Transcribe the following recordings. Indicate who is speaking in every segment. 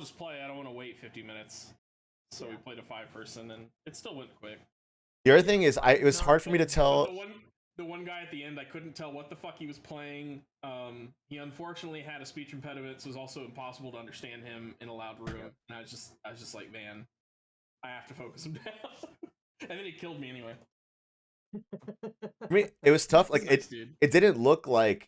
Speaker 1: just play. I don't want to wait 50 minutes. So we played a 5-person, and it still went quick.
Speaker 2: The other thing is, it was hard for me to tell.
Speaker 1: The one guy at the end, I couldn't tell what the fuck he was playing. He unfortunately had a speech impediment, so it was also impossible to understand him in a loud room. And I was just like, man, I have to focus him down. And then he killed me anyway.
Speaker 2: I mean, it was tough. Like
Speaker 1: Nice,
Speaker 2: it didn't look like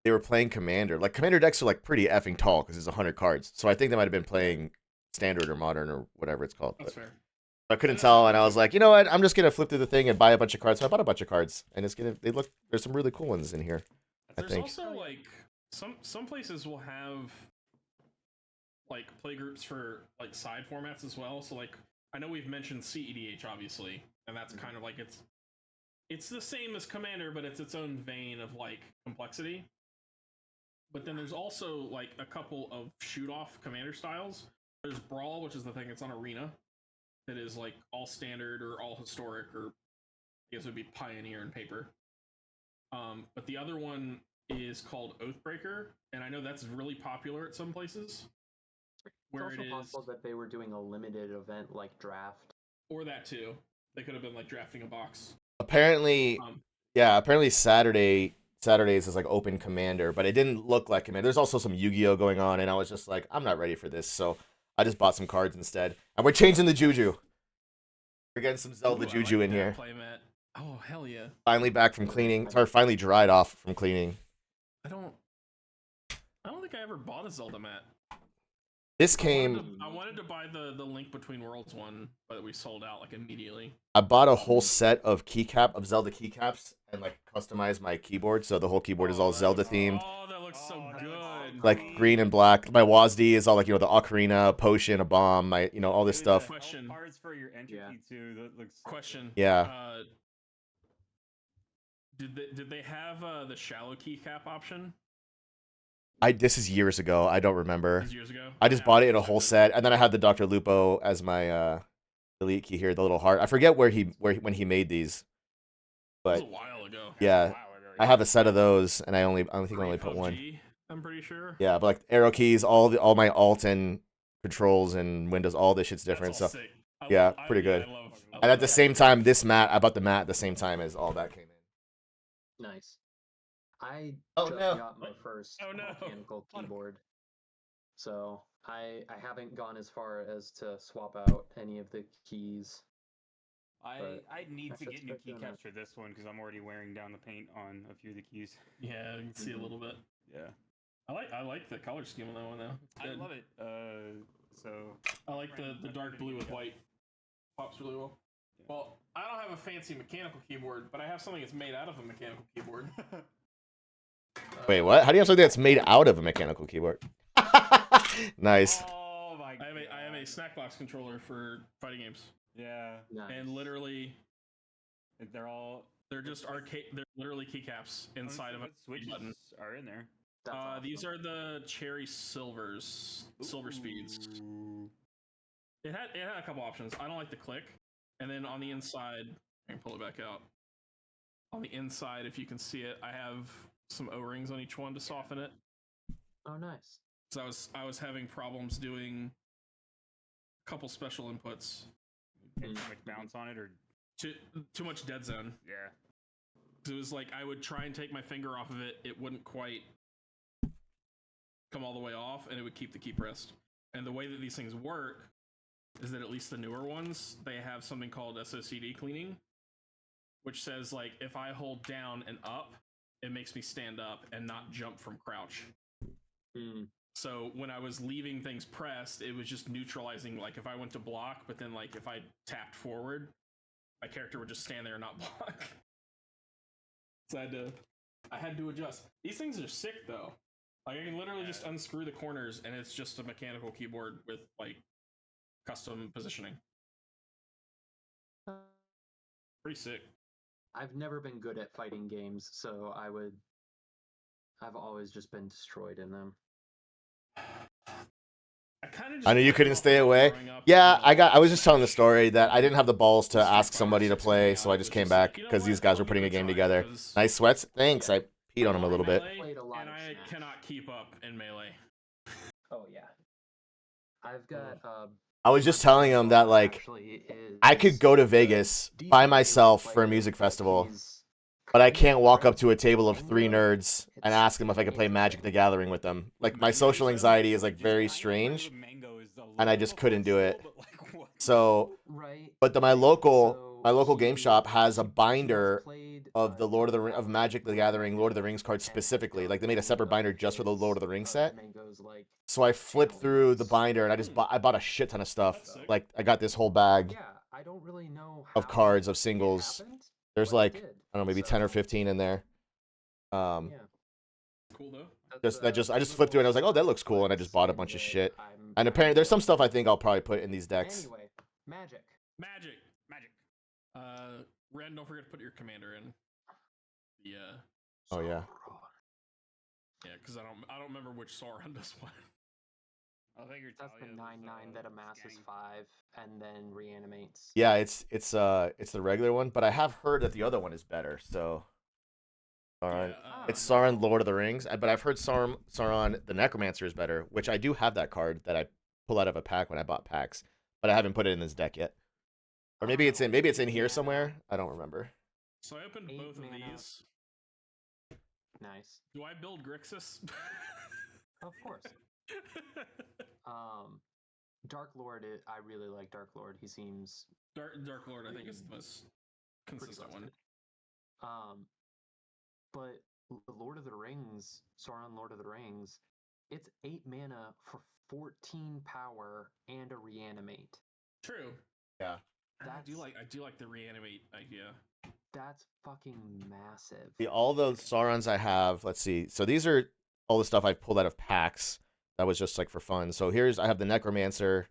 Speaker 2: they were playing Commander. Like Commander decks are like pretty effing tall because it's 100 cards. So I think they might have been playing Standard or Modern or whatever it's called.
Speaker 1: That's fair.
Speaker 2: I couldn't tell, and I was like, you know what? I'm just gonna flip through the thing and buy a bunch of cards. So I bought a bunch of cards, and there's some really cool ones in here.
Speaker 1: There's also like some places will have like play groups for like side formats as well. So like I know we've mentioned CEDH obviously, and that's kind of like it's the same as Commander, but it's its own vein of like complexity. But then there's also like a couple of shoot off Commander styles. There's Brawl, which is the thing that's on Arena. That is like all standard or all historic, or I guess it would be Pioneer and Paper. But the other one is called Oathbreaker, and I know that's really popular at some places.
Speaker 3: Where it's also possible that they were doing a limited event like draft.
Speaker 1: Or that too. They could have been like drafting a box.
Speaker 2: Apparently, apparently Saturdays is like open Commander, but it didn't look like Commander. There's also some Yu-Gi-Oh going on, and I was just like, I'm not ready for this, so I just bought some cards instead. And we're changing the Juju. We're getting some Zelda Juju in here.
Speaker 1: Oh, hell yeah.
Speaker 2: Finally back from cleaning. Or finally dried off from cleaning.
Speaker 1: I don't think I ever bought a Zelda mat.
Speaker 2: This came...
Speaker 1: I wanted to buy the Link Between Worlds one, but we sold out like immediately.
Speaker 2: I bought a whole set of Zelda keycaps and like customized my keyboard, so the whole keyboard is all Zelda themed.
Speaker 1: Oh, that looks so good.
Speaker 2: Like green and black. My WASD is all like, the ocarina, a potion, a bomb, all this stuff.
Speaker 1: Question.
Speaker 4: Cards for your entropy too. That looks
Speaker 1: question.
Speaker 2: Yeah.
Speaker 1: Did they have the shallow keycap option?
Speaker 2: This is years ago. I don't remember.
Speaker 1: Years ago.
Speaker 2: I just bought it in a whole set, and then I had the Dr. Lupo as my elite key here, the little heart. I forget when he made these, but
Speaker 1: it was a while ago.
Speaker 2: Yeah, I have a set of those, and I think I only put one.
Speaker 1: I'm pretty sure.
Speaker 2: Yeah, but like arrow keys, all my alt and controls and Windows, all this shit's different. So yeah, pretty good. And at the same time, I bought the mat at the same time as all that came in.
Speaker 3: Nice. I just got my first mechanical keyboard, so I haven't gone as far as to swap out any of the keys.
Speaker 4: I need to get new keycaps for this one because I'm already wearing down the paint on a few of the keys.
Speaker 1: Yeah, you can see a little bit.
Speaker 4: Yeah.
Speaker 1: I like the color scheme on that one though.
Speaker 4: I love it. So
Speaker 1: I like the dark blue with white. Pops really well. Yeah. Well, I don't have a fancy mechanical keyboard, but I have something that's made out of a mechanical keyboard.
Speaker 2: Wait, what? How do you have something that's made out of a mechanical keyboard? Nice.
Speaker 4: Oh my god.
Speaker 1: I have a Snackbox controller for fighting games.
Speaker 4: Yeah.
Speaker 3: Nice.
Speaker 1: And literally,
Speaker 4: they're
Speaker 1: just arcade. They're literally keycaps inside of a
Speaker 4: switches
Speaker 1: button.
Speaker 4: Are in there.
Speaker 3: Awesome.
Speaker 1: These are the Cherry Silver Speeds. It had a couple options. I don't like the click. And then on the inside, I can pull it back out. On the inside, if you can see it, I have some O-rings on each one to soften it.
Speaker 3: Oh, nice.
Speaker 1: So I was having problems doing a couple special inputs.
Speaker 4: Too much bounce on it, or
Speaker 1: too much dead zone.
Speaker 4: Yeah.
Speaker 1: So it was like I would try and take my finger off of it. It wouldn't quite come all the way off, and it would keep the key pressed. And the way that these things work is that at least the newer ones, they have something called SOCD cleaning, which says like if I hold down and up, it makes me stand up and not jump from crouch. So when I was leaving things pressed, it was just neutralizing. Like if I went to block, but then like if I tapped forward, my character would just stand there and not block. So I had to adjust. These things are sick though. Like I can literally just unscrew the corners and it's just a mechanical keyboard with like custom positioning. Pretty sick.
Speaker 3: I've never been good at fighting games, so I've always just been destroyed in them.
Speaker 2: I know you couldn't stay away. Yeah, I was just telling the story that I didn't have the balls to ask somebody to play, so I just came back because these guys were putting a game together. Nice sweats. Thanks. I peed on them a little bit.
Speaker 1: And I cannot keep up in Melee.
Speaker 3: Oh yeah. I've got.
Speaker 2: I was just telling him that like I could go to Vegas by myself for a music festival, but I can't walk up to a table of 3 nerds and ask them if I can play Magic the Gathering with them. Like my social anxiety is like very strange, and I just couldn't do it. So, but my local game shop has a binder of the of Magic the Gathering Lord of the Rings cards specifically. Like they made a separate binder just for the Lord of the Rings set. So I flipped through the binder and I bought a shit ton of stuff. Like I got this whole bag of cards of singles. There's like I don't know, maybe 10 or 15 in there.
Speaker 1: Cool though.
Speaker 2: I just flipped through it and I was like, oh, that looks cool, and I just bought a bunch of shit. And apparently there's some stuff I think I'll probably put in these decks.
Speaker 3: Anyway, Magic.
Speaker 1: Ren, don't forget to put your commander in.
Speaker 2: Oh yeah.
Speaker 1: Yeah, because I don't remember which Sauron does what.
Speaker 4: I think
Speaker 3: That's the 9/9 that amasses 5 and then reanimates.
Speaker 2: Yeah, it's the regular one, but I have heard that the other one is better. So, Sauron, it's Sauron, Lord of the Rings, but I've heard Sauron, the Necromancer is better, which I do have that card that I pull out of a pack when I bought packs, but I haven't put it in this deck yet. Or maybe it's in here somewhere. I don't remember.
Speaker 1: So I opened both of these.
Speaker 3: Nice.
Speaker 1: Do I build Grixis?
Speaker 3: Of course. Dark Lord. I really like Dark Lord. He seems
Speaker 1: Dark Lord. I think is the most consistent one.
Speaker 3: But Lord of the Rings, Sauron, Lord of the Rings, it's 8 mana for 14 power and a reanimate.
Speaker 1: True.
Speaker 2: Yeah.
Speaker 1: I do like the reanimate idea.
Speaker 3: That's fucking massive.
Speaker 2: All the Saurons I have, let's see. So these are all the stuff I pulled out of packs. That was just like for fun. So I have the Necromancer,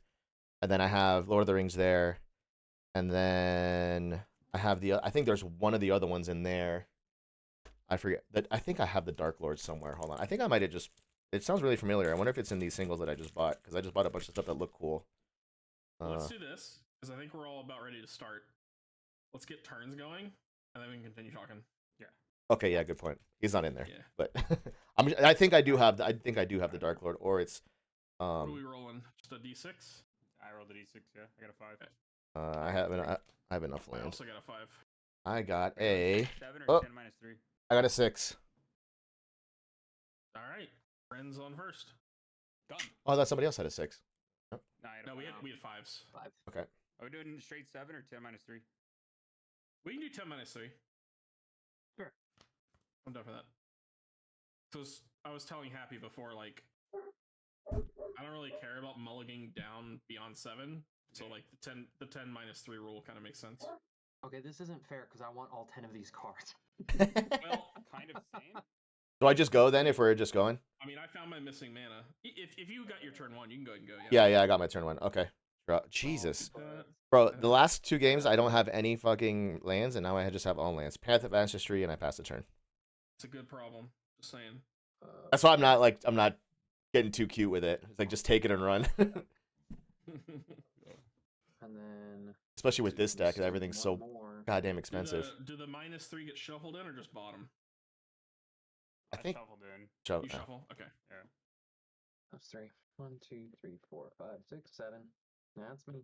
Speaker 2: and then I have Lord of the Rings there, and then I have I think there's one of the other ones in there. I forget that. I think I have the Dark Lord somewhere. Hold on. I think I might have just. It sounds really familiar. I wonder if it's in these singles that I just bought, because I just bought a bunch of stuff that look cool.
Speaker 1: Let's do this, because I think we're all about ready to start. Let's get turns going, and then we can continue talking. Yeah.
Speaker 2: Okay. Yeah. Good point. He's not in there.
Speaker 1: Yeah.
Speaker 2: But I think I do have. I think I do have the Dark Lord, or it's.
Speaker 1: What are we rolling? Just a D6?
Speaker 4: I rolled a D6. Yeah, I got a 5.
Speaker 2: I have enough land.
Speaker 1: I also got a 5.
Speaker 2: I got a
Speaker 4: 7 or 10 minus 3.
Speaker 2: I got a 6.
Speaker 1: All right, friends on first.
Speaker 4: Done.
Speaker 2: Oh, I thought somebody else had a 6.
Speaker 1: No, we had 5s.
Speaker 3: 5.
Speaker 2: Okay.
Speaker 4: Are we doing straight 7 or 10 minus 3?
Speaker 1: We can do 10 minus 3.
Speaker 3: Sure.
Speaker 1: I'm done for that. Because I was telling Happy before, like, I don't really care about mulliganing down beyond 7. So like the 10 minus 3 rule kind of makes sense.
Speaker 3: Okay, this isn't fair because I want all 10 of these cards.
Speaker 1: Well,
Speaker 4: kind of same.
Speaker 2: Do I just go then if we're just going?
Speaker 1: I mean, I found my missing mana. If you got your turn 1, you can go ahead and go.
Speaker 2: Yeah, I got my turn 1. Okay. Jesus. Bro, the last 2 games I don't have any fucking lands, and now I just have all lands. Path of Ancestry, and I pass the turn.
Speaker 1: It's a good problem. Just saying.
Speaker 2: That's why I'm not getting too cute with it. It's like just take it and run.
Speaker 3: And then
Speaker 2: especially with this deck, everything's so goddamn expensive.
Speaker 1: Do the minus 3 get shuffled in or just bottom?
Speaker 2: I think
Speaker 4: shuffled in.
Speaker 1: You shuffle? Okay.
Speaker 4: Yeah.
Speaker 3: That's 3. 1, 2, 3, 4, 5, 6, 7. That's me.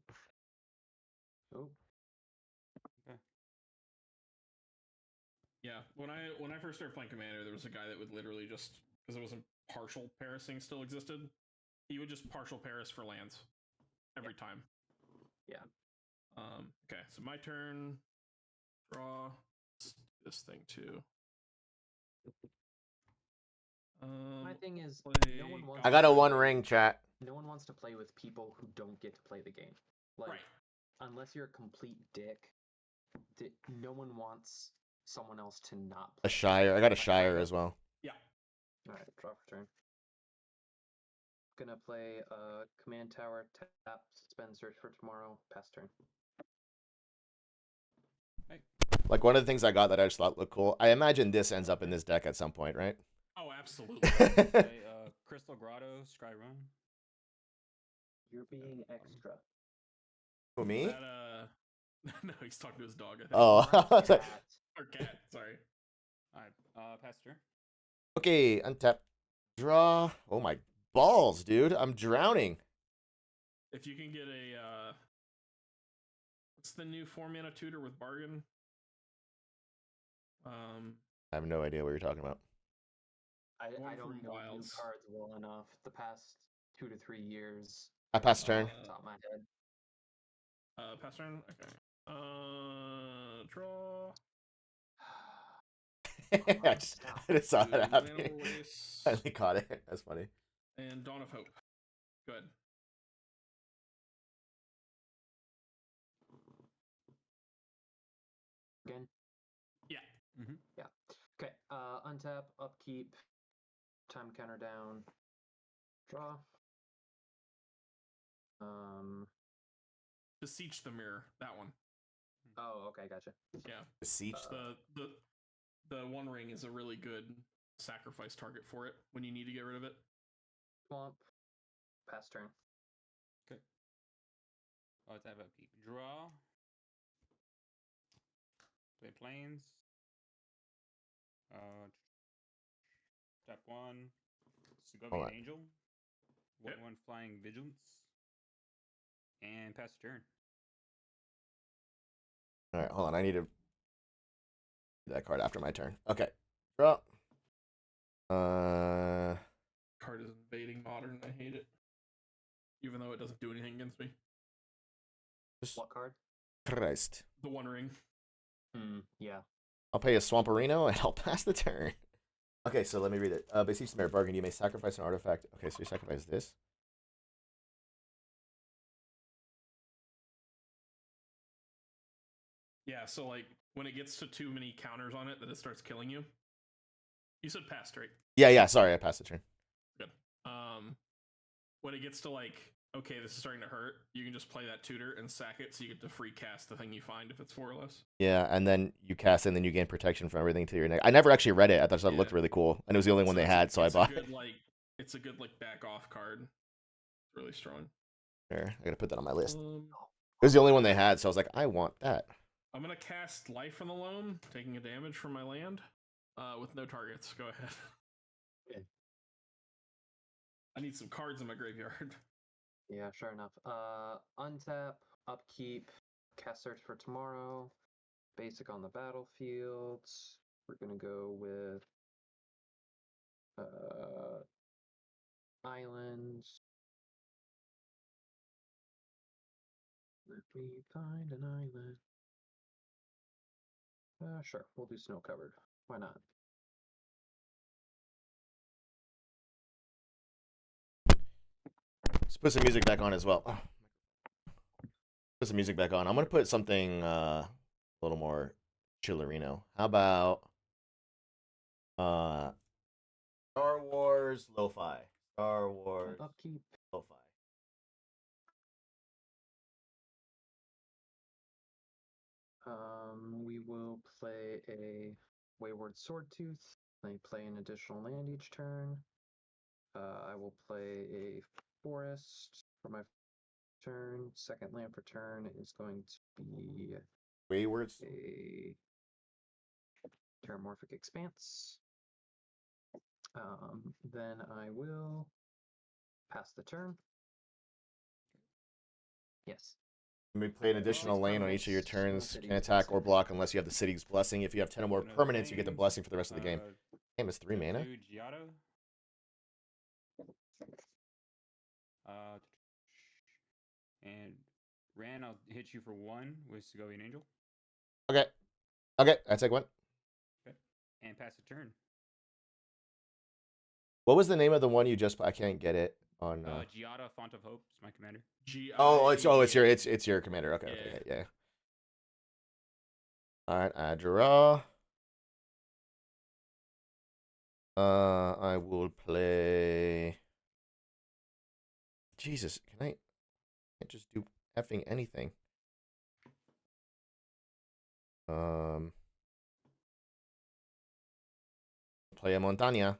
Speaker 3: Oh.
Speaker 4: Okay.
Speaker 1: Yeah. When I first started playing Commander, there was a guy that would literally just, because it wasn't partial Parasing still existed, he would just partial Paris for lands every time.
Speaker 3: Yeah.
Speaker 1: Okay, so my turn. Draw. Let's do this thing too.
Speaker 3: My thing is, no one wants.
Speaker 2: I got a 1 ring, chat.
Speaker 3: No one wants to play with people who don't get to play the game. Like,
Speaker 1: right.
Speaker 3: Unless you're a complete dick, no one wants someone else to not play.
Speaker 2: A Shire. I got a Shire as well.
Speaker 1: Yeah.
Speaker 3: All right, draw for turn. Gonna play Command Tower, tap, suspend, search for tomorrow, pass turn.
Speaker 2: Like one of the things I got that I just thought looked cool. I imagine this ends up in this deck at some point, right?
Speaker 1: Oh, absolutely.
Speaker 4: Crystal Grotto, Scry-Run.
Speaker 3: You're being extra.
Speaker 2: Who, me?
Speaker 1: That, no, he's talking to his dog. I think.
Speaker 2: Oh,
Speaker 1: Or cat. Sorry.
Speaker 4: All right, pass turn.
Speaker 2: Okay, untap, draw. Oh my balls, dude! I'm drowning.
Speaker 1: If you can get a what's the new 4-mana tutor with bargain?
Speaker 2: I have no idea what you're talking about.
Speaker 3: I don't know new cards well enough. The past 2 to 3 years.
Speaker 2: I passed turn.
Speaker 3: Top of my head.
Speaker 1: Pass turn. Okay. Draw.
Speaker 2: I just saw that happen. I finally caught it. That's funny.
Speaker 1: And Dawn of Hope. Good.
Speaker 3: Again?
Speaker 1: Yeah.
Speaker 4: Mm-hmm.
Speaker 3: Yeah. Okay. Untap, upkeep, time counter down, draw.
Speaker 1: Beseech the Mirror. That one.
Speaker 3: Oh, okay, gotcha.
Speaker 1: Yeah.
Speaker 2: Beseech.
Speaker 1: The One Ring is a really good sacrifice target for it when you need to get rid of it.
Speaker 3: Swamp. Pass turn.
Speaker 4: Okay. Let's have upkeep. Draw. Play planes. Tap 1. Segovian Angel. 1/1 flying vigilance. And pass turn.
Speaker 2: All right, hold on. I need to do that card after my turn. Okay. Draw.
Speaker 1: Card is invading modern. I hate it. Even though it doesn't do anything against me.
Speaker 3: What card?
Speaker 2: Christ.
Speaker 1: The One Ring.
Speaker 3: Yeah.
Speaker 2: I'll pay a Swamperino and I'll pass the turn. Okay, so let me read it. Beseech the Mirror. Bargain. You may sacrifice an artifact. Okay, so you sacrifice this.
Speaker 1: Yeah, so like when it gets to too many counters on it that it starts killing you. You said pass, right?
Speaker 2: Yeah, sorry, I passed the turn.
Speaker 1: Good. When it gets to like, okay, this is starting to hurt, you can just play that tutor and sack it so you get to free cast the thing you find if it's 4 or less.
Speaker 2: Yeah, and then you cast it and then you gain protection from everything to your neck. I never actually read it. I thought it looked really cool. And it was the only one they had, so I bought it.
Speaker 1: It's a good like back off card. It's really strong.
Speaker 2: Here, I gotta put that on my list. It was the only one they had, so I was like, I want that.
Speaker 1: I'm gonna cast Life on the Loam, taking a damage from my land, with no targets. Go ahead.
Speaker 3: Okay.
Speaker 1: I need some cards in my graveyard.
Speaker 3: Yeah, sure enough. Untap, upkeep, cast Search for Tomorrow, basic on the battlefield. We're gonna go with islands. Let me find an island. Sure, we'll do Snow Covered. Why not?
Speaker 2: Let's put some music back on as well. Put some music back on. I'm gonna put something a little more chillerino. How about Star Wars Lo-Fi? Star Wars
Speaker 3: Upkeep.
Speaker 2: Lo-Fi.
Speaker 3: We will play a Wayward Swordtooth. I play an additional land each turn. I will play a forest for my turn. Second land for turn is going to be
Speaker 2: Wayward.
Speaker 3: A Terramorphic Expanse. Then I will pass the turn. Yes.
Speaker 2: You may play an additional lane on each of your turns. Can attack or block unless you have the City's Blessing. If you have 10 or more permanents, you get the blessing for the rest of the game. Game is 3 mana.
Speaker 4: And Ran, I'll hit you for 1 with Segovian Angel.
Speaker 2: Okay, I take 1.
Speaker 4: Okay. And pass the turn.
Speaker 2: What was the name of the one you just? I can't get it on.
Speaker 4: Giada, Font of Hope is my commander.
Speaker 2: It's your commander. Okay, yeah. All right, I draw. I will play. Jesus, can I? I can't just do effing anything. Play a Montaña.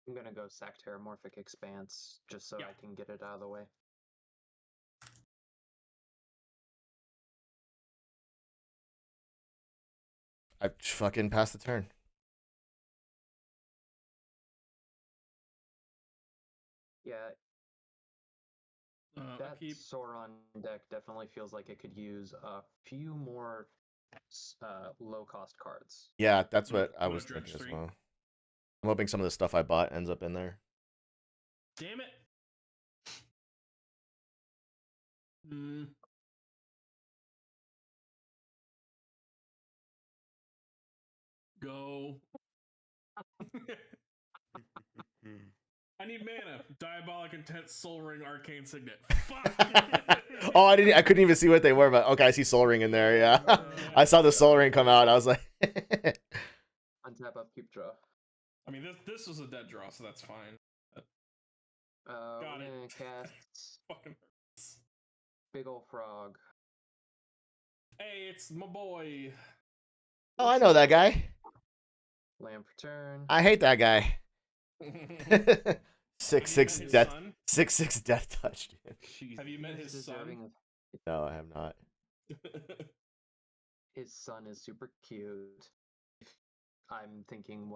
Speaker 3: I'm gonna go sack Terramorphic Expanse just so I can get it out of the way.
Speaker 2: I fucking passed the turn.
Speaker 3: Yeah, that
Speaker 1: Upkeep.
Speaker 3: Sauron deck definitely feels like it could use a few more low-cost cards.
Speaker 2: Yeah, that's
Speaker 1: What-
Speaker 2: what I
Speaker 1: what a
Speaker 2: was
Speaker 1: Dredge
Speaker 2: thinking as
Speaker 1: 3.
Speaker 2: well. I'm hoping some of the stuff I bought ends up in there.
Speaker 1: Damn it. Hmm. Go. I need mana. Diabolic Intent, Soul Ring, Arcane Signet. Fuck.
Speaker 2: Oh, I couldn't even see what they were, but okay, I see Soul Ring in there. Yeah, I saw the Soul Ring come out. I was like,
Speaker 3: Untap, upkeep, draw.
Speaker 1: I mean, this was a dead draw, so that's fine.
Speaker 3: We're
Speaker 1: Got it.
Speaker 3: gonna cast
Speaker 1: Fucking hurts.
Speaker 3: Big Ol' Frog.
Speaker 1: Hey, it's my boy.
Speaker 2: oh, I know that guy.
Speaker 3: Land for turn.
Speaker 2: I hate that guy.
Speaker 1: Have
Speaker 2: 6/6
Speaker 1: you met his
Speaker 2: death.
Speaker 1: son?
Speaker 2: 6/6 death touch. Dude.
Speaker 4: Jeez.
Speaker 1: Have you met
Speaker 3: He's
Speaker 1: his son?
Speaker 3: deserving of-
Speaker 2: No, I have not.
Speaker 3: His son is super cute. I'm thinking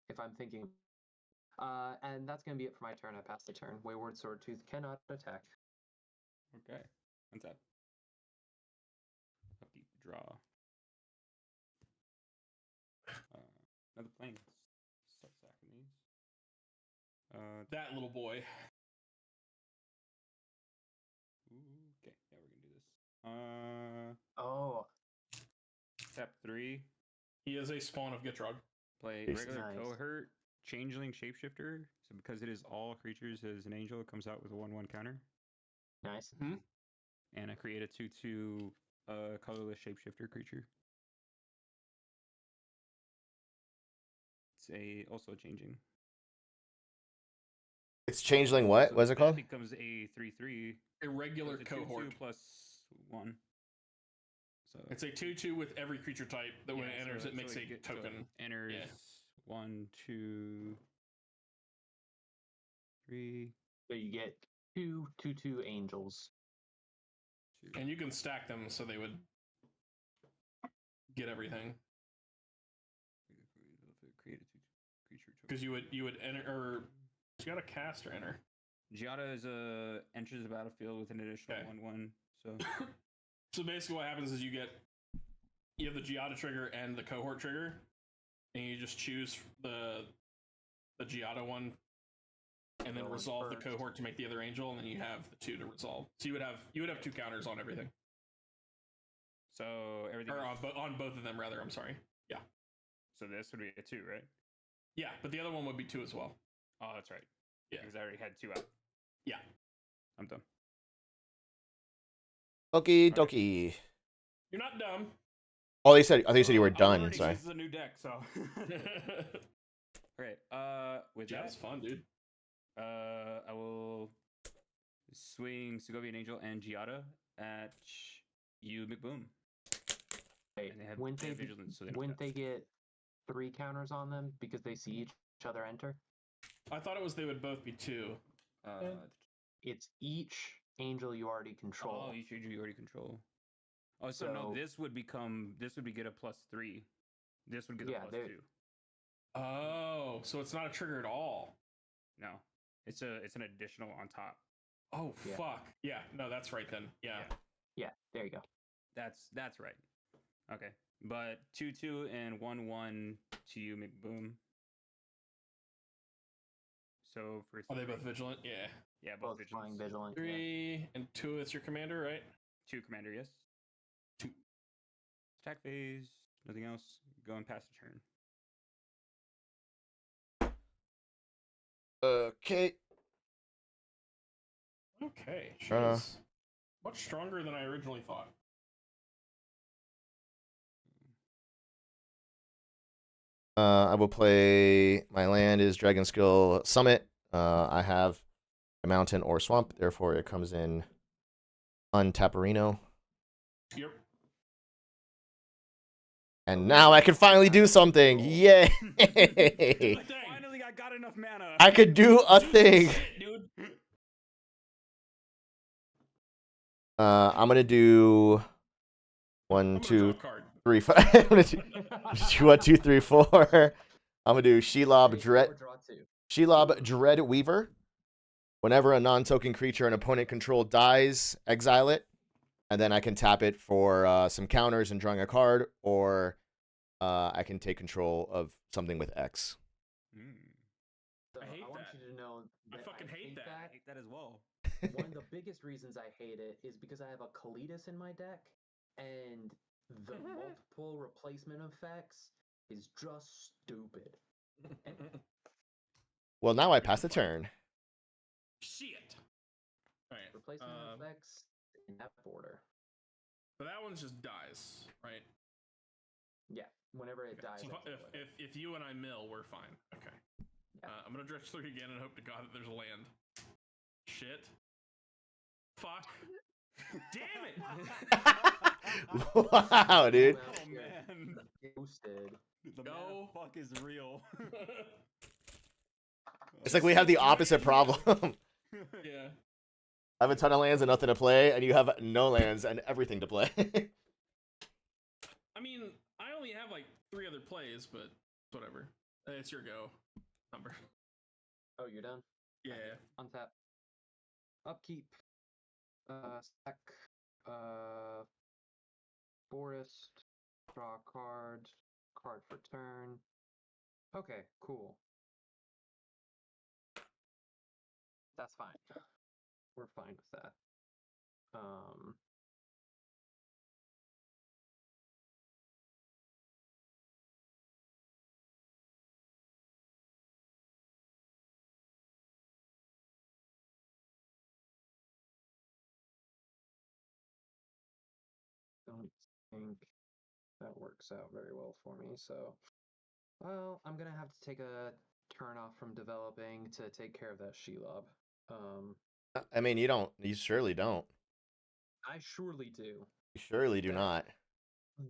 Speaker 3: if I'm thinking, and that's gonna be it for my turn. I pass the turn. Wayward Swordtooth cannot attack.
Speaker 4: Okay. Untap. Upkeep, draw. Another plane. Start stacking these.
Speaker 1: That little boy.
Speaker 4: Okay, yeah, we're gonna do this.
Speaker 3: Oh,
Speaker 4: Tap 3.
Speaker 1: He is a spawn of Gitrog.
Speaker 4: Play
Speaker 2: Nice.
Speaker 4: regular
Speaker 3: Nice.
Speaker 4: Cohort, Changeling Shapeshifter. So because it is all creatures as an angel, it comes out with a 1/1 counter.
Speaker 3: nice.
Speaker 4: And I create a 2/2 colorless shapeshifter creature. It's also changing.
Speaker 2: It's changeling. What?
Speaker 4: So
Speaker 2: What is it
Speaker 4: that
Speaker 2: called?
Speaker 4: becomes a 3/3.
Speaker 1: A regular
Speaker 4: It's a 2/2
Speaker 1: cohort.
Speaker 4: +1. So
Speaker 1: It's a 2/2 with every creature type that when it
Speaker 4: yeah,
Speaker 1: enters,
Speaker 4: so-
Speaker 1: it makes
Speaker 4: so
Speaker 1: a
Speaker 4: get- so
Speaker 1: token.
Speaker 4: enters
Speaker 1: Yeah.
Speaker 4: 1, 2, 3,
Speaker 3: So you get 2/2 angels.
Speaker 4: 2.
Speaker 1: And you can stack them so they would get everything.
Speaker 4: Create a 2/2 creature.
Speaker 1: Because you would enter, or you gotta cast or enter.
Speaker 4: Giada is enters the battlefield with an additional
Speaker 1: Okay.
Speaker 4: 1/1. So
Speaker 1: So basically, what happens is you have the Giada trigger and the cohort trigger, and you just choose the Giada one, and then
Speaker 3: Go
Speaker 1: resolve the
Speaker 3: first.
Speaker 1: cohort to make the other angel, and then you have the 2 to resolve. So you would have 2 counters on everything,
Speaker 4: everything.
Speaker 1: or
Speaker 4: is-
Speaker 1: on both of them rather. I'm sorry. Yeah,
Speaker 4: So this would be a 2, right?
Speaker 1: yeah, but the other one would be 2 as well.
Speaker 4: Oh, that's right.
Speaker 1: Yeah.
Speaker 4: Because I already had 2 out.
Speaker 1: Yeah.
Speaker 4: I'm done.
Speaker 2: Okie
Speaker 4: Okay.
Speaker 2: dokie.
Speaker 1: You're not dumb.
Speaker 2: Oh, I thought you said you were
Speaker 4: I've
Speaker 2: done.
Speaker 4: already
Speaker 2: Sorry.
Speaker 4: used a new deck, so. Great. With
Speaker 1: That was
Speaker 4: that,
Speaker 1: fun, dude.
Speaker 4: I will swing Segovian Angel and Giada at you, McBoom.
Speaker 3: Hey,
Speaker 4: And they have,
Speaker 3: wouldn't
Speaker 4: they
Speaker 3: they,
Speaker 4: have vigilance, so they don't
Speaker 3: wouldn't they
Speaker 4: cast.
Speaker 3: get 3 counters on them because they see each other enter?
Speaker 1: I thought it was they would both be 2.
Speaker 3: It's each angel you already control.
Speaker 4: Oh, you already control. Oh, so no,
Speaker 3: So-
Speaker 4: this would get a +3. This would get
Speaker 3: Yeah,
Speaker 4: a
Speaker 3: they-
Speaker 4: +2.
Speaker 1: Oh, so it's not a trigger at all.
Speaker 4: No, it's an additional on top.
Speaker 1: Oh
Speaker 3: Yeah.
Speaker 1: fuck. Yeah, no, that's right then. Yeah.
Speaker 3: Yeah, there you go.
Speaker 4: That's right. Okay, but 2/2 and 1/1 to you, McBoom. So for
Speaker 1: Are they
Speaker 4: 3
Speaker 1: both vigilant? Yeah.
Speaker 4: Yeah, both
Speaker 3: Both flying
Speaker 4: vigilance.
Speaker 3: vigilant. Yeah.
Speaker 1: 3 and 2 is your commander, right?
Speaker 4: 2 commander, yes.
Speaker 1: 2.
Speaker 4: Attack phase. Nothing else. Go and pass the turn.
Speaker 2: Okay.
Speaker 1: Okay. She's much stronger than I originally thought.
Speaker 2: I will play. My land is Dragonskill Summit. I have a mountain or swamp, therefore it comes in Untaparino.
Speaker 1: Yep.
Speaker 2: And now I can finally do something. Yay!
Speaker 4: Finally, I got enough mana.
Speaker 2: I could do a thing.
Speaker 1: Shit, dude.
Speaker 2: I'm gonna do
Speaker 1: I'm
Speaker 2: 1,
Speaker 1: gonna
Speaker 2: 2,
Speaker 1: draw a card.
Speaker 2: 3, 5. I'm gonna do 1, 2, 3, 4. I'm gonna do Shelob Dread.
Speaker 3: Draw too.
Speaker 2: Shelob Dread Weaver. Whenever a non-token creature an opponent controlled dies, exile it, and then I can tap it for some counters and drawing a card, or I can take control of something with X.
Speaker 3: So
Speaker 1: I hate
Speaker 3: want
Speaker 1: that.
Speaker 3: you to know that
Speaker 1: I fucking hate that.
Speaker 4: I hate that as well.
Speaker 3: One of the biggest reasons I hate it is because I have a Kalitas in my deck, and the multiple replacement effects is just stupid.
Speaker 2: Well, now I pass the turn.
Speaker 1: Shit. All right.
Speaker 3: Replacement effects in that order.
Speaker 1: So that one just dies, right?
Speaker 3: Yeah, whenever it dies.
Speaker 1: So
Speaker 3: exile it.
Speaker 1: if you and I mill, we're fine. Okay.
Speaker 3: Yeah.
Speaker 1: I'm gonna dredge 3 again and hope to God that there's a land. Shit. Fuck. Damn it!
Speaker 2: Wow, dude.
Speaker 4: Oh man.
Speaker 3: Ghosted.
Speaker 4: The
Speaker 1: Go.
Speaker 4: fuck is real.
Speaker 2: It's like we have the opposite problem.
Speaker 1: Yeah.
Speaker 2: I have a ton of lands and nothing to play, and you have no lands and everything to play.
Speaker 1: I mean, I only have like 3 other plays, but whatever. It's your go. Number.
Speaker 3: Oh, you're done?
Speaker 1: Yeah.
Speaker 3: Untap. Upkeep. Sack. Forest. Draw a card. Card for turn. Okay, cool. That's fine. We're fine with that. Don't think that works out very well for me, so well, I'm gonna have to take a turn off from developing to take care of that Shelob.
Speaker 2: I mean, you surely don't.
Speaker 3: I surely do.
Speaker 2: You surely do not.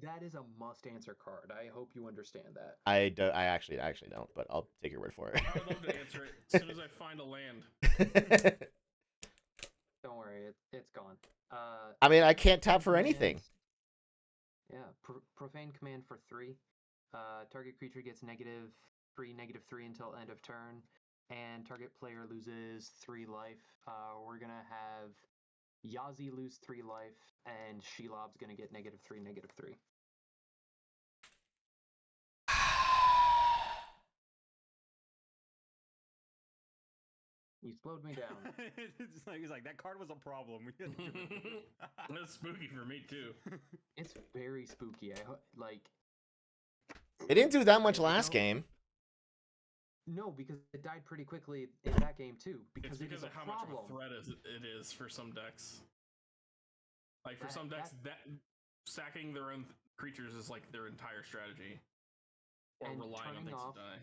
Speaker 3: That is a must-answer card. I hope you understand that.
Speaker 2: I actually don't, but I'll take your word for it.
Speaker 1: I would love to answer it as soon as I find a land.
Speaker 3: Don't worry, it's gone.
Speaker 2: I mean, I can't tap for anything.
Speaker 3: Yeah, profane command for 3. Target creature gets -3 until end of turn, and target player loses 3 life. We're gonna have Yazi lose 3 life, and Shelob's gonna get -3. You slowed me down.
Speaker 4: He's like, that card was a problem.
Speaker 1: That's spooky for me too.
Speaker 3: It's very spooky.
Speaker 2: It didn't do that much last game.
Speaker 3: No, because it died pretty quickly in that game too.
Speaker 1: It's because of how much of
Speaker 3: problem.
Speaker 1: a threat it is for some decks. Like for some decks, that sacking their own creatures is like their entire strategy, or
Speaker 3: And
Speaker 1: relying on things to die.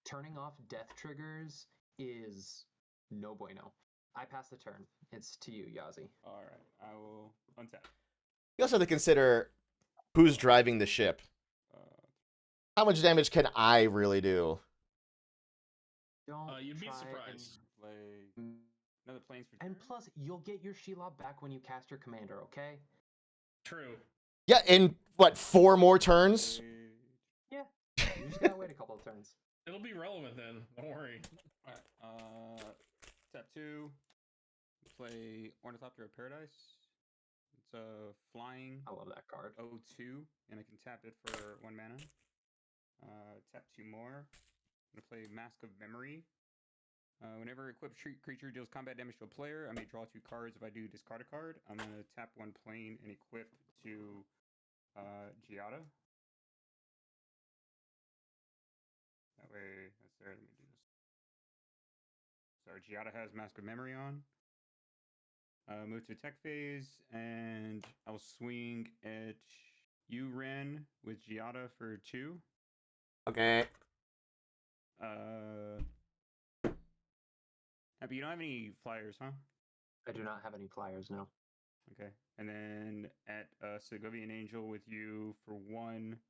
Speaker 3: Turning off death triggers is no bueno. I pass the turn. It's to you, Yazi.
Speaker 4: All right, I will untap.
Speaker 2: You also have to consider who's driving the ship. How much damage can I really do?
Speaker 3: Don't
Speaker 1: You'd be
Speaker 3: try
Speaker 1: surprised.
Speaker 4: Play another planes for
Speaker 3: And
Speaker 4: turn?
Speaker 3: plus, you'll get your Shelob back when you cast your commander, okay?
Speaker 1: True.
Speaker 2: Yeah, in what, 4 more turns?
Speaker 3: Yeah. You just gotta wait a couple of turns.
Speaker 1: It'll be relevant then. Don't worry.
Speaker 4: All right. Tap 2. Play Ornithopter of Paradise. It's a flying
Speaker 3: I love that card.
Speaker 4: 0/2, and I can tap it for 1 mana. Tap 2 more. I'm gonna play Mask of Memory. Whenever equipped creature deals combat damage to a player, I may draw 2 cards. If I do, discard a card. I'm gonna tap 1 plane and equip to Giada. That way, that's there. Let me do this. Sorry, Giada has Mask of Memory on. Move to attack phase, and I'll swing at you, Ren, with Giada for 2.
Speaker 2: Okay.
Speaker 4: Happy, you don't have any flyers, huh?
Speaker 3: I do not have any flyers, no.
Speaker 4: Okay. And then at Segovian Angel with you for 1.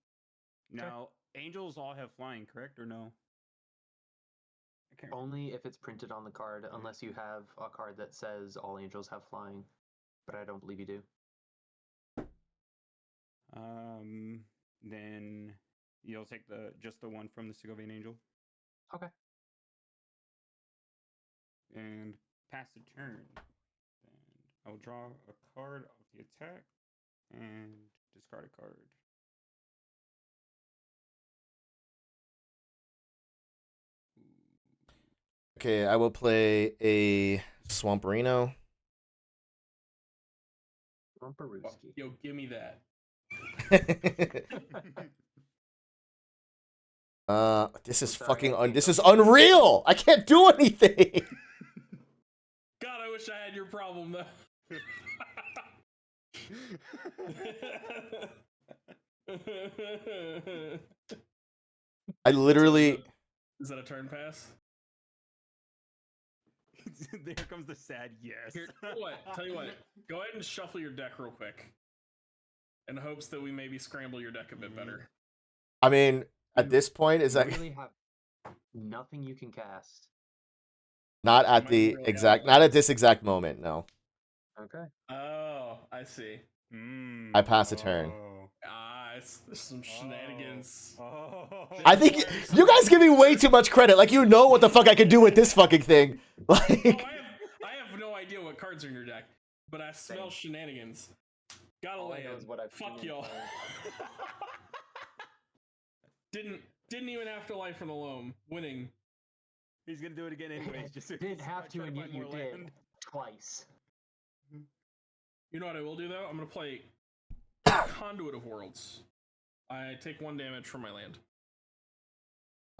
Speaker 4: Now, angels all have flying, correct, or no?
Speaker 3: Only if it's printed on the card, unless you have a card that says all angels have flying. But I don't believe you do.
Speaker 4: Then you'll take just the one from the Segovian Angel.
Speaker 3: Okay.
Speaker 4: and pass the turn. Then I will draw a card off the attack and discard a card.
Speaker 2: Okay, I will play a Swamperino.
Speaker 3: Rumparooski.
Speaker 1: Yo, give me that.
Speaker 2: This is
Speaker 3: Sorry,
Speaker 2: fucking
Speaker 3: I can't
Speaker 2: this
Speaker 3: go
Speaker 2: is
Speaker 3: through.
Speaker 2: unreal. I can't do anything.
Speaker 1: God, I wish I had your problem though.
Speaker 2: I literally
Speaker 1: Is that a turn pass?
Speaker 4: There comes the sad yes.
Speaker 1: Here, tell you what. Go ahead and shuffle your deck real quick. In hopes that we maybe scramble your deck a bit better.
Speaker 2: I mean, at this point is that
Speaker 3: You really have nothing you can cast.
Speaker 2: not at
Speaker 1: Might
Speaker 2: the
Speaker 1: really
Speaker 2: exact
Speaker 1: have
Speaker 2: not at this exact moment, no.
Speaker 3: Okay.
Speaker 1: Oh, I see.
Speaker 2: I pass a turn.
Speaker 1: Ah, it's some shenanigans.
Speaker 4: Oh.
Speaker 2: I think you guys give me way too much credit. Like you know what the fuck I can do with this fucking thing.
Speaker 1: Oh,
Speaker 2: Like
Speaker 1: I have no idea what cards are in your deck, but I smell shenanigans. Gotta
Speaker 3: All I
Speaker 1: land.
Speaker 3: know is what I've
Speaker 1: Fuck
Speaker 3: seen in
Speaker 1: y'all. Didn't even have to life from the loam. Winning.
Speaker 4: He's gonna do it again anyways. Just so
Speaker 3: Didn't
Speaker 4: he's
Speaker 3: have to,
Speaker 4: trying
Speaker 3: and
Speaker 4: find
Speaker 3: yet you
Speaker 4: more
Speaker 3: did.
Speaker 4: land.
Speaker 3: Twice.
Speaker 1: You know what I will do though? I'm gonna play Conduit of Worlds. I take 1 damage from my land.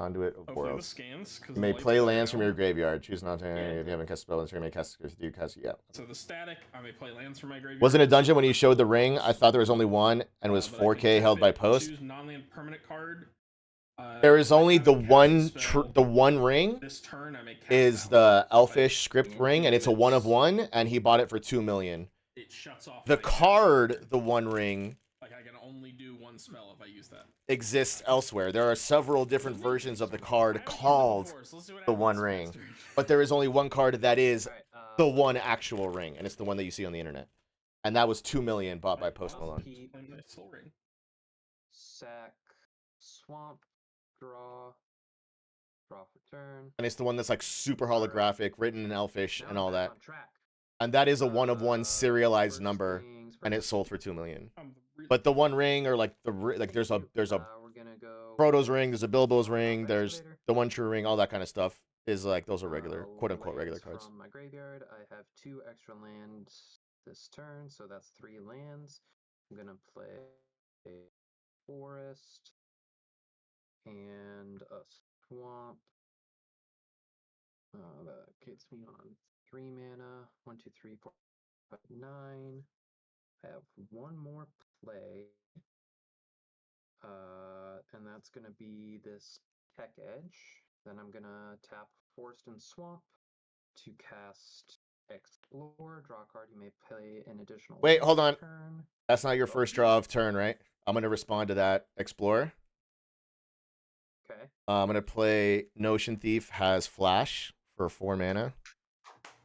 Speaker 2: Conduit of
Speaker 1: Hopefully
Speaker 2: Worlds.
Speaker 1: this scans.
Speaker 2: You may play lands from your graveyard. Choose not to if you haven't cast a spell, you may cast do cast yeah.
Speaker 1: So the static, I may play lands from my graveyard.
Speaker 2: Wasn't a dungeon when you showed the ring? I thought there was only one and it was
Speaker 1: but I can
Speaker 2: 4K
Speaker 1: tap
Speaker 2: held
Speaker 1: it,
Speaker 2: by post.
Speaker 1: Choose non-land permanent card.
Speaker 2: There is
Speaker 1: if I
Speaker 2: only the
Speaker 1: haven't cast a spell
Speaker 2: the one ring
Speaker 1: This turn I may cast
Speaker 2: is
Speaker 1: that
Speaker 2: the
Speaker 1: one.
Speaker 2: elfish script ring and it's a 1 of 1 and he bought it for 2 million.
Speaker 1: It shuts off.
Speaker 2: The
Speaker 1: if I cast
Speaker 2: card,
Speaker 1: it.
Speaker 2: the one ring,
Speaker 1: Like I can only do 1 spell if I use that.
Speaker 2: exists elsewhere. There are several different versions of the card called the One Ring, but there is only one card that is
Speaker 3: Alright,
Speaker 2: the one actual ring, and it's the one that you see on the internet. And that was 2 million bought by Post Malone.
Speaker 3: Keep,
Speaker 1: Soul Ring.
Speaker 3: sack, swamp, draw for turn.
Speaker 2: And it's the one that's like super holographic, written in elfish
Speaker 3: Now
Speaker 2: and
Speaker 3: I'm
Speaker 2: all
Speaker 3: back
Speaker 2: that.
Speaker 3: on track.
Speaker 2: And that is a 1 of 1 serialized
Speaker 3: First
Speaker 2: number,
Speaker 3: things
Speaker 2: and it
Speaker 3: first.
Speaker 2: sold for 2 million.
Speaker 1: Really
Speaker 2: But the One Ring, or like there's a
Speaker 3: We're gonna go
Speaker 2: Frodo's ring, there's a Bilbo's ring,
Speaker 3: Alpha
Speaker 2: there's
Speaker 3: Excavator.
Speaker 2: the One True Ring, all that kind of stuff is like those are regular, quote unquote regular
Speaker 3: lands
Speaker 2: cards.
Speaker 3: From my graveyard, I have 2 extra lands this turn, so that's 3 lands. I'm gonna play a forest and a swamp. That gets me on 3 mana. 1, 2, 3, 4, 5, 9. I have 1 more play. And that's gonna be this Tech Edge. Then I'm gonna tap Forest and Swamp to cast Explore. Draw a card. You may play an additional.
Speaker 2: Wait,
Speaker 3: land
Speaker 2: hold
Speaker 3: this
Speaker 2: on.
Speaker 3: Turn.
Speaker 2: That's not your first draw of turn, right? I'm gonna respond to that. Explorer.
Speaker 3: Okay.
Speaker 2: I'm gonna play Notion Thief has Flash for 4 mana.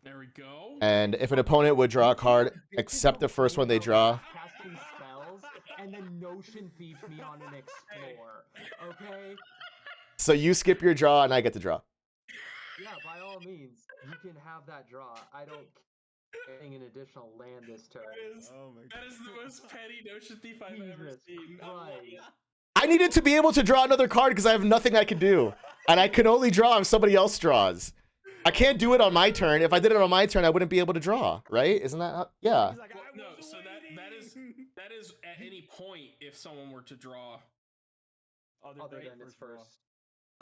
Speaker 1: There we go.
Speaker 2: And if an opponent would draw a card, except the first one they draw.
Speaker 3: Casting spells and then Notion Thief me on an Explore. Okay.
Speaker 2: So you skip your draw and I get to draw.
Speaker 3: Yeah, by all means, you can have that draw. I don't getting an additional land this turn.
Speaker 4: Oh my
Speaker 1: That is the most petty Notion Thief I've ever
Speaker 3: Jesus
Speaker 1: seen. I love
Speaker 3: Christ.
Speaker 1: it.
Speaker 2: I needed to be able to draw another card because I have nothing I can do. And I can only draw if somebody else draws. I can't do it on my turn. If I did it on my turn, I wouldn't be able to draw, right? Isn't that how, yeah.
Speaker 4: He's like,
Speaker 1: Well,
Speaker 4: "I
Speaker 1: no,
Speaker 4: was
Speaker 1: so
Speaker 4: waiting."
Speaker 1: that is at any point if someone were to draw.
Speaker 3: Other than its
Speaker 4: draw.
Speaker 3: first.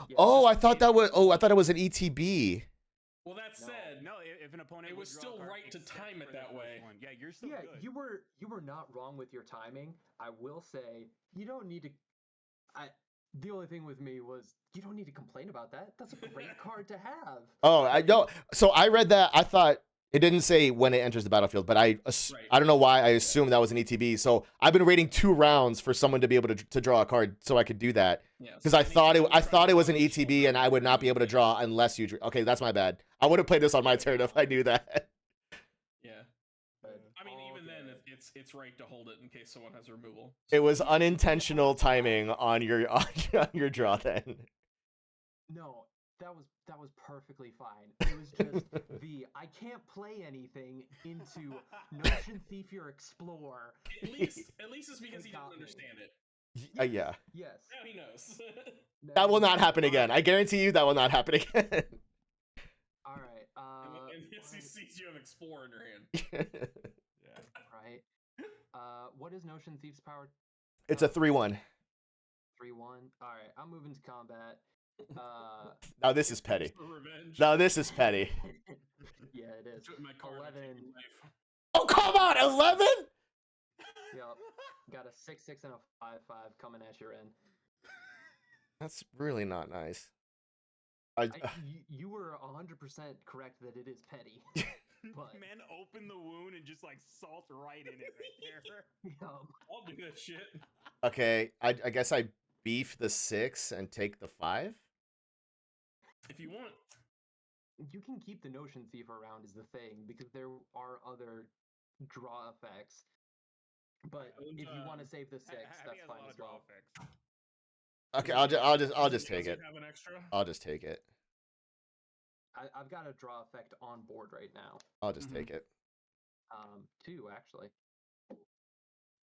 Speaker 3: Yeah,
Speaker 2: Oh,
Speaker 1: just-
Speaker 2: I thought that was I thought it was an ETB.
Speaker 1: Well, that
Speaker 3: No.
Speaker 1: said,
Speaker 4: No, if an opponent
Speaker 1: It
Speaker 4: would
Speaker 1: was
Speaker 4: draw a
Speaker 1: still
Speaker 4: card
Speaker 1: right to
Speaker 4: except
Speaker 1: time it
Speaker 4: for the
Speaker 1: that
Speaker 4: first
Speaker 1: way.
Speaker 4: one. Yeah, you're still
Speaker 3: yeah,
Speaker 4: good.
Speaker 3: you were not wrong with your timing. I will say you don't need to. The only thing with me was you don't need to complain about that. That's a great card to have.
Speaker 2: Oh, I know. So I read that. I thought it didn't say when it enters the battlefield, but I don't know why I assumed that was an ETB. So I've been waiting 2 rounds for someone to be able to draw a card so I could do that.
Speaker 1: yeah,
Speaker 2: Because
Speaker 1: so
Speaker 2: I thought
Speaker 1: anytime you try to
Speaker 2: it was an
Speaker 1: draw additional
Speaker 2: ETB and I would not be able to
Speaker 1: cards,
Speaker 2: draw unless you drew. Okay, that's my bad. I would have played this on my turn if I knew that.
Speaker 1: Yeah,
Speaker 3: But
Speaker 1: I mean,
Speaker 3: all
Speaker 1: even then,
Speaker 3: good.
Speaker 1: it's right to hold it in case someone has a removal.
Speaker 2: It was unintentional timing on your on your draw then.
Speaker 3: No, that was perfectly fine. It was just I can't play anything into Notion Thief your Explore.
Speaker 1: At least it's because he didn't
Speaker 3: got me.
Speaker 1: understand it.
Speaker 2: Yeah.
Speaker 3: Yes.
Speaker 1: Now he knows.
Speaker 2: That will not happen again. I guarantee you that will not happen again.
Speaker 3: All right.
Speaker 1: Unless he sees you have Explore in your hand.
Speaker 4: Yeah.
Speaker 3: Right. What is Notion Thief's power?
Speaker 2: It's a 3-1.
Speaker 3: 3-1. All right. I'm moving to combat.
Speaker 2: Now this is petty.
Speaker 1: For revenge.
Speaker 2: Now this is petty.
Speaker 3: Yeah, it is.
Speaker 1: Took my card, I take
Speaker 3: 11.
Speaker 1: your life.
Speaker 2: Oh, come on, 11?
Speaker 3: Yep. Got a 6-6 and a 5-5 coming at your end.
Speaker 2: That's really not nice.
Speaker 3: You were 100% correct that it is petty. But
Speaker 4: Man, open the wound and just like salt right in it right there.
Speaker 1: I'll do that shit.
Speaker 2: Okay, I guess I beef the 6 and take the 5?
Speaker 1: If you want.
Speaker 3: you can keep the Notion Thief around is the thing, because there are other draw effects. But if you want to save the 6, that's fine as well.
Speaker 2: Okay, I'll just take it.
Speaker 1: Have an extra?
Speaker 2: I'll just take it.
Speaker 3: I've got a draw effect on board right now.
Speaker 2: I'll just take it.
Speaker 3: 2 actually.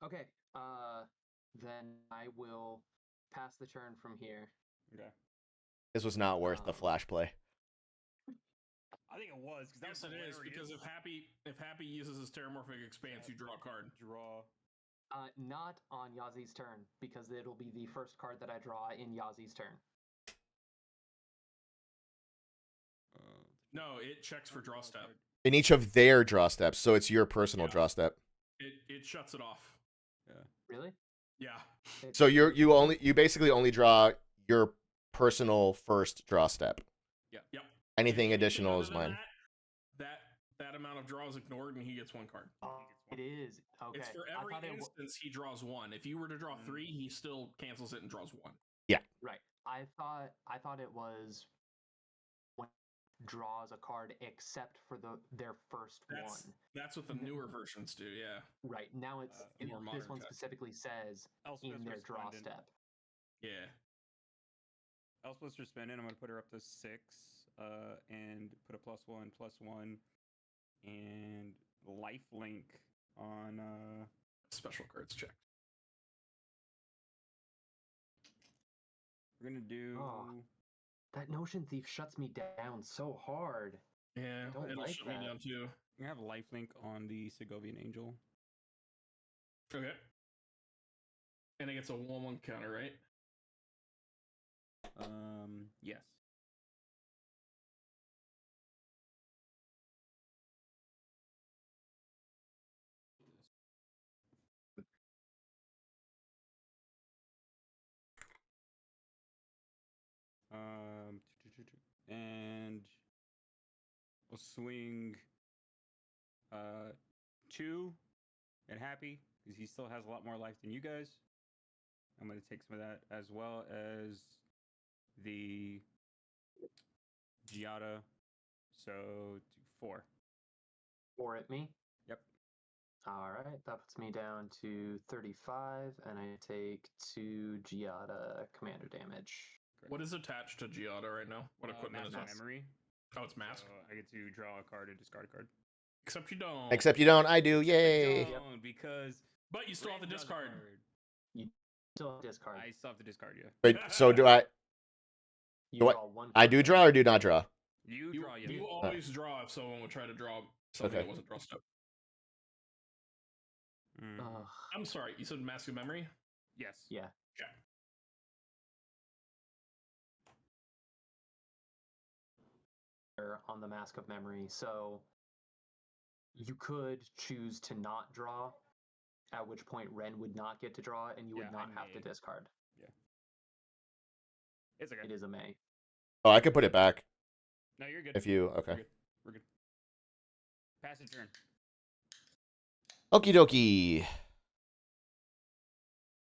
Speaker 3: Okay. Then I will pass the turn from here.
Speaker 4: Okay.
Speaker 2: This was not worth the flash play.
Speaker 4: I think it was.
Speaker 1: Yes, it is, because if Happy uses his Terramorphic Expanse, you draw a card.
Speaker 4: Draw.
Speaker 3: Not on Yazi's turn, because it'll be the first card that I draw in Yazi's turn.
Speaker 1: No, it checks for draw step.
Speaker 2: In each of their draw steps, so it's your personal draw step.
Speaker 1: It shuts it off.
Speaker 4: Yeah.
Speaker 3: Really?
Speaker 1: Yeah.
Speaker 2: So you basically only draw your personal first draw step.
Speaker 1: Yeah. Yep.
Speaker 2: Anything
Speaker 1: Anything
Speaker 2: additional
Speaker 1: other
Speaker 2: is
Speaker 1: than
Speaker 2: mine.
Speaker 1: That amount of draw is ignored, and he gets 1 card.
Speaker 3: It is. Okay.
Speaker 1: It's for every instance he draws 1. If you were to draw 3, he still cancels it and draws 1.
Speaker 3: Right. I thought it was when it draws a card except for their first one.
Speaker 1: That's what the newer versions do. Yeah.
Speaker 3: Right. Now it's
Speaker 1: more modern
Speaker 3: this one
Speaker 1: tech.
Speaker 3: specifically says
Speaker 4: Elspeth's
Speaker 3: in their draw
Speaker 4: Resplendent.
Speaker 3: step.
Speaker 1: Yeah.
Speaker 4: Elspeth's Resplendent, I'm going to put her up to 6 and put a +1/+1 and lifelink on
Speaker 1: Special cards checked.
Speaker 4: we're going to do
Speaker 3: That Notion Thief shuts me down so hard.
Speaker 1: Yeah,
Speaker 3: Don't
Speaker 1: it'll
Speaker 3: like
Speaker 1: shut me
Speaker 3: that.
Speaker 1: down too.
Speaker 4: we have lifelink on the Segovian Angel.
Speaker 1: Okay. And it gets a 1/1 counter, right?
Speaker 4: Yes. And we'll swing 2 at Happy, because he still has a lot more life than you guys. I'm going to take some of that, as well as the Giada. So 4.
Speaker 3: 4 at me.
Speaker 4: Yep.
Speaker 3: All right, that puts me down to 35, and I take 2 Giada commander damage.
Speaker 1: What is attached to Giada right now? What equipment is
Speaker 4: Mask
Speaker 1: it?
Speaker 4: Memory.
Speaker 1: Oh, it's Mask.
Speaker 4: So I get to draw a card and discard a card.
Speaker 1: Except you don't.
Speaker 2: Except you don't. I do. Yay.
Speaker 4: Don't, because
Speaker 1: But you still have to
Speaker 4: Brandon draws a
Speaker 1: discard.
Speaker 3: You still discard.
Speaker 4: I still have to discard you.
Speaker 2: Wait, so do I?
Speaker 3: You
Speaker 2: do I-
Speaker 3: draw 1
Speaker 2: I do
Speaker 3: card.
Speaker 2: draw or do not draw?
Speaker 4: You
Speaker 1: You,
Speaker 4: draw you.
Speaker 1: you always draw if someone would try to draw something
Speaker 2: Okay.
Speaker 1: that wasn't draw step.
Speaker 3: Ugh,
Speaker 1: I'm sorry, you said Mask of Memory?
Speaker 4: Yes.
Speaker 3: yeah.
Speaker 1: Okay.
Speaker 3: On the Mask of Memory, so you could choose to not draw, at which point Ren would not get to draw, and you would
Speaker 4: Yeah,
Speaker 3: not
Speaker 4: I
Speaker 3: have to
Speaker 4: may.
Speaker 3: discard.
Speaker 4: It's okay.
Speaker 3: It is a May.
Speaker 2: Oh, I could put it back
Speaker 4: No, you're good.
Speaker 2: if you. Okay.
Speaker 4: We're good. Pass the turn.
Speaker 2: Okie dokie.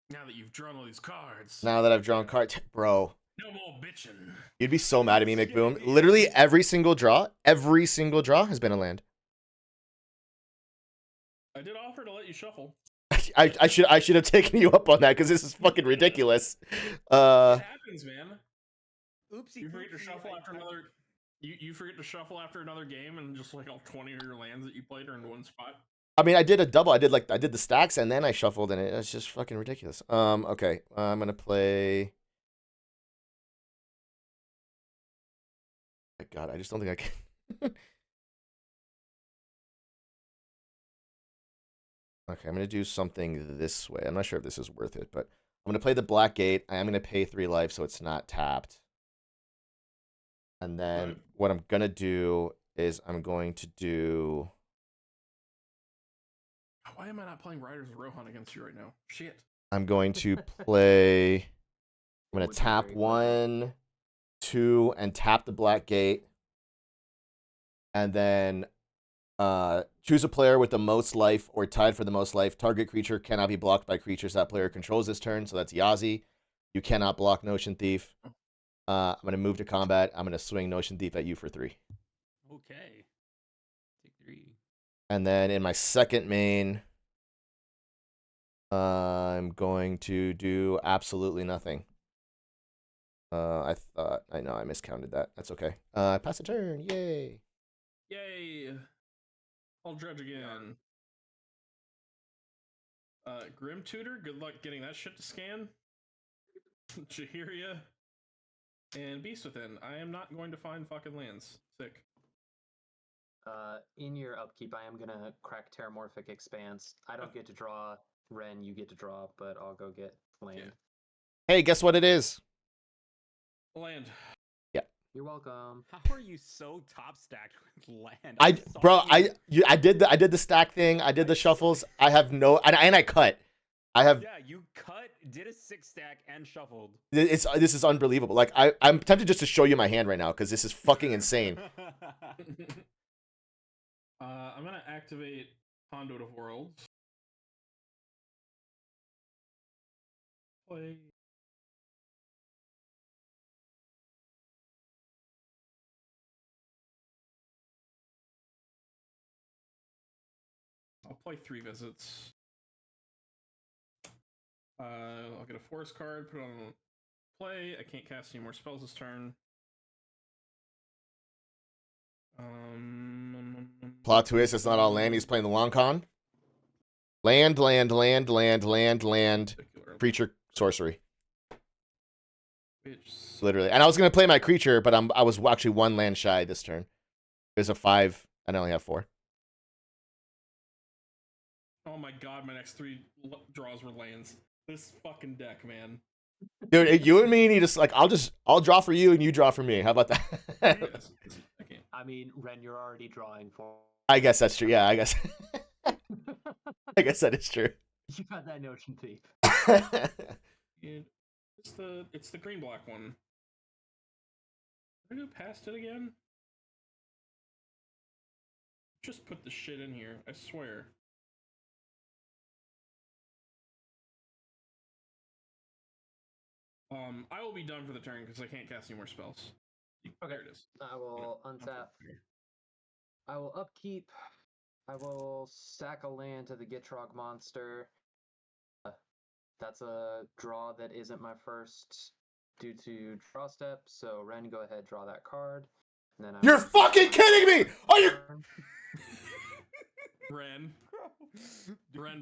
Speaker 1: Now that you've drawn all these cards,
Speaker 2: Now that I've drawn cards, bro,
Speaker 1: no more bitching.
Speaker 2: you'd be so mad at me, McBoom. Literally every single draw has been a land.
Speaker 1: I did offer to let you shuffle.
Speaker 2: I should have taken you up on that because this is fucking ridiculous.
Speaker 1: It happens, man.
Speaker 4: Oopsie.
Speaker 1: You forget to
Speaker 4: poopsie,
Speaker 1: shuffle
Speaker 4: I-
Speaker 1: after
Speaker 4: I-
Speaker 1: another. You forget to shuffle after another game, and just like all 20 of your lands that you played are in one spot.
Speaker 2: I mean, I did a double. I did the stacks and then I shuffled, and it's just fucking ridiculous. Okay, I'm gonna play. My God, I just don't think I can. Okay, I'm gonna do something this way. I'm not sure if this is worth it, but I'm gonna play the Black Gate. I am gonna pay 3 life, so it's not tapped. And then
Speaker 1: Right.
Speaker 2: what I'm gonna do is I'm going to do.
Speaker 1: Why am I not playing Riders of Rohan against you right now? Shit.
Speaker 2: I'm going to play. I'm gonna
Speaker 3: Would be
Speaker 2: tap
Speaker 3: very quickly.
Speaker 2: 1, 2, and tap the Black Gate. And then choose a player with the most life or tied for the most life. Target creature cannot be blocked by creatures that player controls this turn. So that's Yazi. You cannot block Notion Thief. I'm going to move to combat. I'm going to swing Notion Thief at you for 3.
Speaker 4: Okay. Take 3.
Speaker 2: And then in my second main, I'm going to do absolutely nothing. I know I miscounted that. That's okay. Pass a turn. Yay.
Speaker 1: Yay! I'll dredge again. Grim Tutor, good luck getting that shit to scan. Jahiria. And Beast Within. I am not going to find fucking lands. Sick.
Speaker 3: In your upkeep, I am gonna crack Terramorphic Expanse. I don't get to draw Ren, you get to draw, but I'll go get land.
Speaker 2: Hey, guess what it is?
Speaker 1: Land.
Speaker 3: You're welcome.
Speaker 4: How are you so top stacked with land? I'm
Speaker 2: I did the stack thing. I did the shuffles. I have no, and I cut. I have.
Speaker 4: Yeah, you cut, did a 6 stack, and shuffled.
Speaker 2: This is unbelievable. Like I'm tempted just to show you my hand right now because this is fucking insane.
Speaker 1: I'm gonna activate Conduit of Worlds. Play. I'll play 3 visits. I'll get a forest card, put it on play. I can't cast any more spells this turn.
Speaker 2: Plot twist: it's not all land. He's playing the long con. Land.
Speaker 1: Particular,
Speaker 2: Creature sorcery.
Speaker 1: which
Speaker 2: Literally. And I was gonna play my creature, but I was actually 1 land shy this turn. There's a 5, and I only have 4.
Speaker 1: Oh my god, my next 3 draws were lands. This fucking deck, man.
Speaker 2: Dude, you and me need to I'll draw for you and you draw for me. How about that?
Speaker 1: Yes, I can't.
Speaker 3: I mean, Ren, you're already drawing for.
Speaker 2: I guess that's true. Yeah, I guess that is true.
Speaker 3: You got that Notion Thief.
Speaker 1: It's the green black one. Did I go past it again? Just put the shit in here, I swear. I will be done for the turn because I can't cast any more spells.
Speaker 3: Okay.
Speaker 1: There it is.
Speaker 3: I will untap. I will upkeep. I will sack a land to the Gitrog monster. That's a draw that isn't my first due to draw step. So Ren, go ahead, draw that card. And then
Speaker 2: You're fucking kidding me! Are you?
Speaker 1: Ren,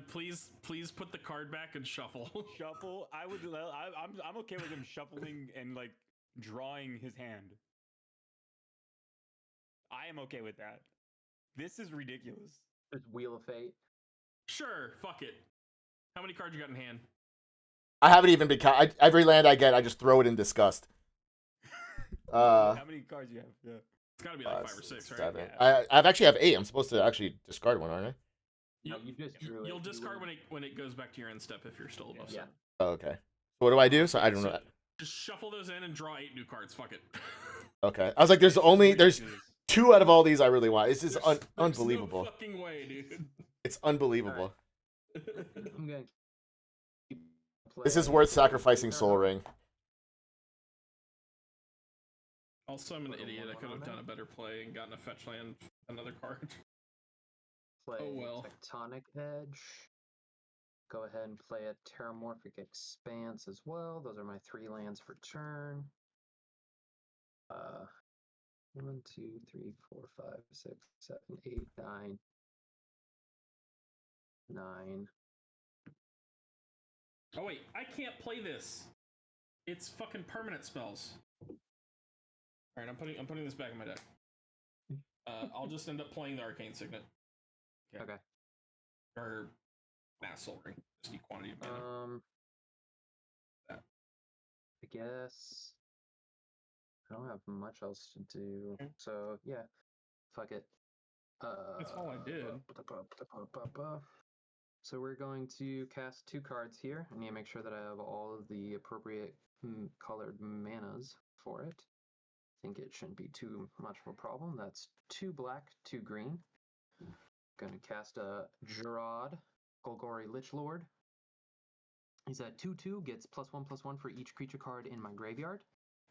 Speaker 1: please put the card back and shuffle.
Speaker 4: Shuffle. I'm okay with him shuffling and like drawing his hand. I am okay with that. This is ridiculous.
Speaker 3: It's Wheel of Fate.
Speaker 1: Sure, fuck it. How many cards you got in hand?
Speaker 2: I haven't even been. Every land I get, I just throw it in disgust.
Speaker 4: How many cards you have? Yeah.
Speaker 1: It's gotta be like 5 or 6, right?
Speaker 2: 7.
Speaker 4: Yeah.
Speaker 2: I've actually have 8. I'm supposed to actually discard one, aren't I?
Speaker 3: No, you just drew it.
Speaker 1: You'll
Speaker 3: You
Speaker 1: discard
Speaker 3: wouldn't-
Speaker 1: when it goes back to your end step if you're still above
Speaker 3: Yeah.
Speaker 1: 7.
Speaker 2: Oh, okay. So what do I do? So I don't know.
Speaker 1: Just shuffle those in and draw 8 new cards. Fuck it.
Speaker 2: Okay. I was like, there's 2 out of all these I really want. It's just
Speaker 1: There's
Speaker 2: unbelievable.
Speaker 1: No fucking way, dude.
Speaker 2: It's unbelievable.
Speaker 3: I'm gonna.
Speaker 2: This is worth sacrificing Soul Ring.
Speaker 1: Also, I'm an
Speaker 3: Put a
Speaker 1: idiot. I
Speaker 3: 1/1
Speaker 1: could have
Speaker 3: on
Speaker 1: done
Speaker 3: there.
Speaker 1: a better play and gotten a fetch land, another card.
Speaker 3: Play
Speaker 1: Oh, well.
Speaker 3: Tectonic Edge. Go ahead and play a Terramorphic Expanse as well. Those are my 3 lands for turn. 1, 2, 3, 4, 5, 6, 7, 8, 9. 9.
Speaker 1: Oh wait, I can't play this. It's fucking permanent spells. All right, I'm putting this back in my deck. I'll just end up playing the Arcane Signet
Speaker 3: Okay.
Speaker 1: or Mass Soul Ring. Just need quantity of mana.
Speaker 3: I guess I don't have much else to do.
Speaker 1: Okay.
Speaker 3: So yeah, fuck it.
Speaker 1: That's all I did.
Speaker 3: So we're going to cast 2 cards here. I need to make sure that I have all of the appropriate colored manas for it. I think it shouldn't be too much of a problem. That's 2 black, 2 green. Gonna cast a Gerard, Golgari Lichlord. He's at 2/2, gets +1/+1 for each creature card in my graveyard.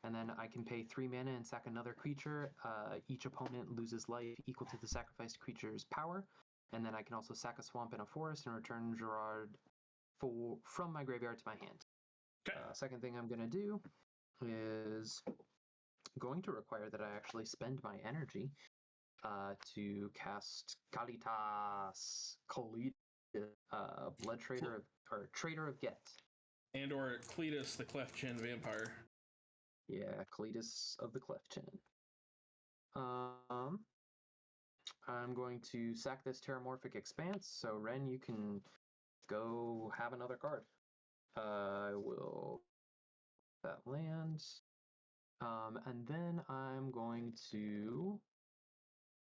Speaker 3: And then I can pay 3 mana and sack another creature. Each opponent loses life equal to the sacrificed creature's power. And then I can also sack a swamp and a forest and return Gerard from my graveyard to my hand.
Speaker 1: Okay.
Speaker 3: Second thing I'm going to do is going to require that I actually spend my energy to cast Kalitas, Blood Trader or Trader of Get.
Speaker 1: And or Cletus, the Cleft Chin Vampire.
Speaker 3: Yeah, Cletus of the Cleft Chin. I'm going to sack this Terramorphic Expanse, so Ren, you can go have another card. I will that land. And then I'm going to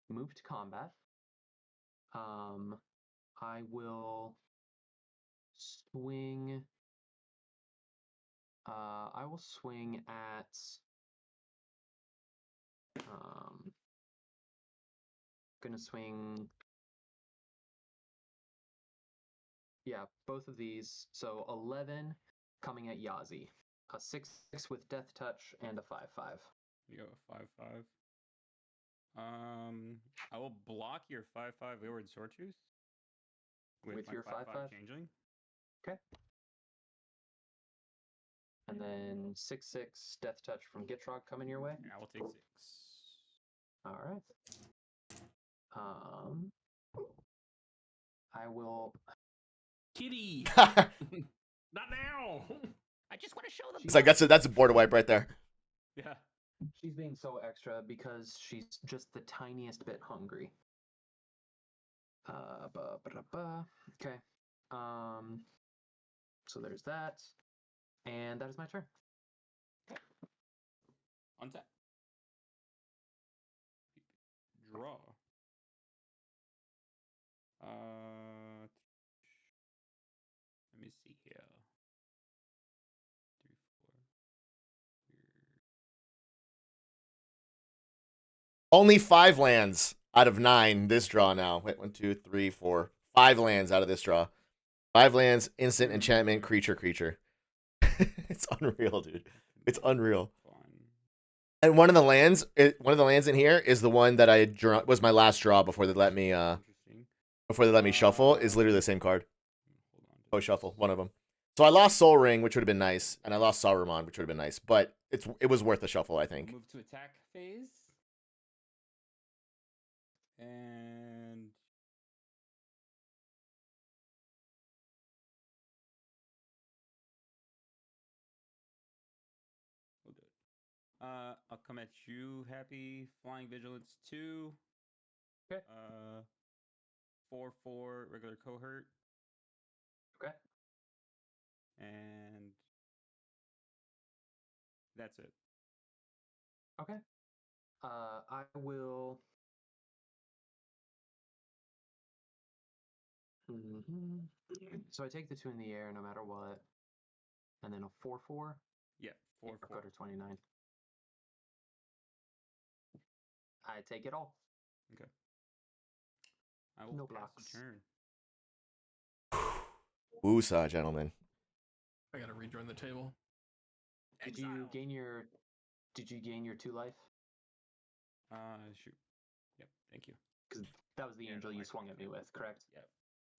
Speaker 3: move to combat. I will swing. I will swing at. Gonna swing. Yeah, both of these. So 11 coming at Yazi. A 6/6 with Death Touch and a 5/5.
Speaker 4: You go a 5/5. I will block your 5/5 Wayward Sawtooth
Speaker 3: With
Speaker 4: my
Speaker 3: your 5/5?
Speaker 4: Changeling.
Speaker 3: Okay. And then 6/6 Death Touch from Gitrog coming your way.
Speaker 4: And I will take 6.
Speaker 3: All right. I will.
Speaker 1: Kitty!
Speaker 2: It's
Speaker 1: Not now!
Speaker 4: I just want to show them.
Speaker 2: like that's a border wipe right there.
Speaker 4: Yeah.
Speaker 3: She's being so extra because she's just the tiniest bit hungry. Okay. So there's that. And that is my turn.
Speaker 4: Untap. Draw. Let me see here. 3, 4.
Speaker 2: Only 5 lands out of 9 this draw now. Wait, 1, 2, 3, 4. 5 lands out of this draw. 5 lands, instant enchantment, creature. It's unreal, dude. It's unreal. And one of the lands in here is the one that I drew, was my last draw before they let me shuffle. Is literally the same card. Oh, shuffle one of them. So I lost Soul Ring, which would have been nice, and I lost Saruman, which would have been nice. But it was worth a shuffle, I think.
Speaker 4: Move to attack phase. And we'll do it. I'll come at you, Happy. Flying Vigilance 2.
Speaker 3: Okay.
Speaker 4: 4/4 regular cohort.
Speaker 3: Okay.
Speaker 4: And that's it.
Speaker 3: Okay. I will. So I take the 2 in the air no matter what. And then a 4/4.
Speaker 4: Yeah, 4/4.
Speaker 3: Go to 29. I take it all.
Speaker 4: Okay. I will
Speaker 3: No
Speaker 4: pass
Speaker 3: blocks.
Speaker 4: the turn.
Speaker 2: Woosah, gentlemen.
Speaker 1: I gotta rejoin the table.
Speaker 3: Did you gain your 2 life?
Speaker 4: Shoot. Yep, thank you.
Speaker 3: Because that was the
Speaker 4: Yeah,
Speaker 3: angel
Speaker 4: no,
Speaker 3: you
Speaker 4: I
Speaker 3: swung at me with, correct?
Speaker 4: Yep.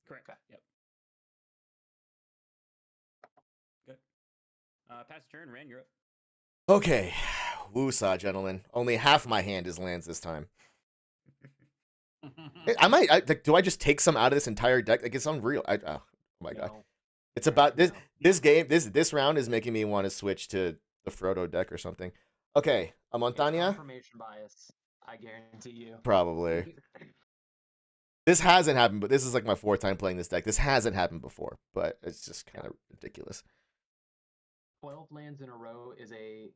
Speaker 4: Correct.
Speaker 3: Okay.
Speaker 4: Yep. Good. Pass the turn, Ren, you're up.
Speaker 2: Okay. woosah, gentlemen. Only half my hand is lands this time. I might. Like, do I just take some out of this entire deck? Like, it's unreal. Oh my god.
Speaker 3: No.
Speaker 2: It's about this.
Speaker 3: No.
Speaker 2: This game. This round is making me want to switch to the Frodo deck or something. Okay, a
Speaker 3: It's
Speaker 2: Montaña.
Speaker 3: confirmation bias. I guarantee you.
Speaker 2: Probably. This hasn't happened, but this is like my 4th time playing this deck. This hasn't happened before, but it's just kind of ridiculous.
Speaker 3: 12 lands in a row is a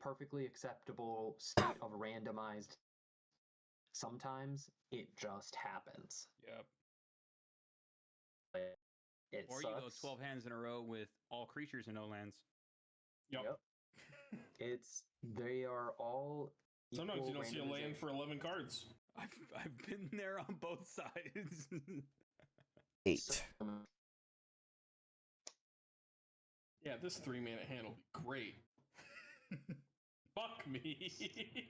Speaker 3: perfectly acceptable state of randomized. Sometimes it just happens.
Speaker 4: Yep.
Speaker 3: It
Speaker 4: Or
Speaker 3: sucks.
Speaker 4: you go 12 hands in a row with all creatures and no lands.
Speaker 1: Yep.
Speaker 3: They are all.
Speaker 1: Sometimes you
Speaker 3: equal
Speaker 1: don't see a land
Speaker 3: randomization.
Speaker 1: for 11 cards.
Speaker 4: I've been there on both sides.
Speaker 2: 8.
Speaker 1: Yeah, this 3-mana hand will be great. Fuck me.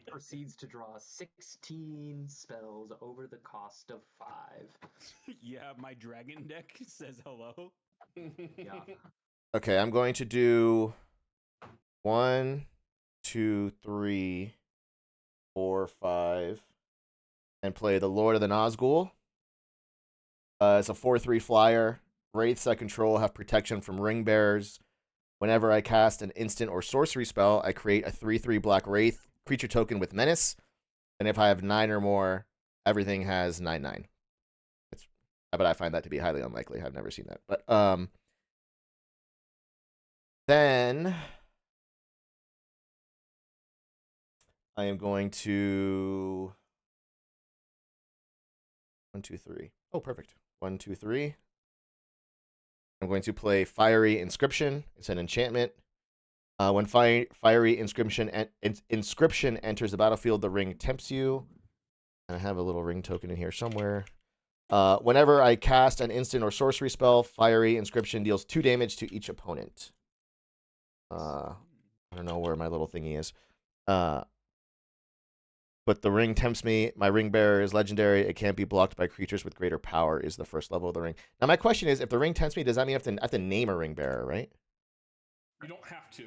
Speaker 3: Proceeds to draw 16 spells over the cost of 5.
Speaker 4: Yeah, my dragon deck says hello.
Speaker 3: Yeah.
Speaker 2: Okay, I'm going to do 1, 2, 3, 4, 5, and play the Lord of the Nazgul. It's a 4/3 flyer. Wraiths I control have protection from ring bearers. Whenever I cast an instant or sorcery spell, I create a 3/3 black wraith creature token with menace. And if I have 9 or more, everything has 9/9. But I find that to be highly unlikely. I've never seen that. But then I am going to 1, 2, 3. Oh, perfect. 1, 2, 3. I'm going to play Fiery Inscription. It's an enchantment. When Fiery Inscription enters the battlefield, the ring tempts you. And I have a little ring token in here somewhere. Whenever I cast an instant or sorcery spell, Fiery Inscription deals 2 damage to each opponent. I don't know where my little thingy is. But the ring tempts me. My ring bearer is legendary. It can't be blocked by creatures with greater power is the first level of the ring. Now, my question is, if the ring tempts me, does that mean I have to name a ring bearer, right?
Speaker 1: You don't have to.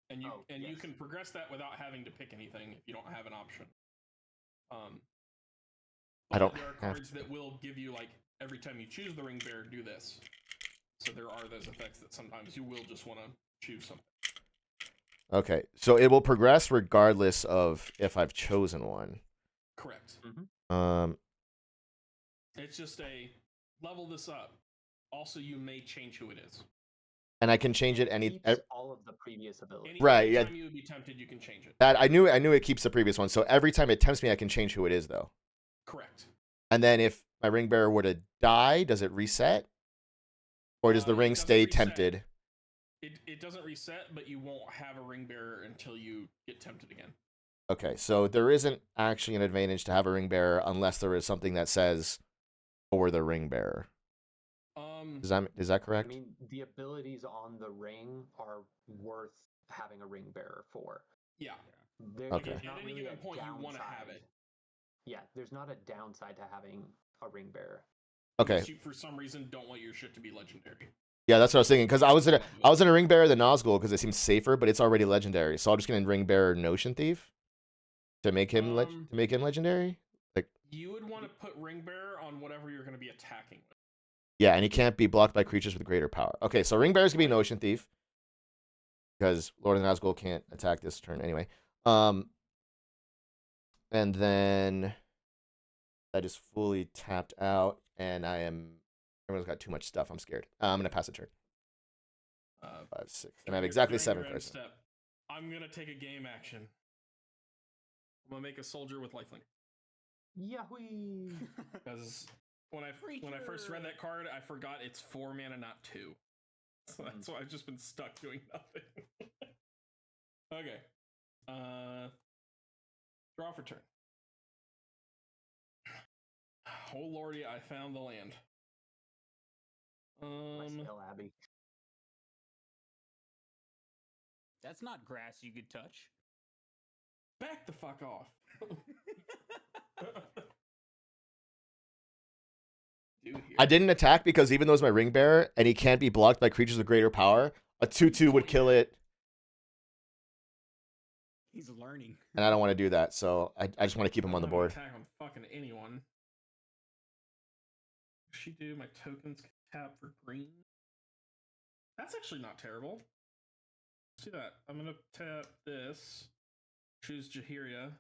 Speaker 1: And you you
Speaker 3: yes.
Speaker 1: can progress that without having to pick anything if you don't have an option.
Speaker 2: I don't
Speaker 1: There are
Speaker 2: have
Speaker 1: cards that will give you, like, every time you choose the ring bearer, do this. So there are those effects that sometimes you will just want to choose something.
Speaker 2: Okay, so it will progress regardless of if I've chosen one.
Speaker 1: Correct. It's just a level this up. Also, you may change who it is.
Speaker 2: And I can change it
Speaker 3: Keeps all of the previous abilities.
Speaker 2: Right, yeah.
Speaker 1: Anytime you would be tempted, you can change it.
Speaker 2: that I knew it keeps the previous one. So every time it tempts me, I can change who it is, though.
Speaker 1: Correct.
Speaker 2: And then if my ring bearer were to die, does it reset? Or does the
Speaker 1: It
Speaker 2: ring
Speaker 1: doesn't
Speaker 2: stay
Speaker 1: reset.
Speaker 2: tempted?
Speaker 1: It doesn't reset, but you won't have a ring bearer until you get tempted again.
Speaker 2: Okay, so there isn't actually an advantage to have a ring bearer unless there is something that says for the ring bearer. Is that correct?
Speaker 3: I mean, the abilities on the ring are worth having a ring bearer for.
Speaker 1: Yeah.
Speaker 3: There's
Speaker 2: Okay.
Speaker 1: At
Speaker 3: not
Speaker 1: any
Speaker 3: really
Speaker 1: given
Speaker 3: a
Speaker 1: point, you want to have
Speaker 3: downside.
Speaker 1: it.
Speaker 3: Yeah, there's not a downside to having a ring bearer.
Speaker 2: Okay.
Speaker 1: Unless you, for some reason, don't want your shit to be legendary.
Speaker 2: Yeah, that's what I was thinking. Because I was gonna ring bearer the Nazgul because it seems safer, but it's already legendary. So I'm just gonna ring bearer Notion Thief to make him legendary. Like,
Speaker 1: You would want to put ring bearer on whatever you're going to be attacking with.
Speaker 2: yeah, and he can't be blocked by creatures with greater power. Okay, so ring bearer's gonna be Notion Thief because Lord of the Nazgul can't attack this turn anyway. And then that is fully tapped out, and everyone's got too much stuff. I'm scared. I'm gonna pass a turn. 5, 6, and I have exactly
Speaker 1: During
Speaker 2: 7
Speaker 1: your end
Speaker 2: cards.
Speaker 1: step, I'm going to take a game action. I'm going to make a soldier with lifelink.
Speaker 3: Yahoo!
Speaker 1: Because when I first read that card, I forgot it's 4 mana, not 2. So that's why I've just been stuck doing nothing. Okay. Draw for turn. Oh lordy, I found the land.
Speaker 3: Nice Hill Abbey.
Speaker 4: That's not grass you could touch.
Speaker 1: Back the fuck off.
Speaker 2: I didn't attack because even though it's my ring bearer and he can't be blocked by creatures with greater power, a 2/2 would kill it.
Speaker 4: He's learning.
Speaker 2: and I don't want to do that. So I just want to keep him
Speaker 1: I'm
Speaker 2: on the
Speaker 1: not gonna
Speaker 2: board.
Speaker 1: Attack on fucking anyone. She do my tokens can tap for green. That's actually not terrible. Let's do that. I'm gonna tap this. Choose Jaheira.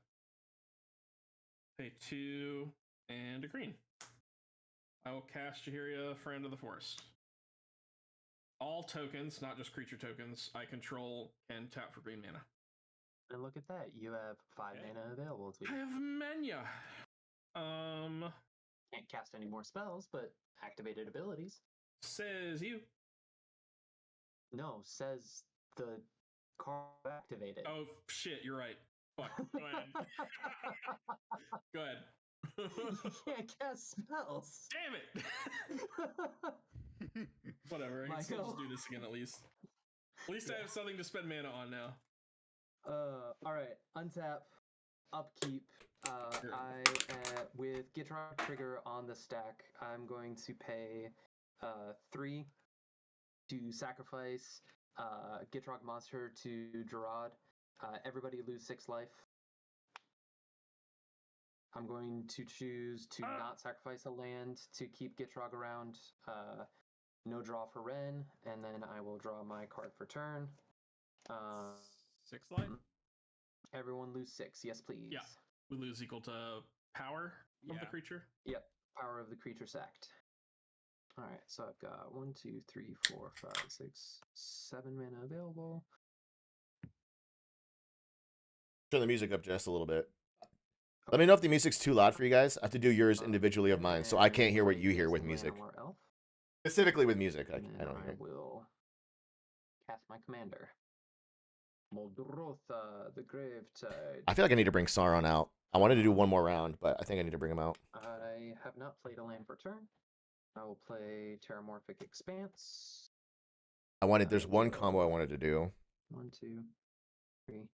Speaker 1: Pay 2 and a green. I will cast Jaheira, Friend of the Forest. All tokens, not just creature tokens, I control can tap for green mana.
Speaker 3: And look at that, you have 5
Speaker 4: Okay.
Speaker 3: mana available to
Speaker 1: I
Speaker 3: you.
Speaker 1: have Menya.
Speaker 3: Can't cast any more spells, but activated abilities.
Speaker 1: Says you.
Speaker 3: No, says the card activated.
Speaker 1: Oh shit, you're right. Fuck. Go ahead. Go ahead.
Speaker 3: You can't cast spells.
Speaker 1: Damn it. Whatever. I can still just do this again at least. At least I have something to spend mana on now.
Speaker 3: Alright, untap, upkeep.
Speaker 1: Sure.
Speaker 3: With Gitrog trigger on the stack, I'm going to pay 3 to sacrifice Gitrog monster to Gerard. Everybody lose 6 life. I'm going to choose to not sacrifice a land to keep Gitrog around. No draw for Ren, and then I will draw my card for turn.
Speaker 4: 6 life?
Speaker 3: Everyone lose 6, yes please.
Speaker 1: Yeah. We lose equal to power of the
Speaker 4: Yeah.
Speaker 1: creature.
Speaker 3: Yep, power of the creature sacked. Alright, so I've got 1, 2, 3, 4, 5, 6, 7 mana available.
Speaker 2: Turn the music up just a little bit. Let me know if the music's too loud for you guys. I have to do yours individually of mine, so I can't hear what you hear with music.
Speaker 3: Elf,
Speaker 2: Specifically with music,
Speaker 3: and
Speaker 2: I
Speaker 3: then
Speaker 2: don't hear.
Speaker 3: will cast my commander. Muldrotha, the Gravetide.
Speaker 2: I feel like I need to bring Sauron out. I wanted to do one more round, but I think I need to bring him out.
Speaker 3: I have not played a land for turn. I will play Terramorphic Expanse.
Speaker 2: There's one combo I wanted to do.
Speaker 3: 1, 2, 3,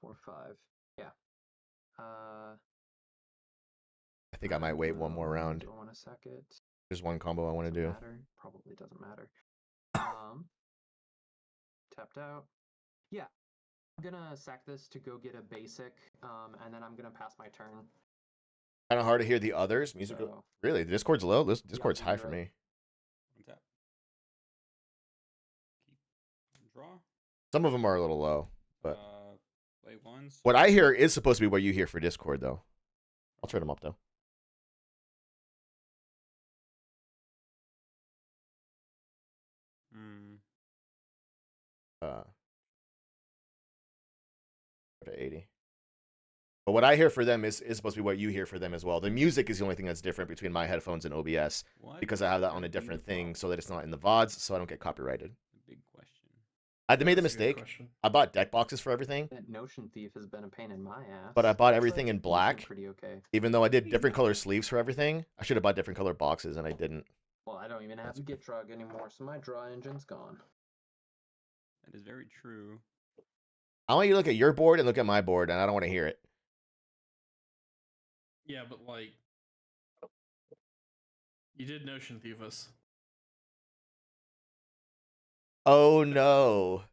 Speaker 3: 4, 5. Yeah.
Speaker 2: I think I might wait one more round.
Speaker 3: Do I want to sack it?
Speaker 2: There's one combo I want to
Speaker 3: Doesn't
Speaker 2: do.
Speaker 3: matter. Probably doesn't matter. Tapped out. Yeah. I'm gonna sack this to go get a basic, and then I'm gonna pass my turn.
Speaker 2: Kind of hard to hear the others. Music.
Speaker 3: So,
Speaker 2: Really, the Discord's low. Discord's
Speaker 3: Yeah,
Speaker 2: high
Speaker 3: you're
Speaker 2: for
Speaker 3: right.
Speaker 2: me.
Speaker 4: Untap. Keep. Draw.
Speaker 2: Some of them are a little low. But
Speaker 4: Play once.
Speaker 2: what I hear is supposed to be what you hear for Discord, though. I'll turn them up though. Go to 80. But what I hear for them is supposed to be what you hear for them as well. The music is the only thing that's different between my headphones and OBS
Speaker 4: What?
Speaker 2: because I have that on a
Speaker 4: That'd be the
Speaker 2: different thing
Speaker 4: problem.
Speaker 2: so that it's not in the VODs, so I don't get copyrighted.
Speaker 4: Big question.
Speaker 2: I made the
Speaker 1: That's a good
Speaker 2: mistake.
Speaker 1: question.
Speaker 2: I bought deck boxes for everything,
Speaker 3: that Notion Thief has been a pain in my ass.
Speaker 2: but I bought
Speaker 3: It's
Speaker 2: everything
Speaker 3: like
Speaker 2: in
Speaker 3: usually
Speaker 2: black.
Speaker 3: Pretty okay.
Speaker 2: Even though I did different color sleeves for everything, I should have bought different color boxes and I didn't.
Speaker 3: Well, I don't even have to get drug anymore, so my draw engine's gone.
Speaker 4: That is very true.
Speaker 2: I want you to look at your board and look at my board, and I don't want to hear it.
Speaker 1: Yeah, but like, you did Notion Thief us.
Speaker 2: Oh no.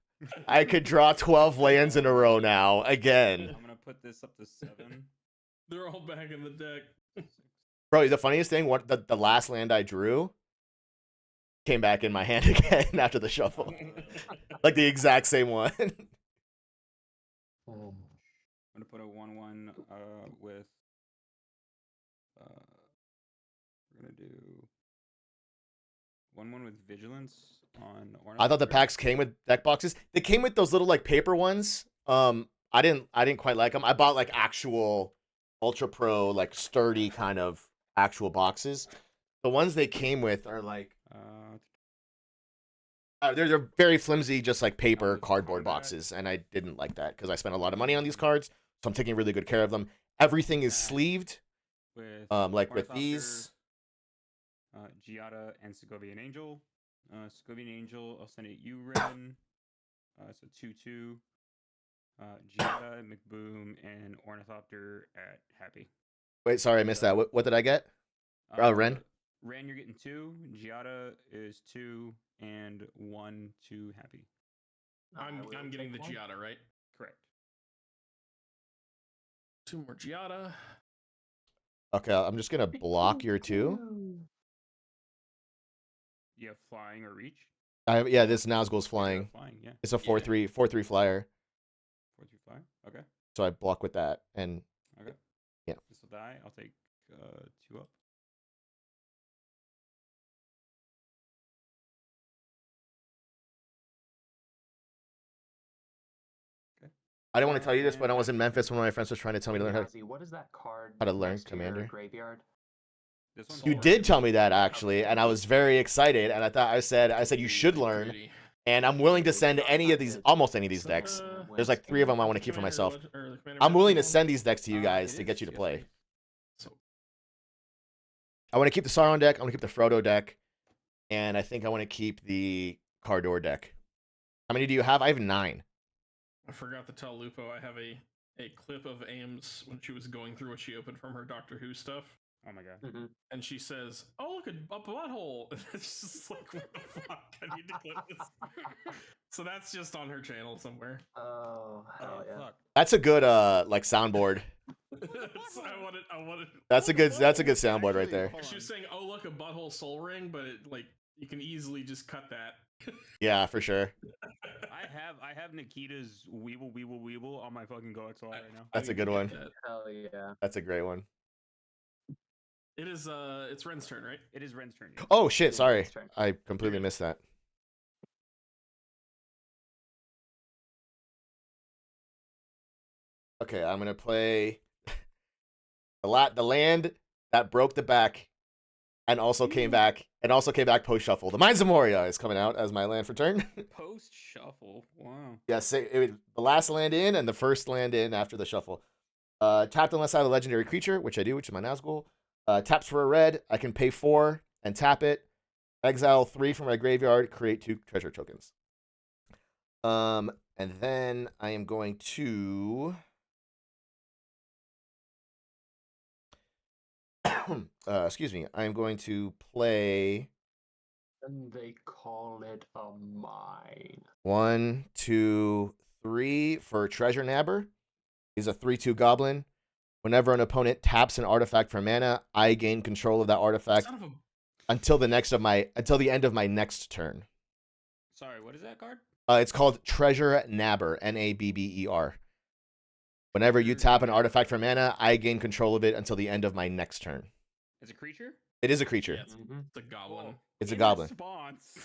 Speaker 2: I could draw 12 lands in a row now, again.
Speaker 4: I'm gonna put this up to 7.
Speaker 1: They're all back in the deck.
Speaker 4: 6.
Speaker 2: Bro, the funniest thing, the last land I drew came back in my hand again after the shuffle. Like the exact same one.
Speaker 3: Oh.
Speaker 4: I'm gonna put a 1/1 with. We're gonna do 1/1 with Vigilance on Ornament.
Speaker 2: I thought the packs came with deck boxes. They came with those little like paper ones. I didn't quite like them. I bought like actual Ultra Pro, like sturdy kind of actual boxes. The ones they came with are like they're very flimsy, just like paper
Speaker 4: with
Speaker 2: cardboard
Speaker 4: combat.
Speaker 2: boxes, and I didn't like that because I spent a lot of money on these cards, so I'm taking really good care of them. Everything is sleeved,
Speaker 4: with
Speaker 2: like with
Speaker 4: Ornithopter,
Speaker 2: these.
Speaker 4: Giada and Segovian Angel. Segovian Angel, I'll send it you, Ren. So 2/2. Giada, McBoom, and Ornithopter at Happy.
Speaker 2: Wait, sorry, I missed that. What did I get? Oh, Ren?
Speaker 4: Ren, you're getting 2. Giada is 2, and 1 to Happy.
Speaker 1: I'm getting the Giada, right?
Speaker 4: Correct.
Speaker 1: 2 more Giada.
Speaker 2: Okay, I'm just gonna block your 2.
Speaker 4: You have flying or reach?
Speaker 2: Yeah, this Nazgul's
Speaker 4: You do have
Speaker 2: flying.
Speaker 4: Flying, yeah.
Speaker 2: It's a
Speaker 1: Yeah.
Speaker 2: 4/3 flyer,
Speaker 4: 4/3 fly. Okay.
Speaker 2: so I block with that. And
Speaker 4: Okay.
Speaker 2: Yeah.
Speaker 4: This will die. I'll take 2 up.
Speaker 2: I don't want to tell you this, but I was in
Speaker 4: And-
Speaker 2: Memphis when my friends was trying to tell me to learn how.
Speaker 3: Yazzie, what is that card
Speaker 2: how to learn
Speaker 3: next to your
Speaker 2: Commander.
Speaker 3: graveyard?
Speaker 4: This one's
Speaker 2: You
Speaker 1: Solar.
Speaker 2: did tell me that actually, and I was very excited. And I said you should learn,
Speaker 1: Greedy.
Speaker 2: and I'm willing to send any of these, almost any of these decks. There's like 3 of them I want to keep for
Speaker 1: Commander
Speaker 2: myself.
Speaker 1: or the Commander
Speaker 2: I'm willing to
Speaker 1: Legends
Speaker 2: send these decks to you
Speaker 4: It
Speaker 2: guys to
Speaker 4: is,
Speaker 2: get you to
Speaker 4: yes,
Speaker 2: play.
Speaker 4: it is.
Speaker 1: one? So
Speaker 2: I want to keep the Sauron deck. I want to keep the Frodo deck, and I think I want to keep the Cardor deck. How many do you have? I have 9.
Speaker 1: I forgot to tell Lupo I have a clip of Ames when she was going through what she opened from her Doctor Who stuff.
Speaker 4: Oh my god.
Speaker 3: Mhm.
Speaker 1: And she says, "Oh, look, a butthole." And it's just like, what the fuck? I need to clip this. So that's just on her channel somewhere.
Speaker 3: Oh, hell yeah.
Speaker 4: Fuck.
Speaker 2: That's a good like soundboard.
Speaker 1: I wanted.
Speaker 2: That's a good soundboard right
Speaker 4: Actually,
Speaker 2: there.
Speaker 4: hold
Speaker 1: She was
Speaker 4: on.
Speaker 1: saying, "Oh, look, a butthole soul ring," but it, like you can easily just cut that.
Speaker 2: Yeah, for sure.
Speaker 4: I have Nikita's Weeble on my fucking GoXL right now.
Speaker 2: That's
Speaker 1: I
Speaker 2: a good
Speaker 1: get
Speaker 2: one.
Speaker 1: that.
Speaker 3: Hell yeah.
Speaker 2: That's a great one.
Speaker 1: It is. It's Ren's turn, right?
Speaker 4: It is Ren's turn. yeah.
Speaker 2: Oh shit,
Speaker 3: Yeah,
Speaker 2: sorry.
Speaker 3: that's right.
Speaker 2: I completely missed that. Okay, I'm gonna play the land that broke the back and also came back post shuffle. The Mines of Moria is coming out as my land for turn.
Speaker 4: Post shuffle. Wow.
Speaker 2: Yes, the last land in and the first land in after the shuffle. Tapped unless I have a legendary creature, which I do, which is my Nazgul. Taps for a red. I can pay 4 and tap it. Exile 3 from my graveyard. Create 2 treasure tokens. And then I am going to. Excuse me. I am going to play
Speaker 3: And they call it a mine.
Speaker 2: 1, 2, 3 for Treasure Nabber. He's a 3/2 goblin. Whenever an opponent taps an artifact for mana, I gain control of that artifact
Speaker 1: Son of a.
Speaker 2: until the end of my next turn.
Speaker 4: Sorry, what is that card?
Speaker 2: It's called Treasure Nabber, Nabber. Whenever you tap an artifact for mana, I gain control of it until the end of my next turn.
Speaker 4: It's a creature?
Speaker 2: It is a creature.
Speaker 1: Yeah, it's a goblin.
Speaker 2: It's a
Speaker 4: In
Speaker 2: goblin.
Speaker 4: Response.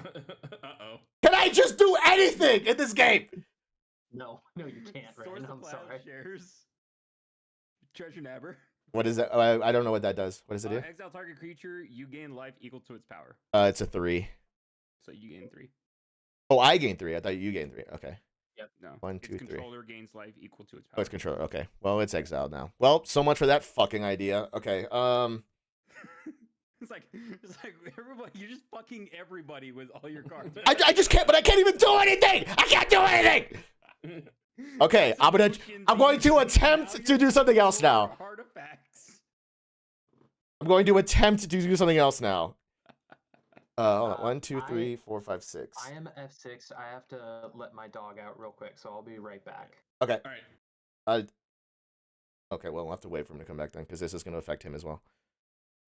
Speaker 1: Uh-oh.
Speaker 2: Can I just do anything in this game?
Speaker 3: No, you can't,
Speaker 4: Source
Speaker 3: Ren.
Speaker 4: of
Speaker 3: I'm
Speaker 4: Cloud
Speaker 3: sorry.
Speaker 4: Shares. Treasure Nabber.
Speaker 2: What is that? I don't know what that does. What does it do?
Speaker 4: Exile target creature, you gain life equal to its power.
Speaker 2: It's a 3.
Speaker 4: So you gain 3.
Speaker 2: Oh, I gain 3. I thought you gained 3. Okay.
Speaker 4: No.
Speaker 2: 1,
Speaker 4: its
Speaker 2: 2, 3.
Speaker 4: controller gains life equal to its power.
Speaker 2: Oh, it's controller. Okay. Well, it's exiled now. Well, so much for that fucking idea. Okay.
Speaker 4: It's like everybody. You're just fucking everybody with all your cards.
Speaker 2: I just can't. But I can't even do anything. I can't do anything. Okay. I'm going to attempt to do something else now.
Speaker 4: Artifacts.
Speaker 2: I'm going to attempt to do something else now. Hold on. 1, 2, 3, 4, 5, 6.
Speaker 3: I am F6. I have to let my dog out real quick, so I'll be right back.
Speaker 2: Okay.
Speaker 1: All right.
Speaker 2: Okay. Well, we'll have to wait for him to come back then, because this is going to affect him as well.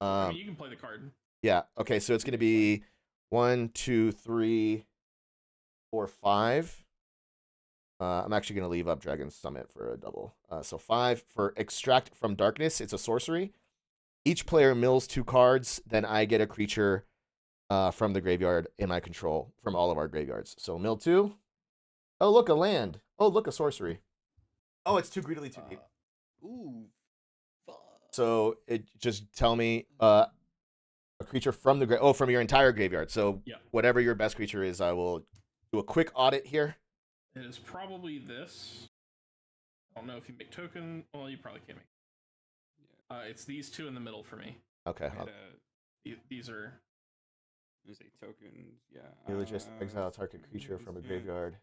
Speaker 1: I mean, you can play the card.
Speaker 2: Yeah. Okay. So it's going to be 1, 2, 3, 4, 5. I'm actually going to leave up Dragon's Summit for a double. So 5 for Extract from Darkness. It's a sorcery. Each player mills 2 cards. Then I get a creature from the graveyard in my control from all of our graveyards. So mill 2. Oh, look, a land. Oh, look, a sorcery. Oh, it's too greedily too deep.
Speaker 4: Ooh. Fuck.
Speaker 2: So it just tell me a creature from the from your entire graveyard. So
Speaker 1: Yeah.
Speaker 2: whatever your best creature is, I will do a quick audit here.
Speaker 1: It is probably this. I don't know if you make token. Well, you probably can't make. It's these 2 in the middle for me.
Speaker 2: Okay.
Speaker 1: These are.
Speaker 4: There's a token. Yeah.
Speaker 2: You just exile a target creature from a graveyard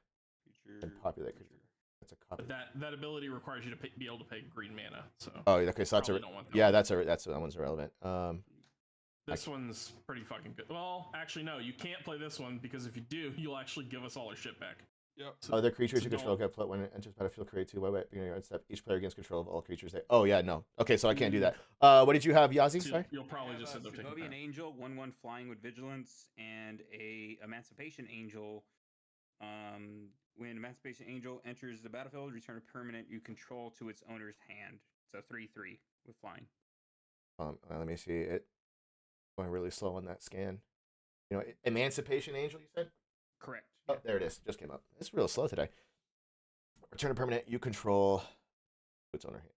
Speaker 4: Creature,
Speaker 2: and populate creature. That's a copy.
Speaker 1: But that ability requires you to be able to pay green mana. So.
Speaker 2: Oh, okay. So that's
Speaker 1: probably don't want that
Speaker 2: yeah.
Speaker 1: one.
Speaker 2: That one's irrelevant.
Speaker 1: This one's pretty fucking good. Well, actually, no, you can't play this one because if you do, you'll actually give us all our shit back.
Speaker 4: Yep.
Speaker 2: Other creatures
Speaker 1: So
Speaker 2: you control
Speaker 1: don't-
Speaker 2: get when it enters battlefield, create 2 wait, beginning of your step. Each player gains control of all creatures. Oh yeah, no. Okay, so I can't do that. What did you have, Yazi?
Speaker 1: So
Speaker 2: Sorry.
Speaker 1: you'll probably just end up taking
Speaker 4: Sogovian
Speaker 1: that.
Speaker 4: Angel, 1/1 flying with vigilance, and a Emancipation Angel. When Emancipation Angel enters the battlefield, return a permanent you control to its owner's hand. It's a 3/3 with flying.
Speaker 2: Let me see it. Going really slow on that scan. You know, Emancipation Angel. You said.
Speaker 4: Correct.
Speaker 2: Oh, there it is. Just came up. It's real slow today. Return a permanent you control to its owner hand.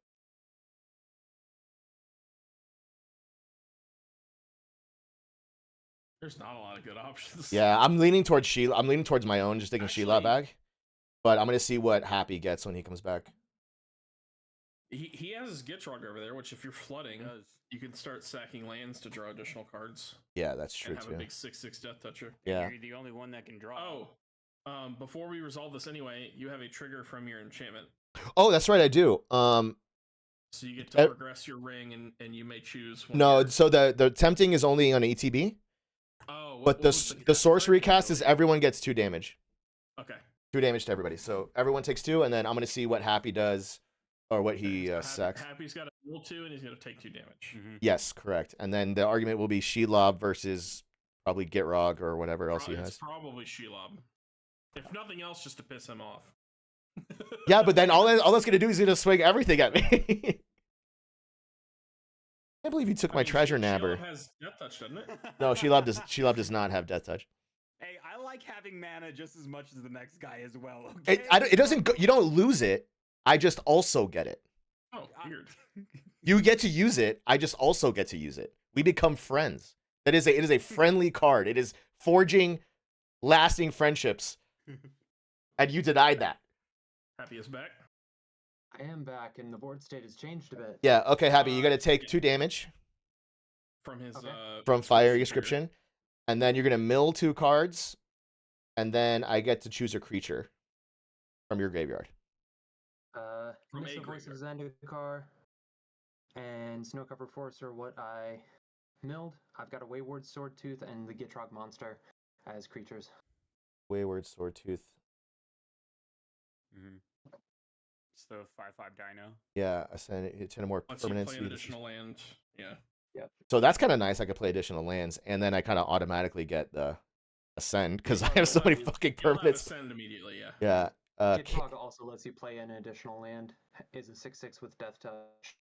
Speaker 1: There's not a lot of good options.
Speaker 2: Yeah, I'm leaning towards Sheila. I'm leaning towards my own, just taking Sheila
Speaker 1: Actually-
Speaker 2: back. But I'm gonna see what Happy gets when he comes back.
Speaker 1: He has his Gitrog over there, which if you're
Speaker 4: It
Speaker 1: flooding,
Speaker 4: does.
Speaker 1: you can start sacking lands to draw additional cards
Speaker 2: Yeah, that's true
Speaker 1: and have
Speaker 2: too.
Speaker 1: a big 6/6 Death Toucher.
Speaker 2: Yeah.
Speaker 4: You're the only one that can draw.
Speaker 1: Oh, before we resolve this anyway, you have a trigger from your enchantment,
Speaker 2: Oh, that's right. I do.
Speaker 1: so you get to
Speaker 2: Uh,
Speaker 1: progress your ring, and you may choose. One
Speaker 2: No.
Speaker 1: of your-
Speaker 2: So the tempting is only on ETB,
Speaker 1: Oh,
Speaker 2: but
Speaker 1: what was
Speaker 2: the
Speaker 1: cast
Speaker 2: sorcery
Speaker 1: card?
Speaker 2: cast is everyone gets 2 damage.
Speaker 1: Okay.
Speaker 2: 2 damage to everybody. So everyone takes 2, and then I'm gonna see what Happy does, or what he
Speaker 1: So
Speaker 2: sacks.
Speaker 1: Happy's got a roll 2, and he's going to take 2 damage.
Speaker 4: Mhm.
Speaker 2: Yes, correct. And then the argument will be Shelob versus probably Gitrog or whatever else he
Speaker 1: It's
Speaker 2: has.
Speaker 1: probably Shelob. If nothing else, just to piss him off.
Speaker 2: Yeah, but then all that's gonna do is gonna swing everything at me. I can't believe you took
Speaker 1: I
Speaker 2: my
Speaker 1: mean,
Speaker 2: treasure
Speaker 1: Shelob
Speaker 2: nabber.
Speaker 1: has Death Touch, doesn't it?
Speaker 2: No, Shelob does not have Death Touch.
Speaker 4: Hey, I like having mana just as much as the next guy as well. Okay?
Speaker 2: It doesn't go, you don't lose it. I just also get it.
Speaker 1: Oh, weird.
Speaker 2: You get to use it. I just also get to use it. We become friends. It is a friendly card. It is forging lasting friendships. And you denied that.
Speaker 1: Happy is back.
Speaker 3: I am back, and the board state has changed a bit.
Speaker 2: Yeah, okay, Happy, you gotta take 2 damage
Speaker 1: From his
Speaker 3: Okay.
Speaker 2: from Fire
Speaker 1: trigger.
Speaker 2: Inscription. And then you're gonna mill 2 cards. And then I get to choose a creature from your graveyard.
Speaker 1: From
Speaker 3: Miss
Speaker 1: a
Speaker 3: the Voice of
Speaker 1: graveyard.
Speaker 3: Zendikar and Snowcover Force are what I milled. I've got a Wayward Swordtooth and the Gitrog Monster as creatures.
Speaker 2: Wayward Swordtooth.
Speaker 4: Mhm. It's the 5/5 Dino.
Speaker 2: Yeah, I send it to more
Speaker 1: Once you
Speaker 2: permanent
Speaker 1: play an
Speaker 2: speed.
Speaker 1: additional land, yeah.
Speaker 2: So that's kind of nice. I could play additional lands, and then I kind of automatically get the Ascend because I have so many fucking
Speaker 1: You'll have
Speaker 2: permanents.
Speaker 1: Ascend immediately, yeah.
Speaker 2: Yeah.
Speaker 3: Gitrog also lets you play an additional land. Is a 6/6 with Death Touch.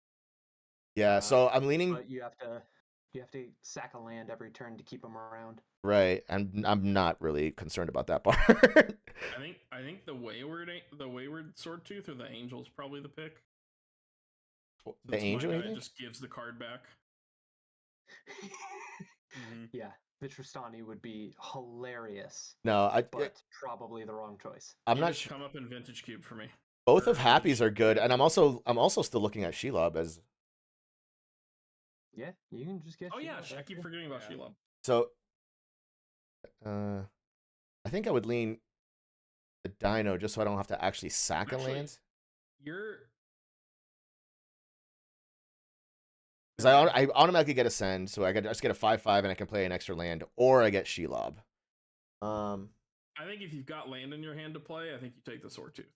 Speaker 2: Yeah. So I'm leaning
Speaker 3: But you have to sack a land every turn to keep them around.
Speaker 2: right, and I'm not really concerned about that part.
Speaker 1: I think the Wayward Swordtooth or the Angel's probably the pick.
Speaker 2: The
Speaker 1: Since my
Speaker 2: Angel,
Speaker 1: guy
Speaker 2: you think?
Speaker 1: just gives the card back.
Speaker 4: Mhm.
Speaker 3: Yeah, the Tristani would be hilarious,
Speaker 2: No,
Speaker 3: but probably the wrong choice.
Speaker 2: I'm
Speaker 1: You
Speaker 2: not
Speaker 1: just
Speaker 2: sure.
Speaker 1: come up in Vintage Cube for me.
Speaker 2: Both of
Speaker 1: or
Speaker 2: Happy's
Speaker 1: Vintage
Speaker 2: are good,
Speaker 1: Cube.
Speaker 2: and I'm also still looking at Shelob as
Speaker 3: Yeah, you can just get.
Speaker 1: Oh yeah,
Speaker 3: Shelob,
Speaker 1: I
Speaker 3: that's
Speaker 1: keep
Speaker 3: good.
Speaker 1: forgetting about
Speaker 4: Yeah.
Speaker 1: Shelob.
Speaker 2: so. I think I would lean the Dino just so I don't have to actually sack a
Speaker 1: Actually,
Speaker 2: land.
Speaker 1: You're
Speaker 2: Because I automatically get Ascend, so I just get a 5/5 and I can play an extra land, or I get Shelob.
Speaker 1: I think if you've got land in your hand to play, I think you take the Swordtooth.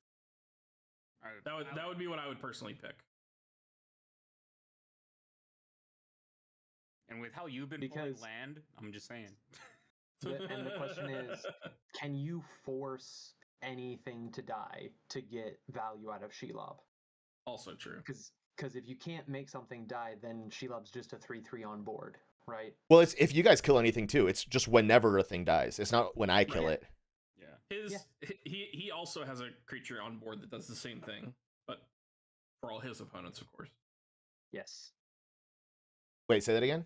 Speaker 1: That would be what I would personally pick.
Speaker 4: And with how you've been
Speaker 3: Because-
Speaker 4: pulling land, I'm just saying.
Speaker 3: And the question is, can you force anything to die to get value out of Shelob?
Speaker 1: also true.
Speaker 3: Because if you can't make something die, then Shelob's just a 3/3 on board, right?
Speaker 2: Well, it's if you guys kill anything too. It's just whenever a thing dies. It's not when I kill
Speaker 1: Right.
Speaker 2: it.
Speaker 4: Yeah.
Speaker 1: He also has a creature on board that does the same thing, but for all his opponents, of course.
Speaker 3: Yes.
Speaker 2: Wait, say that again.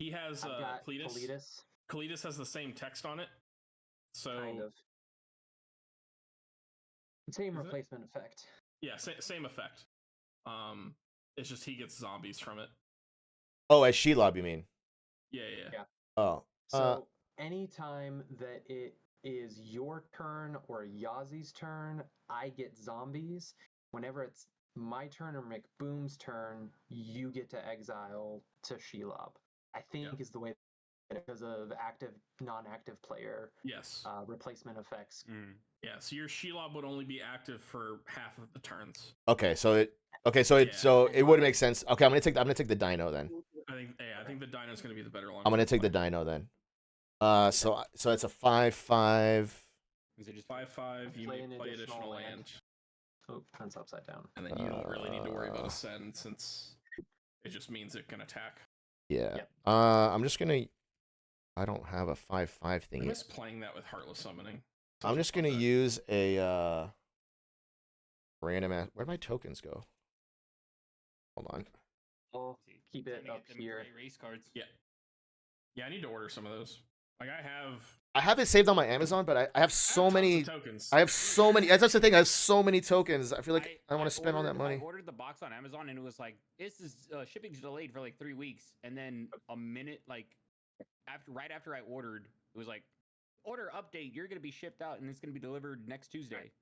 Speaker 3: I've got
Speaker 1: Cletus.
Speaker 3: Kalidas,
Speaker 1: Kalidas has the same text on it, so
Speaker 3: kind of. Same
Speaker 1: Is it?
Speaker 3: replacement effect.
Speaker 1: yeah, same effect. It's just he gets zombies from it.
Speaker 2: Oh, as Shelob, you mean?
Speaker 1: Yeah.
Speaker 3: Yeah.
Speaker 2: Oh,
Speaker 3: So anytime that it is your turn or Yazi's turn, I get zombies. Whenever it's my turn or McBoom's turn, you get to exile to Shelob. I think is the way because of active, non-active player
Speaker 1: Yes.
Speaker 3: replacement effects.
Speaker 1: Yeah, so your Shelob would only be active for half of the turns.
Speaker 2: Okay, so it
Speaker 1: Yeah.
Speaker 2: would make sense. Okay, I'm gonna take the Dino then.
Speaker 1: I think the Dino's gonna be the better long.
Speaker 2: I'm gonna take the Dino then. So it's a 5/5.
Speaker 4: Is it just
Speaker 1: 5/5? You
Speaker 3: Play
Speaker 1: may
Speaker 3: an
Speaker 1: play
Speaker 3: additional
Speaker 1: additional
Speaker 3: land.
Speaker 1: land,
Speaker 3: Oh, that's upside down.
Speaker 1: and then you don't really need to worry about a send since it just means it can attack.
Speaker 2: Yeah.
Speaker 3: Yep.
Speaker 2: I'm just gonna. I don't have a 5/5
Speaker 1: I
Speaker 2: thing
Speaker 1: miss
Speaker 2: yet.
Speaker 1: playing that with Heartless Summoning.
Speaker 2: I'm just gonna use a random ass. Where'd my tokens go? Hold on.
Speaker 3: I'll keep
Speaker 4: Time
Speaker 3: it
Speaker 4: to
Speaker 3: up
Speaker 4: get them
Speaker 3: here.
Speaker 4: gray race cards.
Speaker 1: Yeah, I need to order some of those. Like I
Speaker 2: I have it saved on my Amazon, but I have so
Speaker 1: tons of
Speaker 2: many.
Speaker 1: tokens.
Speaker 2: I have so many. That's the thing. I have so many tokens. I feel like I want to spend all that
Speaker 4: ordered-
Speaker 2: money.
Speaker 4: I ordered the box on Amazon and it was like, this is shipping's delayed for like 3 weeks, and then a minute right after I ordered, it was like, order update, you're gonna be shipped out and it's gonna be delivered next Tuesday.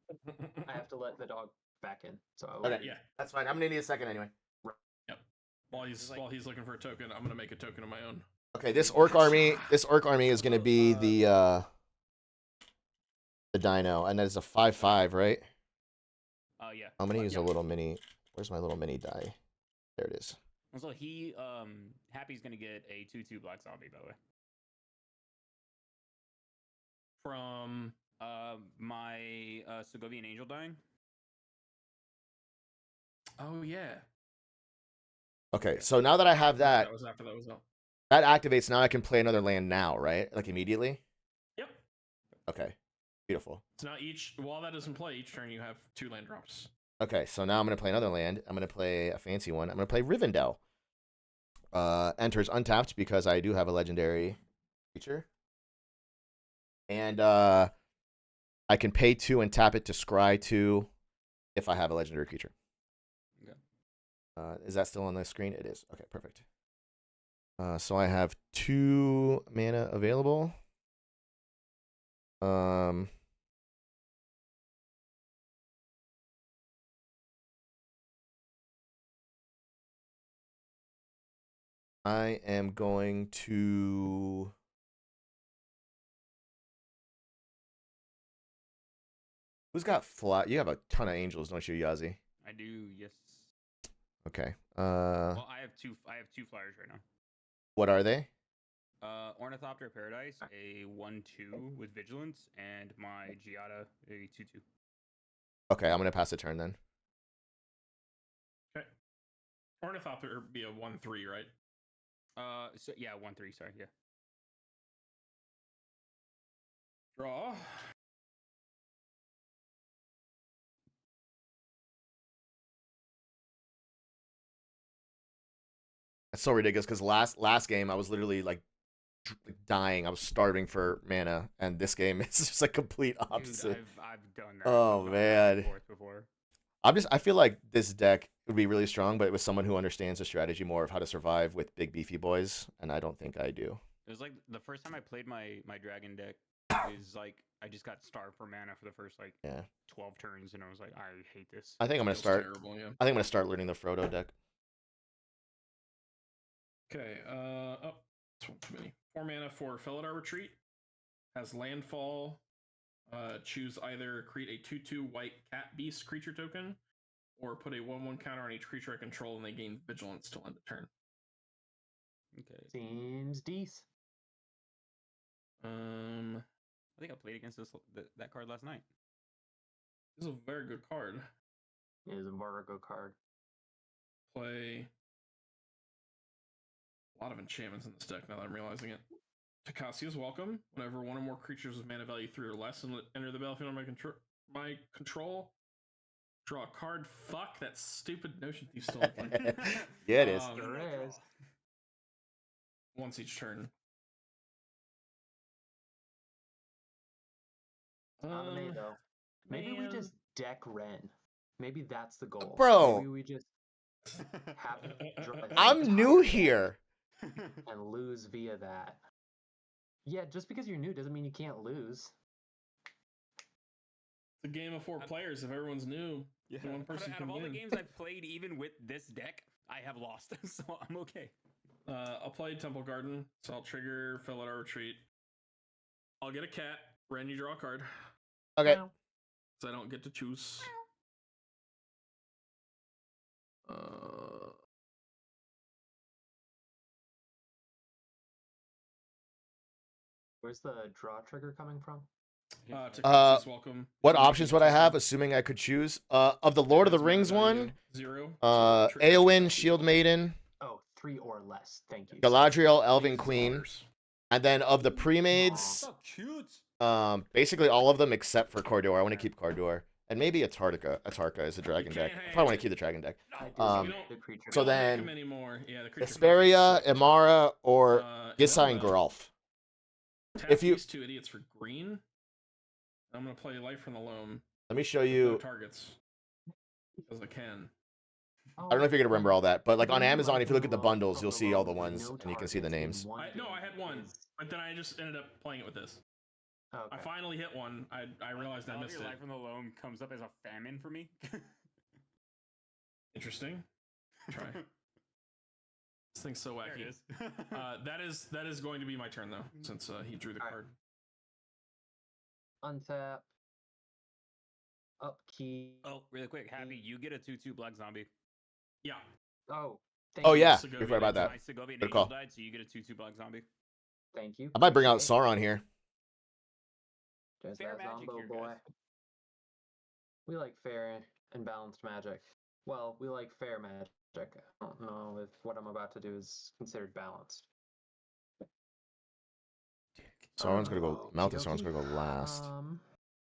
Speaker 3: I have to let the dog back in, so I will
Speaker 2: Okay.
Speaker 3: be-
Speaker 1: Yeah.
Speaker 2: That's fine. I'm gonna need a second anyway.
Speaker 1: While he's looking for a token, I'm gonna make a token of my own.
Speaker 2: Okay, this orc army is gonna be the Dino, and that is a 5/5, right?
Speaker 4: Yeah.
Speaker 2: I'm gonna use a little mini. Where's my little mini die? There it is.
Speaker 4: Also, Happy's gonna get a 2/2 black zombie, by the way.
Speaker 1: From
Speaker 4: My Segovian Angel dying.
Speaker 1: oh yeah,
Speaker 2: Okay, so now that I have that,
Speaker 1: that was after that was out.
Speaker 2: that activates. Now I can play another land now, right? Like immediately.
Speaker 1: Yep.
Speaker 2: Okay, beautiful.
Speaker 1: So now while that is in play, each turn you have 2 land drops.
Speaker 2: Okay, so now I'm gonna play another land. I'm gonna play a fancy one. I'm gonna play Rivendell. Enters untapped because I do have a legendary creature, and I can pay 2 and tap it to scry 2 if I have a legendary creature.
Speaker 4: Okay.
Speaker 2: Is that still on the screen? It is. Okay, perfect. So I have 2 mana available. I am going to. Who's got fly? You have a ton of angels, don't you, Yazi?
Speaker 4: I do, yes.
Speaker 2: Okay.
Speaker 4: Well, I have two flyers right now.
Speaker 2: What are they?
Speaker 4: Ornithopter Paradise, a 1/2 with vigilance, and my Giada, a 2/2.
Speaker 2: Okay, I'm gonna pass the turn then.
Speaker 1: Okay. Ornithopter would be a 1/3, right?
Speaker 4: So yeah, 1/3. Sorry, yeah.
Speaker 1: Draw.
Speaker 2: That's so ridiculous because last game I was literally like dying. I was starving for mana, and this game is just like complete opposite.
Speaker 4: Dude, I've done that.
Speaker 2: Oh,
Speaker 4: I've gone back
Speaker 2: man.
Speaker 4: and forth before.
Speaker 2: I feel like this deck would be really strong, but with someone who understands the strategy more of how to survive with big beefy boys, and I don't think I do.
Speaker 4: It was like the first time I played my dragon deck is like I just got starved for mana for the first like
Speaker 2: Yeah.
Speaker 4: 12 turns, and I was like, I hate this.
Speaker 2: I think I'm gonna
Speaker 1: Feels
Speaker 2: start.
Speaker 1: terrible, yeah.
Speaker 2: I think I'm gonna start learning the Frodo deck.
Speaker 1: Okay, it's one too many. 4 mana for Felidar Retreat. Has landfall. Choose either create a 2/2 white cat beast creature token, or put a 1/1 counter on each creature I control and they gain vigilance till end of turn.
Speaker 4: Okay.
Speaker 3: Seems decent.
Speaker 4: I think I played against that card last night.
Speaker 1: This is a very good card.
Speaker 3: It is a Vargo card.
Speaker 1: Play a lot of enchantments in this deck now that I'm realizing it. Takasia's Welcome. Whenever one or more creatures with mana value 3 or less enter the battlefield under my control, draw a card. Fuck, that stupid Notion Thief still in play.
Speaker 2: Yeah, it is.
Speaker 3: Sure is.
Speaker 1: Once each turn.
Speaker 3: Not me though. Maybe we
Speaker 1: man.
Speaker 3: just deck Ren. Maybe that's the goal.
Speaker 2: Bro.
Speaker 3: Maybe we just have
Speaker 2: I'm new here.
Speaker 3: and lose via that. Yeah, just because you're new doesn't mean you can't lose.
Speaker 1: It's a game of 4 players. If everyone's new,
Speaker 4: Yeah.
Speaker 1: one person
Speaker 4: Out
Speaker 1: can
Speaker 4: of all the
Speaker 1: win.
Speaker 4: games I've played, even with this deck, I have lost, so I'm okay.
Speaker 1: I'll play Temple Garden, so I'll trigger Fill Out Our Retreat. I'll get a cat. Ren, you draw a card,
Speaker 2: Okay.
Speaker 1: so I don't get to choose.
Speaker 3: Where's the draw trigger coming from?
Speaker 1: Tecumseh's Welcome.
Speaker 2: What
Speaker 1: So you
Speaker 2: options
Speaker 1: can
Speaker 2: would I
Speaker 1: take
Speaker 2: have,
Speaker 1: one.
Speaker 2: assuming I could choose? Of the Lord of the
Speaker 1: Doesn't matter
Speaker 2: Rings
Speaker 1: value,
Speaker 2: one,
Speaker 1: 0. So trigger
Speaker 2: Eowyn,
Speaker 1: Tecumseh's
Speaker 2: Shield
Speaker 1: Welcome.
Speaker 2: Maiden,
Speaker 3: Oh, 3 or less. Thank you.
Speaker 2: Galadriel,
Speaker 1: I
Speaker 2: Elven
Speaker 1: think it's
Speaker 2: Queen,
Speaker 1: daughters.
Speaker 2: and then of the
Speaker 3: Aw.
Speaker 2: pre-mades,
Speaker 4: So cute.
Speaker 2: basically all of them except for Cardor. I want to keep Cardor. And maybe Atarka. Atarka is the dragon deck. I probably want to keep the dragon deck.
Speaker 3: I do
Speaker 2: Um,
Speaker 3: like the creature.
Speaker 2: so
Speaker 1: We don't make
Speaker 2: then,
Speaker 1: them anymore. Yeah, the creature
Speaker 2: Vesperia,
Speaker 1: features.
Speaker 2: Imara, or Gisai and
Speaker 1: Imelda.
Speaker 2: Geralf.
Speaker 1: Tap
Speaker 2: if you-
Speaker 1: these 2 idiots for green. I'm gonna play Life from the Loam.
Speaker 2: Let me show
Speaker 1: No
Speaker 2: you.
Speaker 1: targets. Because I can.
Speaker 2: I don't know if you're gonna remember all that, but like on
Speaker 3: When you
Speaker 2: Amazon,
Speaker 3: like
Speaker 2: if you look at
Speaker 3: from
Speaker 2: the
Speaker 3: the
Speaker 2: bundles,
Speaker 3: from
Speaker 2: you'll
Speaker 3: the
Speaker 2: see all the
Speaker 3: loam,
Speaker 2: ones,
Speaker 3: no
Speaker 2: and you can see the
Speaker 3: targets in
Speaker 2: names.
Speaker 3: one
Speaker 1: No, I had
Speaker 3: game
Speaker 1: one,
Speaker 3: is-
Speaker 1: but then I just ended up playing it with this. I
Speaker 3: Okay.
Speaker 1: finally hit one. I realized I
Speaker 4: All of
Speaker 1: missed
Speaker 4: your
Speaker 1: it.
Speaker 4: Life from the Loam comes up as a famine for me.
Speaker 1: Interesting. Try. This thing's so
Speaker 4: There it
Speaker 1: wacky.
Speaker 4: is.
Speaker 1: That is going to be my turn though, since he drew the
Speaker 3: Alright.
Speaker 1: card.
Speaker 3: Untap. Upkeep.
Speaker 4: Oh, really quick, Happy, you get a 2/2 black zombie.
Speaker 1: Yeah.
Speaker 3: Oh. Thank
Speaker 2: Oh
Speaker 3: you.
Speaker 2: yeah,
Speaker 1: Segovia
Speaker 2: you're right about
Speaker 1: Ninja.
Speaker 2: that.
Speaker 4: My Segovia
Speaker 2: Good
Speaker 4: Nagel
Speaker 2: call.
Speaker 4: died, so you get a 2/2 black zombie.
Speaker 3: Thank you.
Speaker 2: I might bring out
Speaker 3: Appreciate it.
Speaker 2: Sauron here.
Speaker 3: There's
Speaker 4: Fair
Speaker 3: that
Speaker 4: magic
Speaker 3: Zombo
Speaker 4: here,
Speaker 3: boy.
Speaker 4: guys.
Speaker 3: We like fair and balanced magic. Well, we like fair magic. I don't know if what I'm about to do is considered balanced.
Speaker 2: Sauron's gonna go. Mouth of
Speaker 3: Okey
Speaker 2: Sauron's gonna go
Speaker 3: dokey.
Speaker 2: last. I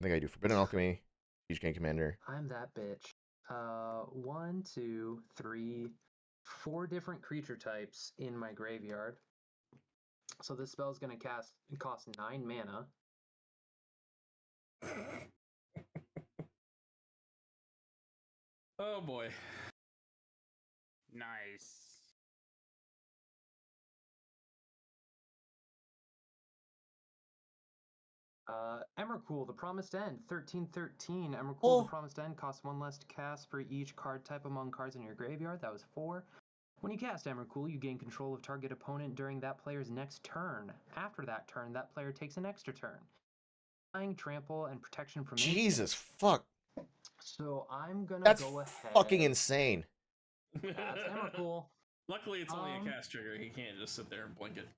Speaker 2: think I do Forbidden Alchemy, Huge Game Commander.
Speaker 3: I'm that bitch. 1, 2, 3, 4 different creature types in my graveyard. So this spell's gonna cost 9 mana.
Speaker 1: Oh boy.
Speaker 4: Nice.
Speaker 3: Emrakul, the Promised End, 13/13. Emrakul,
Speaker 2: Oh.
Speaker 3: the Promised End costs 1 less to cast for each card type among cards in your graveyard. That was 4. When you cast Emrakul, you gain control of target opponent during that player's next turn. After that turn, that player takes an extra turn. Flying, trample, and protection from
Speaker 2: Jesus
Speaker 3: instants.
Speaker 2: fuck,
Speaker 3: So I'm gonna
Speaker 2: that's
Speaker 3: go ahead.
Speaker 2: fucking insane.
Speaker 3: That's Emrakul.
Speaker 1: Luckily, it's only
Speaker 3: Um,
Speaker 1: a cast trigger. He can't just sit there and blink it.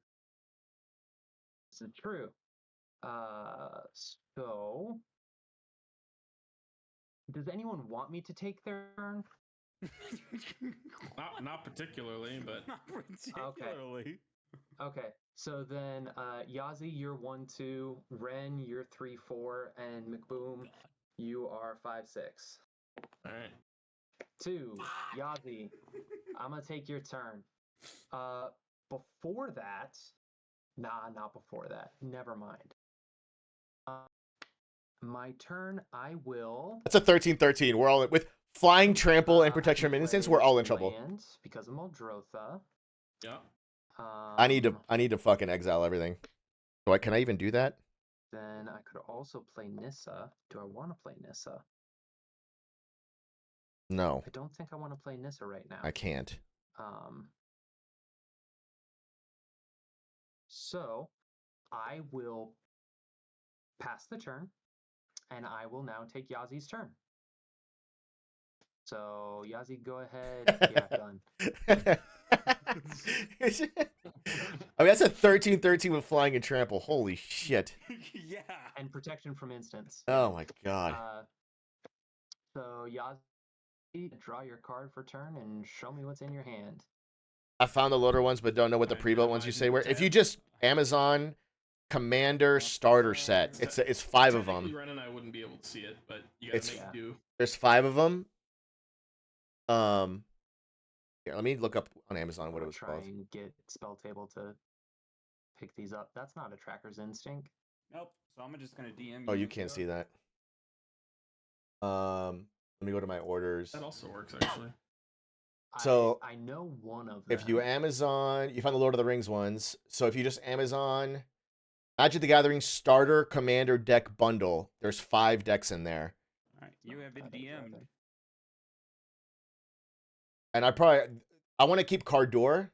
Speaker 3: This is true. So does anyone want me to take their turn?
Speaker 1: Not particularly, but
Speaker 4: Not particularly.
Speaker 3: Okay, so then Yazi, you're 1-2, Ren, you're 3-4, and McBoom, you are 5-6.
Speaker 1: all right.
Speaker 3: 2, Yazi, I'm gonna take your turn. Before that, not before that. Never mind. My turn, I will.
Speaker 2: That's a 13/13. We're all with flying, trample, and protection from instants. We're all in trouble.
Speaker 3: Land because of Muldrotha.
Speaker 1: Yeah.
Speaker 2: I need to fucking exile everything. Can I even do that?
Speaker 3: Then I could also play Nissa. Do I want to play Nissa?
Speaker 2: No,
Speaker 3: I don't think I want to play Nissa right now.
Speaker 2: I can't.
Speaker 3: So I will pass the turn, and I will now take Yazi's turn. So Yazi, go ahead. Yeah, done.
Speaker 2: I mean, that's a 13/13 with flying and trample. Holy shit.
Speaker 4: Yeah.
Speaker 3: And protection from instants.
Speaker 2: Oh my god.
Speaker 3: So Yazi, draw your card for turn and show me what's in your hand.
Speaker 2: I found the loader ones, but don't know what the
Speaker 1: I
Speaker 2: pre-built
Speaker 1: know,
Speaker 2: ones
Speaker 1: I
Speaker 2: you say
Speaker 1: know
Speaker 2: were.
Speaker 1: that.
Speaker 2: If you just Amazon Commander starter set, it's 5 of
Speaker 1: Technically,
Speaker 2: them.
Speaker 1: Ren and I wouldn't be able to see it, but you gotta
Speaker 2: It's-
Speaker 1: make do.
Speaker 2: There's 5 of them. Here, let me look up on Amazon what it
Speaker 3: I'll
Speaker 2: was
Speaker 3: try
Speaker 2: called.
Speaker 3: and get Spell Table to pick these up. That's not a Tracker's Instinct.
Speaker 4: Nope. So I'm just gonna DM.
Speaker 2: Oh, you can't see that. Let me go to my orders.
Speaker 1: That also works actually.
Speaker 2: So,
Speaker 3: I know one of them.
Speaker 2: If you Amazon, you find the Lord of the Rings ones. So if you just Amazon Magic the Gathering starter commander deck bundle, there's 5 decks in there.
Speaker 4: All right, you have been
Speaker 3: That is
Speaker 4: DM'd.
Speaker 3: rather-
Speaker 2: And I want to keep Cardor.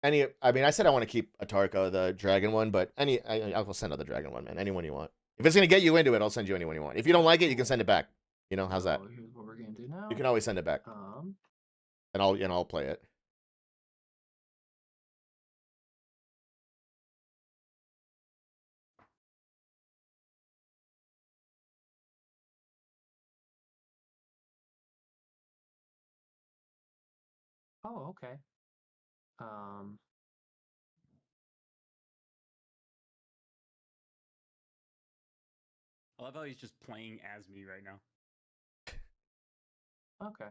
Speaker 2: I mean, I said I want to keep Atarka, the dragon one, but I'll send out the dragon one, man. Anyone you want. If it's gonna get you into it, I'll send you anyone you want. If you don't like it, you can send it back. You know, how's that?
Speaker 3: So here's what we're gonna do now.
Speaker 2: You can always send it back, and I'll play it.
Speaker 3: Oh, okay.
Speaker 4: I love how he's just playing as me right now.
Speaker 3: Okay.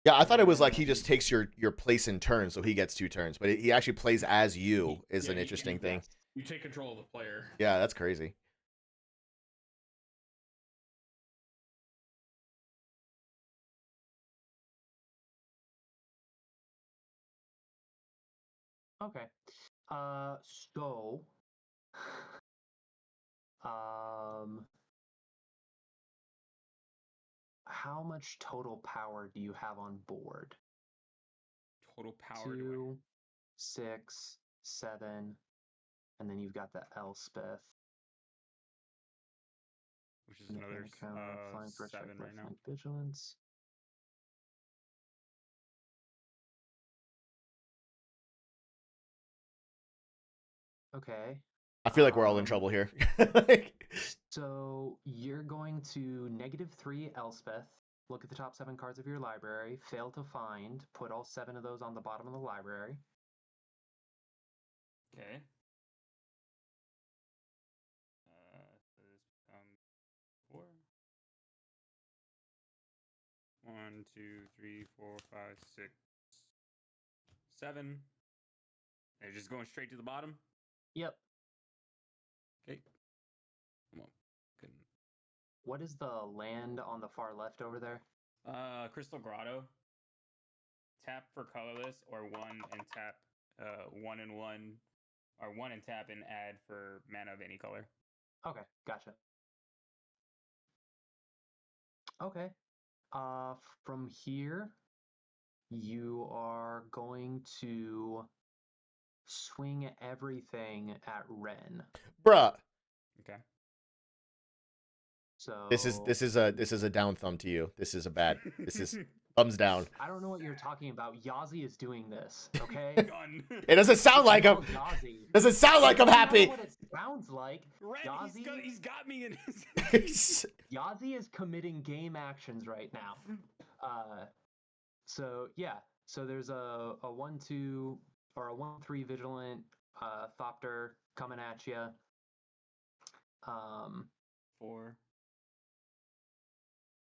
Speaker 2: Yeah, I thought it was like he just takes your place in turn, so he gets 2 turns, but he actually plays as you. Is an interesting thing.
Speaker 1: You take control of the player.
Speaker 2: Yeah, that's crazy.
Speaker 3: Okay. So, how much total power do you have on board?
Speaker 4: Total power.
Speaker 3: 2, 6, 7, and then you've got the Elspeth.
Speaker 4: Which is another
Speaker 3: flying first
Speaker 4: 7
Speaker 3: strike,
Speaker 4: right now.
Speaker 3: lifelink vigilance. Okay.
Speaker 2: I feel like we're all in trouble here.
Speaker 3: So you're going to -3 Elspeth. Look at the top 7 cards of your library. Fail to find. Put all 7 of those on the bottom of the library.
Speaker 4: Okay. So this becomes 4. 1, 2, 3, 4, 5, 6, 7. They're just going straight to the bottom.
Speaker 3: Yep.
Speaker 4: Okay. Come on. Couldn't.
Speaker 3: What is the land on the far left over there?
Speaker 4: Crystal Grotto. Tap for colorless, or 1 and tap 1 and 1, or 1 and tap and add for mana of any color.
Speaker 3: Okay, gotcha. Okay. From here, you are going to swing everything at Ren.
Speaker 2: Bruh.
Speaker 4: Okay.
Speaker 3: So
Speaker 2: This is a down thumb to you. This is a bad. This is thumbs down.
Speaker 3: I don't know what you're talking about. Yazi is doing this, okay?
Speaker 4: Gun.
Speaker 2: It doesn't sound like him.
Speaker 3: Yazi.
Speaker 2: Doesn't sound like I'm happy.
Speaker 3: What it sounds like.
Speaker 4: Red,
Speaker 3: Yazi,
Speaker 4: he's got me in his.
Speaker 3: Yazi is committing game actions right now. So yeah. So there's a 1/2 or a 1/3 vigilant Thopter coming at you.
Speaker 4: 4.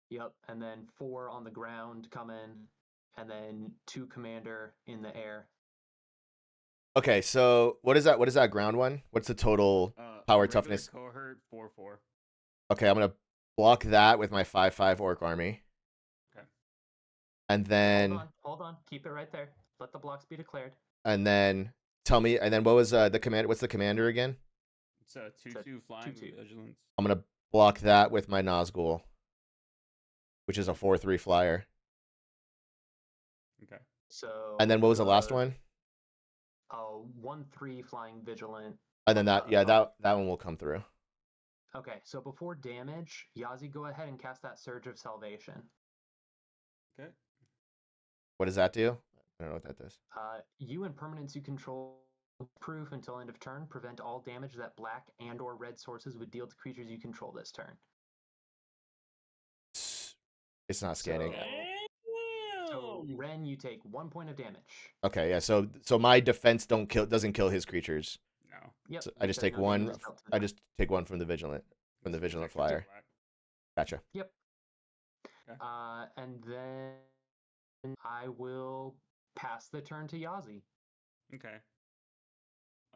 Speaker 3: Yep, and then 4 on the ground coming, and then 2 commander in the air.
Speaker 2: Okay, so what is that? What is that ground one? What's the total power toughness?
Speaker 4: Cohort 4/4.
Speaker 2: Okay, I'm gonna block that with my 5/5 orc army.
Speaker 4: Okay.
Speaker 2: And then
Speaker 3: Hold on, keep it right there. Let the blocks be declared.
Speaker 2: and then tell me. And then what was the command? What's the commander again?
Speaker 4: It's a 2/2 flying
Speaker 3: 2/2.
Speaker 4: vigilance.
Speaker 2: I'm gonna block that with my Nazgul, which is a 4/3 flyer.
Speaker 4: Okay.
Speaker 3: So.
Speaker 2: And then what was the last one?
Speaker 3: 1/3 flying vigilant.
Speaker 2: And then that one will come through.
Speaker 3: Okay, so before damage, Yazi, go ahead and cast that Surge of Salvation.
Speaker 4: Okay.
Speaker 2: What does that do? I don't know what that does.
Speaker 3: You and permanents you control proof until end of turn. Prevent all damage that black and or red sources would deal to creatures you control this turn.
Speaker 2: It's not scanning.
Speaker 3: So Ren, you take 1 point of damage.
Speaker 2: Okay, yeah. So my defense doesn't kill his creatures.
Speaker 4: No.
Speaker 3: Yep.
Speaker 2: So I just take
Speaker 3: no
Speaker 2: one.
Speaker 3: damage dealt to
Speaker 2: I
Speaker 3: them.
Speaker 2: just take one from the vigilant flyer. Gotcha.
Speaker 3: Yep.
Speaker 4: Okay.
Speaker 3: And then I will pass the turn to Yazi.
Speaker 4: Okay.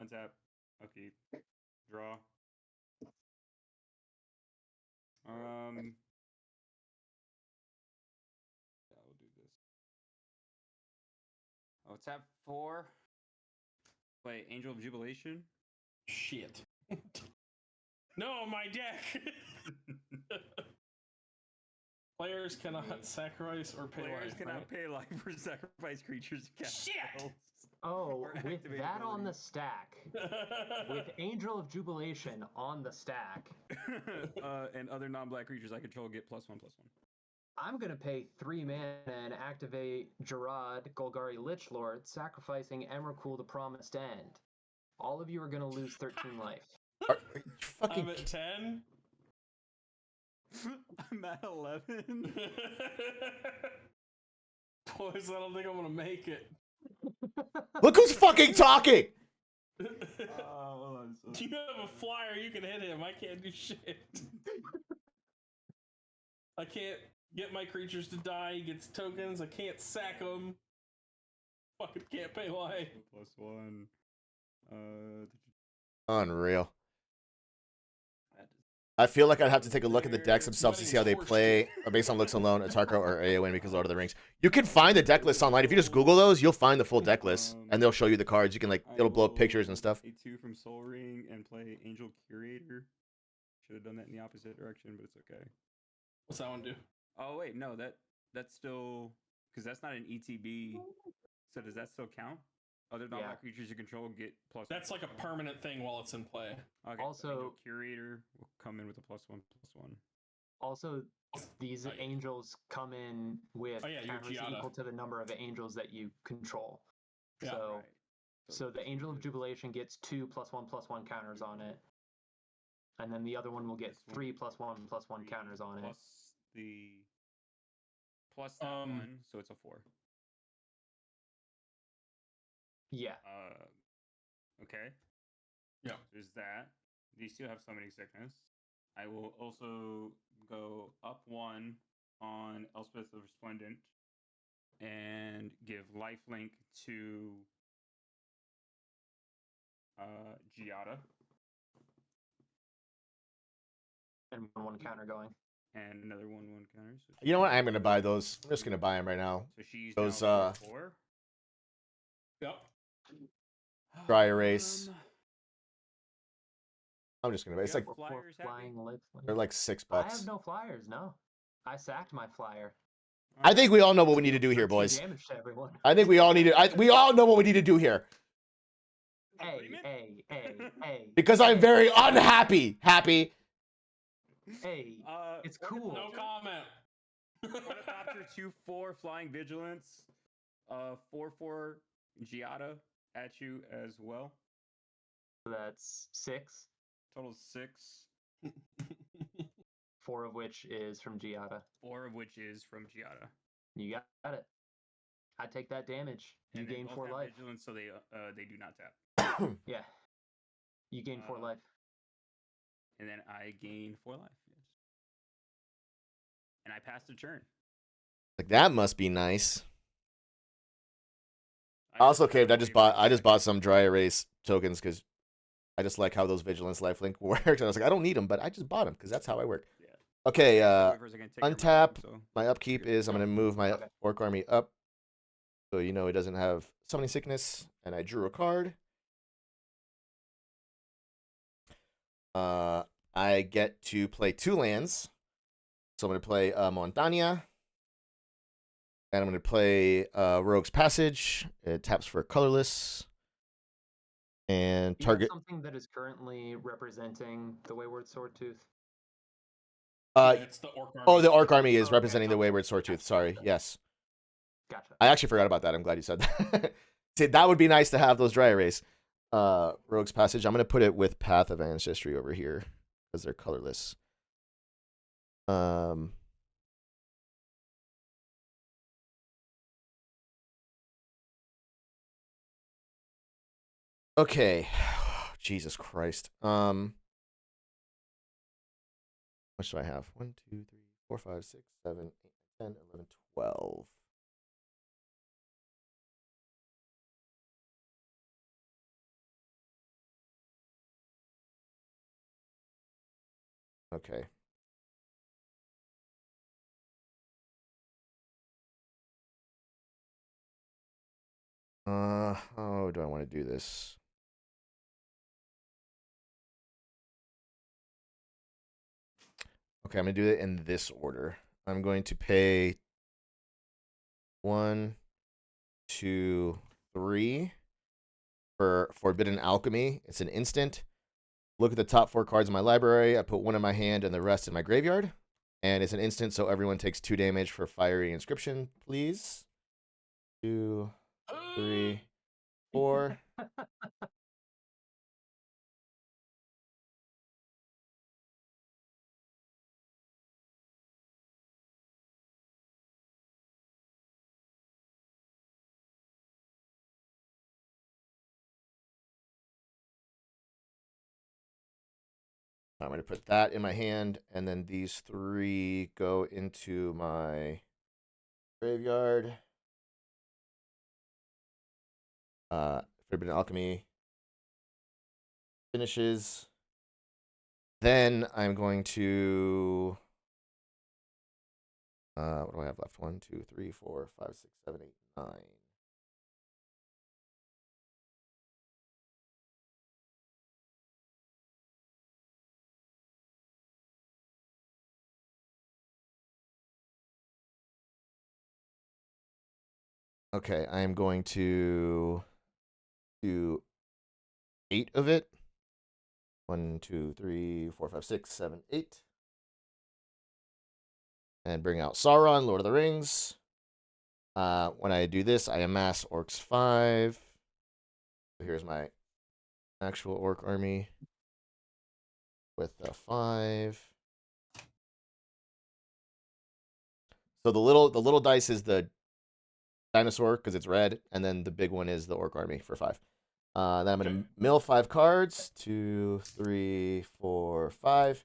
Speaker 4: Untap. Okay. Draw. Yeah, we'll do this. Oh, tap 4. Play Angel of Jubilation.
Speaker 1: Shit. No, my deck. Players cannot sacrifice or pay
Speaker 4: Players
Speaker 1: life.
Speaker 4: cannot
Speaker 1: right?
Speaker 4: pay life for sacrifice creatures to cast
Speaker 1: Shit!
Speaker 4: spells.
Speaker 3: Oh,
Speaker 4: Or
Speaker 3: with
Speaker 4: activate
Speaker 3: that on the
Speaker 4: ability.
Speaker 3: stack, with Angel of Jubilation on the stack,
Speaker 4: And other non-black creatures I control get +1/+1.
Speaker 3: I'm gonna pay 3 mana and activate Gerard, Golgari Lichlord, sacrificing Emrakul the Promised End. All of you are gonna lose 13 life.
Speaker 2: Are you fucking
Speaker 1: I'm at 10.
Speaker 4: I'm at 11.
Speaker 1: Boys, I don't think I'm gonna make it.
Speaker 2: Look who's fucking talking!
Speaker 4: Hold on. So
Speaker 1: You have a flyer, you can hit him. I can't do shit. I can't get my creatures to die. He gets tokens. I can't sack them. Fucking can't pay life.
Speaker 4: +1.
Speaker 2: Unreal. I feel like I'd have to take a look at the decks themselves to see how they play, based on looks alone, Atarko or Eowyn because Lord of the Rings. You can find the deck lists online. If you just Google those, you'll find the full deck list, and they'll show you the cards. You can it'll blow up pictures and stuff.
Speaker 4: A 2 from Soul Ring and play Angel Curator. Should have done that in the opposite direction, but it's okay.
Speaker 1: What's that one do?
Speaker 4: Oh wait, no, that's still because that's not an ETB. So does that still count? Other non-black creatures you control get +1.
Speaker 1: That's like a permanent thing while it's in play.
Speaker 4: Okay,
Speaker 3: Also-
Speaker 4: so Angel Curator will come in with a +1/+1.
Speaker 3: Also, these angels come in with
Speaker 1: Oh, yeah, your
Speaker 3: counters
Speaker 1: Giada.
Speaker 3: equal to the number of angels that you control.
Speaker 1: Yeah.
Speaker 3: So,
Speaker 4: Right.
Speaker 3: so the Angel of Jubilation gets 2 +1/+1 counters on it, and then the other one will get
Speaker 4: This one
Speaker 3: 3 +1/+1 counters on it.
Speaker 4: Plus that
Speaker 1: Um,
Speaker 4: one, so it's a 4.
Speaker 3: Yeah.
Speaker 4: Okay.
Speaker 1: Yeah.
Speaker 4: There's that. These still have Summoning Sickness. I will also go up 1 on Elspeth the Resplendent and give lifelink to Giada
Speaker 3: And 1/1 counter going.
Speaker 4: and another 1/1 counter. So
Speaker 2: You know what? I'm gonna buy those. I'm just gonna buy them right now.
Speaker 4: So she's
Speaker 2: Those,
Speaker 4: now 4.
Speaker 1: Yep.
Speaker 2: Dry erase. I'm just gonna buy. It's
Speaker 4: You
Speaker 2: like
Speaker 4: have flyers,
Speaker 3: flying lifelink.
Speaker 2: they're like $6.
Speaker 3: I have no flyers. No, I sacked my flyer.
Speaker 2: I think we all know what we need to do here,
Speaker 3: 13
Speaker 2: boys.
Speaker 3: Damage to everyone.
Speaker 2: I think we all need to. We all know what we need to do here
Speaker 3: Hey.
Speaker 2: because I'm very unhappy. Happy.
Speaker 3: Hey, it's cool.
Speaker 1: No comment.
Speaker 4: Ornithopter 2/4 Flying Vigilance. 4/4 Giada at you as well.
Speaker 3: That's 6,
Speaker 4: Total 6.
Speaker 3: 4 of which is from Giada.
Speaker 4: 4 of which is from Giada.
Speaker 3: You got it. I take that damage. You
Speaker 4: And they
Speaker 3: gain
Speaker 4: both
Speaker 3: 4
Speaker 4: have
Speaker 3: life.
Speaker 4: Vigilance, so they do not tap.
Speaker 3: Yeah. You gain 4 life.
Speaker 4: And then I gain 4 life. Yes. And I pass the turn.
Speaker 2: Like that must be nice.
Speaker 4: I
Speaker 2: Also,
Speaker 4: just
Speaker 2: Caved, I
Speaker 4: have
Speaker 2: just
Speaker 4: a
Speaker 2: bought
Speaker 4: waiver
Speaker 2: some dry erase tokens because I just like how those vigilance lifelink work. And I was like, I don't need them, but I just bought them because that's how I work.
Speaker 4: Yeah.
Speaker 2: Okay,
Speaker 4: waivers are gonna take care of my
Speaker 2: untap.
Speaker 4: job, so-
Speaker 2: My upkeep is I'm gonna move my
Speaker 3: Okay.
Speaker 2: orc army up, so you know it doesn't have summoning sickness, and I drew a card. I get to play 2 lands, so I'm gonna play Montaña, and I'm gonna play Rogue's Passage. It taps for colorless, and
Speaker 3: Do you have
Speaker 2: target.
Speaker 3: something that is currently representing the Wayward Swordtooth?
Speaker 1: It's the orc army.
Speaker 2: Oh, the orc army is
Speaker 3: Okay,
Speaker 2: representing the
Speaker 3: okay.
Speaker 2: Wayward Swordtooth. Sorry, yes.
Speaker 3: Gotcha.
Speaker 2: I actually forgot about that. I'm glad you said that. See, that would be nice to have those dry erase. Rogue's Passage. I'm gonna put it with Path of Ancestry over here because they're colorless. Okay. Jesus Christ. What do I have? 1, 2, 3, 4, 5, 6, 7, 8, 10, 11, 12. Okay. How do I want to do this? Okay, I'm gonna do it in this order. I'm going to pay 1, 2, 3. for Forbidden Alchemy. It's an instant. Look at the top 4 cards in my library. I put 1 in my hand and the rest in my graveyard. And it's an instant, so everyone takes 2 damage for Fiery Inscription, please. 2, 3, 4. I'm going to put that in my hand, and then these 3 go into my graveyard. Forbidden Alchemy finishes. Then I'm going to... what do I have left? 1, 2, 3, 4, 5, 6, 7, 8, 9. Okay, I am going to do 8 of it. 1, 2, 3, 4, 5, 6, 7, 8. And bring out Sauron, Lord of the Rings. When I do this, I amass Orcs 5. So here's my actual Orc army with the 5. So the little dice is the dinosaur because it's red, and then the big one is the Orc army for 5. Then I'm gonna mill 5 cards. 2, 3, 4, 5.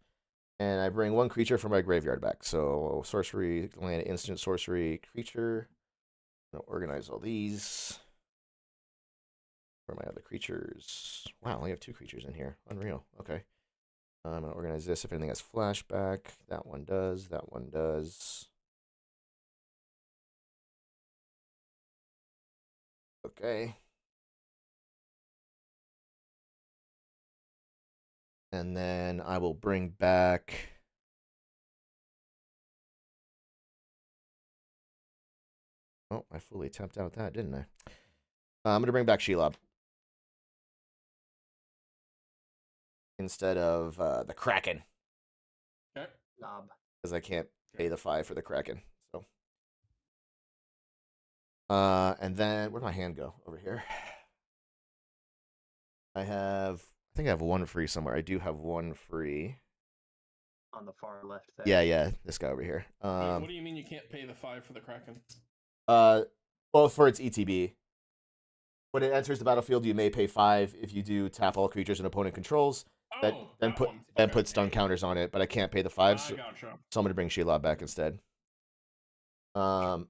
Speaker 2: And I bring 1 creature from my graveyard back. So sorcery, land, instant sorcery, creature. I'm gonna organize all these. Where are my other creatures? Wow, I only have 2 creatures in here. Unreal. Okay. I'm gonna organize this. If anything has flashback, that one does. That one does. Okay. And then I will bring back... Oh, I fully tapped out that, didn't I? I'm going to bring back Shelob. Instead of the Kraken.
Speaker 1: Okay.
Speaker 3: Knob.
Speaker 2: Because I can't pay the 5 for the Kraken. So. And then, where'd my hand go? Over here. I think I have 1 free somewhere. I do have 1 free.
Speaker 3: On the far left there.
Speaker 2: Yeah, this guy over here.
Speaker 1: What do you mean you can't pay the 5 for the Kraken?
Speaker 2: Well, for its ETB. When it enters the battlefield, you may pay 5 if you do tap all creatures an opponent controls. Then put stun counters on it, but I can't pay the 5, so
Speaker 1: Gotcha.
Speaker 2: I'm gonna bring Shelob back instead. And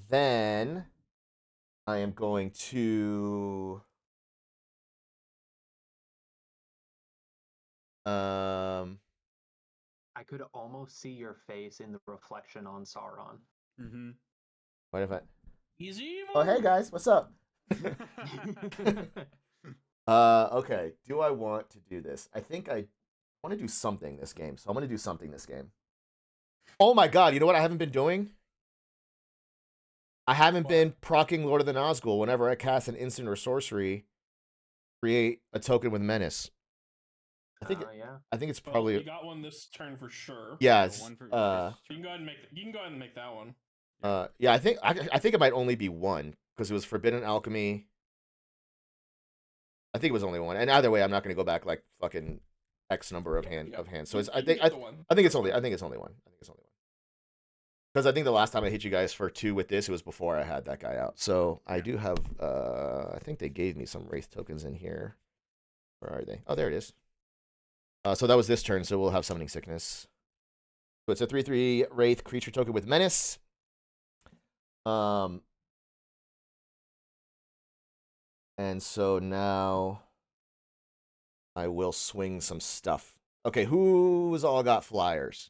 Speaker 2: then I am going to
Speaker 3: I could almost see your face in the reflection on Sauron.
Speaker 4: Mm-hmm.
Speaker 2: what if I?
Speaker 1: He's evil.
Speaker 2: Oh, hey guys, what's up? Okay. Do I want to do this? I think I want to do something this game, so I'm gonna do something this game. Oh my god! You know what I haven't been doing? I haven't been proccing Lord of the Nazgul whenever I cast an instant or sorcery. Create a token with Menace. I think it's probably.
Speaker 1: Well, you got one this turn for sure.
Speaker 2: Yeah.
Speaker 1: So you can go ahead and make. You can go ahead and make that one.
Speaker 2: Yeah. I think it might only be 1 because it was Forbidden Alchemy. I think it was only 1, and either way, I'm not going to go back like fucking X number of hands. So it's, I think it's only 1. Because I think the last time I hit you guys for 2 with this, it was before I had that guy out. So I do have. I think they gave me some Wraith tokens in here. Where are they? Oh, there it is. So that was this turn. So we'll have Summoning Sickness. So it's a 3/3 Wraith creature token with Menace. And so now I will swing some stuff. Okay, who's all got flyers?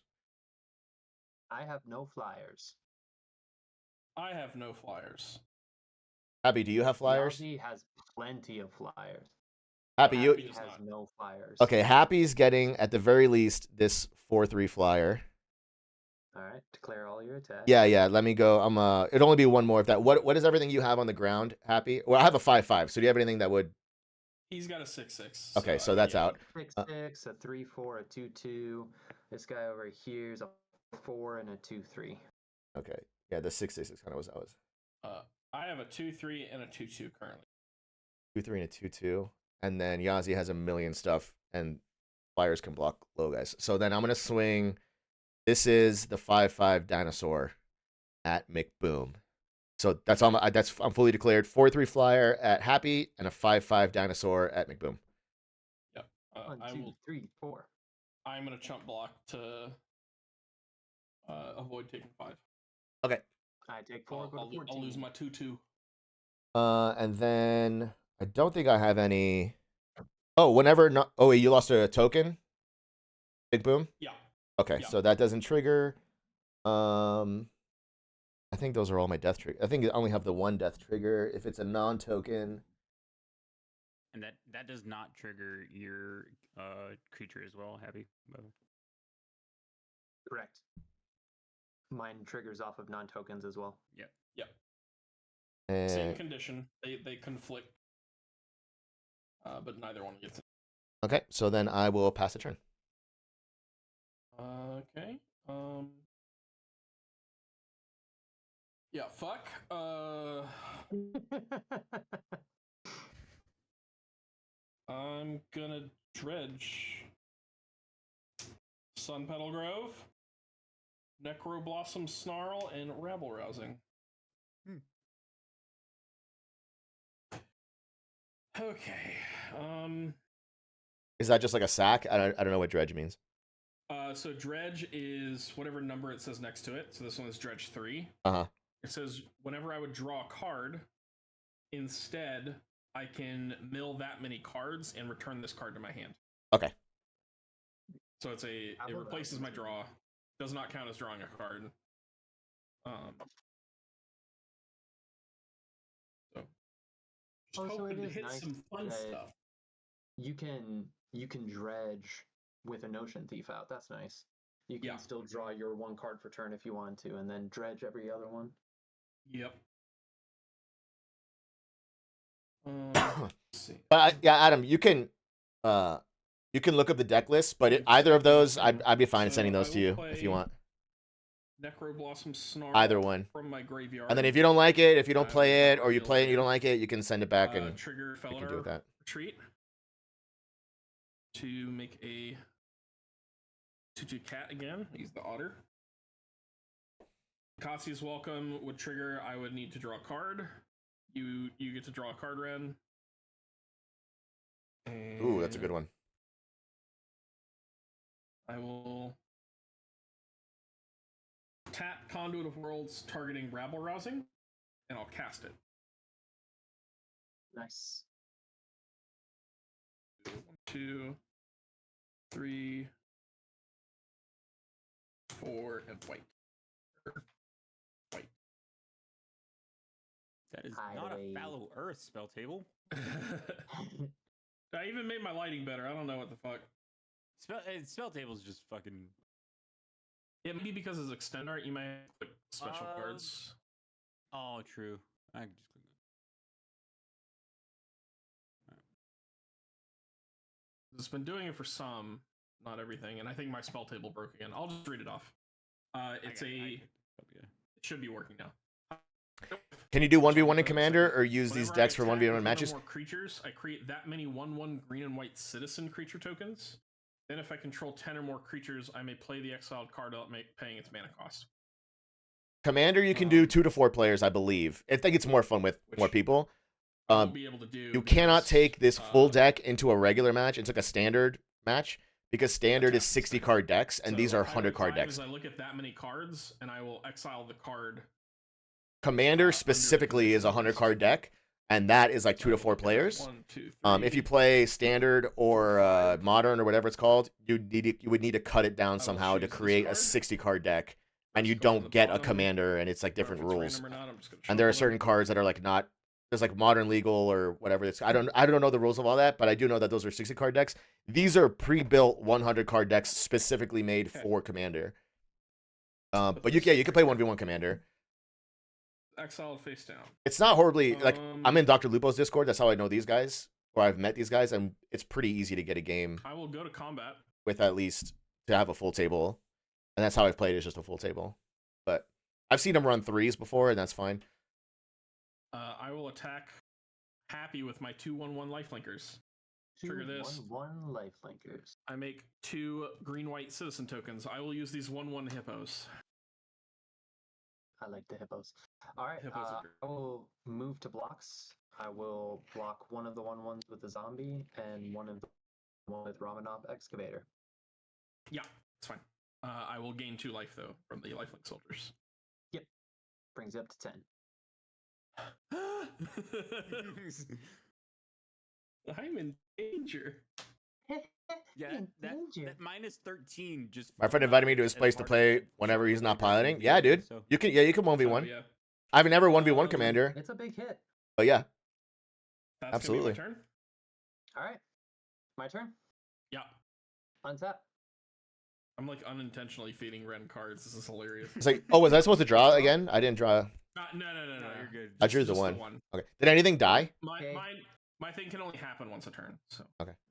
Speaker 3: I have no flyers.
Speaker 1: I have no flyers.
Speaker 2: Happy, do you have flyers?
Speaker 3: Yazi has plenty of flyers.
Speaker 2: Happy, you
Speaker 3: He has no flyers.
Speaker 2: Okay, Happy's getting at the very least this 4/3 flyer.
Speaker 3: All right, declare all your attacks.
Speaker 2: Yeah. Let me go. It'd only be 1 more if that. What is everything you have on the ground, Happy? Well, I have a 5/5. So do you have anything that would
Speaker 1: He's got a 6/6.
Speaker 2: Okay, so that's out.
Speaker 3: 6/6, a 3/4, a 2/2. This guy over here is a 4 and a 2/3.
Speaker 2: Okay, yeah, the 6/6 kind of was that was
Speaker 1: I have a 2/3 and a 2/2 currently.
Speaker 2: 2/3 and a 2/2, and then Yazi has a million stuff, and flyers can block low guys. So then I'm gonna swing. This is the 5/5 dinosaur at McBoom. So that's all. I'm fully declared 4/3 flyer at Happy and a 5/5 dinosaur at McBoom.
Speaker 1: Yep.
Speaker 3: 1,
Speaker 1: I
Speaker 3: 2,
Speaker 1: will.
Speaker 3: 3, 4.
Speaker 1: I'm gonna chump block to avoid taking 5.
Speaker 2: Okay.
Speaker 3: I take 4. Go to 14.
Speaker 1: I'll lose my 2/2.
Speaker 2: And then I don't think I have any. Oh, whenever not. Oh, wait, you lost a token. Big boom.
Speaker 1: Yeah.
Speaker 2: Okay,
Speaker 1: Yeah.
Speaker 2: so that doesn't trigger. I think those are all my death trigger. I think I only have the one death trigger if it's a non-token.
Speaker 4: And that does not trigger your creature as well, Happy. by the way.
Speaker 3: Correct. Mine triggers off of non-tokens as well.
Speaker 4: Yep.
Speaker 1: Same
Speaker 2: And,
Speaker 1: condition. They conflict. But neither one gets it.
Speaker 2: okay, so then I will pass the turn.
Speaker 1: Okay. Yeah, fuck. I'm gonna dredge Sun Petal Grove, Necroblossom Snarl, and Rabble Rousing. Okay.
Speaker 2: Is that just like a sack? I don't know what dredge means.
Speaker 1: So dredge is whatever number it says next to it. So this one is dredge 3.
Speaker 2: Uh-huh.
Speaker 1: It says whenever I would draw a card, instead I can mill that many cards and return this card to my hand.
Speaker 2: Okay.
Speaker 1: So it replaces my draw. Does not count as drawing a card. So just
Speaker 3: Also,
Speaker 1: hoping
Speaker 3: it
Speaker 1: to
Speaker 3: is
Speaker 1: hit
Speaker 3: nice
Speaker 1: some fun
Speaker 3: that
Speaker 1: stuff.
Speaker 3: You can dredge with a Notion Thief out. That's nice. You can
Speaker 1: Yeah.
Speaker 3: still draw your one card per turn if you want to, and then dredge every other one.
Speaker 1: Yep. Let's see.
Speaker 2: But yeah, Adam, you can look up the deck list, but either of those, I'd be fine
Speaker 1: So
Speaker 2: sending
Speaker 1: I
Speaker 2: those to
Speaker 1: will
Speaker 2: you if you
Speaker 1: play
Speaker 2: want.
Speaker 1: Necroblossom Snarl.
Speaker 2: Either one.
Speaker 1: From my graveyard.
Speaker 2: And then if you don't like it, if you don't
Speaker 1: I
Speaker 2: play
Speaker 1: will
Speaker 2: it, or you
Speaker 1: draw
Speaker 2: play it and you
Speaker 1: Gillian.
Speaker 2: don't like it, you can send it back and
Speaker 1: trigger
Speaker 2: we can deal with
Speaker 1: Felidar
Speaker 2: that.
Speaker 1: Retreat to make a 2/2 cat again. Use the otter. Cassius Welcome would trigger. I would need to draw a card. You get to draw a card, Ren.
Speaker 2: Ooh, that's a good one.
Speaker 1: I will tap Conduit of Worlds targeting Rabble Rousing, and I'll cast it.
Speaker 3: Nice.
Speaker 1: 1, 2, 3, 4, and white. White.
Speaker 4: That is
Speaker 3: Hide
Speaker 4: not
Speaker 3: away.
Speaker 4: a fallow earth spell table.
Speaker 1: I even made my lighting better. I don't know what the fuck.
Speaker 4: Spell table's just fucking.
Speaker 1: It may be because it's extend art. You might click special cards.
Speaker 4: Oh, true. I can just click that.
Speaker 1: It's been doing it for some, not everything, and I think my spell table broke again. I'll just read it off. It should be working now.
Speaker 2: Can you do 1v1 in Commander or use these
Speaker 1: Whenever I
Speaker 2: decks for
Speaker 1: attack
Speaker 2: 1v1
Speaker 1: with
Speaker 2: matches?
Speaker 1: One or more creatures, I create that many 1/1 green and white citizen creature tokens. Then, if I control 10 or more creatures, I may play the exiled card without paying its mana cost.
Speaker 2: Commander, you can do 2 to 4 players, I believe. I think it's more fun with more people.
Speaker 1: I won't be able to do.
Speaker 2: You cannot
Speaker 1: because,
Speaker 2: take this full deck into a regular match. It's like a standard match because standard is 60 card decks, and
Speaker 1: so
Speaker 2: these are
Speaker 1: how I
Speaker 2: 100
Speaker 1: would
Speaker 2: card
Speaker 1: find
Speaker 2: decks.
Speaker 1: is I look at that many cards, and I will exile the card.
Speaker 2: Commander specifically is a 100 card deck, and that is like 2 to 4 players.
Speaker 1: 1, 2, 3.
Speaker 2: If you play standard or modern or whatever it's called, you would need to cut it down somehow to
Speaker 1: choose this
Speaker 2: create a
Speaker 1: card.
Speaker 2: 60 card deck, and
Speaker 1: Let's
Speaker 2: you
Speaker 1: go to
Speaker 2: don't
Speaker 1: the
Speaker 2: get a
Speaker 1: bottom.
Speaker 2: commander, and it's like
Speaker 1: Or if
Speaker 2: different
Speaker 1: it's
Speaker 2: rules.
Speaker 1: random or not, I'm just gonna
Speaker 2: And there are
Speaker 1: shuffle
Speaker 2: certain
Speaker 1: them.
Speaker 2: cards that are like not. There's like modern legal or whatever it's. I don't know the rules of all that, but I do know that those are 60 card decks. These are pre-built 100 card decks specifically made
Speaker 1: Okay.
Speaker 2: for Commander. But you can play 1v1 Commander.
Speaker 1: Exiled face down.
Speaker 2: It's not horribly like I'm
Speaker 1: Um,
Speaker 2: in Dr. Lupo's Discord. That's how I know these guys. where I've met these guys, and it's pretty easy to get a game
Speaker 1: I will go to combat.
Speaker 2: with at least to have a full table, and that's how I've played. Is just a full table, but I've seen them run threes before, and that's fine.
Speaker 1: I will attack Happy with my 2/1/1 lifelinkers. Trigger this.
Speaker 3: 1/1 lifelinkers.
Speaker 1: I make 2 green-white citizen tokens. I will use these 1/1 hippos.
Speaker 3: I like the hippos. All right,
Speaker 1: Hippos are great.
Speaker 3: I will move to blocks. I will block one of the 1/1s with the zombie and one of the one with Ramanov excavator.
Speaker 1: Yeah, it's fine. I will gain 2 life though from the lifelink soldiers.
Speaker 3: Brings you up to 10.
Speaker 1: I'm in danger.
Speaker 4: Yeah,
Speaker 3: In
Speaker 4: that
Speaker 3: danger.
Speaker 4: minus 13 just.
Speaker 2: My friend
Speaker 4: felt
Speaker 2: invited me to his
Speaker 4: as
Speaker 2: place to
Speaker 4: hard
Speaker 2: play
Speaker 4: as it
Speaker 2: whenever he's
Speaker 4: should
Speaker 2: not
Speaker 4: be back in
Speaker 2: piloting.
Speaker 4: the
Speaker 2: Yeah,
Speaker 4: day,
Speaker 2: dude.
Speaker 4: so-
Speaker 2: You can 1v1.
Speaker 1: So, yeah,
Speaker 2: I've never 1v1
Speaker 1: Um,
Speaker 2: commander,
Speaker 3: It's a big hit.
Speaker 2: but yeah,
Speaker 1: that's
Speaker 2: Absolutely.
Speaker 1: Gonna be my turn.
Speaker 3: All right, my turn.
Speaker 1: Yeah,
Speaker 3: Untap.
Speaker 1: I'm like unintentionally feeding Ren cards. This is hilarious.
Speaker 2: it's like, oh, was I supposed to draw again? I didn't draw.
Speaker 1: No,
Speaker 4: No, you're good.
Speaker 2: I drew the
Speaker 1: Just
Speaker 2: one. Okay. Did anything die?
Speaker 3: Okay.
Speaker 1: My thing can only happen once a turn. So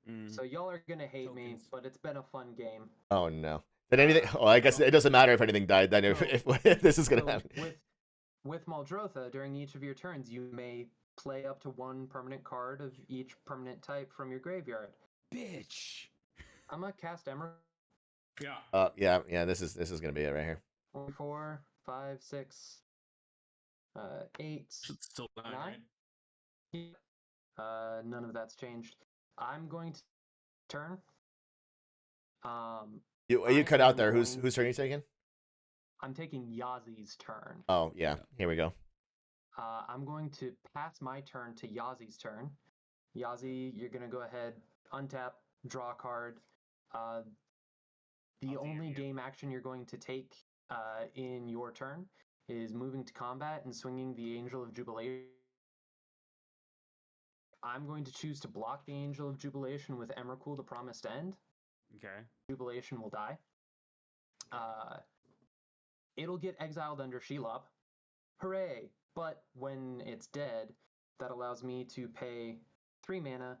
Speaker 4: Mm.
Speaker 3: So y'all are gonna hate me,
Speaker 4: Tokens.
Speaker 3: but it's been a fun game.
Speaker 2: Oh no. Did anything? Oh, I guess it doesn't matter if anything died. Then if this is gonna
Speaker 3: So
Speaker 2: happen.
Speaker 3: with Muldrotha, during each of your turns, you may play up to 1 permanent card of each permanent type from your graveyard.
Speaker 4: Bitch.
Speaker 3: I'm gonna cast Emerald.
Speaker 1: yeah,
Speaker 2: Yeah. This is gonna be it right here.
Speaker 3: 4, 5, 6, 8,
Speaker 1: should still die,
Speaker 3: 9.
Speaker 1: right?
Speaker 3: None of that's changed. I'm going to turn.
Speaker 2: You
Speaker 3: I
Speaker 2: cut out
Speaker 3: am
Speaker 2: there. Whose
Speaker 3: going-
Speaker 2: turn are you taking?
Speaker 3: I'm taking Yazi's turn.
Speaker 2: Oh yeah. Here we go.
Speaker 3: I'm going to pass my turn to Yazi's turn. Yazi, you're going to go ahead, untap, draw a card. The
Speaker 4: I'll do
Speaker 3: only
Speaker 4: your-
Speaker 3: game action you're going to take in your turn is moving to combat and swinging the Angel of Jubilation. I'm going to choose to block the Angel of Jubilation with Emrakul, the Promised End.
Speaker 4: Okay.
Speaker 3: Jubilation will die. It'll get exiled under Shelob. Hooray! But when it's dead, that allows me to pay 3 mana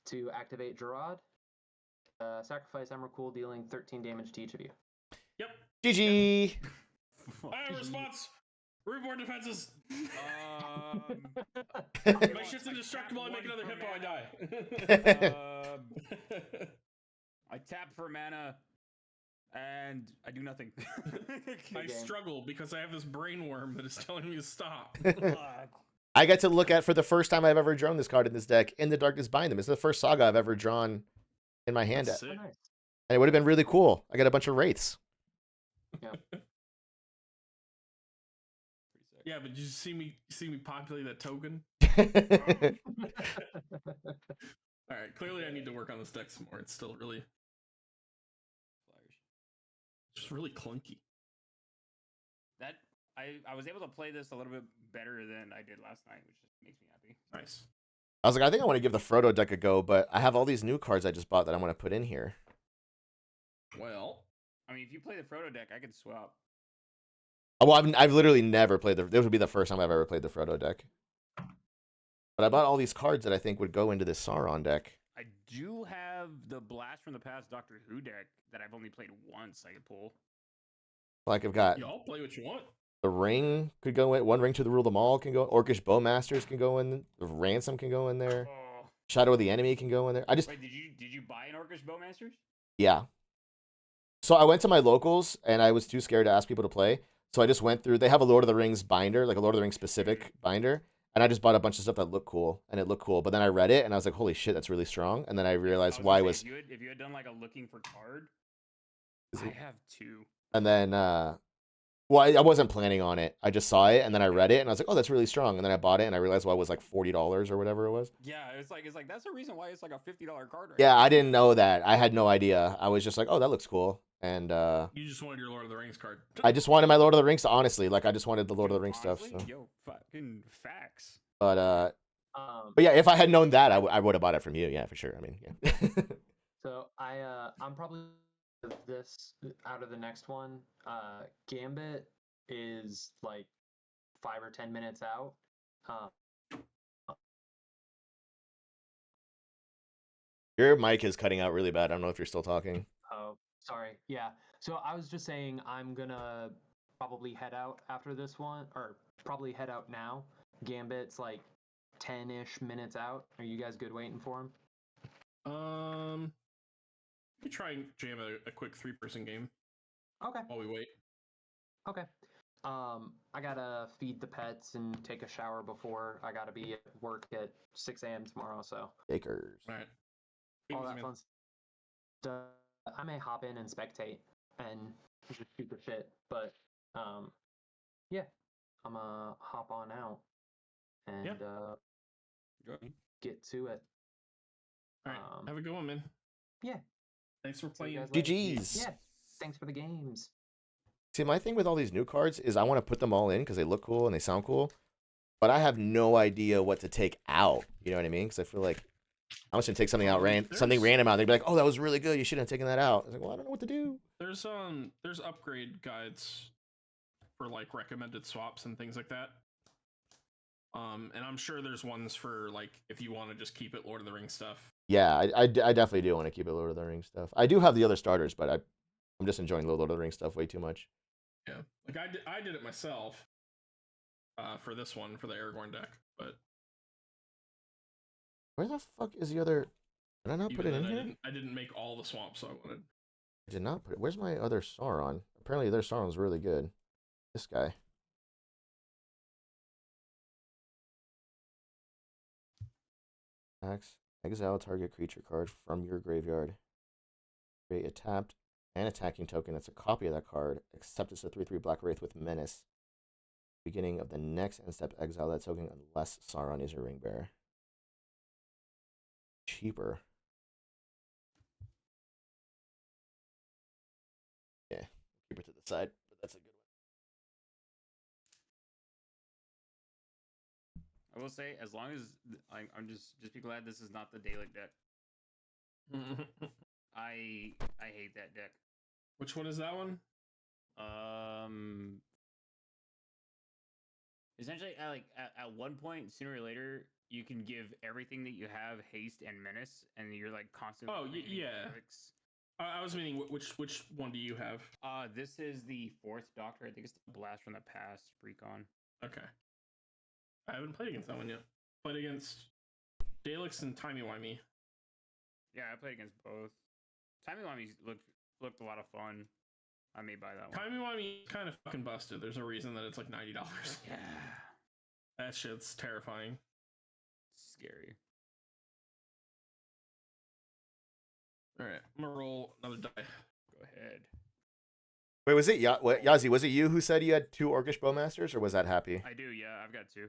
Speaker 3: to activate Gerard. Sacrifice Emrakul, dealing 13 damage to each of you.
Speaker 1: Yep.
Speaker 2: GG.
Speaker 1: I have a response. Reborn defenses.
Speaker 4: I
Speaker 1: My
Speaker 4: want-
Speaker 1: shit's
Speaker 4: I
Speaker 1: indestructible. I
Speaker 4: tap
Speaker 1: make another
Speaker 4: one
Speaker 1: hippo.
Speaker 4: for
Speaker 1: I die.
Speaker 4: I tap for mana, and I do nothing.
Speaker 1: I
Speaker 3: game.
Speaker 1: struggle because I have this brain worm that is telling me to stop.
Speaker 2: I get to look at for the first time I've ever drawn this card in this deck. In the Darkness Bind Them. It's the first saga I've ever drawn in my hand,
Speaker 1: That's
Speaker 3: Oh,
Speaker 1: sick.
Speaker 3: nice.
Speaker 2: and it would have been really cool. I got a bunch of wraiths.
Speaker 1: Yeah, but did you see me populate that token? All right, clearly I need to work on this deck some more. It's still really just really clunky.
Speaker 4: That I was able to play this a little bit better than I did last night, which just makes me happy.
Speaker 1: Nice.
Speaker 2: I was like, I think I want to give the Frodo deck a go, but I have all these new cards I just bought that I want to put in here.
Speaker 1: Well,
Speaker 4: I mean, if you play the Frodo deck, I could swap.
Speaker 2: Oh, well, I've literally never played this would be the first time I've ever played the Frodo deck. But I bought all these cards that I think would go into this Sauron deck.
Speaker 4: I do have the Blast from the Past Doctor Who deck that I've only played once. I could pull.
Speaker 2: Like I've got
Speaker 1: y'all play what you want.
Speaker 2: the Ring could go in. One Ring to the Rule of Them All can go. Orcish Bowmasters can go in. The Ransom can go in there.
Speaker 4: Oh,
Speaker 2: Shadow of the Enemy can go in there. I just
Speaker 4: wait, did you buy an Orcish Bowmasters?
Speaker 2: Yeah. So I went to my locals and I was too scared to ask people to play. So I just went through. They have a Lord of the Rings binder, like a Lord of the Rings specific binder, and I just bought a bunch of stuff that looked cool, and it looked cool. But then I read it and I was like, "Holy shit, that's really strong!" And then I realized
Speaker 4: was
Speaker 2: why
Speaker 4: gonna
Speaker 2: was.
Speaker 4: say, if you had done like a looking for card.
Speaker 2: Is
Speaker 4: I
Speaker 2: it-
Speaker 4: have 2.
Speaker 2: And then, well, I wasn't planning on it. I just saw it and then I read it and I was like, "Oh, that's really strong." And then I bought it and I realized why it was like $40 or whatever it was.
Speaker 4: Yeah, it's like that's the reason why it's like a $50 card. Right
Speaker 2: Yeah,
Speaker 4: now.
Speaker 2: I didn't know that. I had no idea. I was just like, "Oh, that looks cool," and
Speaker 1: You just wanted your Lord of the Rings card.
Speaker 2: I just wanted my Lord of the Rings. Honestly, like I just wanted the Lord of the Rings stuff.
Speaker 4: Honestly,
Speaker 2: So.
Speaker 4: Yo, fucking facts.
Speaker 2: But
Speaker 3: Um,
Speaker 2: yeah, if I had known that, I would have bought it from you. Yeah, for sure. I mean, yeah.
Speaker 3: So I'm probably this out of the next one. Gambit is like 5 or 10 minutes out.
Speaker 2: Your mic is cutting out really bad. I don't know if you're still talking.
Speaker 3: Oh, sorry. Yeah. So I was just saying I'm gonna probably head out after this one, or probably head out now. Gambit's like 10-ish minutes out. Are you guys good waiting for him?
Speaker 1: We try and jam a quick 3-person game
Speaker 3: Okay.
Speaker 1: while we wait.
Speaker 3: Okay. I gotta feed the pets and take a shower before I gotta be at work at 6 a.m. tomorrow. So
Speaker 2: Bakers.
Speaker 1: All right.
Speaker 3: all
Speaker 1: Easy,
Speaker 3: that
Speaker 1: man.
Speaker 3: fun stuff. I may hop in and spectate and just shoot the shit, but yeah, I'm gonna hop on out and
Speaker 4: Join.
Speaker 3: get to it.
Speaker 1: All right. Have a good one, man.
Speaker 3: Yeah.
Speaker 1: Thanks for
Speaker 3: See you
Speaker 1: playing.
Speaker 3: guys later.
Speaker 2: GG's.
Speaker 3: Yeah. Thanks for the games.
Speaker 2: See, my thing with all these new cards is I want to put them all in because they look cool and they sound cool, but I have no idea what to take out. You know what I mean? Because I feel like I'm just gonna take something out, something random out. They'd be like, "Oh, that was really good. You shouldn't have taken that out." I was like, "Well, I don't know what to do."
Speaker 1: There's upgrade guides for like recommended swaps and things like that. And I'm sure there's ones for like if you want to just keep it Lord of the Rings stuff.
Speaker 2: Yeah, I definitely do want to keep it Lord of the Rings stuff. I do have the other starters, but I'm just enjoying the Lord of the Rings stuff way too much.
Speaker 1: Yeah, like I did it myself. For this one for the Aragorn deck, but
Speaker 2: Where the fuck is the other? Did I not put it in here?
Speaker 1: I didn't make all the swamps I wanted.
Speaker 2: I did not put it. Where's my other Sauron? Apparently, their Sauron's really good. This guy. Exile target creature card from your graveyard. Create a tapped and attacking token that's a copy of that card, except it's a 3/3 Black Wraith with Menace. Beginning of the next end step, exile that token unless Sauron is your ring bearer. Cheaper. Yeah, keep it to the side, but that's a good
Speaker 4: I will say, as long as I'm just be glad this is not the Dalek deck. I hate that deck.
Speaker 1: Which one is that one?
Speaker 4: Essentially, at one point, sooner or later, you can give everything that you have haste and menace, and you're like constantly.
Speaker 1: Oh yeah. I was meaning which one do you have?
Speaker 4: This is the 4th Doctor. I think it's the Blast from the Past Recon.
Speaker 1: Okay. I haven't played against that one yet. Played against Daleks and Timey-Wimey.
Speaker 4: Yeah, I played against both. Timey-Wimey looked a lot of fun. I may buy that one.
Speaker 1: Timey-Wimey kind of fucking busted. There's a reason that it's like $90.
Speaker 4: Yeah.
Speaker 1: That shit's terrifying.
Speaker 4: Scary.
Speaker 1: Alright, I'm gonna roll another die.
Speaker 4: Go ahead.
Speaker 2: Wait, was it Yazi? Was it you who said you had 2 Orcish Bowmasters, or was that Happy?
Speaker 4: I do, yeah. I've got 2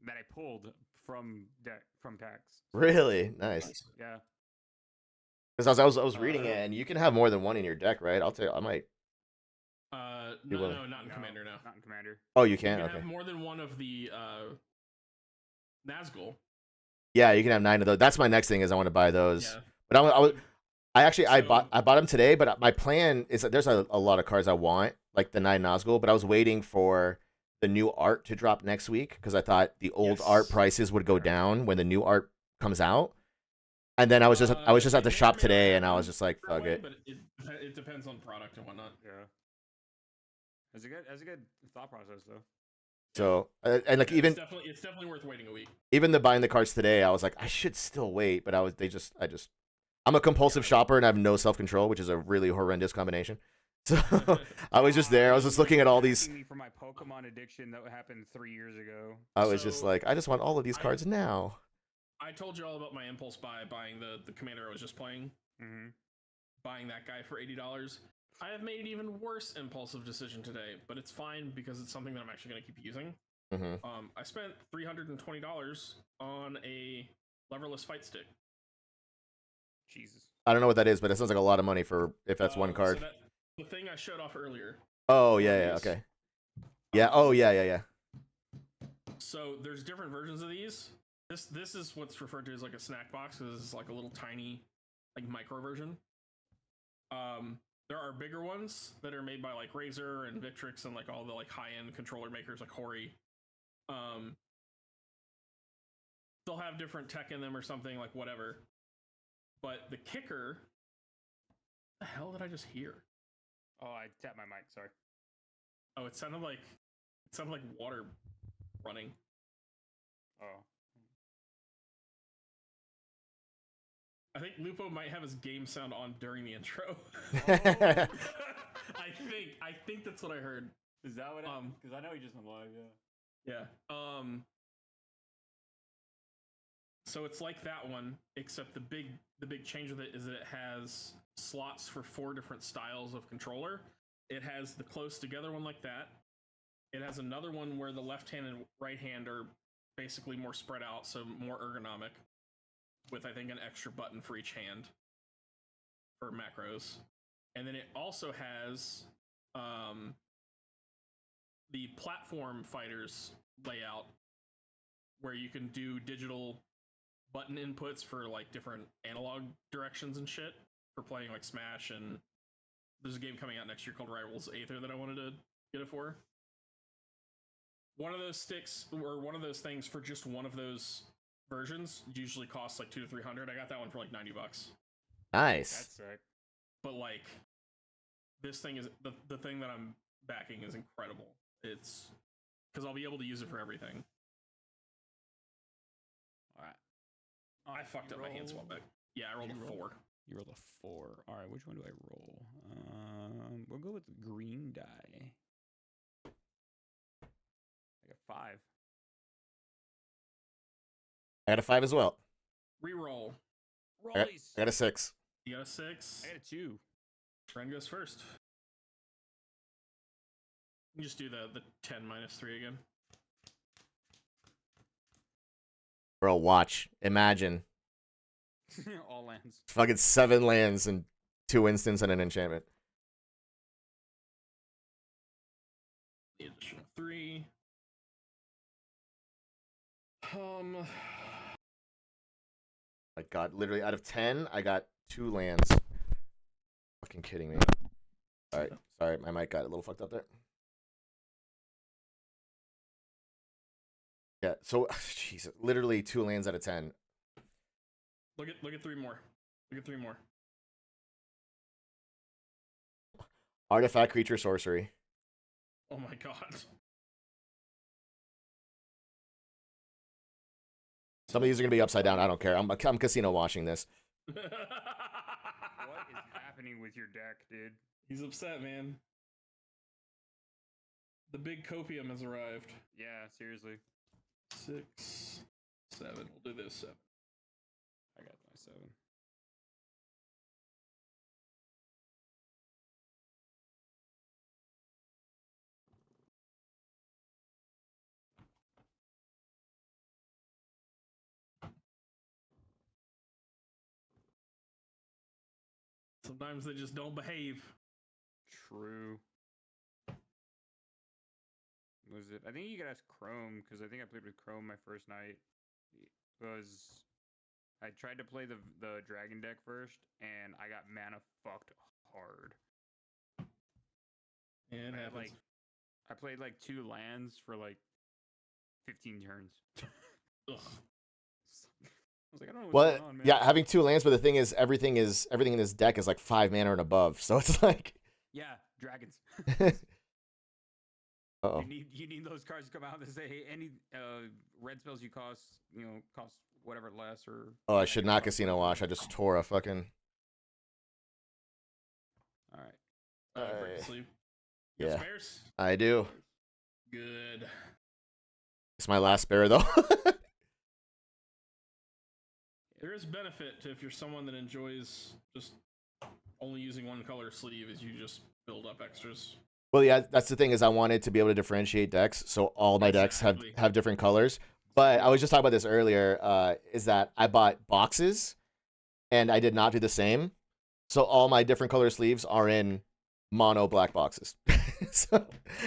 Speaker 4: that I pulled from tax.
Speaker 2: Really nice.
Speaker 4: Yeah.
Speaker 2: Because I was reading it, and you can have more than one in your deck, right? I might.
Speaker 1: No, not in Commander. No,
Speaker 4: not in Commander.
Speaker 2: Oh, you
Speaker 1: you
Speaker 2: can.
Speaker 1: can
Speaker 2: Okay.
Speaker 1: have more than one of the Nazgul.
Speaker 2: Yeah, you can have 9 of those. That's my next thing is I want to buy those.
Speaker 1: Yeah.
Speaker 2: But I
Speaker 1: So-
Speaker 2: bought them today. But my plan is that there's a lot of cards I want, like the 9 Nazgul. But I was waiting for the new art to drop next week because I thought the old art
Speaker 1: Yes.
Speaker 2: prices would go down when the new art comes out. And then I was just at the shop today, and I was just like, fuck it.
Speaker 1: But it depends on product and whatnot.
Speaker 4: Yeah. That's a good thought process though.
Speaker 2: So and like
Speaker 1: It's definitely worth waiting a week.
Speaker 2: even the buying the cards today, I was like, I should still wait, but I'm a compulsive shopper and I have no self control, which is a really horrendous combination. So I was just there. I was just looking at all these.
Speaker 4: Me for my Pokemon addiction that happened 3 years ago.
Speaker 2: I was just
Speaker 1: So,
Speaker 2: like, I just want all of these cards now.
Speaker 1: I told you all about my impulse buy buying the commander I was just playing,
Speaker 4: Mm-hmm.
Speaker 1: buying that guy for $80. I have made an even worse impulsive decision today, but it's fine because it's something that I'm actually going to keep using.
Speaker 2: Hmm.
Speaker 1: I spent $320 on a leverless fight stick.
Speaker 4: Jesus.
Speaker 2: I don't know what that is, but it sounds like a lot of money for if that's one card.
Speaker 1: So the thing I showed off earlier.
Speaker 2: Oh yeah,
Speaker 1: these.
Speaker 2: okay. Yeah. Oh yeah.
Speaker 1: So there's different versions of these. This is what's referred to as like a snack box. This is like a little tiny, like micro version. There are bigger ones that are made by like Razer and Victrix and like all the like high end controller makers like Hori. They'll have different tech in them or something, like whatever. But the kicker, what the hell did I just hear?
Speaker 4: Oh, I tapped my mic. Sorry.
Speaker 1: Oh, it sounded like water running.
Speaker 4: Oh.
Speaker 1: I think Lupo might have his game sound on during the intro.
Speaker 2: Yeah.
Speaker 1: I think that's what I heard.
Speaker 4: Is that what? Because I know he just went live. Yeah.
Speaker 1: Yeah. So it's like that one, except the big change with it is that it has slots for 4 different styles of controller. It has the close together one like that. It has another one where the left hand and right hand are basically more spread out, so more ergonomic, with I think an extra button for each hand for macros. And then it also has the platform fighters layout, where you can do digital button inputs for like different analog directions and shit for playing like Smash, and there's a game coming out next year called Rivals Aether that I wanted to get it for. One of those sticks or one of those things for just one of those versions usually costs like $200 to $300. I got that one for like $90.
Speaker 2: Nice.
Speaker 4: That's sick.
Speaker 1: But like, this thing is the thing that I'm backing is incredible. It's because I'll be able to use it for everything.
Speaker 4: All right.
Speaker 1: I fucked up my hand swap back. Yeah, I rolled a 4.
Speaker 4: You rolled a 4. All right, which one do I roll? We'll go with the green die. I got 5.
Speaker 2: I got a 5 as well.
Speaker 1: Reroll.
Speaker 2: I got a 6.
Speaker 1: You got a 6.
Speaker 4: I got a 2.
Speaker 1: Ren goes first. You just do the 10 minus 3 again.
Speaker 2: Bro, watch. Imagine.
Speaker 4: All lands.
Speaker 2: Fucking 7 lands and 2 instants and an enchantment.
Speaker 1: The additional 3.
Speaker 2: My god, literally out of 10, I got 2 lands. Fucking kidding me. Alright, sorry, my mic got a little fucked up there. Yeah, so, Jesus, literally 2 lands out of 10.
Speaker 1: Look at 3 more. Look at 3 more.
Speaker 2: Artifact, creature, sorcery.
Speaker 1: Oh my god.
Speaker 2: Some of these are gonna be upside down. I don't care. I'm casino watching this.
Speaker 4: What is happening with your deck, dude?
Speaker 1: He's upset, man. The big copium has arrived.
Speaker 4: Yeah, seriously.
Speaker 1: 6, 7. We'll do this 7.
Speaker 4: I got my 7.
Speaker 1: Sometimes they just don't behave.
Speaker 4: True. Was it? I think you could ask Chrome, because I think I played with Chrome my first night. Was I tried to play the dragon deck first, and I got mana fucked hard.
Speaker 1: And
Speaker 4: I played like 2 lands for like 15 turns.
Speaker 1: Ugh.
Speaker 4: I was like, I don't know
Speaker 2: Well,
Speaker 4: what's going on, man.
Speaker 2: yeah, having 2 lands, but the thing is, everything in this deck is like 5 mana and above, so it's like.
Speaker 4: Yeah, dragons.
Speaker 2: Uh-oh.
Speaker 4: You need those cards to come out and say, hey, any red spells you cost whatever less or.
Speaker 2: Oh, I should not casino wash. I just tore a fucking.
Speaker 4: All right.
Speaker 1: break the sleeve. You got
Speaker 2: Yeah,
Speaker 1: spares?
Speaker 2: I do.
Speaker 1: Good.
Speaker 2: It's my last spare though.
Speaker 1: There is benefit to if you're someone that enjoys just only using one color sleeve, is you just build up extras.
Speaker 2: Well, yeah, that's the thing, is I wanted to be able to differentiate decks, so all my decks
Speaker 1: Exactly.
Speaker 2: have different colors. But I was just talking about this earlier, is that I bought boxes, and I did not do the same. So all my different color sleeves are in mono black boxes. So,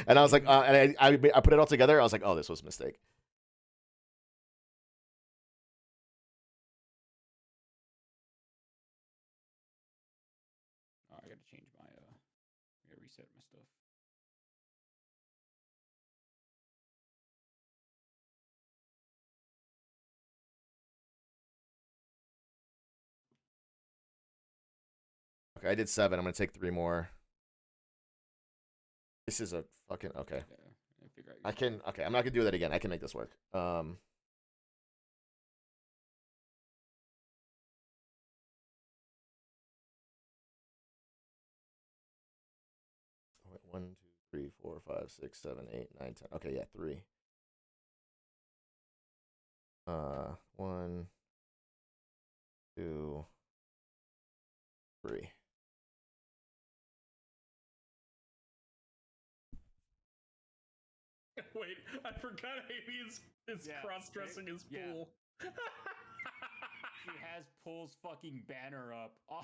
Speaker 2: and I was like, and I put it all together. I was like, oh, this was a mistake.
Speaker 4: Oh, I got to change my. I got to reset my stuff.
Speaker 2: Okay, I did 7. I'm gonna take 3 more. This is a fucking okay.
Speaker 4: Yeah, figure out
Speaker 2: I can. Okay, I'm not gonna do that again. I can make this work. Wait, 1, 2, 3, 4, 5, 6, 7, 8, 9, 10. Okay, yeah, 3. 1, 2, 3.
Speaker 1: Wait, I forgot Amy is
Speaker 4: Yeah,
Speaker 1: cross-dressing his
Speaker 4: yeah.
Speaker 1: pool.
Speaker 4: She has Pool's fucking banner up. Oh,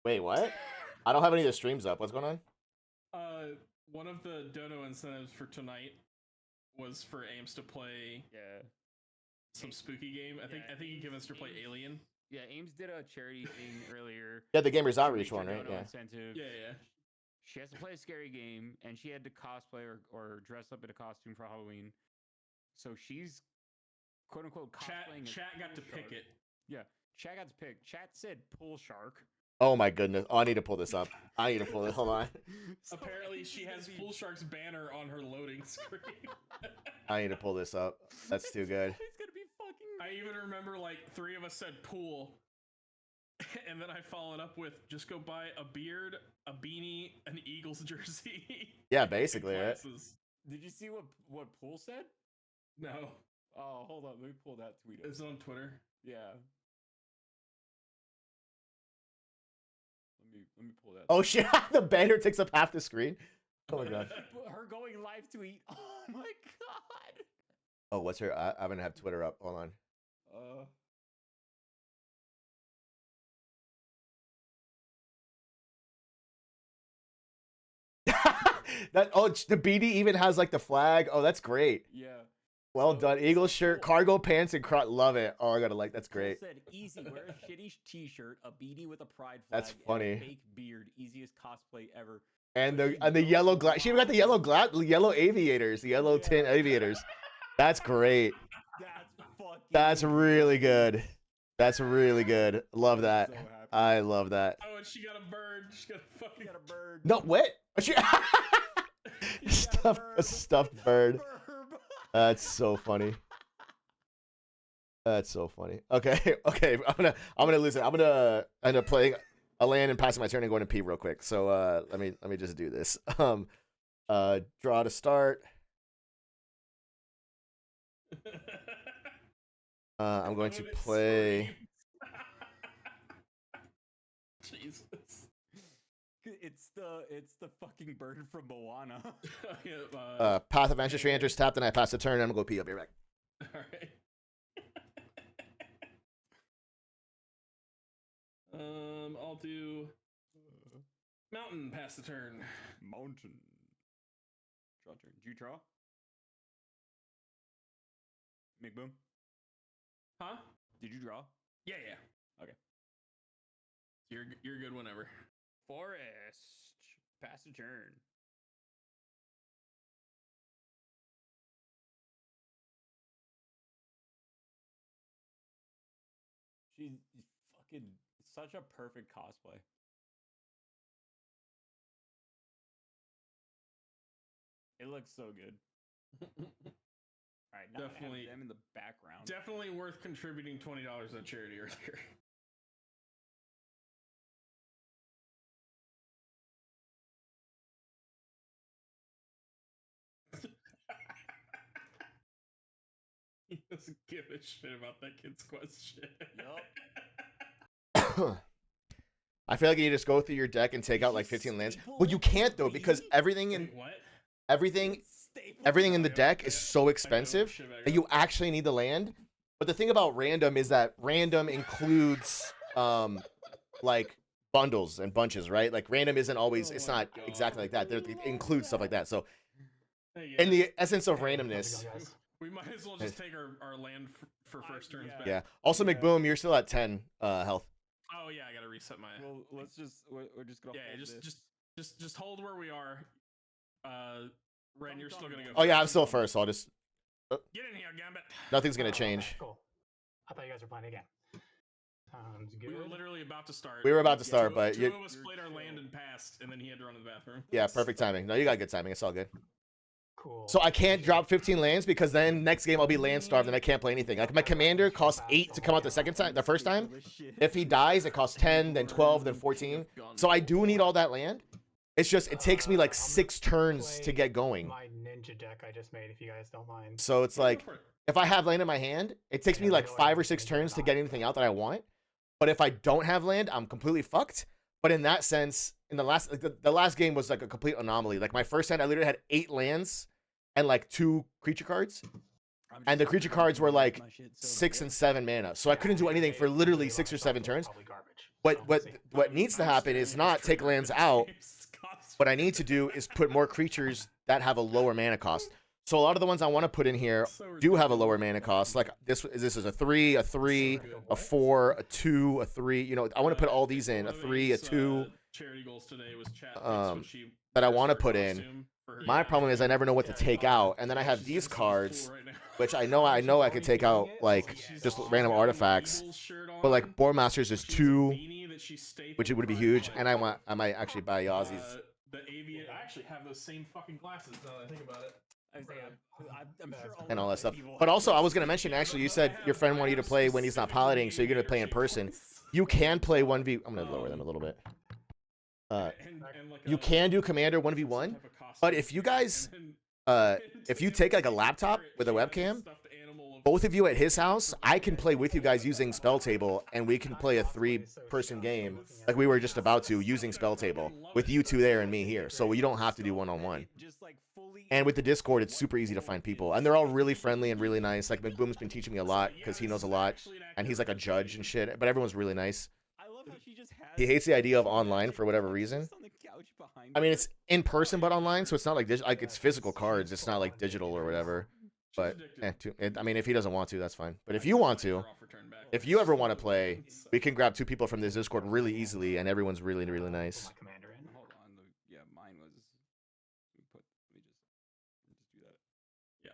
Speaker 2: Wait, what? I don't have any of the streams up. What's going on?
Speaker 1: One of the dono incentives for tonight was for Ames to play
Speaker 4: yeah.
Speaker 1: some spooky game. I think he convinced her to play
Speaker 4: Ames-
Speaker 1: Alien.
Speaker 4: Yeah, Ames did a charity thing earlier.
Speaker 2: Yeah, the Gamers
Speaker 4: to
Speaker 2: Outreach
Speaker 4: reach her
Speaker 2: one, right?
Speaker 4: dono
Speaker 2: Yeah.
Speaker 4: Incentive.
Speaker 1: Yeah.
Speaker 4: She has to play a scary game, and she had to cosplay or dress up in a costume for Halloween. So she's quote unquote cosplaying. as
Speaker 1: Chat got to
Speaker 4: Pool
Speaker 1: pick
Speaker 4: Shark.
Speaker 1: it.
Speaker 4: Yeah, Chat got to pick. Chat said Pool Shark.
Speaker 2: Oh my goodness. Oh, I need to pull this up. I need to pull it. Hold on.
Speaker 4: So
Speaker 1: Apparently, she
Speaker 4: Amy's gonna
Speaker 1: has
Speaker 4: be-
Speaker 1: Pool Shark's banner on her loading screen.
Speaker 2: I need to pull this up. That's too good.
Speaker 4: It's gonna be fucking.
Speaker 1: I even remember like 3 of us said pool, and then I followed up with just go buy a beard, a beanie, an Eagles jersey.
Speaker 2: Yeah,
Speaker 1: and
Speaker 2: basically, right?
Speaker 1: glasses.
Speaker 4: Did you see what Pool said?
Speaker 1: No,
Speaker 4: Oh, hold on. Let me pull that tweet up.
Speaker 1: it's on Twitter.
Speaker 4: Yeah. Let me pull that.
Speaker 2: Oh shit! The banner takes up half the screen. Oh my god.
Speaker 4: Her going live tweet. Oh my god.
Speaker 2: Oh, what's her? I'm gonna have Twitter up. Hold on. The beanie even has like the flag. Oh, that's great.
Speaker 4: Yeah.
Speaker 2: Well
Speaker 4: So-
Speaker 2: done. Eagle
Speaker 4: so
Speaker 2: shirt,
Speaker 4: Pool-
Speaker 2: cargo pants, and love it. Oh, I gotta like. That's
Speaker 4: Pool
Speaker 2: great.
Speaker 4: said easy. Wear a shitty t-shirt, a beanie with a pride flag,
Speaker 2: That's
Speaker 4: and
Speaker 2: funny.
Speaker 4: a fake beard. Easiest cosplay ever.
Speaker 2: And
Speaker 4: But
Speaker 2: the
Speaker 4: she
Speaker 2: and the
Speaker 4: knows
Speaker 2: yellow
Speaker 4: the
Speaker 2: glass. She even got the yellow yellow aviators, the yellow
Speaker 4: Yeah.
Speaker 2: tint aviators. That's great.
Speaker 4: That's fucking.
Speaker 2: That's really good. That's really good. Love
Speaker 4: I'm
Speaker 2: that.
Speaker 4: so happy.
Speaker 2: I love that.
Speaker 1: Oh, and she got a bird. She got a
Speaker 4: She
Speaker 1: fucking.
Speaker 4: got a bird.
Speaker 2: No, what?
Speaker 4: She got
Speaker 2: stuffed a
Speaker 4: burb.
Speaker 2: stuffed bird.
Speaker 4: Burb.
Speaker 2: That's so funny. That's so funny. Okay, okay. I'm gonna lose it. I'm gonna end up playing a land and passing my turn and going to pee real quick. So let me just do this. Draw to start. I'm going to play.
Speaker 1: Jesus.
Speaker 4: It's the fucking bird from Moana.
Speaker 1: Yeah,
Speaker 2: Path of Ancestry enters tapped, and I pass the turn. And I'm gonna go pee. I'll be right back.
Speaker 1: all right. I'll do mountain pass the turn.
Speaker 4: Mountain. Draw turn. Did you draw? McBoom?
Speaker 1: Huh?
Speaker 4: Did you draw?
Speaker 1: Yeah.
Speaker 4: Okay.
Speaker 1: You're good whenever.
Speaker 4: Forest. Pass the turn. She's fucking such a perfect cosplay. It looks so good. All right, now
Speaker 1: Definitely-
Speaker 4: I have them in the background.
Speaker 1: Definitely worth contributing $20 to charity earlier. He doesn't give a shit about that kid's question.
Speaker 2: I feel like you just go through your deck and take out like 15 lands. Well, you can't though because everything in
Speaker 1: Wait, what?
Speaker 2: everything in the deck is so expensive that you actually need the land. But the thing about random is that random includes like bundles and bunches, right? Like random isn't always.
Speaker 1: Oh
Speaker 2: It's
Speaker 1: my
Speaker 2: not exactly like that. There, it includes stuff like that. So
Speaker 1: Hey,
Speaker 2: in the essence of randomness.
Speaker 1: we might as well just take our land for first turns
Speaker 4: yeah.
Speaker 1: back.
Speaker 2: Yeah. Also,
Speaker 4: Yeah.
Speaker 2: McBoom, you're still at 10 health.
Speaker 1: Oh yeah, I gotta reset my.
Speaker 4: Well, let's just we're just gonna
Speaker 1: yeah,
Speaker 4: hold this.
Speaker 1: just hold where we are. Ren, you're still gonna go.
Speaker 2: Oh yeah, I'm
Speaker 1: first.
Speaker 2: still first. So I'll just.
Speaker 1: Get in here, Gambit.
Speaker 2: Nothing's gonna
Speaker 5: Oh, okay,
Speaker 2: change.
Speaker 5: cool. I thought you guys were playing again. Sounds
Speaker 1: We were
Speaker 5: good.
Speaker 1: literally about to start.
Speaker 2: We were about to start,
Speaker 1: Two-
Speaker 2: but
Speaker 1: two
Speaker 2: you,
Speaker 1: of us played our land and passed, and then he had to run to the bathroom.
Speaker 2: yeah, perfect timing. No, you got good timing. It's all good.
Speaker 5: Cool.
Speaker 2: So I can't drop 15 lands because then next game I'll be land starved and I can't play anything. Like my commander costs 8 to come out the first time. If he dies, it costs 10, then 12, then 14. So I do need all that land. It's just it takes me like
Speaker 5: I'm
Speaker 2: 6 turns to get going.
Speaker 5: My ninja deck I just made, if you guys don't mind.
Speaker 2: So it's like if I have land in my hand, it takes me
Speaker 5: Yeah,
Speaker 2: like
Speaker 5: I know
Speaker 2: 5 or
Speaker 5: I
Speaker 2: 6
Speaker 5: can
Speaker 2: turns to
Speaker 5: not.
Speaker 2: get anything out that I want. But if I don't have land, I'm completely fucked. But in that sense, in the last the last game was like a complete anomaly. Like my first hand, I literally had 8 lands and like 2 creature cards. And the creature cards were like 6 and 7 mana. So I couldn't do anything for literally 6 or 7 turns.
Speaker 5: Probably garbage.
Speaker 2: But
Speaker 5: So we'll see.
Speaker 2: what needs to happen is not take lands out. What I need to do is put more creatures that have a lower mana cost. So a lot of the ones I want to put in here do have a lower mana cost. Like this is a 3, a 3, a 4, a 2, a 3. You know, I want to put all these in. A 3, a 2.
Speaker 1: Charity goals today was chat
Speaker 2: That I want to put in. My problem is I never know what to take out, and then I have these cards, which I know I could take out like just random artifacts. But like Board Masters is 2, which it would be huge, and I might actually buy Yazzie's.
Speaker 1: The avian. I actually have those same fucking glasses now that I think about it.
Speaker 4: I'm sure
Speaker 2: And all that stuff. But also, I was gonna mention. Actually, you said your friend wanted you to play when he's not piloting, so you're gonna play in person. You can play 1v. I'm gonna lower them a little bit. You can do Commander 1v1, but if you guys, if you take like a laptop with a webcam, both of you at his house, I can play with you guys using Spell Table, and we can play a 3-person game like we were just about to using Spell Table with you 2 there and me here. So you don't have to do one-on-1. And with the Discord, it's super easy to find people, and they're all really friendly and really nice. Like McBoom's been teaching me a lot because he knows a lot, and he's like a judge and shit. But everyone's really nice. He hates the idea of online for whatever reason. I mean, it's in person but online, so it's not like it's physical cards. It's not like digital or whatever. But I mean, if he doesn't want to, that's fine. But if you want to, if you ever want to play, we can grab 2 people from this Discord really easily, and everyone's really, really nice.
Speaker 5: My commander in.
Speaker 4: Hold on, yeah, mine was. Let me just do that.
Speaker 1: Yeah.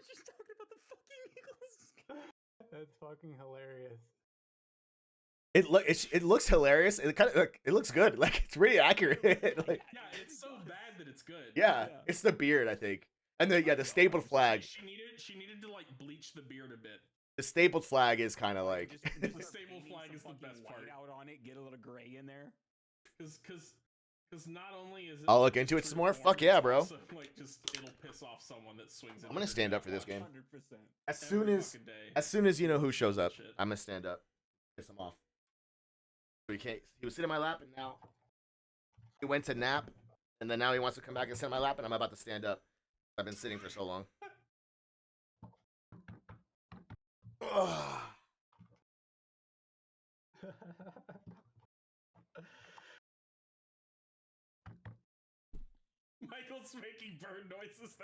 Speaker 4: Just talking about the fucking Eagles.
Speaker 5: That's fucking hilarious.
Speaker 2: It looks hilarious. It kind of it looks good. Like it's really accurate. Like
Speaker 1: Yeah, it's so bad that it's good.
Speaker 2: yeah, it's the beard I think, and the stapled flag.
Speaker 1: She needed to like bleach the beard a bit.
Speaker 2: The stapled flag is kind of like.
Speaker 1: The staple flag is the best part.
Speaker 4: Out on it, get a little gray in there.
Speaker 1: Because not only is it
Speaker 2: I'll look into it some more. Fuck yeah, bro.
Speaker 1: also, like just it'll piss off someone that swings.
Speaker 2: I'm gonna stand up for this game.
Speaker 4: 100%.
Speaker 2: As soon as you know who shows up,
Speaker 1: Shit.
Speaker 2: I'm gonna stand up, piss him off. So he can't. He was sitting in my lap, and now he went to nap, and then now he wants to come back and sit in my lap, and I'm about to stand up. I've been sitting for so long. Ugh.
Speaker 1: Michael's making bird noises.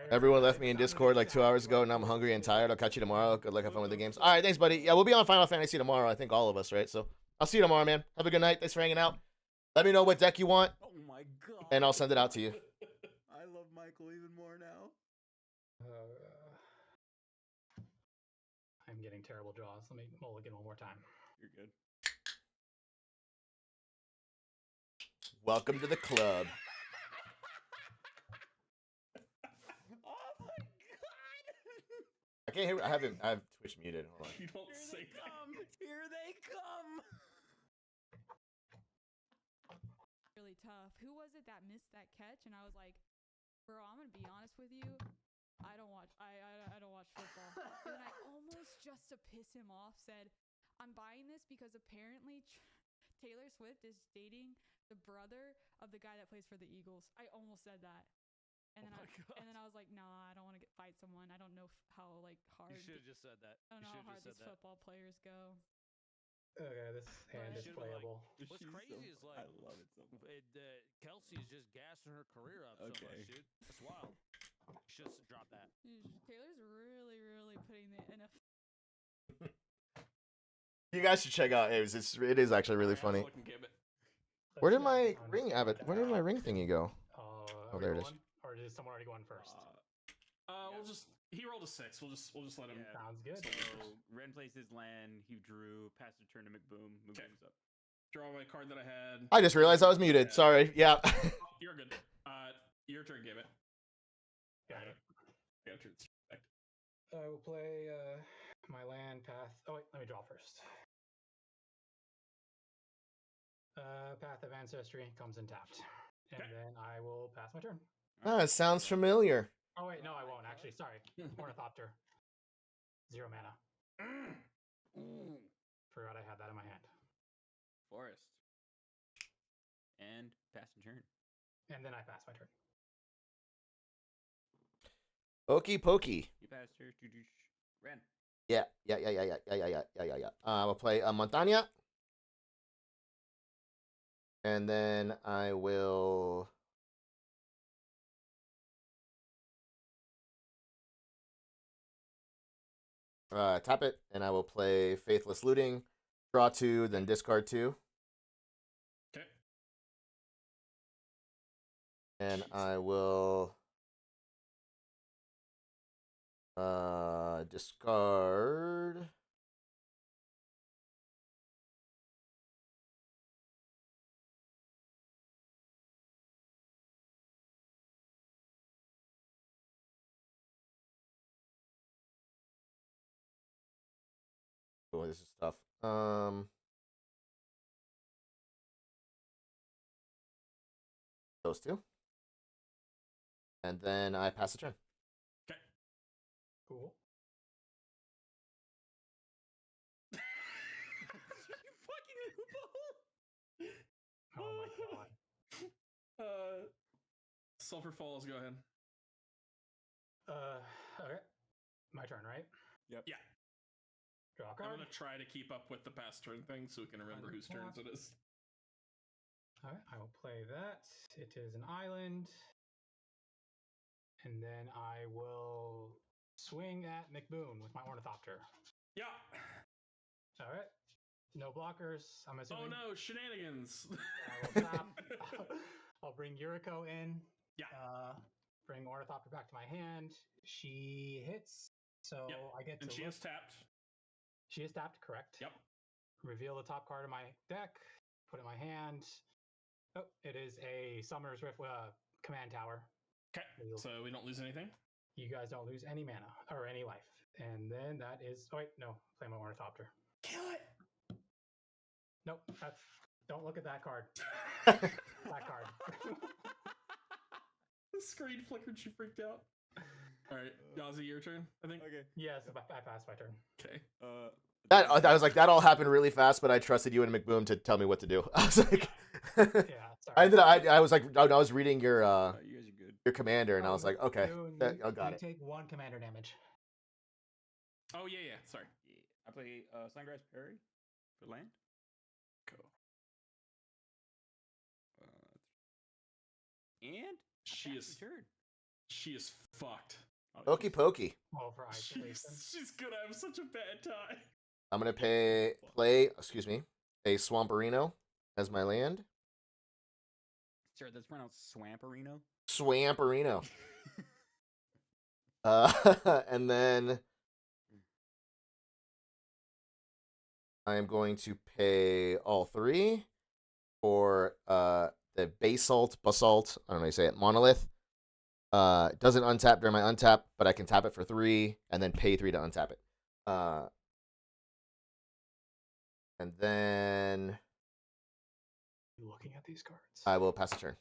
Speaker 2: Everyone left me in Discord like 2 hours ago, and I'm hungry and tired. I'll catch you tomorrow. Good luck, have fun with the games. All right, thanks, buddy. Yeah, we'll be on Final Fantasy tomorrow. I think all of us, right? So I'll see you tomorrow, man. Have a good night. Thanks for hanging out. Let me know what deck you want,
Speaker 4: Oh my god.
Speaker 2: and I'll send it out to you.
Speaker 4: I love Michael even more now.
Speaker 5: I'm getting terrible draws. Let me mulligan one more time.
Speaker 4: You're good.
Speaker 2: Welcome to the club.
Speaker 4: Oh my god!
Speaker 2: I can't hear. I have Twitch muted. Hold on.
Speaker 1: You don't
Speaker 4: Here
Speaker 1: say
Speaker 4: they
Speaker 1: that.
Speaker 4: come! Here they come!
Speaker 6: Really tough. Who was it that missed that catch? And I was like, bro, I'm gonna be honest with you. I don't watch football. And then I almost, just to piss him off, said, I'm buying this because apparently Taylor Swift is dating the brother of the guy that plays for the Eagles. I almost said that. And then I was like, nah, I don't want to fight someone. I don't know how like hard.
Speaker 7: You should have just said that.
Speaker 6: I don't know how hard these football players go.
Speaker 5: Okay, this hand is
Speaker 7: should've, like,
Speaker 5: playable.
Speaker 7: What's crazy is like
Speaker 4: I love it so much.
Speaker 7: Kelsey's just gassing her career up so much, dude. That's wild. Should have dropped that.
Speaker 6: Taylor's really, really putting the NFL.
Speaker 2: You guys should check out Aves. It is actually really funny. Where did my ring thingy go? Oh, there it is.
Speaker 5: Or did someone already go on first?
Speaker 1: We'll just he rolled a 6. We'll just let him.
Speaker 4: Yeah.
Speaker 5: Sounds good.
Speaker 4: So Ren plays his land. He drew. Passed the turn to McBoom. McBoom's up.
Speaker 1: Draw my card that I had.
Speaker 2: I just realized I was muted. Sorry. Yeah.
Speaker 1: You're good. Your turn, give it.
Speaker 5: Got it.
Speaker 1: Your turn.
Speaker 5: I will play my land path. Oh wait, let me draw first. Path of Ancestry comes in tapped, and then I will pass my turn.
Speaker 2: Ah, it sounds familiar.
Speaker 5: Oh wait, no, I won't actually. Sorry, Ornithopter. 0 mana.
Speaker 4: Ooh.
Speaker 5: Forgot I had that in my hand.
Speaker 4: Forest. And pass the turn.
Speaker 5: And then I pass my turn.
Speaker 2: Okey pokey.
Speaker 4: You passed her. Ren.
Speaker 2: Yeah. I'll play Montaña. And then I will. Tap it, and I will play Faithless Looting. Draw 2, then discard 2.
Speaker 1: Okay.
Speaker 2: And I will discard. Oh, this is tough. Those two. And then I pass the turn.
Speaker 1: Okay.
Speaker 5: Cool.
Speaker 1: You fucking
Speaker 5: Oh my god.
Speaker 1: Sulfur Falls, go ahead.
Speaker 5: Okay. My turn, right?
Speaker 4: Yep.
Speaker 1: Yeah.
Speaker 5: Draw a
Speaker 1: I'm
Speaker 5: card.
Speaker 1: gonna try to keep up with the past turn thing so we can remember whose turns it is.
Speaker 5: Alright, I will play that. It is an island. And then I will swing at McBoom with my Ornithopter.
Speaker 1: Yeah.
Speaker 5: Alright. No blockers. I'm
Speaker 1: Oh
Speaker 5: assuming.
Speaker 1: no, shenanigans.
Speaker 5: I will tap. I'll bring Yuriko in.
Speaker 1: Yeah.
Speaker 5: Bring Ornithopter back to my hand. She hits, so
Speaker 1: Yep.
Speaker 5: I get to.
Speaker 1: And she
Speaker 5: look.
Speaker 1: is tapped.
Speaker 5: She is tapped, correct.
Speaker 1: Yep.
Speaker 5: Reveal the top card of my deck. Put it in my hand. Oh, it is a Summoner's Rift command tower.
Speaker 1: Okay. So we don't lose anything.
Speaker 5: You guys don't lose any mana or any life. And then that is. Oh wait, no. Play my Ornithopter.
Speaker 1: Kill it.
Speaker 5: Nope. That's. Don't look at that card.
Speaker 2: All
Speaker 5: That card.
Speaker 1: The screen flickered. She freaked out. All right, Yazi, your turn. I think.
Speaker 4: Okay.
Speaker 5: Yes, I passed my turn.
Speaker 1: Okay.
Speaker 2: That I was like, that all happened really fast, but I trusted you and McBoom to tell me what to do. I was like,
Speaker 5: Yeah. Sorry.
Speaker 2: I was like, I was reading your
Speaker 4: You guys are good.
Speaker 2: your commander, and I was like, okay, I got
Speaker 5: you
Speaker 2: it.
Speaker 5: take 1 commander damage.
Speaker 1: Oh yeah. Sorry.
Speaker 4: Yeah. I play Sungrass Prairie for land.
Speaker 1: Cool.
Speaker 4: And
Speaker 1: She
Speaker 4: pass
Speaker 1: is.
Speaker 4: the turn.
Speaker 1: She is fucked.
Speaker 4: Oh,
Speaker 2: Okey
Speaker 4: jeez.
Speaker 2: pokey.
Speaker 5: Well, for isolation.
Speaker 1: She's gonna have such a bad time.
Speaker 2: I'm gonna play a Swamperino as my land.
Speaker 4: Sure, that's pronounced Swamperino.
Speaker 2: Swamperino. And then I am going to pay all 3 for the basalt. I don't know how you say it. Monolith. It doesn't untap during my untap, but I can tap it for 3 and then pay 3 to untap it. And then
Speaker 5: Looking at these cards.
Speaker 2: I will pass the turn.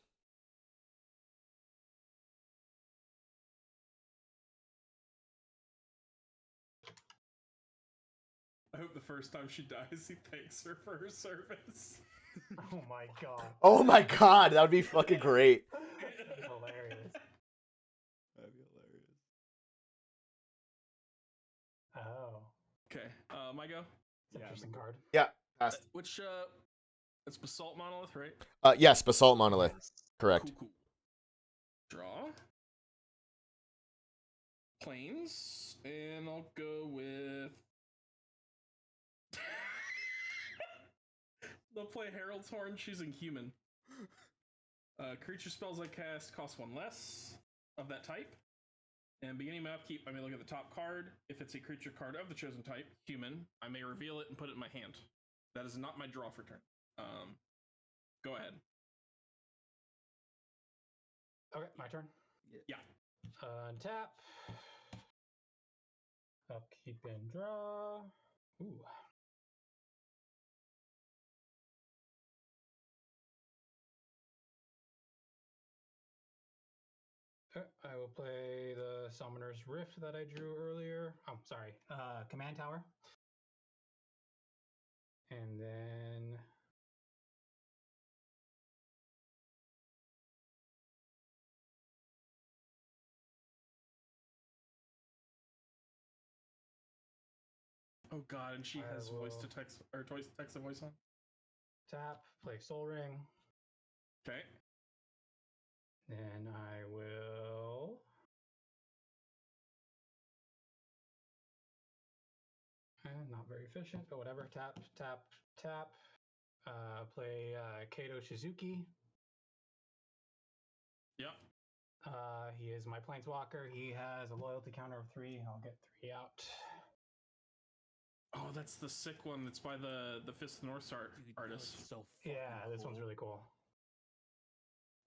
Speaker 1: I hope the first time she dies, he thanks her for her service.
Speaker 5: Oh my god.
Speaker 2: Oh my god, that would be fucking great.
Speaker 5: Hilarious.
Speaker 4: That'd be hilarious.
Speaker 5: Oh.
Speaker 1: Okay. My go.
Speaker 5: It's an interesting card.
Speaker 2: Yeah, passed.
Speaker 1: Which it's Basalt Monolith, right?
Speaker 2: Yes, Basalt Monolith. Correct.
Speaker 1: Cool. Draw. Planes, and I'll go with. They'll play Herald's Horn, choosing human. Creature spells I cast cost 1 less of that type. And beginning my upkeep, I may look at the top card. If it's a creature card of the chosen type, human, I may reveal it and put it in my hand. That is not my draw for turn. Go ahead.
Speaker 5: Okay, my turn.
Speaker 1: Yeah.
Speaker 5: Untap. Upkeep and draw. Ooh. I will play the Summoner's Rift that I drew earlier. I'm sorry, Command Tower. And then
Speaker 1: Oh god, and she
Speaker 5: I
Speaker 1: has voice to
Speaker 5: will-
Speaker 1: text or text to voice on.
Speaker 5: tap, play Soul Ring.
Speaker 1: Okay.
Speaker 5: Then I will not very efficient, but whatever. Tap, tap, tap. Play Kato Shizuki.
Speaker 1: Yep.
Speaker 5: He is my Planeswalker. He has a loyalty counter of 3. I'll get 3 out.
Speaker 1: Oh, that's the sick one. That's by the Fist of the North Star
Speaker 7: Dude,
Speaker 1: artist.
Speaker 7: that's so
Speaker 5: Yeah,
Speaker 7: fucking
Speaker 5: this one's
Speaker 7: cool.
Speaker 5: really cool.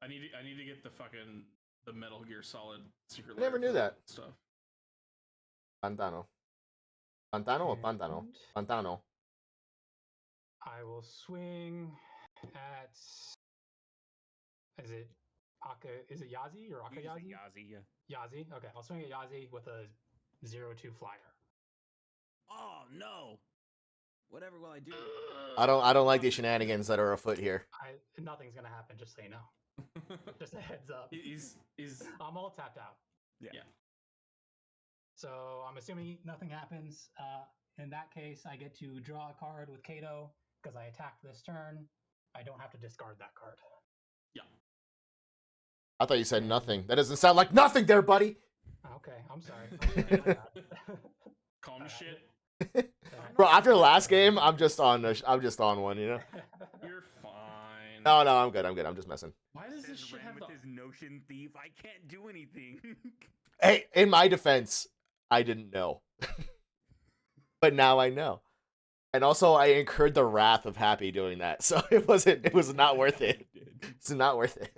Speaker 1: I need to get the Metal Gear Solid Secret.
Speaker 2: I never
Speaker 1: Lair
Speaker 2: knew that.
Speaker 1: stuff.
Speaker 2: Pantano. Pantano or Pantano?
Speaker 5: And
Speaker 2: Pantano.
Speaker 5: I will swing at. Is it Yazi or
Speaker 4: You just say
Speaker 5: Akayazi?
Speaker 4: Yazi, yeah.
Speaker 5: Yazi. Okay, I'll swing at Yazi with a 0/2 flyer.
Speaker 7: Oh no! Whatever will I do?
Speaker 2: I don't like these shenanigans that are afoot here.
Speaker 5: Nothing's gonna happen. Just so you know. Just a heads up.
Speaker 1: He's
Speaker 5: I'm all tapped out.
Speaker 4: Yeah.
Speaker 5: So I'm assuming nothing happens. In that case, I get to draw a card with Kato because I attacked this turn. I don't have to discard that card.
Speaker 2: I thought you said nothing. That doesn't sound like nothing there, buddy.
Speaker 5: Okay, I'm sorry. My bad.
Speaker 1: calm
Speaker 5: Alright.
Speaker 1: shit.
Speaker 2: Bro, after the last game, I'm just on one, you know?
Speaker 1: You're fine.
Speaker 2: No, I'm good. I'm just messing.
Speaker 1: Why does this
Speaker 4: Says
Speaker 1: shit
Speaker 4: Ren
Speaker 1: have
Speaker 4: with
Speaker 1: the?
Speaker 4: his Notion Thief. I can't do anything.
Speaker 2: Hey, in my defense, I didn't know. But now I know. And also I incurred the wrath of Happy doing that. So it was not worth it. It's not worth it.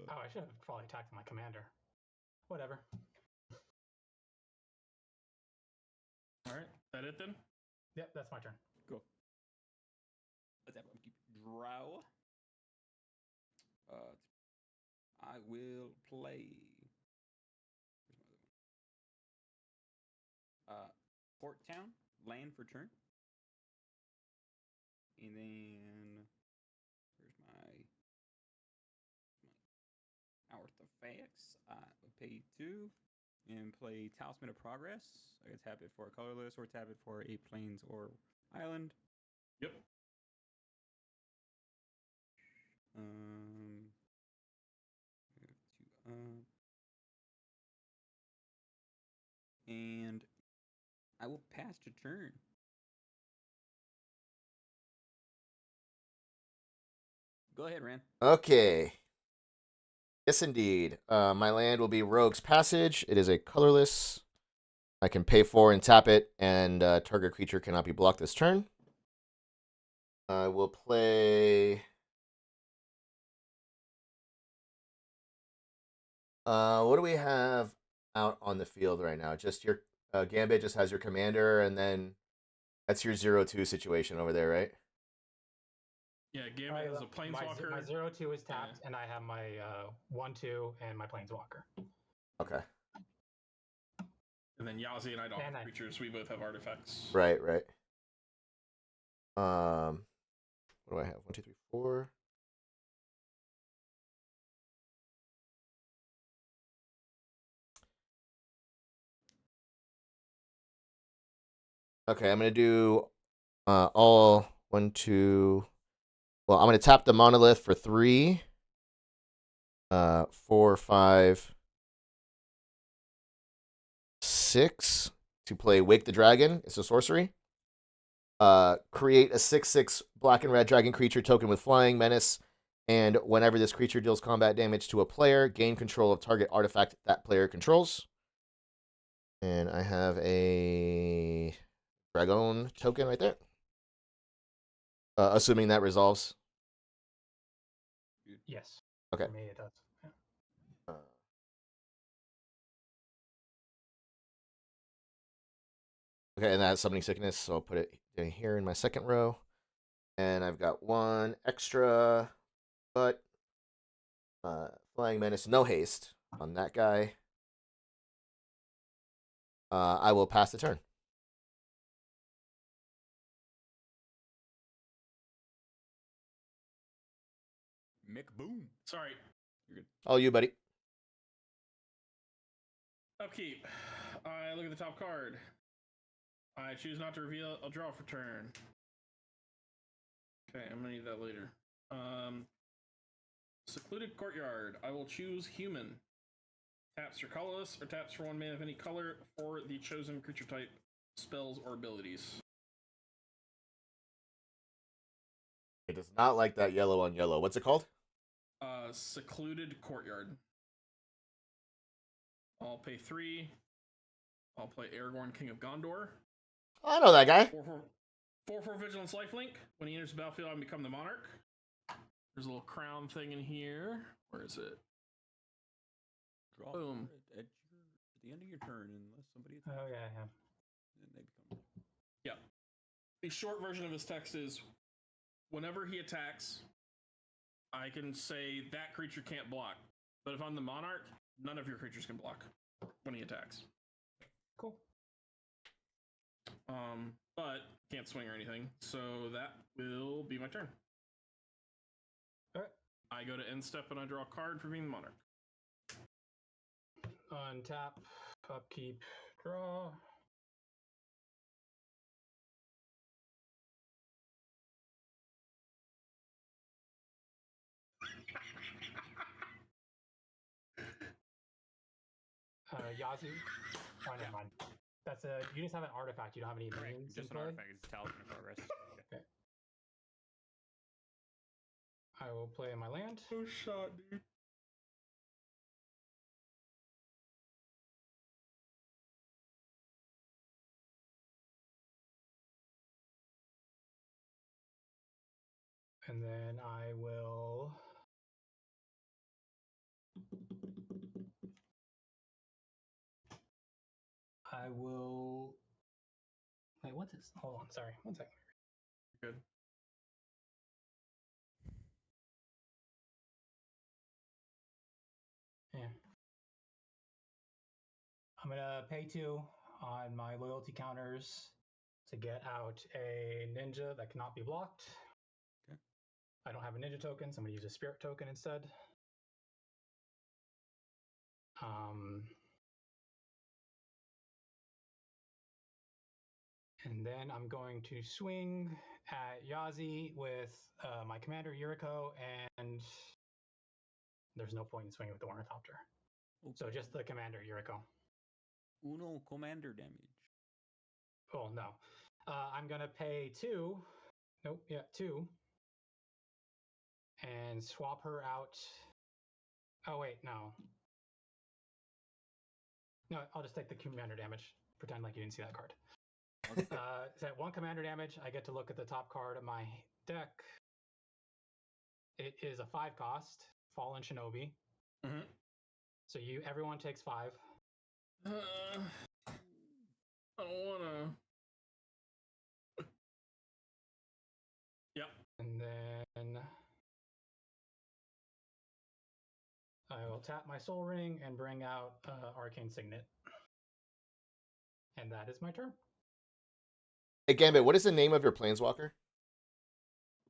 Speaker 5: Oh, I should have probably attacked my commander. Whatever.
Speaker 1: All right, that it then.
Speaker 5: Yep, that's my turn.
Speaker 4: Cool. Let's have upkeep. Draw. I will play. Port Town, land for turn. And then where's my artifacts? I will pay 2 and play Talisman of Progress. I can tap it for a colorless or tap it for a plains or island.
Speaker 1: Yep.
Speaker 4: And I will pass to turn. Go ahead, Ran.
Speaker 2: Okay. Yes, indeed. My land will be Rogue's Passage. It is a colorless. I can pay 4 and tap it, and target creature cannot be blocked this turn. I will play. What do we have out on the field right now? Just your Gambit just has your commander, and then that's your 0/2 situation over there, right?
Speaker 1: Yeah, Gambit has a planeswalker.
Speaker 5: My 0/2 is tapped, and I have my 1/2 and my planeswalker.
Speaker 2: Okay.
Speaker 1: And then Yazi and I don't
Speaker 5: And
Speaker 1: have
Speaker 5: I-
Speaker 1: creatures. We both have artifacts.
Speaker 2: Right. What do I have? 1, 2, 3, 4. Okay, I'm gonna do all 1, 2. Well, I'm gonna tap the monolith for 3. 4, 5, 6 to play Wake the Dragon. It's a sorcery. Create a 6/6 black and red dragon creature token with flying, menace, And whenever this creature deals combat damage to a player, gain control of target artifact that player controls. And I have a Dragon token right there. Assuming that resolves.
Speaker 5: Yes.
Speaker 2: Okay.
Speaker 5: For me, it does. Yeah.
Speaker 2: Okay, and that's Summoning Sickness, so I'll put it in here in my second row. And I've got one extra, but Flying Menace, no haste on that guy. I will pass the turn.
Speaker 4: Mick Boom.
Speaker 1: Sorry.
Speaker 4: You're good.
Speaker 2: All you, buddy.
Speaker 1: Upkeep. I look at the top card. I choose not to reveal. I'll draw for turn. Okay, I'm gonna need that later. Secluded Courtyard. I will choose Human. Taps for colorless or taps for 1 mana of any color for the chosen creature type, spells, or abilities.
Speaker 2: It does not like that yellow on yellow. What's it called?
Speaker 1: Secluded Courtyard. I'll pay 3. I'll play Aragorn, King of Gondor.
Speaker 2: I know that guy.
Speaker 1: 4/4 Vigilance Lifelink. When he enters the battlefield, I become the Monarch. There's a little crown thing in here. Where is it?
Speaker 7: Draw
Speaker 1: Boom.
Speaker 7: card at the end of your turn, unless somebody attacks.
Speaker 5: Oh, yeah, yeah.
Speaker 7: And they become.
Speaker 1: Yeah. The short version of his text is whenever he attacks, I can say that creature can't block. But if I'm the Monarch, none of your creatures can block when he attacks.
Speaker 5: Cool.
Speaker 1: But can't swing or anything. So that will be my turn.
Speaker 5: Alright.
Speaker 1: I go to end step and I draw a card for being the Monarch.
Speaker 5: Untap, upkeep, draw. Yazoo. Oh, never mind. That's a. You just have an artifact. You don't have any
Speaker 4: Correct.
Speaker 5: minions.
Speaker 4: Just
Speaker 5: in
Speaker 4: an
Speaker 5: play?
Speaker 4: artifact. It's Talisman of Progress.
Speaker 5: Okay. I will play my land.
Speaker 1: Oh, shot, dude.
Speaker 5: And then I will. Wait, what's this? Hold on, sorry. 1 second.
Speaker 1: Good.
Speaker 5: Yeah. I'm gonna pay 2 on my loyalty counters to get out a ninja that cannot be blocked.
Speaker 4: Okay.
Speaker 5: I don't have a ninja token, so I'm gonna use a spirit token instead. And then I'm going to swing at Yazi with my commander Yuriko, and there's no point in swinging with the Ornithopter. So just the commander Yuriko.
Speaker 4: Uno commander damage.
Speaker 5: Oh, no. I'm going to pay 2. Nope, yeah, 2. And swap her out. Oh, wait, no. No, I'll just take the commander damage. Pretend like you didn't see that card. So at 1 commander damage, I get to look at the top card of my deck. It is a 5 cost, Fallen Shinobi.
Speaker 1: Mm-hmm.
Speaker 5: So everyone takes 5.
Speaker 1: I don't wanna. Yep.
Speaker 5: And then I will tap my Soul Ring and bring out Arcane Signet. And that is my turn.
Speaker 2: Hey, Gambit, what is the name of your Planeswalker?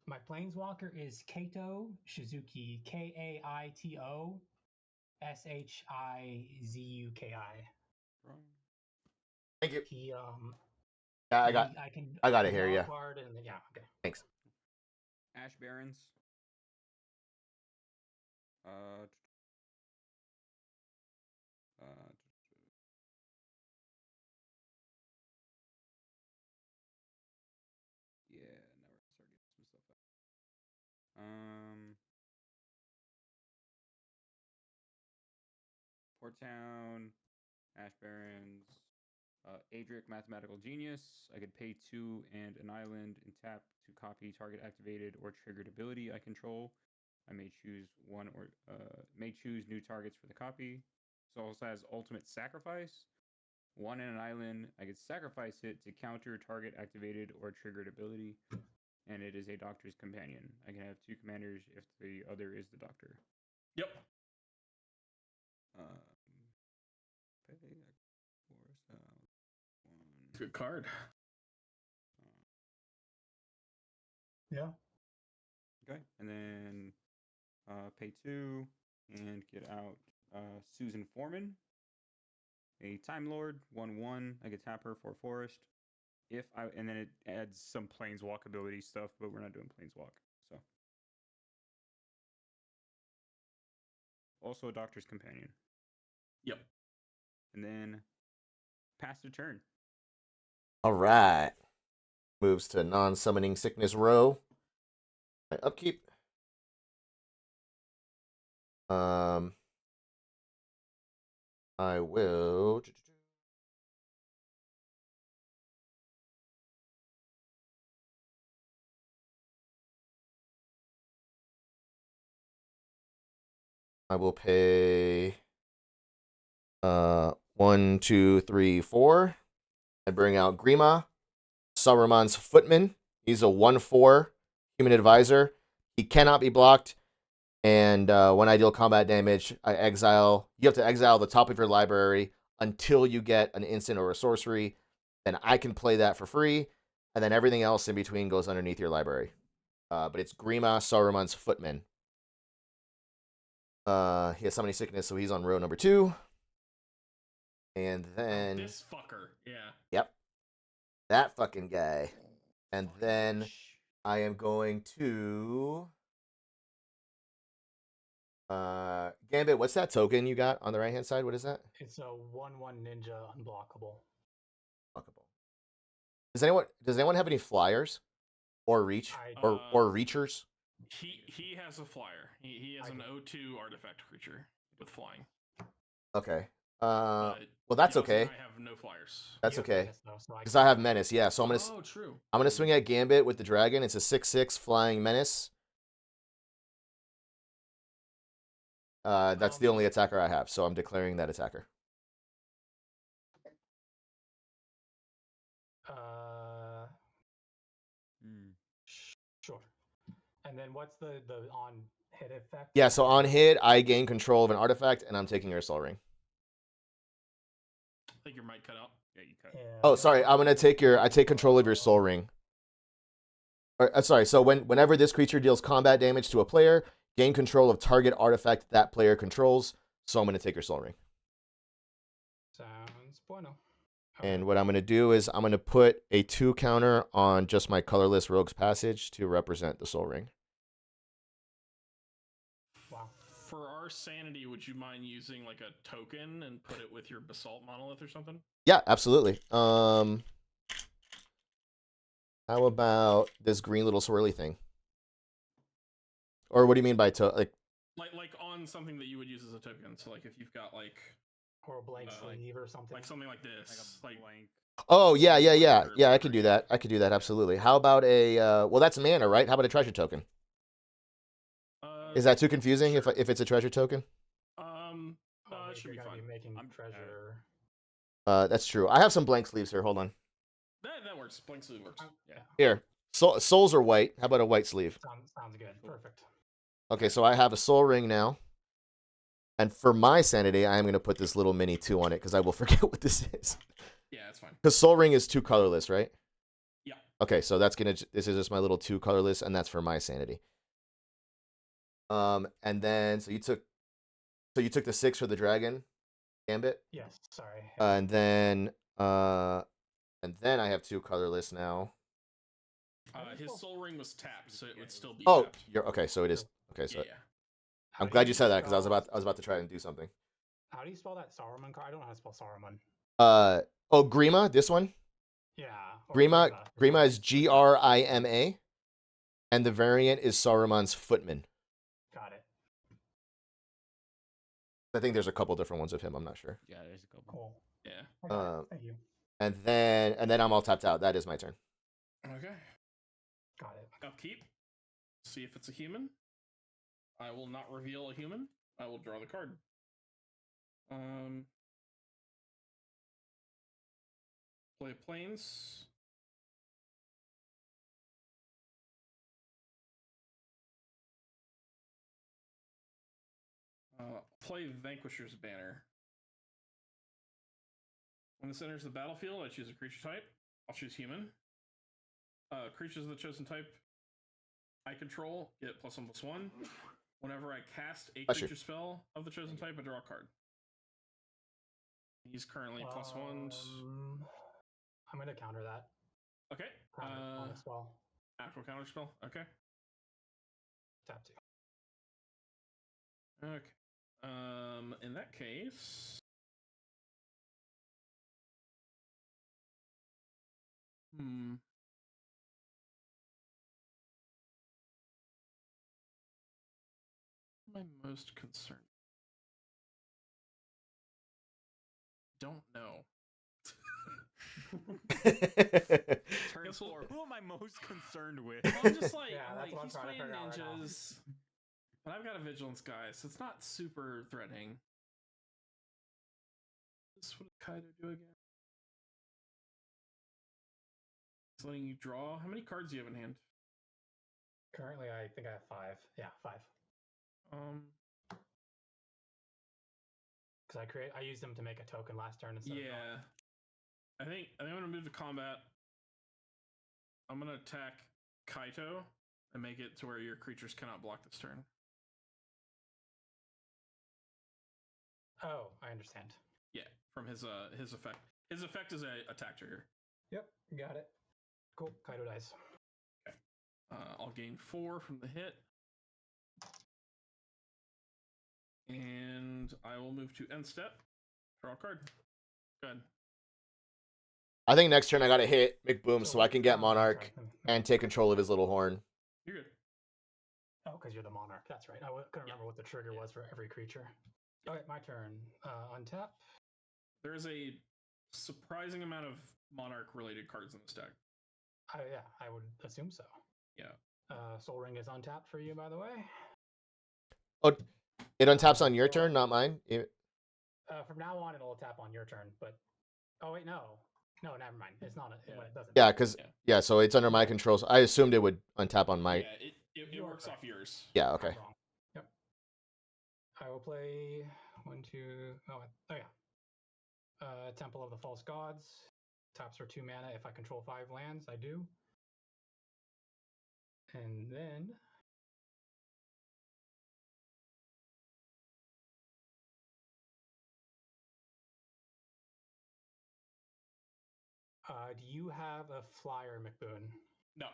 Speaker 5: My Planeswalker is Kaito Shizuki. Kaito Shizuki.
Speaker 2: Thank you.
Speaker 5: He
Speaker 2: Yeah, I got it here.
Speaker 5: draw a
Speaker 2: Yeah.
Speaker 5: card and yeah, okay.
Speaker 2: Thanks.
Speaker 4: Ash Barons. Yeah, now we're gonna start getting some stuff out. Port Town, Ash Barrens, Adric, Mathematical Genius. I could pay 2 and an island and tap to copy target activated or triggered ability I control. I may choose new targets for the copy. This also has Ultimate Sacrifice. 1 and an island. I could sacrifice it to counter target activated or triggered ability. And it is a Doctor's Companion. I can have 2 commanders if the other is the Doctor.
Speaker 1: Yep. Good card.
Speaker 5: Yeah.
Speaker 4: Okay, and then pay 2 and get out Susan Foreman, a Time Lord, 1/1. I could tap her for Forest. And then it adds some Planeswalk ability stuff, but we're not doing Planeswalk. So also a Doctor's Companion.
Speaker 1: Yep.
Speaker 4: And then pass the turn.
Speaker 2: All right. Moves to non-summoning sickness row. My upkeep. I will. I will pay 1, 2, 3, 4. I bring out Grima, Saruman's Footman. He's a 1/4 human advisor. He cannot be blocked. And when I deal combat damage, you have to exile the top of your library until you get an instant or a sorcery. Then I can play that for free. And then everything else in between goes underneath your library. But it's Grima, Saruman's Footman. He has summoning sickness, so he's on row number 2. And then
Speaker 1: This fucker, yeah.
Speaker 2: Yep. That fucking guy. And then I am going to Gambit, what's that token you got on the right hand side? What is that?
Speaker 5: It's a 1/1 ninja unblockable.
Speaker 2: Does anyone have any flyers? Or reach? Or reachers?
Speaker 1: He has a flyer. He has an O2 artifact creature with flying.
Speaker 2: Okay.
Speaker 1: But
Speaker 2: Well, that's
Speaker 1: Yoz
Speaker 2: okay.
Speaker 1: and I have no flyers.
Speaker 2: That's
Speaker 5: You have
Speaker 2: okay.
Speaker 5: Menace, though, so
Speaker 2: Because I have Menace, yeah. So
Speaker 1: Oh, true.
Speaker 2: I'm gonna swing at Gambit with the dragon. It's a 6/6 flying menace. That's the only attacker I have, so I'm declaring that attacker.
Speaker 5: Sure. And then what's the on hit effect?
Speaker 2: Yeah, so on hit, I gain control of an artifact, and I'm taking your Soul Ring.
Speaker 1: I think your mic cut out.
Speaker 4: Yeah, you cut.
Speaker 5: Yeah.
Speaker 2: Oh, sorry. I take control of your Soul Ring. Sorry. So whenever this creature deals combat damage to a player, gain control of target artifact that player controls. So I'm going to take your Soul Ring.
Speaker 5: Sounds bueno.
Speaker 2: And what I'm going to do is I'm going to put a 2 counter on just my colorless Rogue's Passage to represent the Soul Ring.
Speaker 5: Wow.
Speaker 1: For our sanity, would you mind using like a token and put it with your Basalt Monolith or something?
Speaker 2: Yeah, absolutely. How about this green little swirly thing? Or what do you mean by
Speaker 1: like on something that you would use as a token? So like if you've got like
Speaker 5: Or a blank sleeve or something.
Speaker 1: like something like this,
Speaker 4: Like a blank.
Speaker 2: Oh, yeah. Yeah, I could do that. Absolutely. How about a well, that's mana, right? How about a treasure token? Is that too confusing
Speaker 1: sure.
Speaker 2: if it's a treasure token?
Speaker 1: It should be fine.
Speaker 5: Making treasure.
Speaker 2: That's true. I have some blank sleeves here. Hold on.
Speaker 1: That works. Blank sleeve works.
Speaker 5: Yeah.
Speaker 2: Here. Souls are white. How about a white sleeve?
Speaker 5: Sounds good. Perfect.
Speaker 2: Okay, so I have a Soul Ring now. And for my sanity, I am going to put this little mini 2 on it because I will forget what this is.
Speaker 1: Yeah, that's fine.
Speaker 2: Because Soul Ring is 2 colorless, right?
Speaker 1: Yeah.
Speaker 2: Okay, so this is just my little 2 colorless, and that's for my sanity. And then you took the 6 for the dragon, Gambit.
Speaker 5: Yes. Sorry.
Speaker 2: And then I have 2 colorless now.
Speaker 1: His Soul Ring was tapped, so it would still be
Speaker 2: Oh,
Speaker 1: tapped.
Speaker 2: you're okay. So it is okay. So
Speaker 1: Yeah.
Speaker 2: I'm glad you said that because I was about to try and do something.
Speaker 5: How do you spell that Saruman card? I don't know how to spell Saruman.
Speaker 2: Grima, this one.
Speaker 5: Yeah.
Speaker 2: Grima is Grima, and the variant is Saruman's Footman.
Speaker 5: Got it.
Speaker 2: I think there's a couple different ones of him. I'm not sure.
Speaker 4: Yeah, there's a couple.
Speaker 5: Cool.
Speaker 1: Yeah.
Speaker 5: I got it.
Speaker 2: Um,
Speaker 5: Thank you.
Speaker 2: and then I'm all tapped out. That is my turn.
Speaker 1: Okay.
Speaker 5: Got it.
Speaker 1: Upkeep. See if it's a human. I will not reveal a human. I will draw the card. Play planes. Play Vanquisher's Banner. When this enters the battlefield, I choose a creature type. I'll choose human. Creatures of the chosen type I control get +1/+1. Whenever I cast a
Speaker 2: Bless you.
Speaker 1: creature spell of the chosen type, I draw a card. He's currently +1.
Speaker 5: I'm gonna counter that.
Speaker 1: Okay.
Speaker 5: Counter spell.
Speaker 1: Actual counter spell. Okay.
Speaker 5: Tap 2.
Speaker 1: Okay. In that case, what am I most concerned? Don't know.
Speaker 4: Turn
Speaker 1: Guess we'll-
Speaker 4: 4. Who am I most concerned with?
Speaker 1: Well, I'm just like,
Speaker 5: Yeah, that's what I'm
Speaker 1: he's
Speaker 5: trying to
Speaker 1: playing
Speaker 5: figure out right now.
Speaker 1: ninjas, but I've got a vigilance guy, so it's not super threatening. This what did Kaido do again? It's letting you draw. How many cards do you have in hand?
Speaker 5: Currently, I think I have 5. Yeah, 5. Because I used them to make a token last turn instead.
Speaker 1: Yeah. I think I'm gonna move to combat. I'm gonna attack Kaito and make it to where your creatures cannot block this turn.
Speaker 5: Oh, I understand.
Speaker 1: Yeah, from his effect. His effect is a attack trigger.
Speaker 5: Yep, got it. Cool. Kaido dies.
Speaker 1: I'll gain 4 from the hit. And I will move to end step. Draw a card. Good.
Speaker 2: I think next turn I gotta hit McBoom so I
Speaker 5: what-
Speaker 2: can get
Speaker 5: oh,
Speaker 2: Monarch
Speaker 5: sorry.
Speaker 2: and take control of his little horn.
Speaker 1: You're good.
Speaker 5: Oh, because you're the monarch. That's right. I couldn't remember what the trigger was for every creature. Okay, my turn. Untap.
Speaker 1: There is a surprising amount of Monarch related cards in this deck.
Speaker 5: Yeah, I would assume so.
Speaker 1: Yeah.
Speaker 5: Soul Ring is untapped for you, by the way.
Speaker 2: Oh, it untaps on your turn, not mine.
Speaker 5: From now on, it'll tap on your turn. But oh wait, no, never mind. It's not. When it doesn't.
Speaker 2: Yeah, because
Speaker 1: Yeah.
Speaker 2: so it's under my control. So I assumed it would untap on my.
Speaker 1: Yeah, it
Speaker 5: You're
Speaker 1: works
Speaker 5: correct.
Speaker 1: off yours.
Speaker 2: Yeah,
Speaker 5: I'm
Speaker 2: okay.
Speaker 5: wrong. Yep. I will play 1, 2. Oh yeah. Temple of the False Gods. Taps for 2 mana if I control 5 lands. I do. And then do you have a flyer, McBoon?
Speaker 1: No.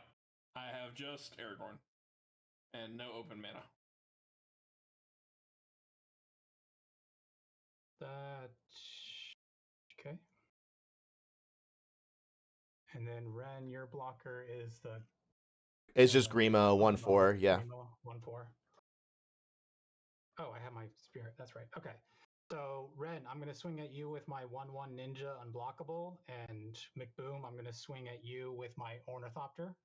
Speaker 1: I have just Aragorn. And no open mana.
Speaker 5: Okay. And then Ren, your blocker is the.
Speaker 2: It's just Grima 1/4. Yeah.
Speaker 5: Grima 1/4. Oh, I have my spirit. That's right. Okay. So Ren, I'm gonna swing at you with my 1/1 ninja unblockable, and McBoom, I'm gonna swing at you with my ornithopter.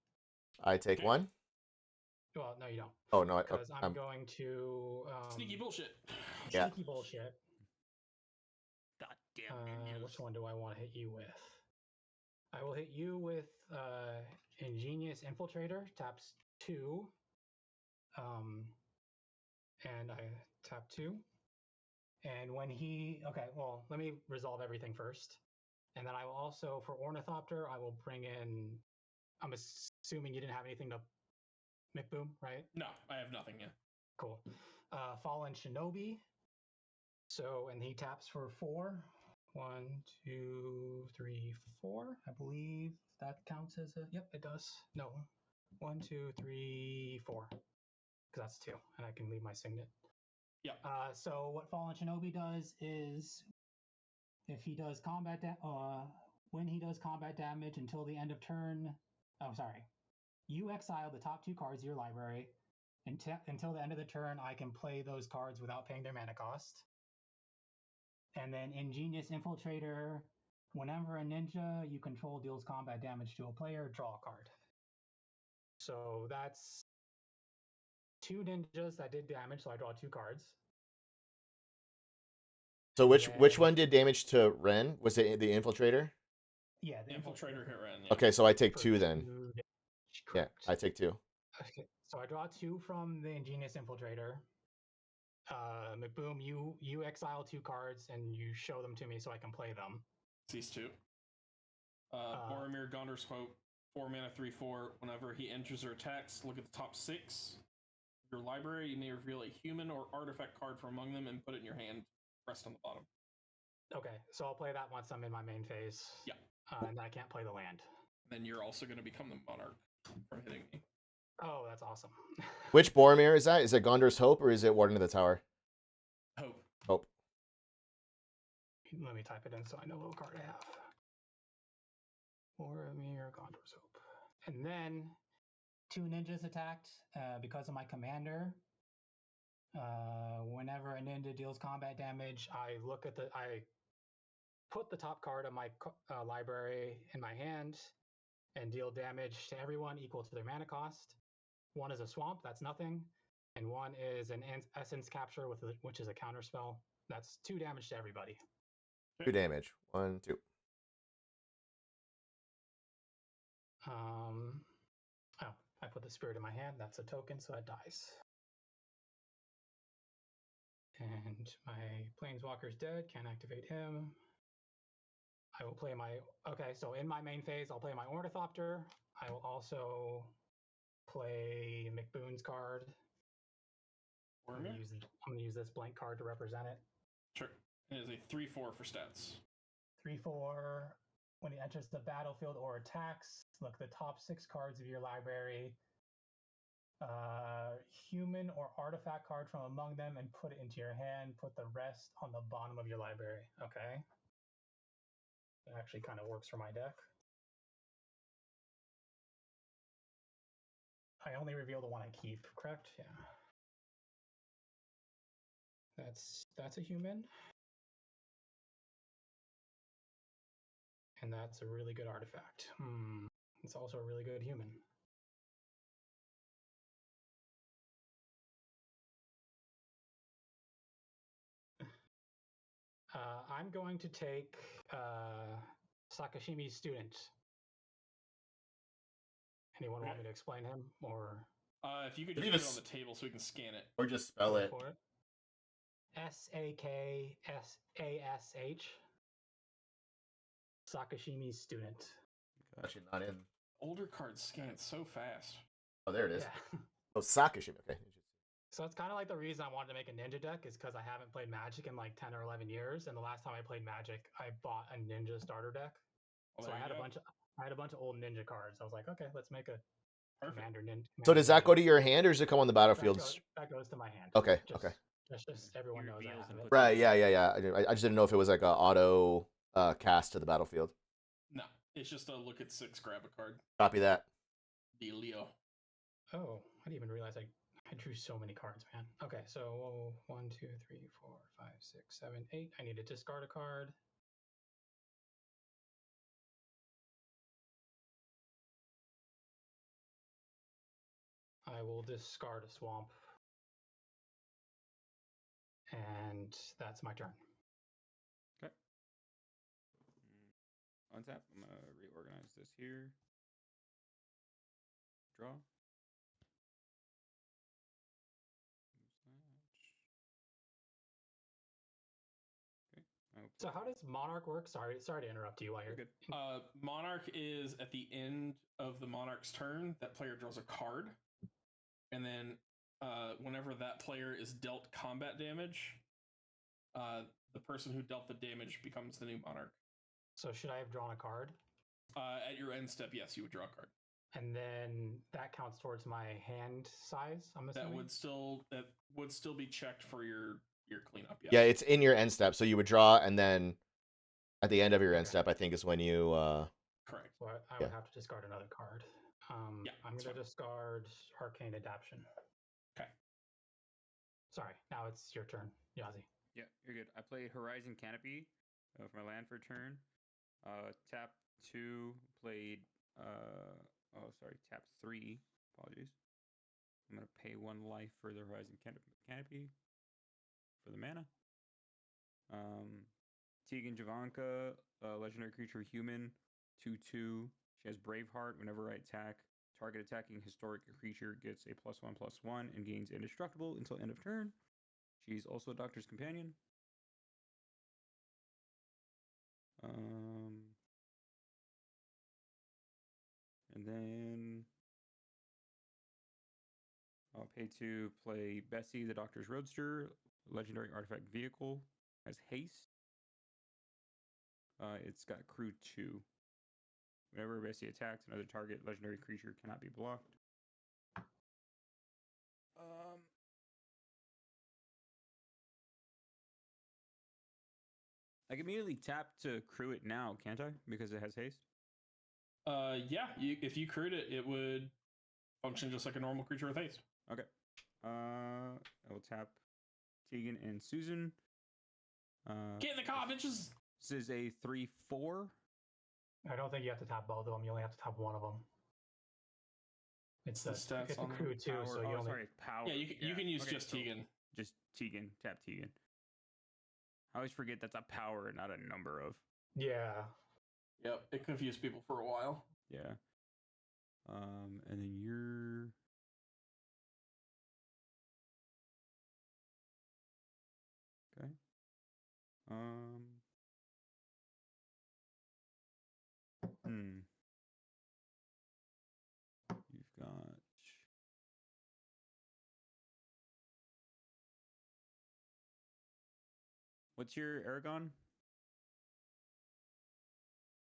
Speaker 2: I take
Speaker 1: Okay.
Speaker 2: 1.
Speaker 5: Well, no, you don't.
Speaker 2: Oh no,
Speaker 5: Because I'm going to
Speaker 1: Sneaky bullshit.
Speaker 2: Yeah.
Speaker 5: Sneaky bullshit.
Speaker 4: God damn
Speaker 5: Which one do I want to hit you with? I will hit you with Ingenious Infiltrator, taps 2. And I tap 2. And when let me resolve everything first. And then I will also, for Ornithopter, I will bring in, I'm assuming you didn't have anything to McBoom, right?
Speaker 1: No, I have nothing yet.
Speaker 5: Cool. Fallen Shinobi. So, and he taps for 4. 1, 2, 3, 4. I believe that counts as a. Yep, it does. No. 1, 2, 3, 4. Because that's 2, and I can leave my signet.
Speaker 1: Yeah.
Speaker 5: So what Fallen Shinobi does is, if he does when he does combat damage until the end of turn. Oh, sorry. You exile the top 2 cards of your library. Until the end of the turn, I can play those cards without paying their mana cost. And then Ingenious Infiltrator. Whenever a ninja you control deals combat damage to a player, draw a card. So that's 2 ninjas that did damage, so I draw 2 cards.
Speaker 2: So
Speaker 5: And
Speaker 2: which
Speaker 5: then-
Speaker 2: one did damage to Ren? Was it the Infiltrator?
Speaker 5: Yeah, the
Speaker 1: Infiltrator hit Ren. Yeah.
Speaker 2: Okay, so I take
Speaker 5: for
Speaker 2: 2 then.
Speaker 5: 2 damage.
Speaker 2: Yeah,
Speaker 5: Correct.
Speaker 2: I take 2.
Speaker 5: Okay, so I draw 2 from the Ingenious Infiltrator. Boom, you exile 2 cards and you show them to me so I can play them.
Speaker 1: These 2. Boromir Gondor's Hope, 4 mana, 3/4. Whenever he enters or attacks, look at the top 6 of your library. You may reveal a human or artifact card from among them and put it in your hand. Rest on the bottom.
Speaker 5: Okay, so I'll play that once I'm in my main phase.
Speaker 1: Yeah.
Speaker 5: And I can't play the land.
Speaker 1: Then you're also going to become the monarch from hitting me.
Speaker 5: Oh, that's awesome.
Speaker 2: Which Boromir is that? Is it Gondor's Hope or is it Warden of the Tower?
Speaker 1: Hope.
Speaker 2: Hope.
Speaker 5: Let me type it in so I know what card I have. Boromir, Gondor's Hope. And then 2 ninjas attacked because of my commander. Whenever a ninja deals combat damage, I put the top card of my library in my hand and deal damage to everyone equal to their mana cost. 1 is a swamp, that's nothing, and 1 is an essence capture which is a counter spell. That's 2 damage to everybody.
Speaker 2: 2 damage. 1, 2.
Speaker 5: I put the spirit in my hand. That's a token, so that dies. And my Planeswalker's dead. Can't activate him. I will play my... Okay, so in my main phase, I'll play my Ornithopter. I will also play McBoon's card. I'm going to use this blank card to represent it.
Speaker 1: Sure. It is a 3/4 for stats.
Speaker 5: 3/4. When he enters the battlefield or attacks, look at the top 6 cards of your library. Human or artifact card from among them and put it into your hand. Put the rest on the bottom of your library. Okay. It actually kind of works for my deck. I only reveal the one I keep, correct? Yeah. That's a human. And that's a really good artifact. It's also a really good human. I'm going to take Sakashimi's student. Anyone want me to explain him, or?
Speaker 1: If you could just put it on the table so we can scan it.
Speaker 2: Or just spell it.
Speaker 5: Sakassh. Sakashimi's student.
Speaker 2: Actually, not in.
Speaker 1: Older cards scan so fast.
Speaker 2: Oh, there it is.
Speaker 5: Yeah.
Speaker 2: Oh, Sakashima. Okay.
Speaker 5: So it's kind of like the reason I wanted to make a ninja deck is because I haven't played Magic in like 10 or 11 years, and the last time I played Magic, I bought a ninja starter deck. So I had a bunch of old ninja cards. I was like, okay, let's make a commander ninja.
Speaker 2: So does that go to your hand or does it come on the battlefield?
Speaker 5: That goes to my hand.
Speaker 2: Okay.
Speaker 5: Just everyone knows I have it.
Speaker 2: Right. Yeah. I just didn't know if it was like an auto cast to the battlefield.
Speaker 1: No, it's just a look at 6, grab a card.
Speaker 2: Copy that.
Speaker 1: Dealio.
Speaker 5: Oh, I didn't even realize I drew so many cards, man. Okay, so 1, 2, 3, 4, 5, 6, 7, 8. I need to discard a card. I will discard a swamp. And that's my turn.
Speaker 4: Okay. Untap. I'm going to reorganize this here. Draw.
Speaker 5: So how does Monarch work? Sorry to interrupt you while you're
Speaker 4: good.
Speaker 1: Monarch is at the end of the Monarch's turn. That player draws a card, and then whenever that player is dealt combat damage, the person who dealt the damage becomes the new Monarch.
Speaker 5: So should I have drawn a card?
Speaker 1: At your end step, yes, you would draw a card.
Speaker 5: And then that counts towards my hand size, I'm assuming?
Speaker 1: That would still be checked for your cleanup.
Speaker 2: Yeah, it's in your end step, so you would draw, and then at the end of your end step, I think is when you.
Speaker 1: Correct.
Speaker 5: So I would have to discard another card. I'm going to discard Arcane Adaption.
Speaker 1: Okay.
Speaker 5: Sorry, now it's your turn, Yazi.
Speaker 4: Yeah, you're good. I play Horizon Canopy for my land for a turn. Tap 2, played. Tap 3. Apologies. I'm going to pay 1 life for the Horizon Canopy for the mana. Tegan Javanka, legendary creature human, 2/2. She has Braveheart. Whenever I attack, target attacking historic creature gets a +1/+1 and gains indestructible until end of turn. She's also a Doctor's Companion. And then I'll pay to play Bessie, the Doctor's Roadster, legendary artifact vehicle, has haste. It's got crew 2. Whenever Bessie attacks, another target legendary creature cannot be blocked. I can immediately tap to crew it now, can't I? Because it has haste.
Speaker 1: Yeah. If you crewed it, it would function just like a normal creature with haste.
Speaker 4: Okay. I will tap Tegan and Susan.
Speaker 1: Get in the car, bitches.
Speaker 4: This is a 3/4.
Speaker 5: I don't think you have to tap both of them. You only have to tap one of them. It's the
Speaker 1: stats
Speaker 5: it's a
Speaker 1: on
Speaker 5: crew too,
Speaker 4: Power.
Speaker 5: so you only.
Speaker 4: Sorry, power.
Speaker 1: Yeah, you can use
Speaker 4: okay,
Speaker 1: just
Speaker 4: so
Speaker 1: Tegan.
Speaker 4: Just Tegan. Tap Tegan. I always forget that's a power, not a number of.
Speaker 5: Yeah.
Speaker 1: Yep, it confused people for a while.
Speaker 4: Yeah. And then you're. Okay. You've got. What's your Aragon?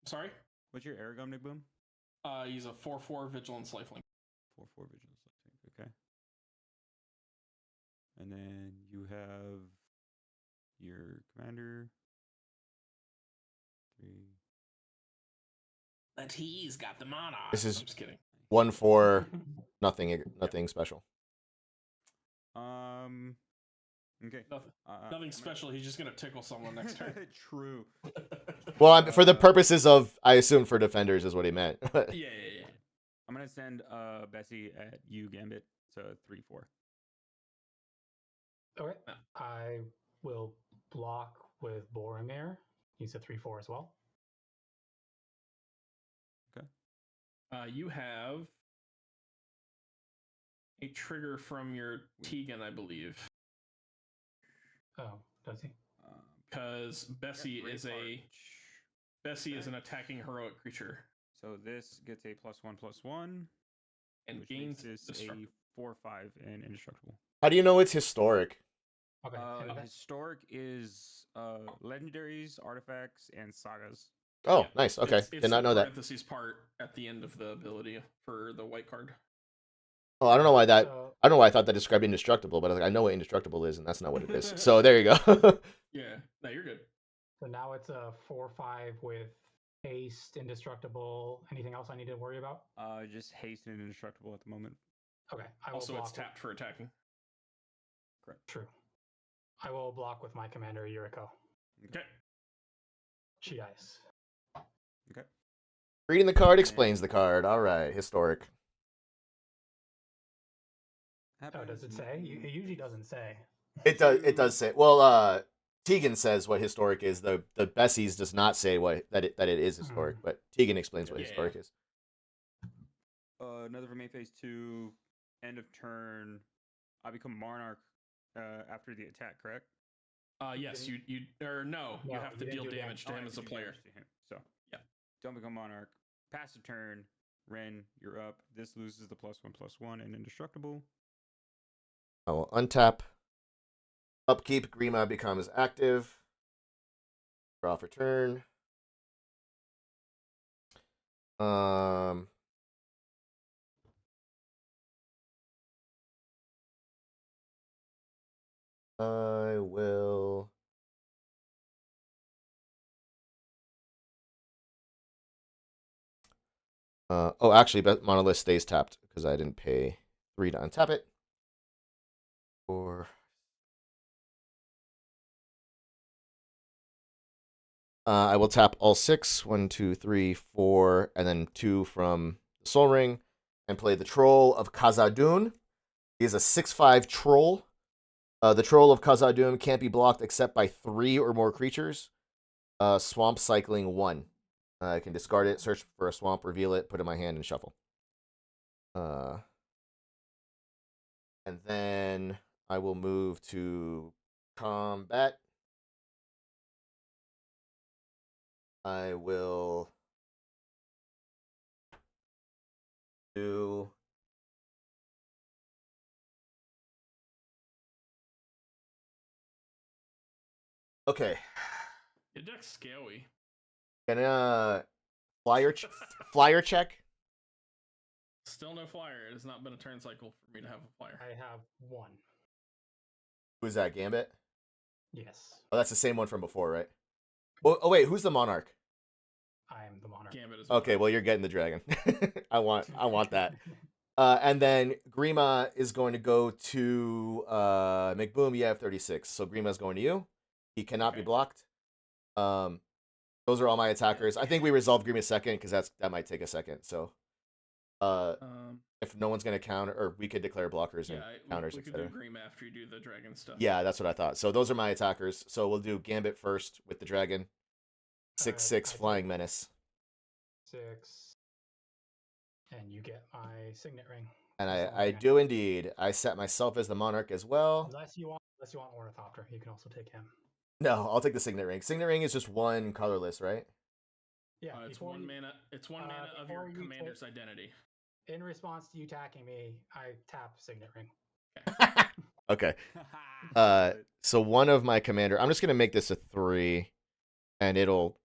Speaker 1: Sorry?
Speaker 4: What's your Aragon, Nick Boom?
Speaker 1: He's a 4/4 Vigilance Lifelink.
Speaker 4: 4/4 Vigilance Lifelink. Okay. And then you have your commander. 3.
Speaker 1: But he's got the mana.
Speaker 2: This is-
Speaker 1: I'm just kidding.
Speaker 2: 1/4, nothing special.
Speaker 4: Okay.
Speaker 1: Nothing special. He's just gonna tickle someone next turn.
Speaker 4: True.
Speaker 2: Well, for the purposes of, I assume for defenders is what he meant.
Speaker 1: Yeah.
Speaker 4: I'm gonna send Bessie at you, Gambit. So 3/4.
Speaker 5: Okay. I will block with Boromir. He's a 3/4 as well.
Speaker 1: You have a trigger from your Tegan, I believe.
Speaker 5: Oh, does he?
Speaker 1: Because Bessie is an attacking heroic creature
Speaker 4: So this gets a +1/+1,
Speaker 1: and
Speaker 4: which
Speaker 1: gains
Speaker 4: makes this a 4/5 and indestructible.
Speaker 2: How do you know it's historic?
Speaker 5: Okay. and that-
Speaker 4: Historic is legendaries, artifacts, and sagas.
Speaker 2: Oh,
Speaker 1: Yeah,
Speaker 2: nice. Okay,
Speaker 1: It's
Speaker 2: did not
Speaker 1: the
Speaker 2: know that.
Speaker 1: parentheses part at the end of the ability for the white card.
Speaker 2: Oh, I don't know why that.
Speaker 5: so-
Speaker 2: I don't know why I thought that described indestructible, but I was like, I know what indestructible is, and that's not what it is. So there you go.
Speaker 1: Yeah, no, you're good.
Speaker 5: So now it's a 4/5 with haste, indestructible. Anything else I need to worry about?
Speaker 4: Just haste and indestructible at the moment.
Speaker 5: Okay. I will
Speaker 1: Also,
Speaker 5: block
Speaker 1: it's tapped for attacking.
Speaker 5: True. I will block with my commander, Yuriko.
Speaker 1: Okay.
Speaker 5: She dies.
Speaker 4: Okay.
Speaker 2: Reading the card explains the card. All right, historic.
Speaker 5: Oh, does it say? It usually doesn't say.
Speaker 2: It does. It does say. Well, Tegan says what historic is. The Bessies does not say that it is historic, but Tegan explains what
Speaker 1: Yeah.
Speaker 2: historic is.
Speaker 4: Another from main phase 2, end of turn. I become Monarch after the attack, correct?
Speaker 1: Yes, you or no, you
Speaker 5: No,
Speaker 1: have to
Speaker 5: you
Speaker 1: deal
Speaker 5: didn't do
Speaker 1: damage to
Speaker 4: Oh, I
Speaker 1: him
Speaker 4: have
Speaker 1: as
Speaker 4: to
Speaker 1: a
Speaker 4: do
Speaker 1: player.
Speaker 4: damage to him. So
Speaker 1: Yeah.
Speaker 4: Don't become Monarch. Pass a turn. Ren, you're up. This loses the +1/+1 and indestructible.
Speaker 2: I will untap. Upkeep. Grima becomes active. Draw for turn. I will. Oh, actually, Monolith stays tapped because I didn't pay 3 to untap it. 4. I will tap all 6. 1, 2, 3, 4, and then 2 from the Soul Ring, and play the Troll of Khazad-dûm. He is a 6/5 troll. The Troll of Khazad-dûm can't be blocked except by 3 or more creatures. Swamp cycling 1. I can discard it, search for a swamp, reveal it, put it in my hand, and shuffle. And then I will move to combat. I will do okay.
Speaker 1: Your deck's scary.
Speaker 2: Gonna flyer check.
Speaker 1: Still no flyer. It has not been a turn cycle for me to have a flyer.
Speaker 5: I have 1.
Speaker 2: Who's that? Gambit.
Speaker 5: Yes,
Speaker 2: Oh, that's the same one from before, right? Oh wait, who's the Monarch?
Speaker 5: I am the monarch.
Speaker 1: Gambit is
Speaker 2: Okay, well you're getting the dragon. I want that. And then Grima is going to go to McBoom. You have 36, so Grima's going to you. He cannot be
Speaker 1: Okay.
Speaker 2: blocked. Those are all my attackers. I think we resolve Grima second because that might take a second. So, if no one's gonna counter, or we could declare blockers and counters,
Speaker 1: we could do
Speaker 2: etc.
Speaker 1: Grima after you do the dragon stuff.
Speaker 2: Yeah, that's what I thought. So those are my attackers. So we'll do Gambit first with the dragon. 6/6
Speaker 5: I
Speaker 2: flying
Speaker 5: take
Speaker 2: menace.
Speaker 5: 6, and you get my signet ring.
Speaker 2: And
Speaker 5: That's all
Speaker 2: I
Speaker 5: I got.
Speaker 2: do indeed. I set myself as the monarch as well.
Speaker 5: Unless you want Ornithopter, you can also take him.
Speaker 2: No, I'll take the signet ring. Signet ring is just one colorless, right?
Speaker 5: Yeah,
Speaker 1: It's
Speaker 5: before
Speaker 1: one
Speaker 5: you-
Speaker 1: mana. It's one mana of your
Speaker 5: before you
Speaker 1: commander's identity.
Speaker 5: In response to you attacking me, I tap signet ring.
Speaker 2: Okay.
Speaker 4: Love it.
Speaker 2: So one of my commander. I'm just gonna make this a 3, and it'll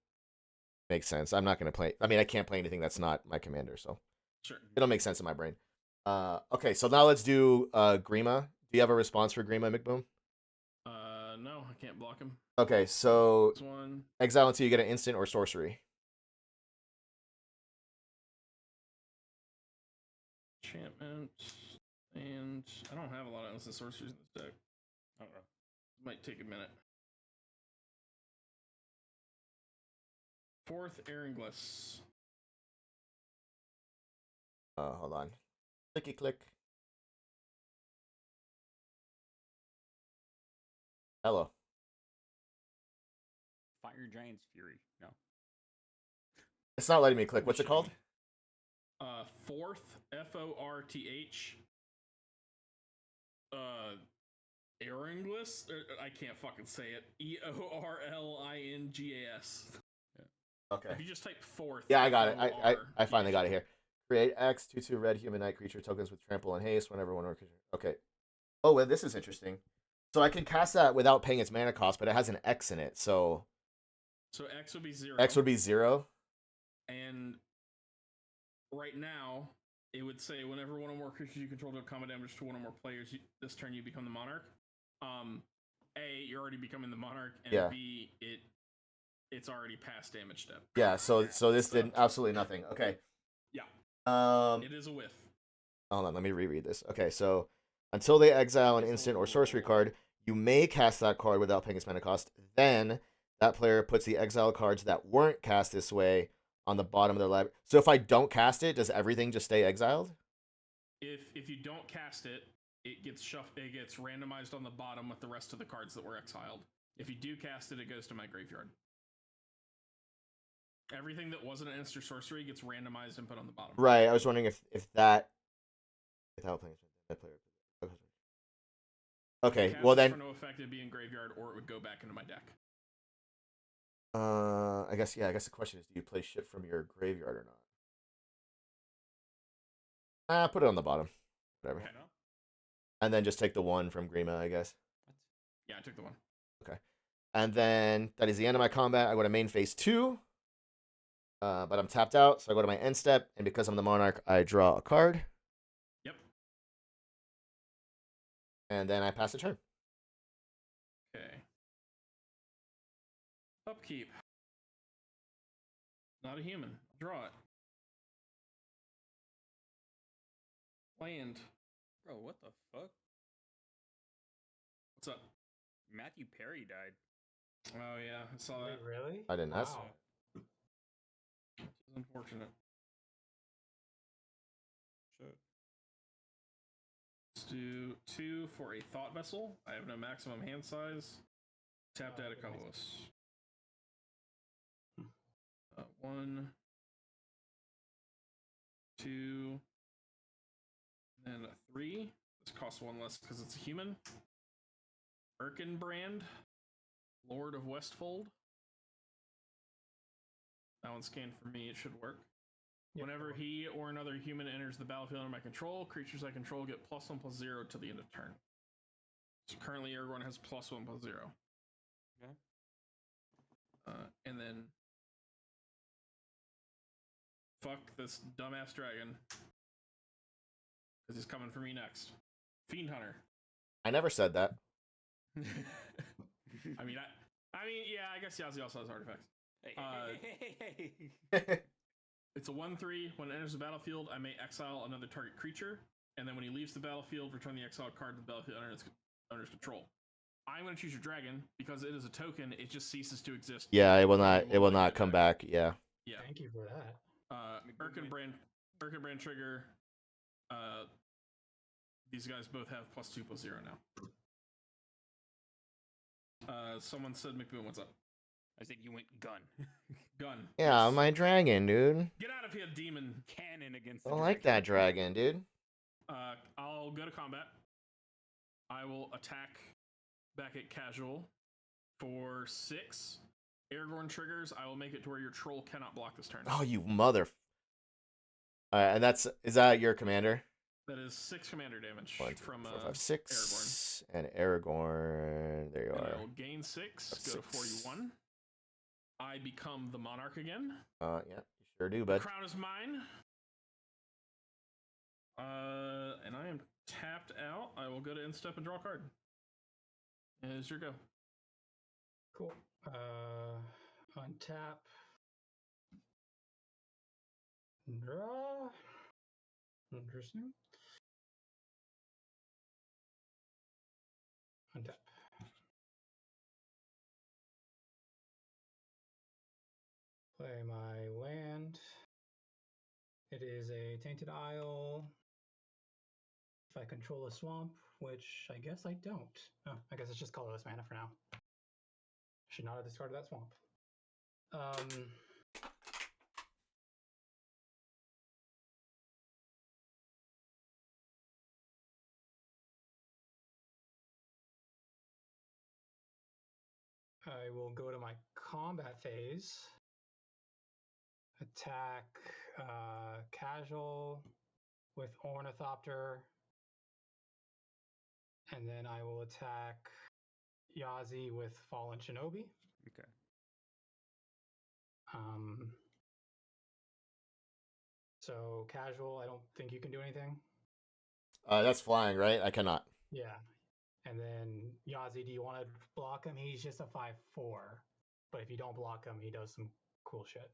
Speaker 2: make sense. I'm not gonna play. I mean, I can't play anything that's not my commander, so
Speaker 1: Sure.
Speaker 2: it'll make sense in my brain. Okay, so now let's do Grima. Do you have a response for Grima, McBoom?
Speaker 1: No, I can't block him.
Speaker 2: Okay, so
Speaker 1: This one.
Speaker 2: exile until you get an instant or sorcery.
Speaker 1: Enchantment. And I don't have a lot of instant sorceries in this deck. I don't know. Might take a minute. 4th Eranglis.
Speaker 2: Hold on. Clicky click. Hello.
Speaker 4: Fire Giant's Fury. No.
Speaker 2: It's not letting me click. What's it called?
Speaker 1: 4th Forth. Eranglis? I can't fucking say it. Eorlingas.
Speaker 2: Okay.
Speaker 1: If you just type 4th.
Speaker 2: Yeah, I got it.
Speaker 1: FOR,
Speaker 2: I finally got it here. Create X 2/2 red humanoid creature tokens with trample and haste whenever one or creature. Okay. Oh, well, this is interesting. So I can cast that without paying its mana cost, but it has an X in it. So
Speaker 1: So X would be 0.
Speaker 2: X would be 0.
Speaker 1: And right now, it would say whenever one or more creatures you control do combat damage to one or more players, this turn you become the monarch. A, you're already becoming the monarch, and
Speaker 2: Yeah.
Speaker 1: B, it's already past damage step.
Speaker 2: Yeah. So this did absolutely nothing. Okay.
Speaker 1: Yeah.
Speaker 2: Hold
Speaker 1: It is a whiff.
Speaker 2: on. Let me reread this. Okay. So until they exile an instant or sorcery card, you may cast that card without paying its mana cost. Then that player puts the exile cards that weren't cast this way on the bottom of their library. So if I don't cast it, does everything just stay exiled?
Speaker 1: If you don't cast it, it gets It gets randomized on the bottom with the rest of the cards that were exiled. If you do cast it, it goes to my graveyard. Everything that wasn't an instant sorcery gets randomized and put on the bottom.
Speaker 2: Right. I was wondering if that without playing that player. Okay.
Speaker 1: Cast
Speaker 2: Well
Speaker 1: it
Speaker 2: then,
Speaker 1: for no effect, it'd be in graveyard, or it would go back into my deck.
Speaker 2: I guess the question is, do you play shit from your graveyard or not? Put it on the bottom. Whatever.
Speaker 1: Okay.
Speaker 2: And then just take the 1 from Grima, I guess.
Speaker 1: Yeah, I took the 1.
Speaker 2: And then that is the end of my combat. I go to main phase 2. But I'm tapped out, so I go to my end step, and because I'm the monarch, I draw a card.
Speaker 1: Yep.
Speaker 2: And then I pass the turn.
Speaker 1: Okay. Upkeep. Not a human. Draw it. Land.
Speaker 4: Bro, what the fuck?
Speaker 1: What's up?
Speaker 4: Matthew Perry died.
Speaker 1: Oh yeah, I saw that.
Speaker 5: Wait, really?
Speaker 2: I didn't. That's
Speaker 5: Wow.
Speaker 1: It's unfortunate.
Speaker 4: Shit.
Speaker 1: Let's do 2 for a thought vessel. I have no maximum hand size. Tapped out a
Speaker 5: Okay, nice.
Speaker 1: Colossus. 1, 2, and a 3. This costs 1 less because it's a human. Erkenbrand, Lord of Westfold. That one's scanned for me. It should work.
Speaker 5: Yep,
Speaker 1: Whenever
Speaker 5: that works.
Speaker 1: he or another human enters the battlefield under my control, creatures I control get +1/+0 to the end of turn. So currently, everyone has +1/+0.
Speaker 4: Okay.
Speaker 1: And then fuck this dumbass dragon, because he's coming for me next. Fiend Hunter.
Speaker 2: I never said that.
Speaker 1: I mean, yeah. I guess Yazi also has artifacts.
Speaker 4: Hey.
Speaker 1: It's a 1/3. When it enters the battlefield, I may exile another target creature, and then when he leaves the battlefield, return the exiled card to the battlefield under its owner's control. I'm going to choose your dragon because it is a token. It just ceases to exist.
Speaker 2: Yeah, it will not. It will not come back. Yeah.
Speaker 1: Yeah.
Speaker 5: Thank you for that.
Speaker 1: Erkenbrand trigger. These guys both have +2/+0 now. Someone said McBoom, what's up?
Speaker 4: I said you went gun.
Speaker 1: Gun.
Speaker 2: Yeah,
Speaker 1: Yes.
Speaker 2: my dragon, dude.
Speaker 1: Get out of here, demon.
Speaker 4: Cannon against
Speaker 2: I
Speaker 4: the
Speaker 2: don't like that dragon, dude.
Speaker 1: I'll go to combat. I will attack back at casual for 6. Aragorn triggers. I will make it to where your troll cannot block this turn.
Speaker 2: Oh, you mother. And is that your commander?
Speaker 1: That is 6 commander damage
Speaker 2: 1, 2,
Speaker 1: from
Speaker 2: 4, 5, 6, and Aragorn. There you
Speaker 1: And I
Speaker 2: are.
Speaker 1: will gain 6,
Speaker 2: That's
Speaker 1: go to
Speaker 2: 6.
Speaker 1: 41. I become the monarch again.
Speaker 2: Yeah, you sure do,
Speaker 1: The
Speaker 2: bud.
Speaker 1: crown is mine. And I am tapped out. I will go to end step and draw a card. Is your go.
Speaker 5: Cool. Untap. Draw. Interesting. Untap. Play my land. It is a Tainted Isle. If I control a swamp, which I guess I don't. Oh, I guess it's just colorless mana for now. Should not have discarded that swamp. I will go to my combat phase. Attack casual with Ornithopter. And then I will attack Yazi with Fallen Shinobi.
Speaker 4: Okay.
Speaker 5: So casual, I don't think you can do anything.
Speaker 2: That's flying, right? I cannot.
Speaker 5: Yeah. And then Yazi, do you want to block him? He's just a 5/4. But if you don't block him, he does some cool shit.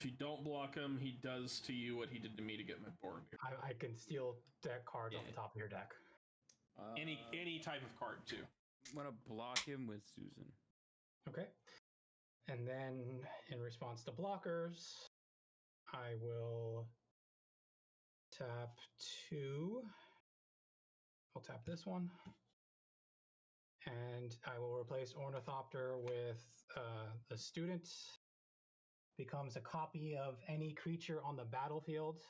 Speaker 1: If you don't block him, he does to you what he did to me to get my board.
Speaker 5: I can steal deck cards off the top of your deck.
Speaker 1: Any type of card too.
Speaker 4: I'm gonna block him with Susan.
Speaker 5: Okay. And then in response to blockers, I will tap 2. I'll tap this one. And I will replace Ornithopter with the student. Becomes a copy of any creature on the battlefield.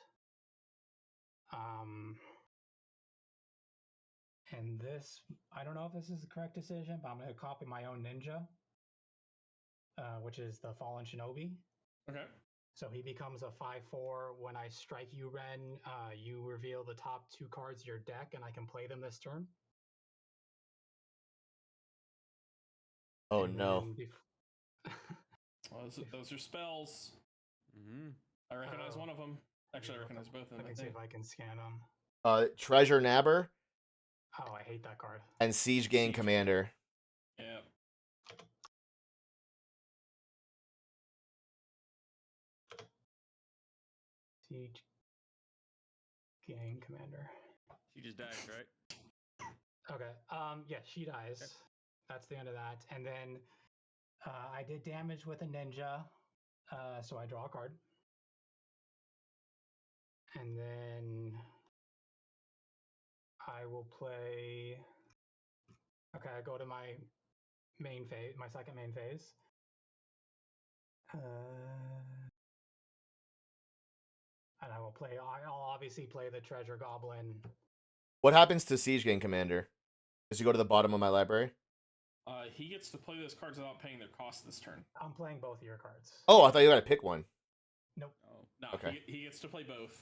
Speaker 5: And this, I don't know if this is the correct decision, but I'm going to copy my own ninja, which is the Fallen Shinobi.
Speaker 1: Okay.
Speaker 5: So he becomes a 5/4. When I strike you, Ren, you reveal the top 2 cards of your deck, and I can play them this turn.
Speaker 2: Oh,
Speaker 5: And
Speaker 2: no.
Speaker 5: then
Speaker 1: Well, those are spells.
Speaker 4: Mm-hmm.
Speaker 1: I recognize
Speaker 5: Oh.
Speaker 1: one of them. Actually, I recognize both of
Speaker 5: I
Speaker 1: them.
Speaker 5: can see if I can scan them.
Speaker 2: Treasure Nabber
Speaker 5: Oh, I hate that card.
Speaker 2: and Siege Gang
Speaker 1: Siege.
Speaker 2: Commander.
Speaker 1: Yeah.
Speaker 5: Siege Gang Commander.
Speaker 4: She just died, right?
Speaker 5: Okay. Yeah, she dies.
Speaker 4: Okay.
Speaker 5: that's the end of that. And then I did damage with a ninja, so I draw a card. And then I will play. Okay, I go to my main phase, my second main phase. And I will play. I'll obviously play the Treasure Goblin.
Speaker 2: What happens to Siege Gang Commander? Does he go to the bottom of my library?
Speaker 1: He gets to play those cards without paying their cost this turn.
Speaker 5: I'm playing both of your cards.
Speaker 2: Oh, I thought you got to pick one.
Speaker 5: Nope.
Speaker 1: No,
Speaker 2: Okay.
Speaker 1: he gets to play both.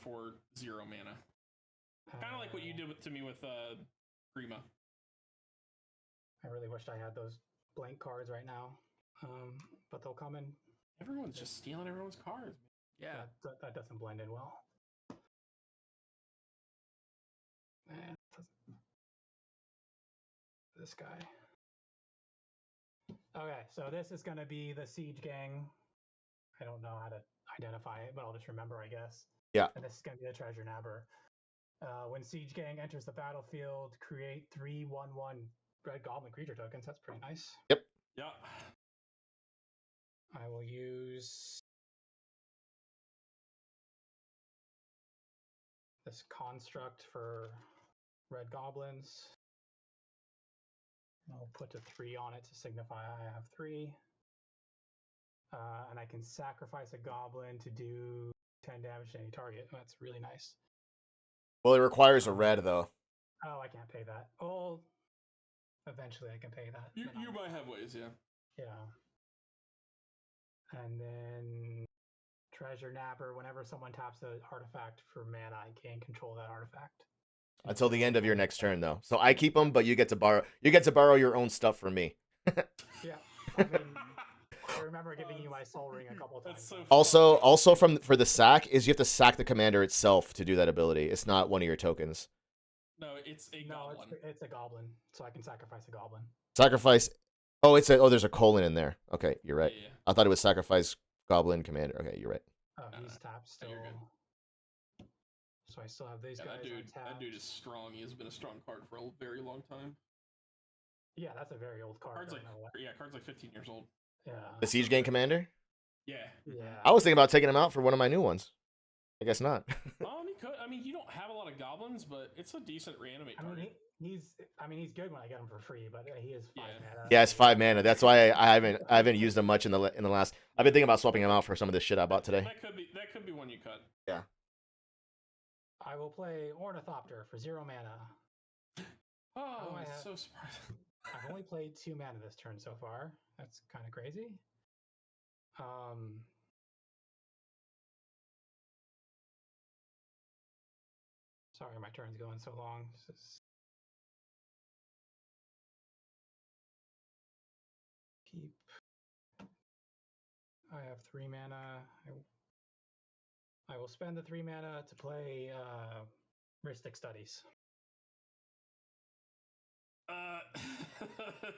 Speaker 1: For 0 mana. Kind of like what you did to me with Prima.
Speaker 5: I really wished I had those blank cards right now, but they'll come in.
Speaker 1: Everyone's just stealing everyone's cards.
Speaker 7: Yeah.
Speaker 5: That doesn't blend in well. This guy. Okay, so this is going to be the Siege Gang. I don't know how to identify it, but I'll just remember, I guess.
Speaker 2: Yeah.
Speaker 5: And this is going to be the Treasure Nabber. When Siege Gang enters the battlefield, create 3/1/1 Red Goblin creature tokens. That's pretty nice.
Speaker 2: Yep.
Speaker 1: Yeah.
Speaker 5: I will use this construct for Red Goblins. I'll put a 3 on it to signify I have 3. And I can sacrifice a goblin to do 10 damage to any target. That's really nice.
Speaker 2: Well, it requires a red, though.
Speaker 5: Oh, I can't pay that. Oh, eventually I can pay that.
Speaker 1: You might have ways, yeah.
Speaker 5: Yeah. And then Treasure Nabber, whenever someone taps an artifact for mana, I can control that artifact.
Speaker 2: Until the end of your next turn, though. So I keep them, but you get to borrow. You get to borrow your own stuff from me.
Speaker 5: Yeah. I mean, I remember giving you my Soul Ring a couple of times.
Speaker 1: That's so
Speaker 2: Also for the sack is you have to sack the commander itself to do that ability. It's not one of your tokens.
Speaker 1: No, it's a goblin.
Speaker 5: It's a goblin, so I can sacrifice a goblin.
Speaker 2: Sacrifice. Oh, there's a colon in there. Okay, you're right.
Speaker 1: Yeah.
Speaker 2: I thought it was sacrifice goblin commander. Okay, you're right.
Speaker 5: Oh, he's tapped still.
Speaker 1: you're good.
Speaker 5: So I still have these
Speaker 1: Yeah,
Speaker 5: guys
Speaker 1: that
Speaker 5: untapped.
Speaker 1: dude is strong. He has been a strong card for a very long time.
Speaker 5: Yeah, that's a very old card.
Speaker 1: Cards
Speaker 5: I
Speaker 1: like
Speaker 5: don't know what-
Speaker 1: cards like 15 years old.
Speaker 5: Yeah.
Speaker 2: The Siege Gang commander.
Speaker 1: Yeah.
Speaker 5: Yeah.
Speaker 2: I was thinking about taking him out for one of my new ones. I guess not.
Speaker 1: He could. I mean, you don't have a lot of goblins, but it's a decent reanimate
Speaker 5: I
Speaker 1: target.
Speaker 5: mean, he's good when I get him for free, but he is 5 mana.
Speaker 2: Yeah, it's 5 mana. That's why I haven't used them much in the last. I've been thinking about swapping him out for some of this shit I bought today.
Speaker 1: That could be one you cut.
Speaker 2: Yeah.
Speaker 5: I will play Ornithopter for 0 mana.
Speaker 1: Oh,
Speaker 5: I
Speaker 1: that's
Speaker 5: have-
Speaker 1: so surprising.
Speaker 5: I've only played 2 mana this turn so far. That's kind of crazy. Sorry, my turn's going so long. Keep. I have 3 mana. I will spend the 3 mana to play Rhystic Studies.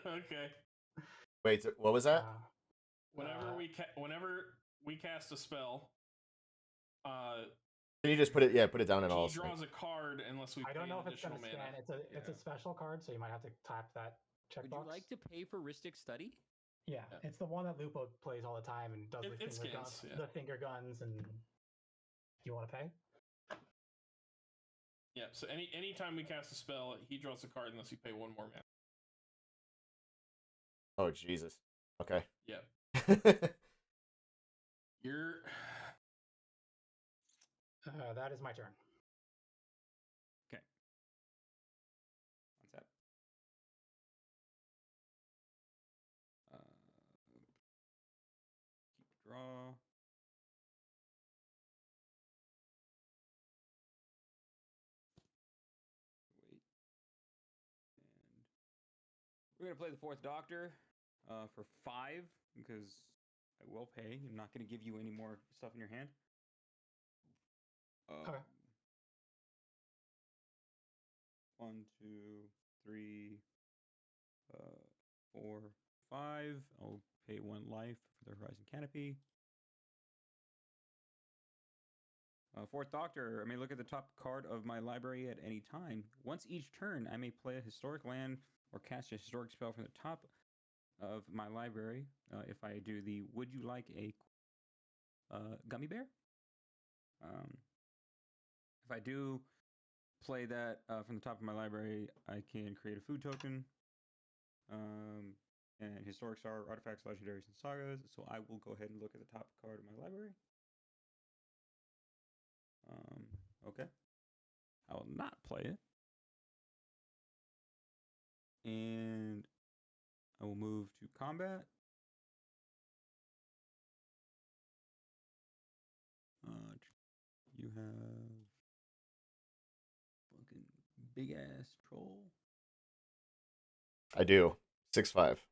Speaker 1: Okay.
Speaker 2: Wait, what was that?
Speaker 1: Whenever we cast a spell,
Speaker 2: Can you just put it? Yeah, put it down in all.
Speaker 1: he draws a card unless we
Speaker 5: I
Speaker 1: pay
Speaker 5: don't know
Speaker 1: an
Speaker 5: if it's
Speaker 1: additional
Speaker 5: going to
Speaker 1: mana.
Speaker 5: scan. It's a special card, so you might have to tap that
Speaker 4: Would
Speaker 5: checkbox.
Speaker 4: you like to pay for Rhystic Study?
Speaker 5: Yeah, it's the one that Lupo plays all the time and does
Speaker 1: It scans, yeah.
Speaker 5: the finger guns. And you want to pay?
Speaker 1: Yeah. So anytime we cast a spell, he draws a card unless you pay 1 more mana.
Speaker 2: Oh Jesus. Okay.
Speaker 1: Yeah. You're.
Speaker 5: That is my turn.
Speaker 4: Okay. One sec. Keep draw. Wait. And we're gonna play the 4th Doctor for 5 because I will pay. I'm not gonna give you any more stuff in your hand.
Speaker 5: Okay.
Speaker 4: 1, 2, 3, 4, 5. I'll pay 1 life for the Horizon Canopy. Fourth Doctor. I may look at the top card of my library at any time. Once each turn, I may play a historic land or cast a historic spell from the top of my library. If I do the Would You Like a Gummy Bear? If I do play that from the top of my library, I can create a food token. And historics are artifacts, legendaries, and sagas. So I will go ahead and look at the top card of my library. Okay. I will not play it. And I will move to combat. You have fucking big ass troll.
Speaker 2: I do. 6/5.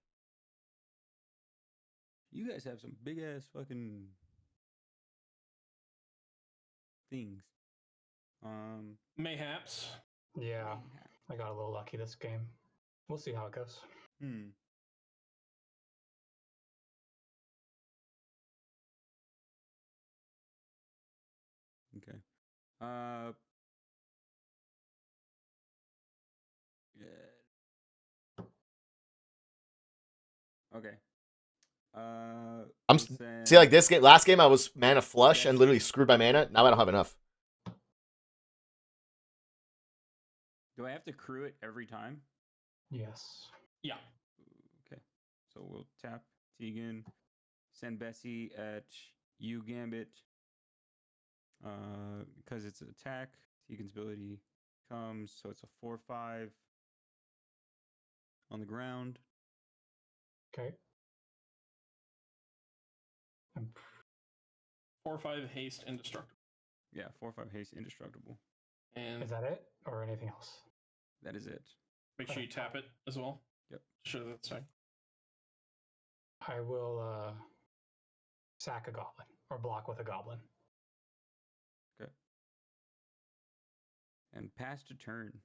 Speaker 4: You guys have some big ass fucking things.
Speaker 1: Mayhaps.
Speaker 5: Yeah, I got a little lucky this game. We'll see how it goes.
Speaker 4: Okay. Yeah. Okay.
Speaker 2: See, like this game, last game I was mana flush and literally screwed by mana. Now I don't have enough.
Speaker 4: Do I have to crew it every time?
Speaker 5: Yes.
Speaker 1: Yeah.
Speaker 4: Okay. So we'll tap Tegan, send Bessie at you, Gambit. Because it's an attack, Tegan's ability comes, so it's a 4/5 on the ground.
Speaker 5: Okay.
Speaker 1: 4/5 haste indestructible.
Speaker 4: Yeah, 4/5 haste indestructible.
Speaker 1: And
Speaker 5: Is that it, or anything else?
Speaker 4: That is it.
Speaker 1: make sure you tap it as well.
Speaker 4: Yep.
Speaker 1: Sure, that's fine.
Speaker 5: I will sack a goblin or block with a goblin.
Speaker 4: Okay. And pass to turn.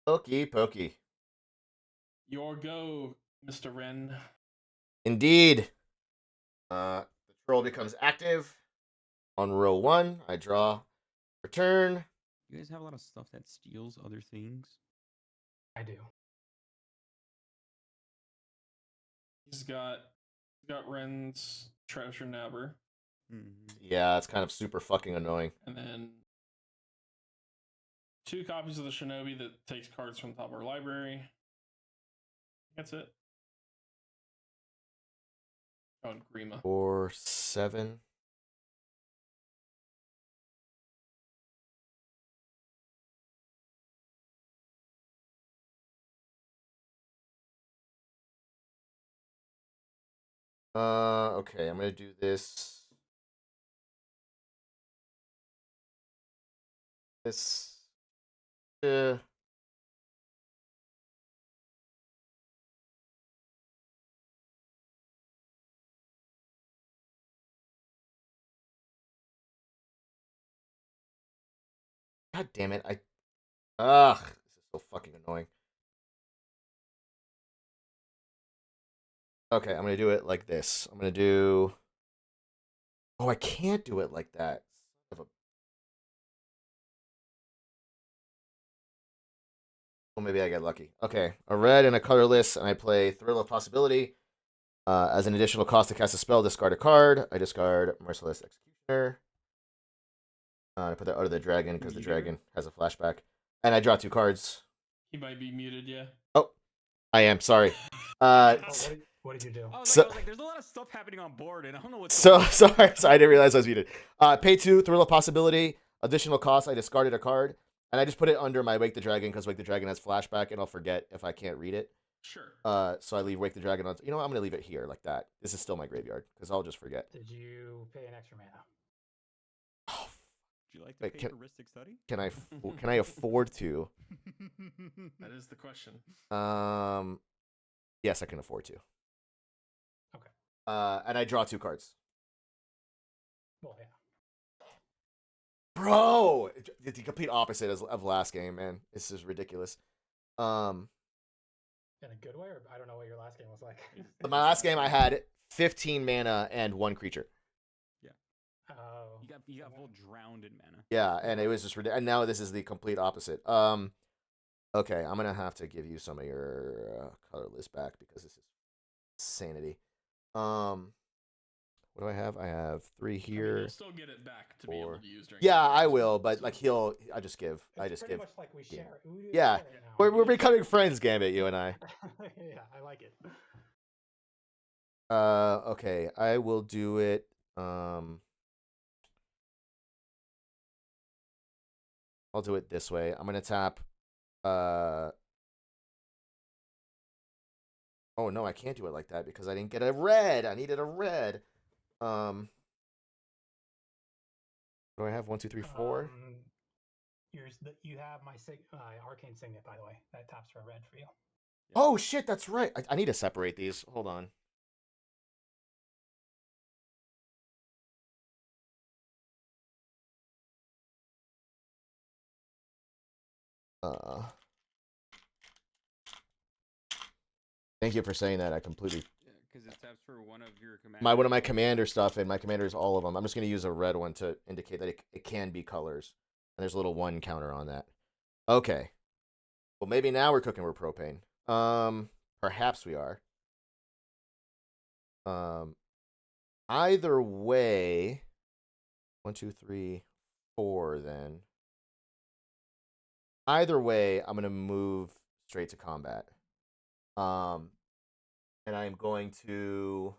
Speaker 2: Pokey pokey.
Speaker 1: Your go, Mr. Wren.
Speaker 2: Indeed. The troll becomes active. On row 1, I draw, return.
Speaker 4: You guys have a lot of stuff that steals other things.
Speaker 5: I do.
Speaker 1: He's got Wren's treasure nabber,
Speaker 2: Yeah, it's kind of super fucking annoying.
Speaker 1: and then 2 copies of the Shinobi that takes cards from the top of our library. That's it. Oh, and Grima.
Speaker 2: 4, 7. Okay, I'm gonna do this. This. God damn it! Ugh, this is so fucking annoying. Okay, I'm gonna do it like this. I'm gonna do. Oh, I can't do it like that. Son of a... Well, maybe I get lucky. Okay, a red and a colorless, and I play Thrill of Possibility. As an additional cost to cast a spell, discard a card. I discard Merciless Executioner. I put that out of the dragon because the dragon has a flashback. And I draw 2 cards.
Speaker 1: He might be muted, yeah.
Speaker 2: Oh, I am, sorry.
Speaker 5: What did you do?
Speaker 4: I was,
Speaker 2: So-
Speaker 4: like, there's a lot of stuff happening on board, and I don't know what's
Speaker 2: So
Speaker 4: going on.
Speaker 2: sorry, I didn't realize I was muted. Pay 2, Thrill of Possibility. Additional cost, I discarded a card. And I just put it under my Wake the Dragon because Wake the Dragon has flashback and I'll forget if I can't read it.
Speaker 1: Sure.
Speaker 2: So I leave Wake the Dragon on. You know what? I'm going to leave it here like that. This is still my graveyard because I'll just forget.
Speaker 5: Did you pay an extra mana?
Speaker 2: Oh,
Speaker 4: Would you like to
Speaker 2: Wait,
Speaker 4: pay
Speaker 2: can-
Speaker 4: for Ristic Study?
Speaker 2: can I afford to?
Speaker 1: That is the question.
Speaker 2: Yes, I can afford to.
Speaker 5: Okay.
Speaker 2: And I draw 2 cards.
Speaker 5: Well, yeah.
Speaker 2: Bro, it's the complete opposite of last game, man. This is ridiculous.
Speaker 5: In a good way, or I don't know what your last game was like.
Speaker 2: My last game, I had 15 mana and 1 creature.
Speaker 5: Oh.
Speaker 4: You got full drowned in mana.
Speaker 2: Yeah, and it was just and now this is the complete opposite. Okay, I'm gonna have to give you some of your color list back because this is insanity. What do I have? I have 3
Speaker 1: I mean,
Speaker 2: here.
Speaker 1: you'll still get it back to be able
Speaker 2: 4.
Speaker 1: to use during.
Speaker 2: Yeah,
Speaker 1: the
Speaker 2: I
Speaker 1: games,
Speaker 2: will, but
Speaker 1: so-
Speaker 2: like I just give. I
Speaker 5: It's
Speaker 2: just
Speaker 5: pretty
Speaker 2: give.
Speaker 5: much like we
Speaker 2: yeah.
Speaker 5: share. We
Speaker 2: Yeah,
Speaker 5: share it now.
Speaker 2: We're becoming friends, Gambit, you and I.
Speaker 5: Yeah, I like it.
Speaker 2: Okay, I will do it. I'll do it this way. I'm gonna tap. Oh no, I can't do it like that because I didn't get a red. I needed a red. What do I have? 1, 2, 3, 4.
Speaker 5: You have my arcane signet, by the way. That taps for a red for you.
Speaker 2: Oh shit, that's right. I need to separate these. Hold on. Thank you for saying that. I completely
Speaker 4: Because it taps for one of your commanders.
Speaker 2: one of my commander stuff, and my commander is all of them. I'm just gonna use a red one to indicate that it can be colors. And there's a little 1 counter on that. Okay. Well, maybe now we're cooking with propane. Perhaps we are. Either way, 1, 2, 3, 4. Then. Either way, I'm gonna move straight to combat. And I'm going to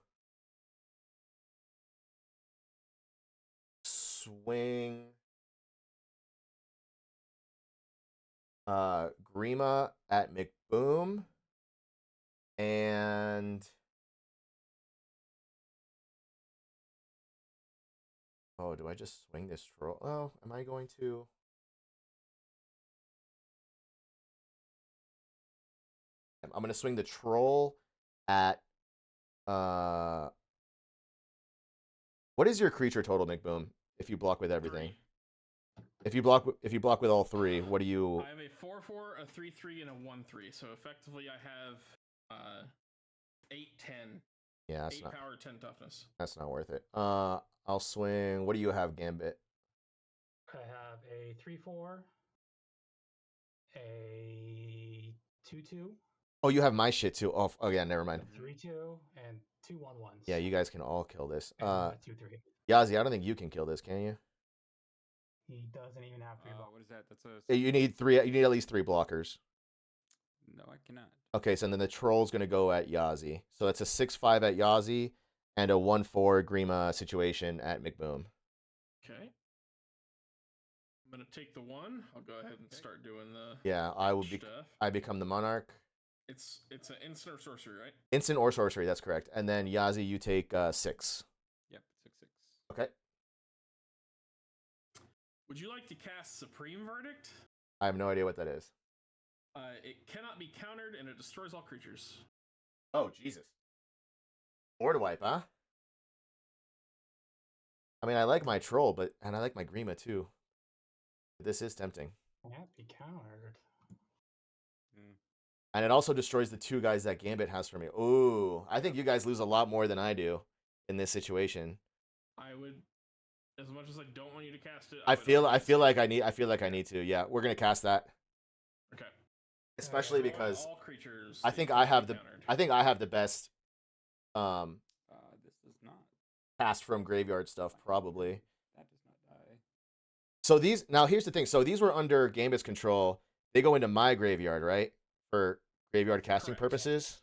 Speaker 2: swing Grima at McBoom and do I just swing this troll? Oh, am I going to? I'm going to swing the troll at what is your creature total, McBoom? If you block with everything.
Speaker 1: 3.
Speaker 2: If you block with all 3, what do you?
Speaker 1: I have a 4/4, a 3/3, and a 1/3. So effectively, I have 8, 10.
Speaker 2: Yeah, that's
Speaker 1: 8
Speaker 2: not.
Speaker 1: power, 10 toughness.
Speaker 2: That's not worth it. I'll swing. What do you have, Gambit?
Speaker 5: I have a 3/4, a 2/2.
Speaker 2: Oh, you have my shit too. Oh yeah, never mind.
Speaker 5: 3/2, and 2 1/1s.
Speaker 2: Yeah, you guys can all kill this.
Speaker 5: And a 2/3.
Speaker 2: Yazi, I don't think you can kill this, can you?
Speaker 5: He doesn't even have 3
Speaker 4: What is that? That's a.
Speaker 2: You need 3. You need at least 3 blockers.
Speaker 4: No, I cannot.
Speaker 2: Okay, so then the troll's gonna go at Yazi. So it's a 6/5 at Yazi and a 1/4 Grima situation at McBoom.
Speaker 1: Okay. I'm gonna take the 1. I'll go ahead and start doing the
Speaker 2: Yeah, I will be.
Speaker 1: stuff.
Speaker 2: I become the monarch.
Speaker 1: It's an instant or sorcery, right?
Speaker 2: Instant or sorcery. That's correct. And then Yazi, you take 6.
Speaker 4: Yep, 6/6.
Speaker 2: Okay.
Speaker 1: Would you like to cast Supreme Verdict?
Speaker 2: I have no idea what that is.
Speaker 1: It cannot be countered, and it destroys all creatures.
Speaker 2: Oh Jesus. Board wipe, huh? I mean, I like my troll, and I like my Grima too. This is tempting.
Speaker 5: It has to be countered.
Speaker 2: And it also destroys the 2 guys that Gambit has for me. Ooh, I think you guys lose a lot more than I do in this situation.
Speaker 1: I would, as much as I don't want you to cast it.
Speaker 2: I feel like I need to. Yeah, we're gonna cast that.
Speaker 1: Okay.
Speaker 2: Especially
Speaker 1: All-
Speaker 2: because
Speaker 1: all creatures.
Speaker 2: I think I have the best
Speaker 4: This does not.
Speaker 2: cast from graveyard stuff probably.
Speaker 4: That does not die.
Speaker 2: So here's the thing. So these were under Gambit's control. They go into my graveyard, right? For graveyard casting
Speaker 1: Correct.
Speaker 2: purposes.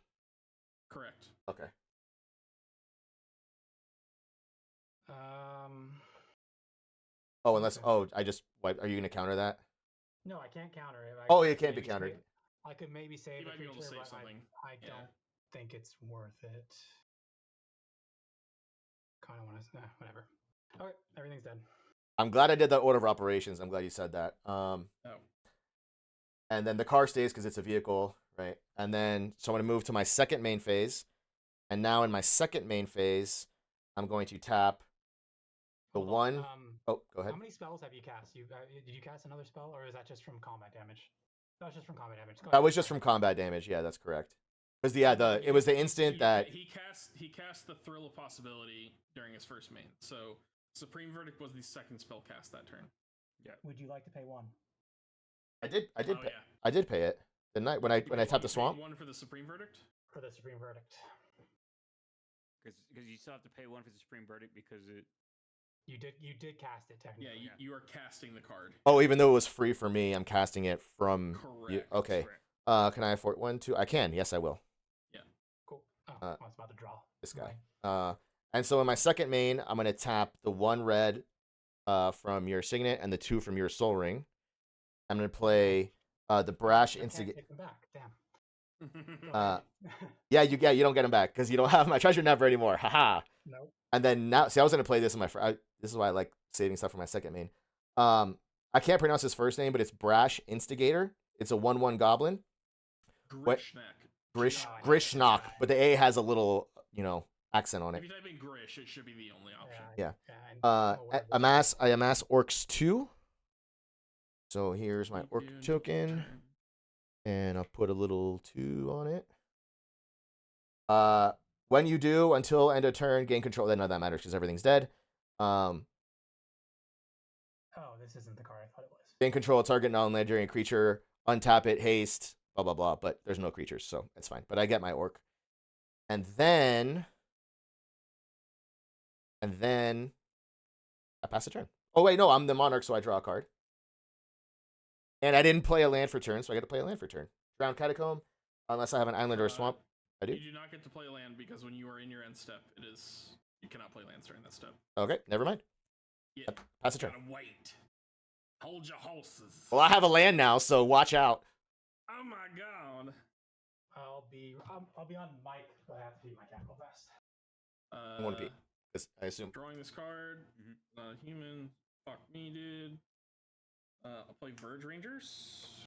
Speaker 1: Correct.
Speaker 2: Okay. Oh, I just wiped. Are you gonna counter that?
Speaker 5: No, I can't counter it.
Speaker 2: Oh,
Speaker 5: could
Speaker 2: it can't be
Speaker 5: maybe
Speaker 2: countered.
Speaker 5: I could maybe save
Speaker 1: You
Speaker 5: a
Speaker 1: might be able to
Speaker 5: creature,
Speaker 1: save
Speaker 5: but
Speaker 1: something.
Speaker 5: I
Speaker 1: Yeah.
Speaker 5: don't think it's worth it. Kind of want to. Whatever. Okay, everything's dead.
Speaker 2: I'm glad I did that order of operations. I'm glad you said that.
Speaker 1: Oh.
Speaker 2: And then the car stays because it's a vehicle, right? And then so I'm gonna move to my second main phase, and now in my second main phase, I'm going to tap the
Speaker 5: Hold
Speaker 2: one.
Speaker 5: on,
Speaker 2: Oh, go ahead.
Speaker 5: How many spells have you cast? Did you cast another spell, or is that just from combat damage? That was just from combat damage. Go
Speaker 2: That
Speaker 5: ahead,
Speaker 2: was just
Speaker 5: sorry.
Speaker 2: from combat damage. Yeah, that's correct. Because it was the instant that
Speaker 1: he cast the Thrill of Possibility during his first main. So Supreme Verdict was the second spell cast that turn.
Speaker 5: Would you like to pay 1?
Speaker 2: I did
Speaker 1: Oh,
Speaker 2: pay,
Speaker 1: yeah.
Speaker 2: I did pay it. The night when I tapped the swamp.
Speaker 1: 1 for the Supreme Verdict?
Speaker 5: For the Supreme Verdict.
Speaker 4: Because you still have to pay 1 for the Supreme Verdict because it.
Speaker 5: You did cast it
Speaker 1: Yeah,
Speaker 5: technically.
Speaker 1: you are casting the card.
Speaker 2: Oh, even though it was free for me, I'm casting it from you.
Speaker 1: Correct.
Speaker 2: Okay.
Speaker 4: Correct.
Speaker 2: Can I afford 1, 2? I can. Yes, I will.
Speaker 5: Cool. Oh,
Speaker 2: Uh,
Speaker 5: I was about to draw.
Speaker 2: This
Speaker 5: Never
Speaker 2: guy.
Speaker 5: mind.
Speaker 2: And so in my second main, I'm gonna tap the 1 red from your Signet and the 2 from your Soul Ring. I'm gonna play the Brash
Speaker 5: I can't
Speaker 2: Instigator.
Speaker 5: take them back. Damn.
Speaker 2: Yeah, you don't get them back because you don't have my Treasure Never anymore. Haha.
Speaker 5: Nope.
Speaker 2: And then now, see, I was gonna play this in my. This is why I like saving stuff for my second main. I can't pronounce his first name, but it's Brash Instigator. It's a 1/1 goblin.
Speaker 1: Grishnak.
Speaker 2: Grishnak, but the A has a little, accent on
Speaker 1: If
Speaker 2: it.
Speaker 1: you type in Grish, it should be the only option.
Speaker 2: Yeah.
Speaker 5: I'm aware of this.
Speaker 2: I amass Orcs 2. So here's my Orc token, and I'll put a little 2 on it. When you do, until end of turn, gain control. Then none of that matters because everything's dead.
Speaker 5: Oh, this isn't the card I thought it was.
Speaker 2: Gain control of target non-legendary creature. Untap it, haste, blah blah blah. But there's no creatures, so it's fine. But I get my Orc, and then I pass a turn. Oh wait, no, I'm the Monarch, so I draw a card. And I didn't play a land for turn, so I get to play a land for turn. Drowned Catacomb, unless I have an island or a swamp. I do.
Speaker 1: You do not get to play land because when you are in your end step, you cannot play lands during that step.
Speaker 2: Okay, never mind.
Speaker 1: Yeah.
Speaker 2: Pass a turn.
Speaker 1: Gotta wait. Hold your horses.
Speaker 2: Well, I have a land now, so watch out.
Speaker 1: Oh my god.
Speaker 5: I'll be on mic, but I have to do my capital fast.
Speaker 2: I want to be. 'Cause I assume.
Speaker 1: Drawing this card. Not a human. Fuck me, dude. I'll play Verge Rangers.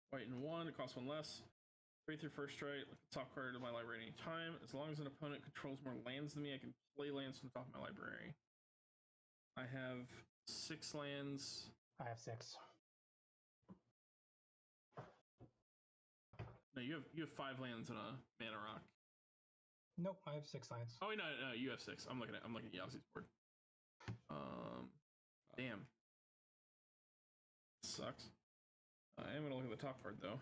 Speaker 1: White and 1. It costs 1 less. Trade through first strike. Look at the top card of my library at any time. As long as an opponent controls more lands than me, I can play lands from the top of my library. I have 6 lands.
Speaker 5: I have 6.
Speaker 1: No, you have 5 lands and a mana rock.
Speaker 5: Nope, I have 6 lands.
Speaker 1: Oh wait, no, you have 6. I'm looking at Yowzy's board. Damn. Sucks. I am gonna look at the top card though.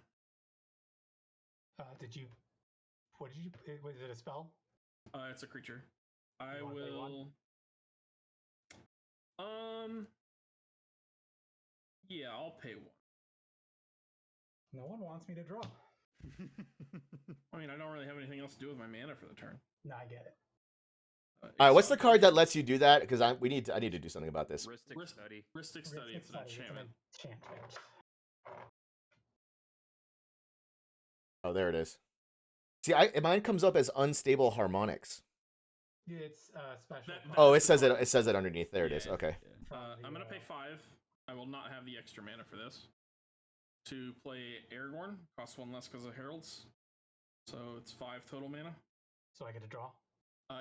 Speaker 5: What did you? Was it a spell?
Speaker 1: It's a creature. I
Speaker 5: You wanna play
Speaker 1: will. Yeah, I'll pay 1.
Speaker 5: No one wants me to draw.
Speaker 1: I mean, I don't really have anything else to do with my mana for the turn.
Speaker 5: No, I get it.
Speaker 2: All right, what's the card that lets you do that? Because I need to do something about this.
Speaker 4: Ristic Study.
Speaker 1: Ristic Study. It's an enchantment.
Speaker 5: enchantment.
Speaker 2: Oh, there it is. See, mine comes up as unstable harmonics.
Speaker 5: It's special.
Speaker 2: Oh, it says it underneath. There it is.
Speaker 1: Yeah.
Speaker 2: Okay.
Speaker 1: I'm gonna pay 5. I will not have the extra mana for this. To play Aragorn, costs 1 less because of Heralds. So it's 5 total mana.
Speaker 5: So I get to draw.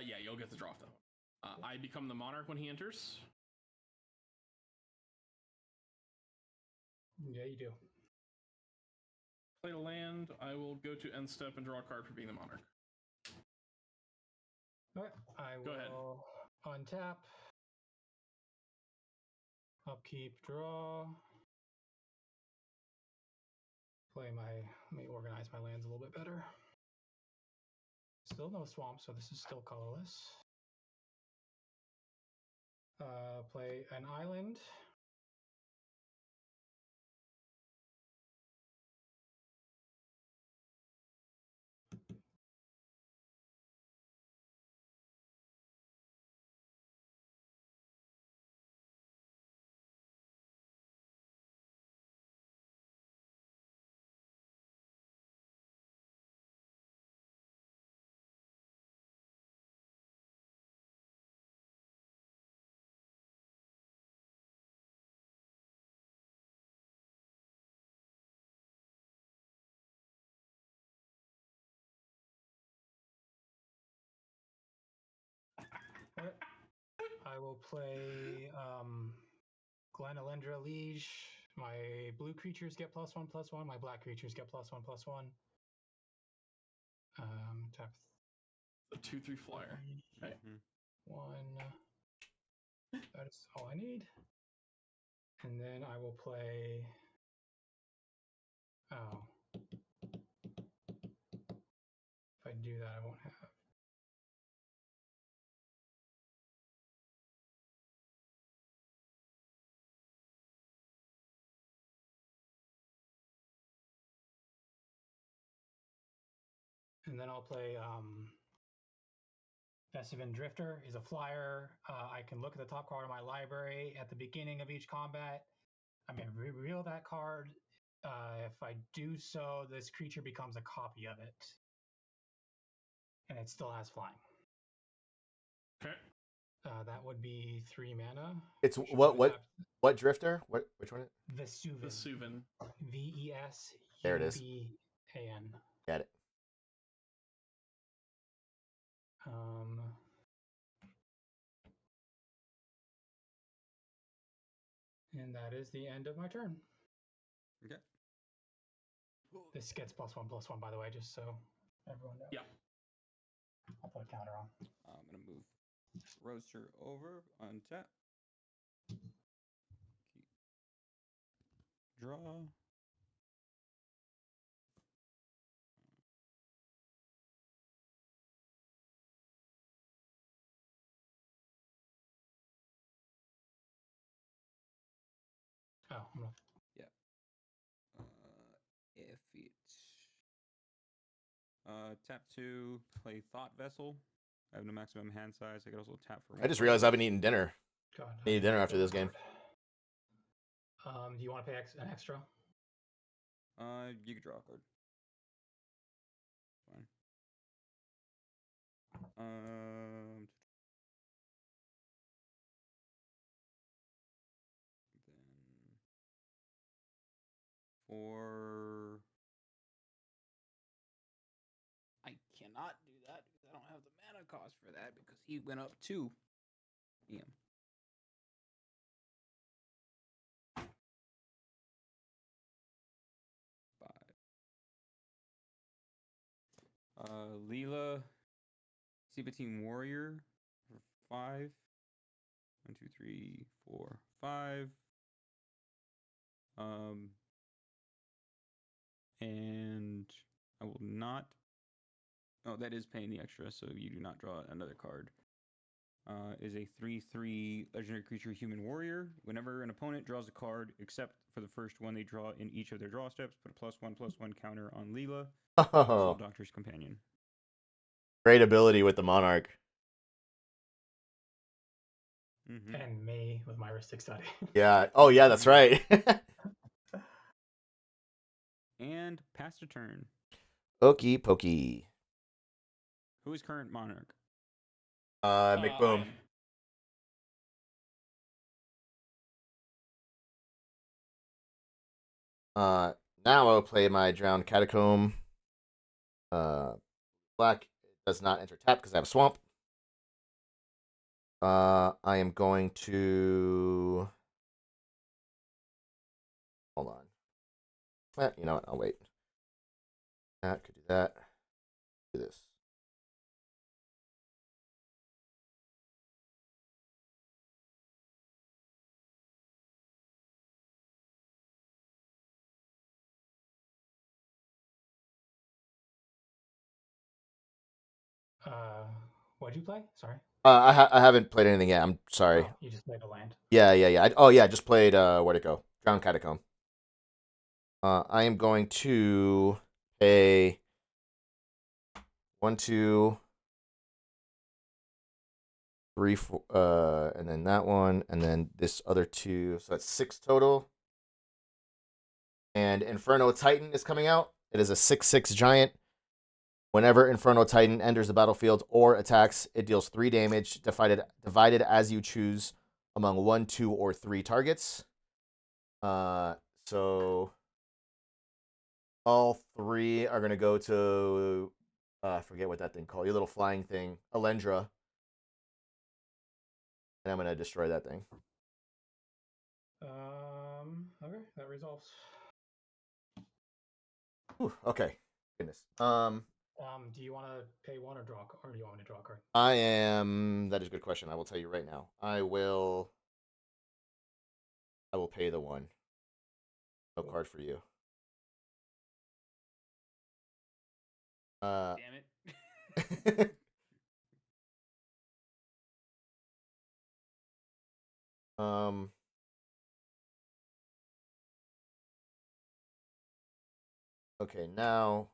Speaker 1: Yeah, you'll get the draw off that one. I become the Monarch when he enters.
Speaker 5: Yeah, you do.
Speaker 1: Play a land. I will go to end step and draw a card for being the Monarch.
Speaker 5: All right, I
Speaker 1: Go ahead.
Speaker 5: will untap. Upkeep, draw. Let me organize my lands a little bit better. Still no swamp, so this is still colorless. Play an island. I will play Glenalendra Liege. My blue creatures get +1/+1. My black creatures get +1/+1. Tap
Speaker 1: The 2/3 flyer. Okay.
Speaker 5: 1. That is all I need. And then I will play. Oh. If I do that, I won't have. And then I'll play Vesivan Drifter. He's a flyer. I can look at the top card of my library at the beginning of each combat. I may reveal that card. If I do so, this creature becomes a copy of it. And it still has flying.
Speaker 1: Okay.
Speaker 5: That would be 3 mana.
Speaker 2: It's
Speaker 5: Should
Speaker 2: what drifter? Which one?
Speaker 5: Vesuvan.
Speaker 1: Vesuvan.
Speaker 5: VES.
Speaker 2: There it is.
Speaker 5: UBAN.
Speaker 2: Got it.
Speaker 5: And that is the end of my turn.
Speaker 4: Okay.
Speaker 5: This gets +1/+1, by the way, just so everyone knows.
Speaker 1: Yeah.
Speaker 5: I'll put a counter on.
Speaker 4: I'm gonna move Roaster over, untap. Draw.
Speaker 5: Oh, I'm gonna...
Speaker 4: If it tap 2, play Thought Vessel. I have no maximum hand size. I could also tap for.
Speaker 2: I just realized I haven't eaten dinner.
Speaker 5: God,
Speaker 2: I need dinner after this game.
Speaker 5: Do you want to pay an extra?
Speaker 4: You could draw a card. Fine. Then for I cannot do that because I don't have the mana cost for that because he went up 2. EM. Leela, Sea-Team Warrior for 5. 1, 2, 3, 4, 5. And I will not. Oh, that is paying the extra, so you do not draw another card. Is a 3/3 legendary creature human warrior. Whenever an opponent draws a card, except for the first one they draw in each of their draw steps, put a +1/+1 counter on Leela.
Speaker 2: Oh,
Speaker 4: Doctor's Companion.
Speaker 2: great ability with the Monarch.
Speaker 4: Mm-hmm.
Speaker 5: And me with my Rhystic Study.
Speaker 2: Yeah. Oh, yeah, that's right.
Speaker 4: And pass a turn.
Speaker 2: Okey pokey.
Speaker 4: Who is current Monarch?
Speaker 2: McBoom. Now I'll play my Drowned Catacomb. Black does not enter tap because I have a swamp. I am going to hold on. You know what? I'll wait. That could do that. Do this.
Speaker 5: What'd you play? Sorry.
Speaker 2: I haven't played anything yet. I'm sorry.
Speaker 5: Oh, you just played a land.
Speaker 2: Yeah. I just played where'd it go? Drowned Catacomb. I am going to pay 1, 2, 3, 4, and then that one, and then this other 2. So that's 6 total. And Inferno Titan is coming out. It is a 6/6 giant. Whenever Inferno Titan enters the battlefield or attacks, it deals 3 damage, divided as you choose among 1, 2, or 3 targets. So all 3 are gonna go to I forget what that thing called. Your little flying thing, Alendra. And I'm gonna destroy that thing.
Speaker 5: Okay, that resolves.
Speaker 2: Whew, okay. Goodness.
Speaker 5: Do you want to pay one or draw, or do you want me to draw a card?
Speaker 2: I am. That is a good question. I will tell you right now. I will pay the one. No card for you.
Speaker 4: Damn it.
Speaker 2: Okay, now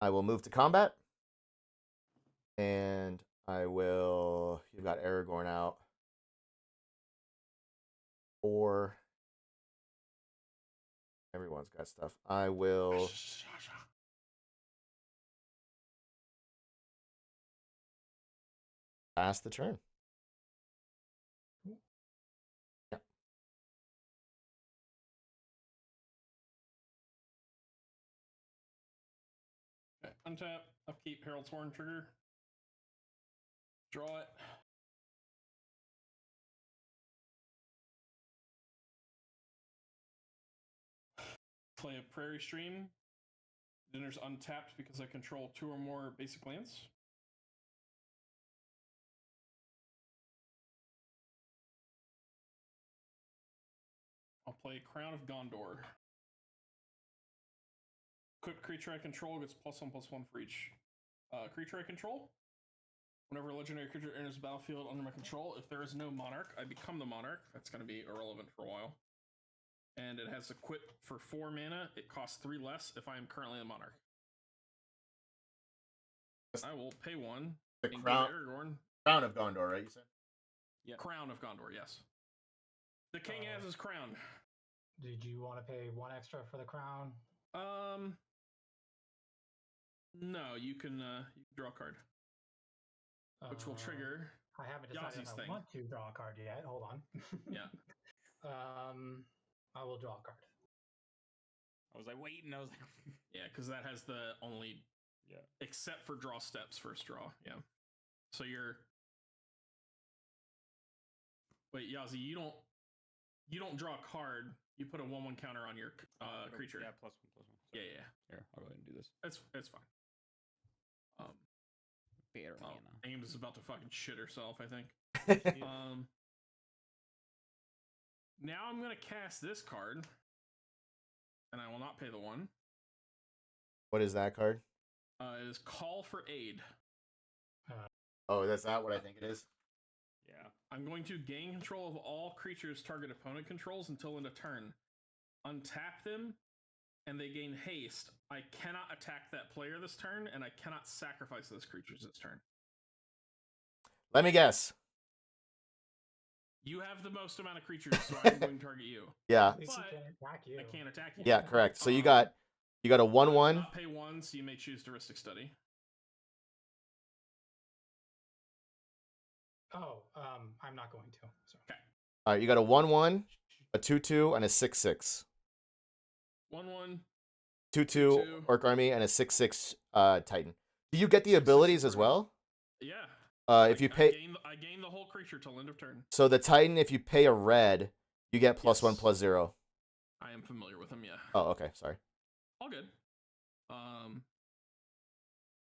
Speaker 2: I will move to combat. And I will. You've got Aragorn out. 4. Everyone's got stuff. I will. Pass the turn. Yeah.
Speaker 1: Okay, untap, upkeep, Herald's Horn trigger. Draw it. Play a Prairie Stream. Dinner's untapped because I control 2 or more basic lands. I'll play Crown of Gondor. Equipped creature I control gets +1/+1 for each creature I control. Whenever a legendary creature enters the battlefield under my control, if there is no monarch, I become the monarch. That's going to be irrelevant for a while. And it has equip for 4 mana. It costs 3 less if I am currently the monarch. I will pay 1.
Speaker 2: The
Speaker 1: and
Speaker 2: crown,
Speaker 1: give Aragorn.
Speaker 2: Crown of Gondor, right? You said.
Speaker 4: Yeah.
Speaker 1: Crown of Gondor, yes. The king has his crown.
Speaker 5: Did you want to pay 1 extra for the crown?
Speaker 1: No, you can draw a card, which will trigger.
Speaker 5: I haven't decided
Speaker 1: Yazi's
Speaker 5: if
Speaker 1: thing.
Speaker 5: I want to draw a card yet. Hold on.
Speaker 1: Yeah.
Speaker 5: I will draw a card.
Speaker 4: I was like waiting. I was like,
Speaker 1: Yeah, because that has the only.
Speaker 4: Yeah.
Speaker 1: Except for draw steps, first draw. Yeah. So you're. Wait, Yazi, you don't draw a card. You put a 1/1 counter on your creature.
Speaker 4: Yeah, +1/+1. So
Speaker 1: Yeah.
Speaker 4: Here, I'll go ahead and do this.
Speaker 1: It's fine.
Speaker 4: Better
Speaker 1: Ames is about to fucking shit herself, I think. Now I'm gonna cast this card, and I will not pay the 1.
Speaker 2: What is that card?
Speaker 1: It is Call for Aid.
Speaker 2: Oh, that's not what I think it is.
Speaker 4: Yeah.
Speaker 1: I'm going to gain control of all creatures target opponent controls until end of turn. Untap them, and they gain haste. I cannot attack that player this turn, and I cannot sacrifice those creatures this turn.
Speaker 2: Let me guess.
Speaker 1: You have the most amount of creatures, so I'm going to target you.
Speaker 2: Yeah.
Speaker 5: At least he
Speaker 1: But
Speaker 5: can't attack you.
Speaker 1: I can't attack you.
Speaker 2: Yeah, correct. So you got a 1/1.
Speaker 1: Not pay 1, so you may choose Heuristic Study.
Speaker 5: Oh, I'm not going to. So.
Speaker 1: Okay.
Speaker 2: All right, you got a 1/1, a 2/2, and a 6/6.
Speaker 1: 1/1.
Speaker 2: 2/2 Orc Army and a 6/6 Titan. Do you get the
Speaker 1: 6/6
Speaker 2: abilities as well?
Speaker 1: Yeah.
Speaker 2: If you pay,
Speaker 1: I gain the whole creature till end of turn.
Speaker 2: so the Titan, if you pay a red, you get +1/+0.
Speaker 1: I am familiar with him. Yeah.
Speaker 2: Oh, okay, sorry.
Speaker 1: All good.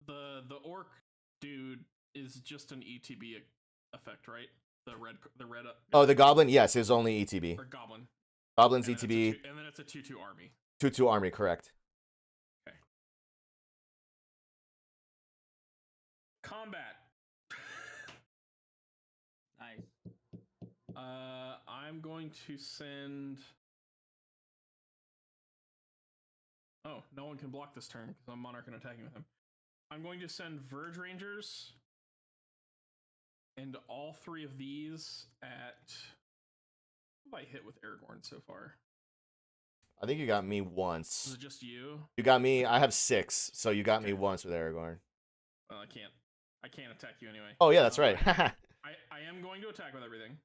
Speaker 1: The orc dude is just an ETB effect, right? The red.
Speaker 2: Oh, the Goblin, yes, is only ETB.
Speaker 1: Or goblin.
Speaker 2: Goblin's
Speaker 1: And then
Speaker 2: ETB,
Speaker 1: it's a and then it's a 2/2 army.
Speaker 2: 2/2 army, correct.
Speaker 1: Okay. Combat.
Speaker 4: Nice.
Speaker 1: I'm going to send. Oh, no one can block this turn because I'm Monarch and attacking with him. I'm going to send Verge Rangers and all 3 of these at. What have I hit with Aragorn so far?
Speaker 2: I think you got me
Speaker 1: Is
Speaker 2: once.
Speaker 1: it just you?
Speaker 2: You got me. I have 6, so you got me once with Aragorn.
Speaker 1: Well, I can't attack you anyway.
Speaker 2: Oh yeah, that's right.
Speaker 1: I am going to attack with everything.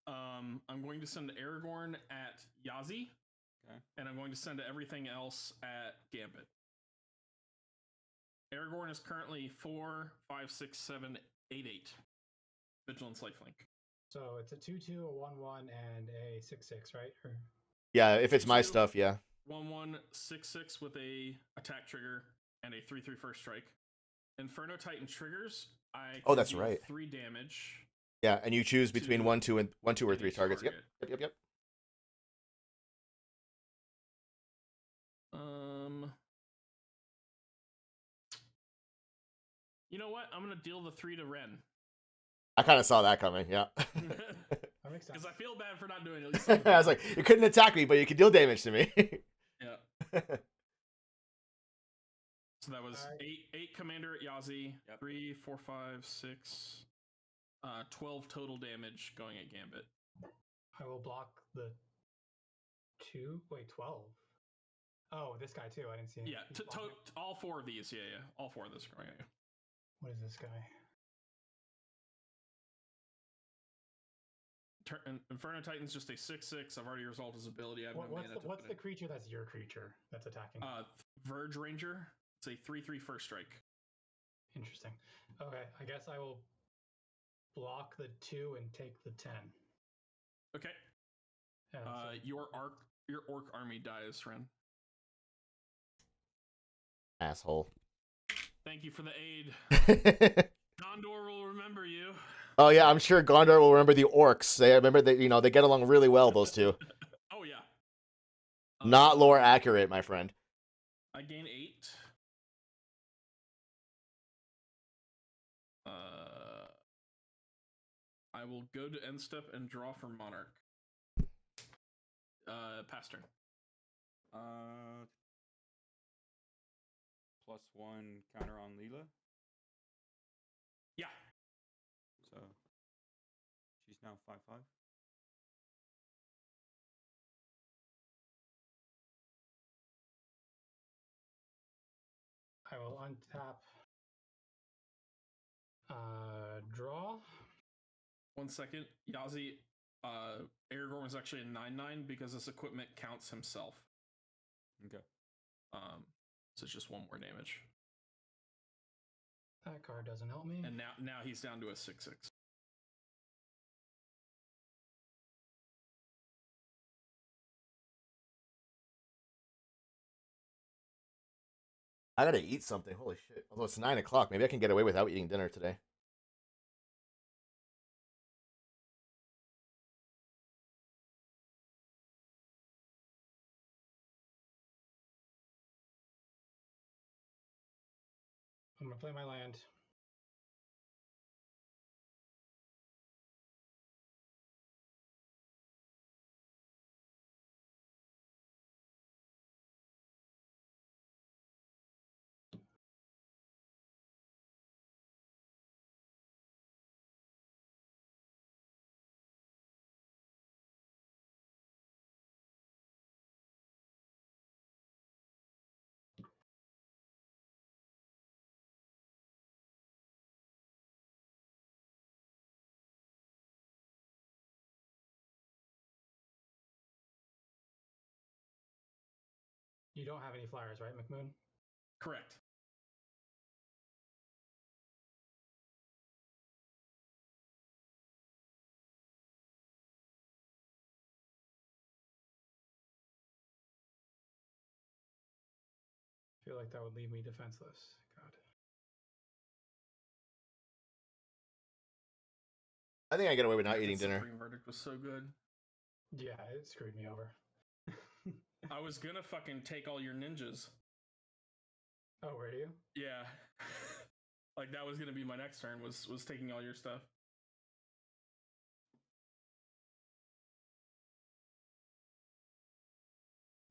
Speaker 1: I'm going to send Aragorn at Yazi.
Speaker 4: Okay.
Speaker 1: And I'm going to send everything else at Gambit. Aragorn is currently 4, 5, 6, 7, 8, 8. Vigilance Lifelink.
Speaker 5: So it's a 2/2, a 1/1, and a 6/6, right? Or...
Speaker 2: Yeah, if it's my
Speaker 1: 2/2.
Speaker 2: stuff, yeah.
Speaker 1: 1/1, 6/6 with a attack trigger and a 3/3 first strike. Inferno Titan triggers.
Speaker 2: Oh,
Speaker 1: can
Speaker 2: that's
Speaker 1: deal
Speaker 2: right.
Speaker 1: 3 damage.
Speaker 2: Yeah, and you choose between
Speaker 1: To
Speaker 2: 1, 2, and 1, 2, or
Speaker 1: any
Speaker 2: 3 targets. Yep.
Speaker 1: target.
Speaker 2: Yep.
Speaker 1: You know what? I'm gonna deal the 3 to Ren.
Speaker 2: I kind of saw that coming. Yeah.
Speaker 5: That makes sense.
Speaker 1: Because I feel bad for not doing it. At least some of
Speaker 2: I was
Speaker 1: the-
Speaker 2: like, you couldn't attack me, but you could deal damage to me.
Speaker 1: yeah. So that was
Speaker 5: Alright.
Speaker 1: 8 commander at Yazi,
Speaker 4: Yep.
Speaker 1: 3, 4, 5, 6, 12 total damage going at Gambit.
Speaker 5: I will block the 2. Wait, 12. Oh, this guy too. I didn't see.
Speaker 1: Yeah,
Speaker 5: he's blocking.
Speaker 1: all 4 of these. Yeah. All 4 of this going at you.
Speaker 5: What is this guy?
Speaker 1: Inferno Titan's just a 6/6. I've already resolved his ability. I have no mana to
Speaker 5: What's
Speaker 1: put
Speaker 5: the
Speaker 1: in.
Speaker 5: creature that's your creature that's attacking?
Speaker 1: Verge Ranger. It's a 3/3 first strike.
Speaker 5: Interesting. Okay, I guess I will block the 2 and take the 10.
Speaker 1: Okay.
Speaker 5: Yeah, so-
Speaker 1: Your orc army dies, Ren.
Speaker 2: Asshole.
Speaker 1: Thank you for the aid. Gondor will remember you.
Speaker 2: Oh yeah, I'm sure Gondor will remember the orcs. They remember that they get along really well. Those two.
Speaker 1: Oh yeah.
Speaker 2: Not lore accurate, my friend.
Speaker 1: I gain 8. I will go to end step and draw for Monarch. Pass turn.
Speaker 4: +1 counter on Leela.
Speaker 1: Yeah.
Speaker 4: So she's now 5/5.
Speaker 5: I will untap. Draw.
Speaker 1: 1 second. Yazi, Aragorn was actually a 9/9 because this equipment counts himself.
Speaker 4: Okay.
Speaker 1: So it's just 1 more damage.
Speaker 5: That card doesn't help me.
Speaker 1: And now he's down to a 6/6.
Speaker 2: I gotta eat something. Holy shit! Although it's 9 o'clock, maybe I can get away without eating dinner today.
Speaker 5: I'm gonna play my land. You don't have any flyers, right, McMoon?
Speaker 1: Correct.
Speaker 5: I feel like that would leave me defenseless. God.
Speaker 2: I think I get away with not
Speaker 1: That
Speaker 2: eating dinner.
Speaker 1: Supreme Verdict was so good.
Speaker 5: Yeah, it screwed me over.
Speaker 1: I was gonna fucking take all your ninjas.
Speaker 5: Oh, were you?
Speaker 1: Yeah. Like that was gonna be my next turn was taking all your stuff.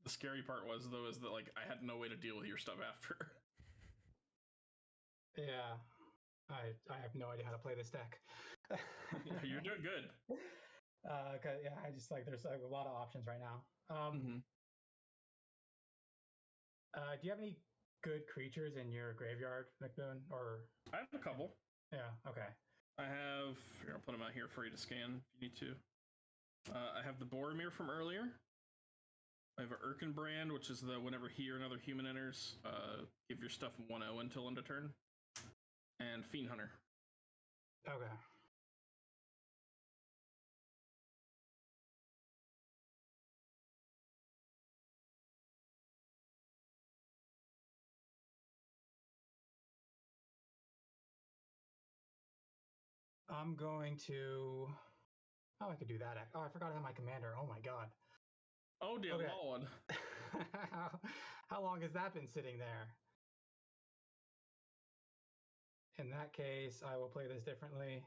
Speaker 1: The scary part was though is that like I had no way to deal with your stuff after.
Speaker 5: Yeah. I have no idea how to play this deck.
Speaker 1: You're doing good.
Speaker 5: Yeah, I just like there's like a lot of options right now.
Speaker 1: Mm-hmm.
Speaker 5: Do you have any good creatures in your graveyard, McMoon? Or
Speaker 1: I have a couple.
Speaker 5: yeah, okay.
Speaker 1: I have. Here, I'll put them out here for you to scan if you need to. I have the Boromir from earlier. I have an Erkenbrand, which is the whenever he or another human enters, give your stuff 1/0 until end of turn. And Fiend Hunter.
Speaker 5: Okay. I'm going to. Oh, I could do that. Oh, I forgot I have my commander. Oh my god.
Speaker 1: Oh dear
Speaker 5: Okay.
Speaker 1: lord.
Speaker 5: How long has that been sitting there? In that case, I will play this differently.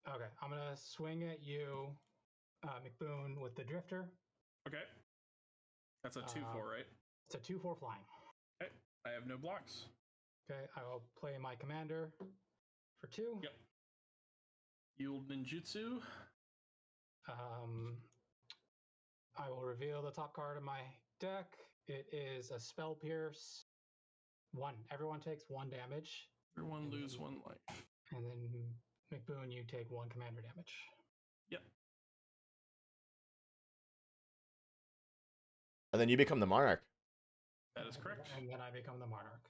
Speaker 5: Okay, I'm gonna swing at you, McBoon, with the Drifter.
Speaker 1: Okay. That's a 2-4, right?
Speaker 5: It's a 2/4 flying.
Speaker 1: Okay. I have no blocks.
Speaker 5: Okay, I will play my commander for 2.
Speaker 1: Yep. Yield ninjutsu.
Speaker 5: I will reveal the top card of my deck. It is a Spell Pierce. 1. Everyone takes 1 damage.
Speaker 1: Everyone
Speaker 5: And
Speaker 1: lose
Speaker 5: then-
Speaker 1: 1 life.
Speaker 5: And then McBoon, you take 1 commander damage.
Speaker 1: Yep.
Speaker 2: And then you become the Monarch.
Speaker 1: That is correct.
Speaker 5: And then I become the Monarch.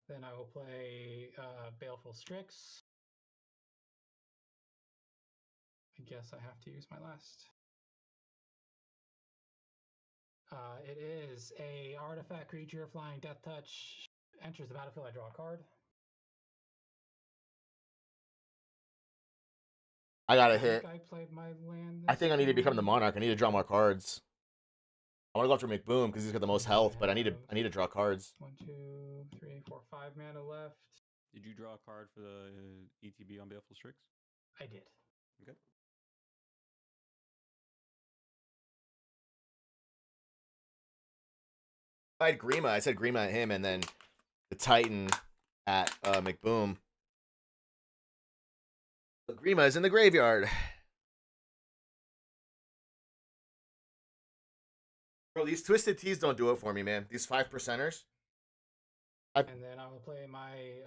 Speaker 5: Then I will play Baleful Strix. I guess I have to use my last. It is a artifact creature, flying, death touch. Enters the battlefield, I draw a card.
Speaker 2: I got
Speaker 5: I
Speaker 2: to hit.
Speaker 5: think I played my land.
Speaker 2: I think I need to become the
Speaker 5: turn.
Speaker 2: Monarch. I need to draw more cards. I want to go after McBoom because he's got the most health, but I need to draw cards.
Speaker 5: 1, 2, 3, 4, 5 mana left.
Speaker 4: Did you draw a card for the ETB on Baleful Strix?
Speaker 5: I did.
Speaker 4: Okay.
Speaker 2: I had Grima. I said Grima at him, and then the Titan at McBoom. But Grima is in the graveyard. Bro, these Twisted Teas don't do it for me, man. These 5%ers.
Speaker 5: And then I will play my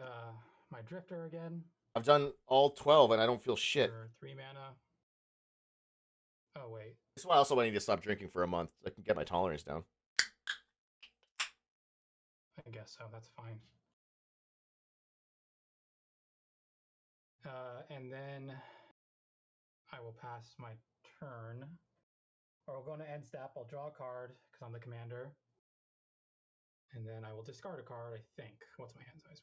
Speaker 5: my Drifter again
Speaker 2: I've done all 12, and I don't feel shit.
Speaker 5: for 3 mana. Oh wait,
Speaker 2: This is why I also need to stop drinking for a month. So I can get my tolerance down.
Speaker 5: I guess so. That's fine. And then I will pass my turn. Or we'll go into end step. I'll draw a card because I'm the commander. And then I will discard a card, I think. What's my hand size?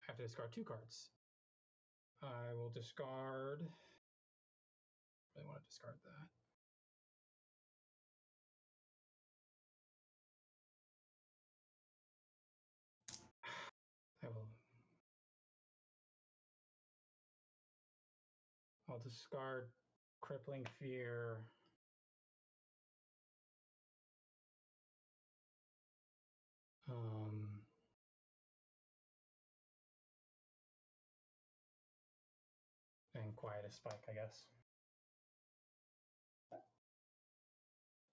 Speaker 5: I have to discard 2 cards. I will discard. I want to discard that. I will. I'll discard Crippling Fear. And Quietus Spike, I guess.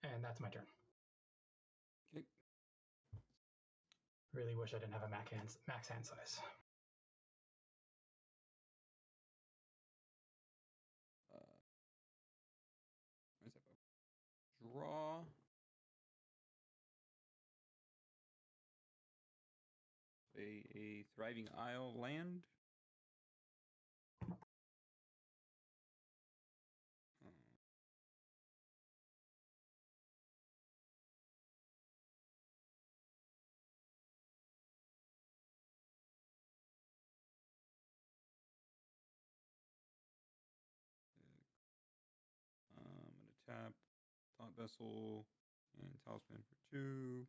Speaker 5: And that's my turn.
Speaker 4: Okay.
Speaker 5: Really wish I didn't have a max hand size.
Speaker 4: Where's that go? Draw. Play a Thriving Isle land. I'm gonna tap Thought Vessel and Talisman for 2.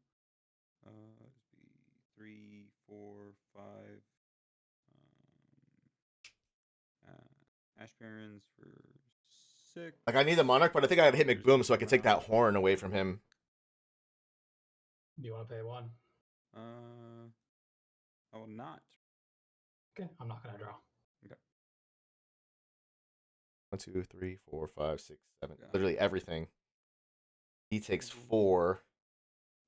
Speaker 4: Just be 3, 4, 5. Ash Barrens for 6.
Speaker 2: Like, I need the Monarch, but I think I gotta hit McBoom so I can take that horn away from him.
Speaker 5: Do you want to pay 1?
Speaker 4: I will not.
Speaker 5: Okay, I'm not gonna draw.
Speaker 4: Okay.
Speaker 2: 1, 2, 3, 4, 5, 6, 7.
Speaker 4: Yeah.
Speaker 2: Literally everything. He takes 4,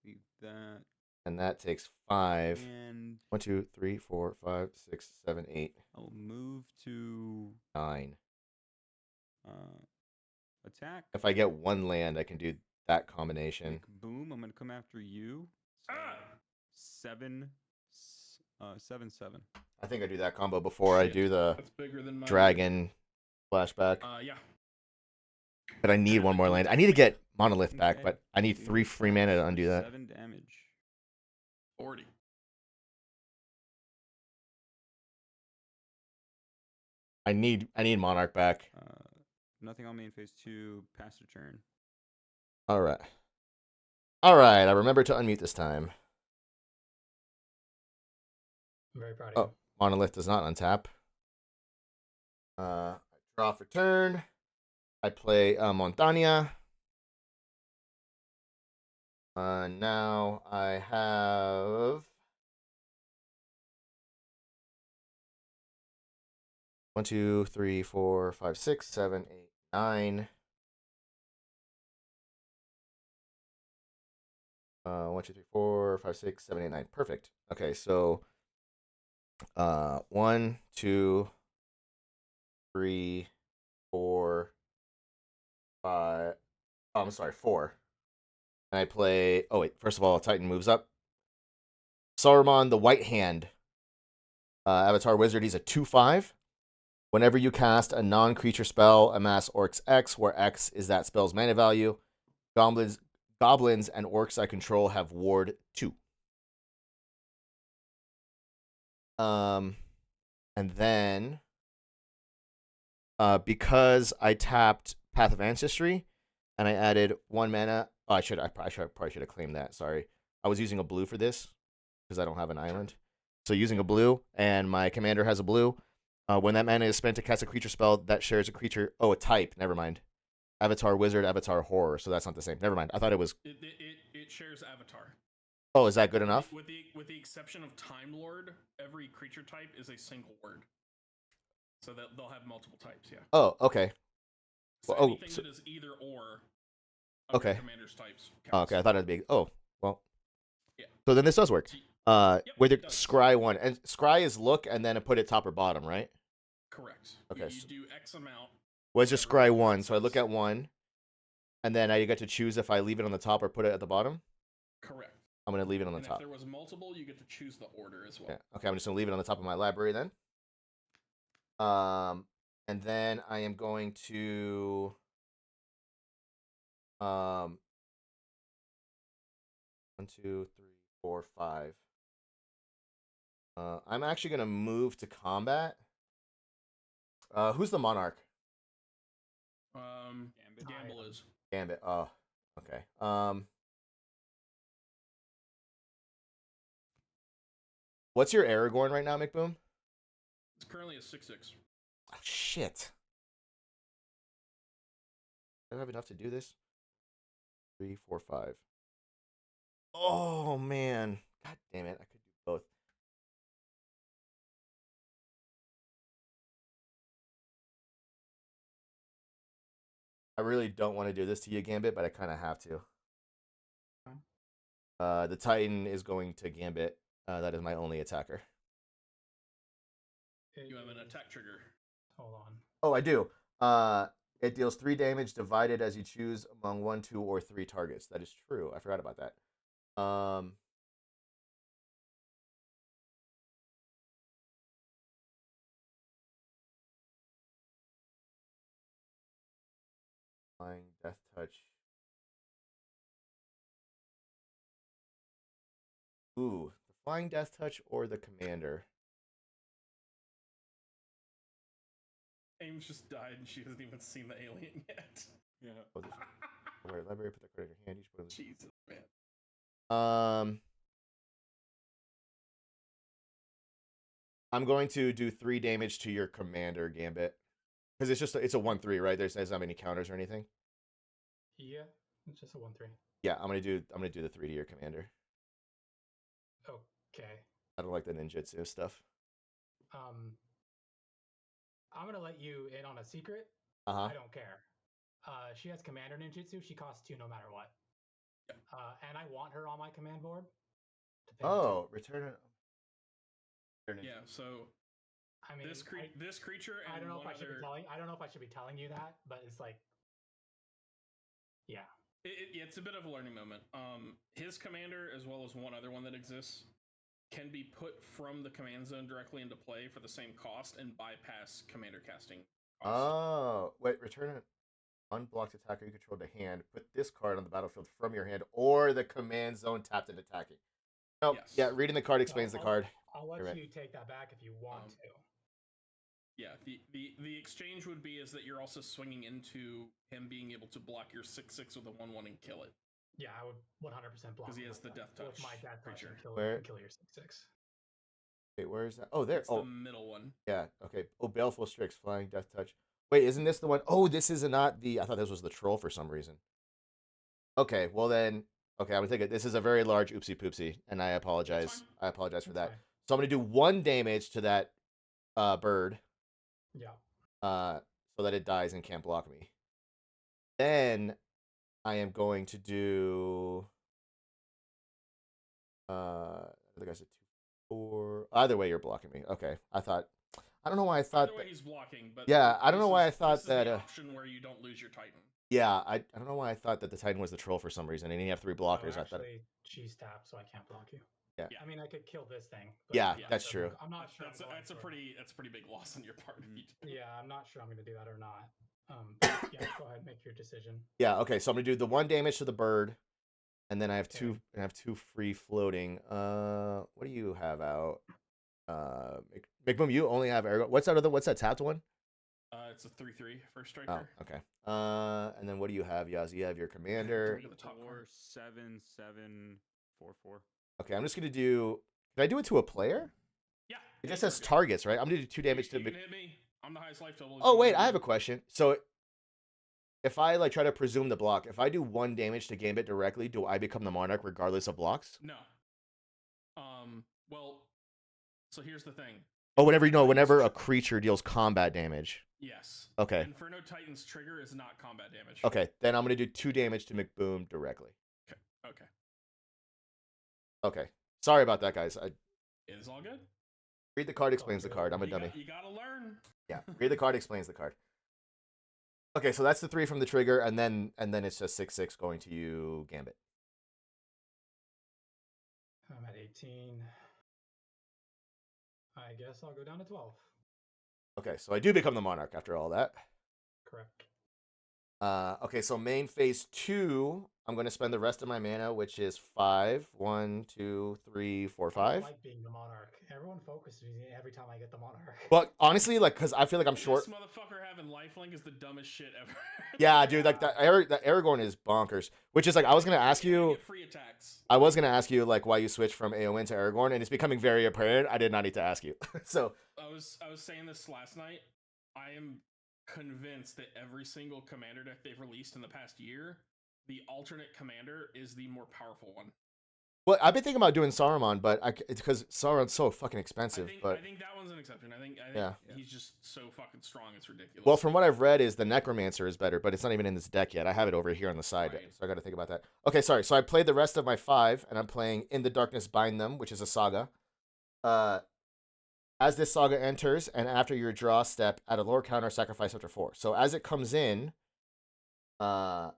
Speaker 4: Leave that.
Speaker 2: and that takes 5.
Speaker 4: And
Speaker 2: 1, 2, 3, 4, 5, 6, 7, 8,
Speaker 4: I'll move to
Speaker 2: 9.
Speaker 4: attack.
Speaker 2: If I get 1 land, I can do that combination.
Speaker 4: Like, boom! I'm gonna come after you. So
Speaker 1: Ah!
Speaker 4: 7, 7.
Speaker 2: I think I do that combo before I
Speaker 1: Shit,
Speaker 2: do the
Speaker 1: That's bigger than mine.
Speaker 2: dragon Flashback.
Speaker 1: Yeah.
Speaker 2: But I need one more land. I need to get Monolith back,
Speaker 4: Okay,
Speaker 2: but I need
Speaker 4: two,
Speaker 2: 3 free mana to undo that.
Speaker 4: 7 damage.
Speaker 1: 40.
Speaker 2: I need Monarch back.
Speaker 4: Nothing on main phase 2. Pass a turn.
Speaker 2: All right. All right. I remember to unmute this time.
Speaker 5: I'm very proud of
Speaker 2: Oh, Monolith does not untap. I draw for turn. I play Montaña. Now I have 1, 2, 3, 4, 5, 6, 7, 8, 9. 1, 2, 3, 4, 5, 6, 7, 8, 9. Perfect. Okay, so 1, 2, 3, 4, 5. Oh, I'm sorry, 4. And I play. Oh wait, first of all, Titan moves up. Saruman, the White Hand. Avatar Wizard. He's a 2/5. Whenever you cast a non-creature spell, amass Orcs X, where X is that spell's mana value. Goblins and Orcs I control have Ward 2. And then because I tapped Path of Ancestry and I added 1 mana. Oh, I probably should have claimed that. Sorry. I was using a blue for this because I don't have an island. So using a blue, and my commander has a blue. When that mana is spent to cast a creature spell that shares a creature. Oh, a type. Never mind. Avatar Wizard, Avatar Horror. So that's not the same. Never mind. I thought it was.
Speaker 1: It shares Avatar.
Speaker 2: Oh, is that good enough?
Speaker 1: With the exception of Time Lord, every creature type is a single word. So that they'll have multiple types. Yeah.
Speaker 2: Oh, okay.
Speaker 1: So
Speaker 2: Well,
Speaker 1: anything that is either or.
Speaker 2: Okay.
Speaker 1: Commander's types.
Speaker 2: Oh, okay, I thought it'd be. Oh, well.
Speaker 1: Yeah.
Speaker 2: So then this does work.
Speaker 1: Yep,
Speaker 2: With
Speaker 1: it
Speaker 2: it,
Speaker 1: does.
Speaker 2: scry 1, and scry is look, and then put it top or bottom, right?
Speaker 1: Correct.
Speaker 2: Okay.
Speaker 1: You do X amount.
Speaker 2: What's just
Speaker 1: whatever
Speaker 2: scry 1? So I
Speaker 1: says.
Speaker 2: look at 1, and then I get to choose if I leave it on the top or put it at the bottom.
Speaker 1: Correct.
Speaker 2: I'm gonna leave it on the
Speaker 1: And
Speaker 2: top.
Speaker 1: if there was multiple, you get to choose the order as well.
Speaker 2: Yeah. Okay, I'm just gonna leave it on the top of my library then. And then I am going to 1, 2, 3, 4, 5. I'm actually gonna move to combat. Who's the Monarch?
Speaker 1: Gamble is.
Speaker 2: Gambit. Oh, okay. What's your Aragorn right now, McBoom?
Speaker 1: It's currently a 6/6.
Speaker 2: Oh, shit. Do I have enough to do this? 3, 4, 5. Oh, man. God damn it. I could do both. I really don't want to do this to you, Gambit, but I kind of have to. The Titan is going to Gambit. That is my only attacker.
Speaker 1: You have an attack trigger.
Speaker 5: Hold on.
Speaker 2: Oh, I do. It deals 3 damage divided as you choose among 1, 2, or 3 targets. That is true. I forgot about that. Flying Death Touch. Ooh, the Flying Death Touch or the Commander?
Speaker 1: Ames just died and she hasn't even seen the alien yet.
Speaker 4: Yeah.
Speaker 2: Oh, where library, put the card in your hand. You should put it in
Speaker 1: Jesus, man.
Speaker 2: I'm going to do 3 damage to your Commander, Gambit. Because it's a 1/3, right? There's not any counters or anything.
Speaker 5: Yeah, it's just a 1/3.
Speaker 2: Yeah, I'm gonna do the 3 to your Commander.
Speaker 5: Okay.
Speaker 2: I don't like the ninjutsu stuff.
Speaker 5: I'm gonna let you in on a secret.
Speaker 2: Uh-huh.
Speaker 5: I don't care. She has Commander Ninjutsu. She costs 2 no matter what. And I want her on my command board. To pay
Speaker 2: Oh, return it.
Speaker 1: Yeah, so
Speaker 5: I mean,
Speaker 1: this creature and
Speaker 5: I don't know if
Speaker 1: one
Speaker 5: I should be
Speaker 1: other...
Speaker 5: telling. I don't know if I should be telling you that, but it's like, yeah.
Speaker 1: It's a bit of a learning moment. His commander, as well as one other one that exists, can be put from the command zone directly into play for the same cost and bypass commander casting
Speaker 2: Oh, wait, return an unblocked attacker you control to hand. Put this card on the battlefield from your hand or the command zone tapped and attacking. No,
Speaker 1: Yes.
Speaker 2: yeah, reading the card explains the
Speaker 5: I'll-
Speaker 2: card.
Speaker 5: I'll let
Speaker 2: You're right.
Speaker 5: you take that back if you want
Speaker 1: Um,
Speaker 5: to.
Speaker 1: Yeah, the exchange would be is that you're also swinging into him being able to block your 6/6 with a 1/1 and kill it.
Speaker 5: Yeah, I would 100% block
Speaker 1: 'Cause he
Speaker 5: him
Speaker 1: has
Speaker 5: with
Speaker 1: the
Speaker 5: that-
Speaker 1: death
Speaker 5: with
Speaker 1: touch
Speaker 5: my death touch
Speaker 1: creature.
Speaker 5: and kill,
Speaker 2: Where-
Speaker 5: and kill your 6/6.
Speaker 2: Wait, where is that? Oh, there.
Speaker 1: It's
Speaker 2: Oh,
Speaker 1: the middle one.
Speaker 2: yeah. Okay. Oh, Baleful Strix, Flying Death Touch. Wait, isn't this the one? Oh, this is not the. I thought this was the troll for some reason. Okay, well then. Okay, I'm gonna take it. This is a very large oopsie poopsie, and I apologize.
Speaker 1: fine.
Speaker 2: I apologize for
Speaker 5: That's
Speaker 2: that.
Speaker 5: fine.
Speaker 2: So I'm gonna do 1 damage to that bird,
Speaker 5: Yeah.
Speaker 2: so that it dies and can't block me. Then I am going to do. I think I said 2, 4. Either way, you're blocking me. Okay, I thought. I don't know why I thought.
Speaker 1: Either way,
Speaker 2: That,
Speaker 1: he's blocking, but
Speaker 2: Yeah, I don't
Speaker 1: this
Speaker 2: know why
Speaker 1: is-
Speaker 2: I thought
Speaker 1: this is the
Speaker 2: that,
Speaker 1: option where you don't lose your Titan.
Speaker 2: yeah, I don't know why I thought that the Titan was the troll for some reason. And you have 3 blockers.
Speaker 5: No,
Speaker 2: I thought.
Speaker 5: actually, she's tapped, so I can't block you.
Speaker 2: Yeah.
Speaker 5: I mean, I could kill this thing.
Speaker 2: Yeah,
Speaker 1: Yeah,
Speaker 2: that's
Speaker 5: I'm
Speaker 2: true.
Speaker 5: not- I'm not sure.
Speaker 1: That's
Speaker 5: I'm going
Speaker 1: that's a
Speaker 5: for-
Speaker 1: pretty big loss on your part. If you do.
Speaker 5: Yeah, I'm not sure I'm going to do that or not. Yeah, go ahead, make your decision.
Speaker 2: Yeah. Okay. So I'm gonna do the 1 damage to the bird, and then I have
Speaker 5: Okay.
Speaker 2: 2. And I have 2 free floating. What do you have out? McBoom, you only have Aragorn. What's that tapped one?
Speaker 1: It's a 3/3 first
Speaker 2: Oh,
Speaker 1: striker.
Speaker 2: okay. And then what do you have, Yaz? You have your commander.
Speaker 1: Look at the top
Speaker 4: 4,
Speaker 1: card.
Speaker 4: 7, 7, 4, 4.
Speaker 2: Okay, I'm just gonna do. Can I do it to a player?
Speaker 1: Yeah.
Speaker 2: It
Speaker 1: yeah,
Speaker 2: just
Speaker 1: you're
Speaker 2: says
Speaker 1: good.
Speaker 2: targets, right? I'm gonna do 2 damage
Speaker 1: You
Speaker 2: to.
Speaker 1: can hit me. I'm the highest life total.
Speaker 2: Oh wait, I have a question. So, if I like try to presume the block, if I do 1 damage to Gambit directly, do I become the Monarch regardless of blocks?
Speaker 1: No. Well, so here's the thing.
Speaker 2: Oh, whenever a creature deals combat damage.
Speaker 1: Yes.
Speaker 2: Okay.
Speaker 1: Inferno Titan's trigger is not combat damage.
Speaker 2: Okay, then I'm gonna do 2 damage to McBoom directly.
Speaker 1: Okay.
Speaker 2: Okay. Sorry about that, guys.
Speaker 1: It is all good.
Speaker 2: Read the card explains the card. I'm a
Speaker 1: You
Speaker 2: dummy.
Speaker 1: You gotta learn.
Speaker 2: Yeah. Read the card explains the card. Okay, so that's the 3 from the trigger, and then it's just 6/6 going to you, Gambit.
Speaker 5: I'm at 18. I guess I'll go down to 12.
Speaker 2: Okay, so I do become the Monarch after all that.
Speaker 5: Correct.
Speaker 2: Okay, so main phase 2, I'm going to spend the rest of my mana, which is 5. 1, 2, 3, 4,
Speaker 5: I
Speaker 2: 5.
Speaker 5: like being the monarch. Everyone focuses on me every time I get the monarch.
Speaker 2: But honestly, like, because I feel like I'm short.
Speaker 1: This motherfucker having lifelink is the dumbest shit ever.
Speaker 2: Yeah, dude, like that Aragorn is bonkers. Which is like, I was going to ask you.
Speaker 1: Get free attacks.
Speaker 2: I was going to ask you, like, why you switched from Aowen to Aragorn, and it's becoming very apparent. I did not need to ask you. So,
Speaker 1: I was saying this last night. I am convinced that every single commander deck they've released in the past year, the alternate commander is the more powerful one.
Speaker 2: well, I've been thinking about doing Saruman, but it's because Sauron's so fucking expensive.
Speaker 1: I
Speaker 2: But
Speaker 1: think that one's an exception. I think
Speaker 2: Yeah.
Speaker 1: he's just so fucking strong. It's ridiculous.
Speaker 2: well, from what I've read, is the Necromancer is better, but it's not even in this deck yet. I have it over here on the side,
Speaker 1: Right.
Speaker 2: so I got to think about that. Okay, sorry. So I played the rest of my 5, and I'm playing In the Darkness Bind Them, which is a saga. As this saga enters, and after your draw step, add a lore counter, sacrifice after 4. So as it comes in, I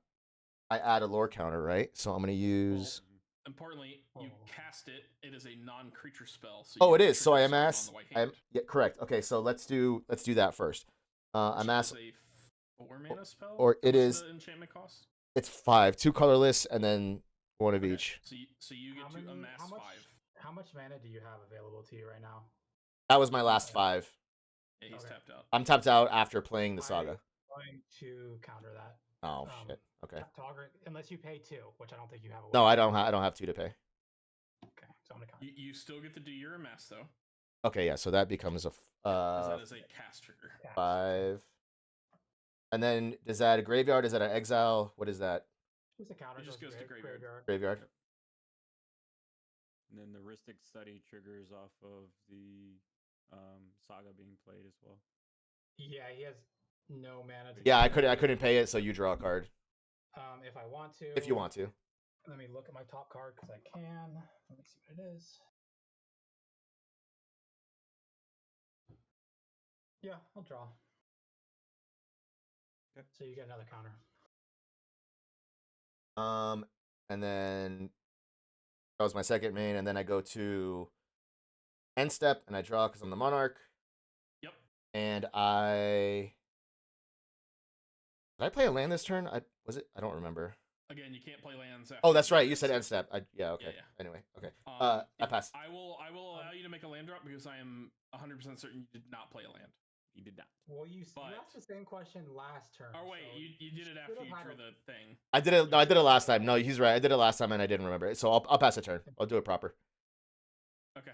Speaker 2: add a lore counter, right? So I'm gonna use.
Speaker 1: Importantly, you
Speaker 5: Oh.
Speaker 1: cast it. It is a non-creature spell. So
Speaker 2: Oh,
Speaker 1: you
Speaker 2: it is. So I
Speaker 1: trigger
Speaker 2: amass.
Speaker 1: something on the white
Speaker 2: I'm
Speaker 1: hand,
Speaker 2: yeah, correct. Okay, so let's do that first.
Speaker 1: which
Speaker 2: Amass.
Speaker 1: is a 4 mana spell.
Speaker 2: or it
Speaker 1: What's
Speaker 2: is-
Speaker 1: the enchantment cost.
Speaker 2: It's 5, 2 colorless, and then 1 of
Speaker 1: Okay,
Speaker 2: each.
Speaker 1: So you get to amass 5.
Speaker 5: How much mana do you have available to you right now?
Speaker 2: That was my last 5.
Speaker 1: Yeah, he's
Speaker 5: Okay.
Speaker 1: tapped out.
Speaker 2: I'm tapped out after playing the
Speaker 5: I-
Speaker 2: saga.
Speaker 5: I'm going to counter that.
Speaker 2: Oh shit. Okay.
Speaker 5: Unless you pay 2, which I don't think you have.
Speaker 2: No, I don't. I don't have 2 to pay.
Speaker 5: Okay, so I'm gonna counter.
Speaker 1: You still get to do your amass though.
Speaker 2: Okay, yeah. So that becomes a
Speaker 1: 'Cause that is a cast trigger.
Speaker 5: Cast.
Speaker 2: 5. And then is that a graveyard? Is that an exile? What is that?
Speaker 5: Just a counter.
Speaker 1: It just goes to graveyard.
Speaker 2: Graveyard.
Speaker 4: And then the Ristic Study triggers off of the saga being played as well.
Speaker 5: Yeah, he has no mana. To
Speaker 2: Yeah, I
Speaker 5: counter.
Speaker 2: couldn't pay it, so you draw a card
Speaker 5: If I want to.
Speaker 2: if you want to.
Speaker 5: Let me look at my top card because I can. Let me see what it is. Yeah, I'll draw.
Speaker 4: Okay.
Speaker 5: So you get another counter.
Speaker 2: And then that was my second main, and then I go to end step and I draw because I'm the monarch,
Speaker 1: Yep.
Speaker 2: and I Did I play a land this turn? Was it? I don't remember.
Speaker 1: Again, you can't play lands.
Speaker 2: Oh,
Speaker 1: after
Speaker 2: that's right. You
Speaker 1: end
Speaker 2: said
Speaker 1: step.
Speaker 2: end step. Yeah. Okay.
Speaker 1: Yeah.
Speaker 2: Anyway. Okay.
Speaker 1: I
Speaker 2: I pass.
Speaker 1: I will allow you to make a land drop because I am 100% certain you did not play a land.
Speaker 4: You did not.
Speaker 5: Well, you
Speaker 1: But-
Speaker 5: asked the same question last turn.
Speaker 1: Oh wait,
Speaker 5: so
Speaker 1: you did it after
Speaker 5: should've
Speaker 1: you
Speaker 5: had
Speaker 1: drew
Speaker 5: a-
Speaker 1: the thing.
Speaker 2: I did it. No, I did it last time. No, he's right. I did it last time and I didn't remember it. So I'll pass a turn. I'll do it proper.
Speaker 1: Okay.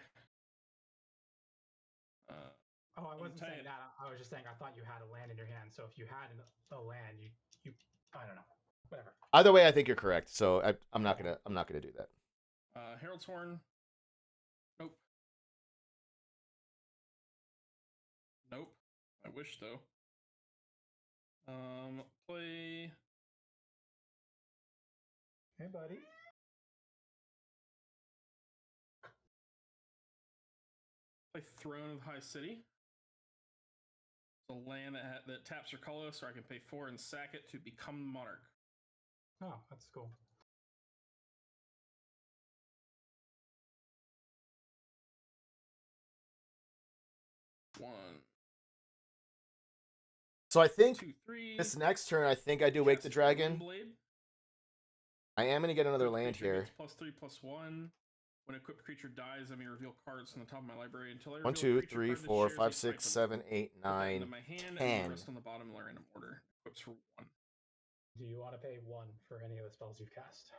Speaker 5: Oh, I wasn't
Speaker 1: tell
Speaker 5: saying
Speaker 1: you-
Speaker 5: that. I was just saying I thought you had a land in your hand. So if you had a land, you I don't know. Whatever.
Speaker 2: Either way, I think you're correct. So I'm not gonna do that.
Speaker 1: Herald's Horn. Nope. Nope. I wish though. Play
Speaker 5: Hey, buddy.
Speaker 1: Throne of High City. It's a land that taps your color, so I can pay 4 and sack it to become monarch.
Speaker 5: Oh, that's cool.
Speaker 1: One,
Speaker 2: So I think
Speaker 1: 2, 3.
Speaker 2: this next turn, I think I do Wake the
Speaker 1: Cast
Speaker 2: Dragon.
Speaker 1: Blade.
Speaker 2: I am gonna get another
Speaker 1: Equipped
Speaker 2: land
Speaker 1: creature
Speaker 2: here.
Speaker 1: gets +3/+1. When an equipped creature dies, I may reveal cards from the top of my library until I reveal
Speaker 2: 1,
Speaker 1: a
Speaker 2: 2,
Speaker 1: creature
Speaker 2: 3,
Speaker 1: card that
Speaker 2: 4,
Speaker 1: shares
Speaker 2: 5,
Speaker 1: a
Speaker 2: 6,
Speaker 1: type of
Speaker 2: 7, 8,
Speaker 1: Put that into
Speaker 2: 9,
Speaker 1: my hand
Speaker 2: 10.
Speaker 1: and the rest on the bottom in random order. Equips for 1.
Speaker 5: Do you want to pay 1 for any of the spells you've cast?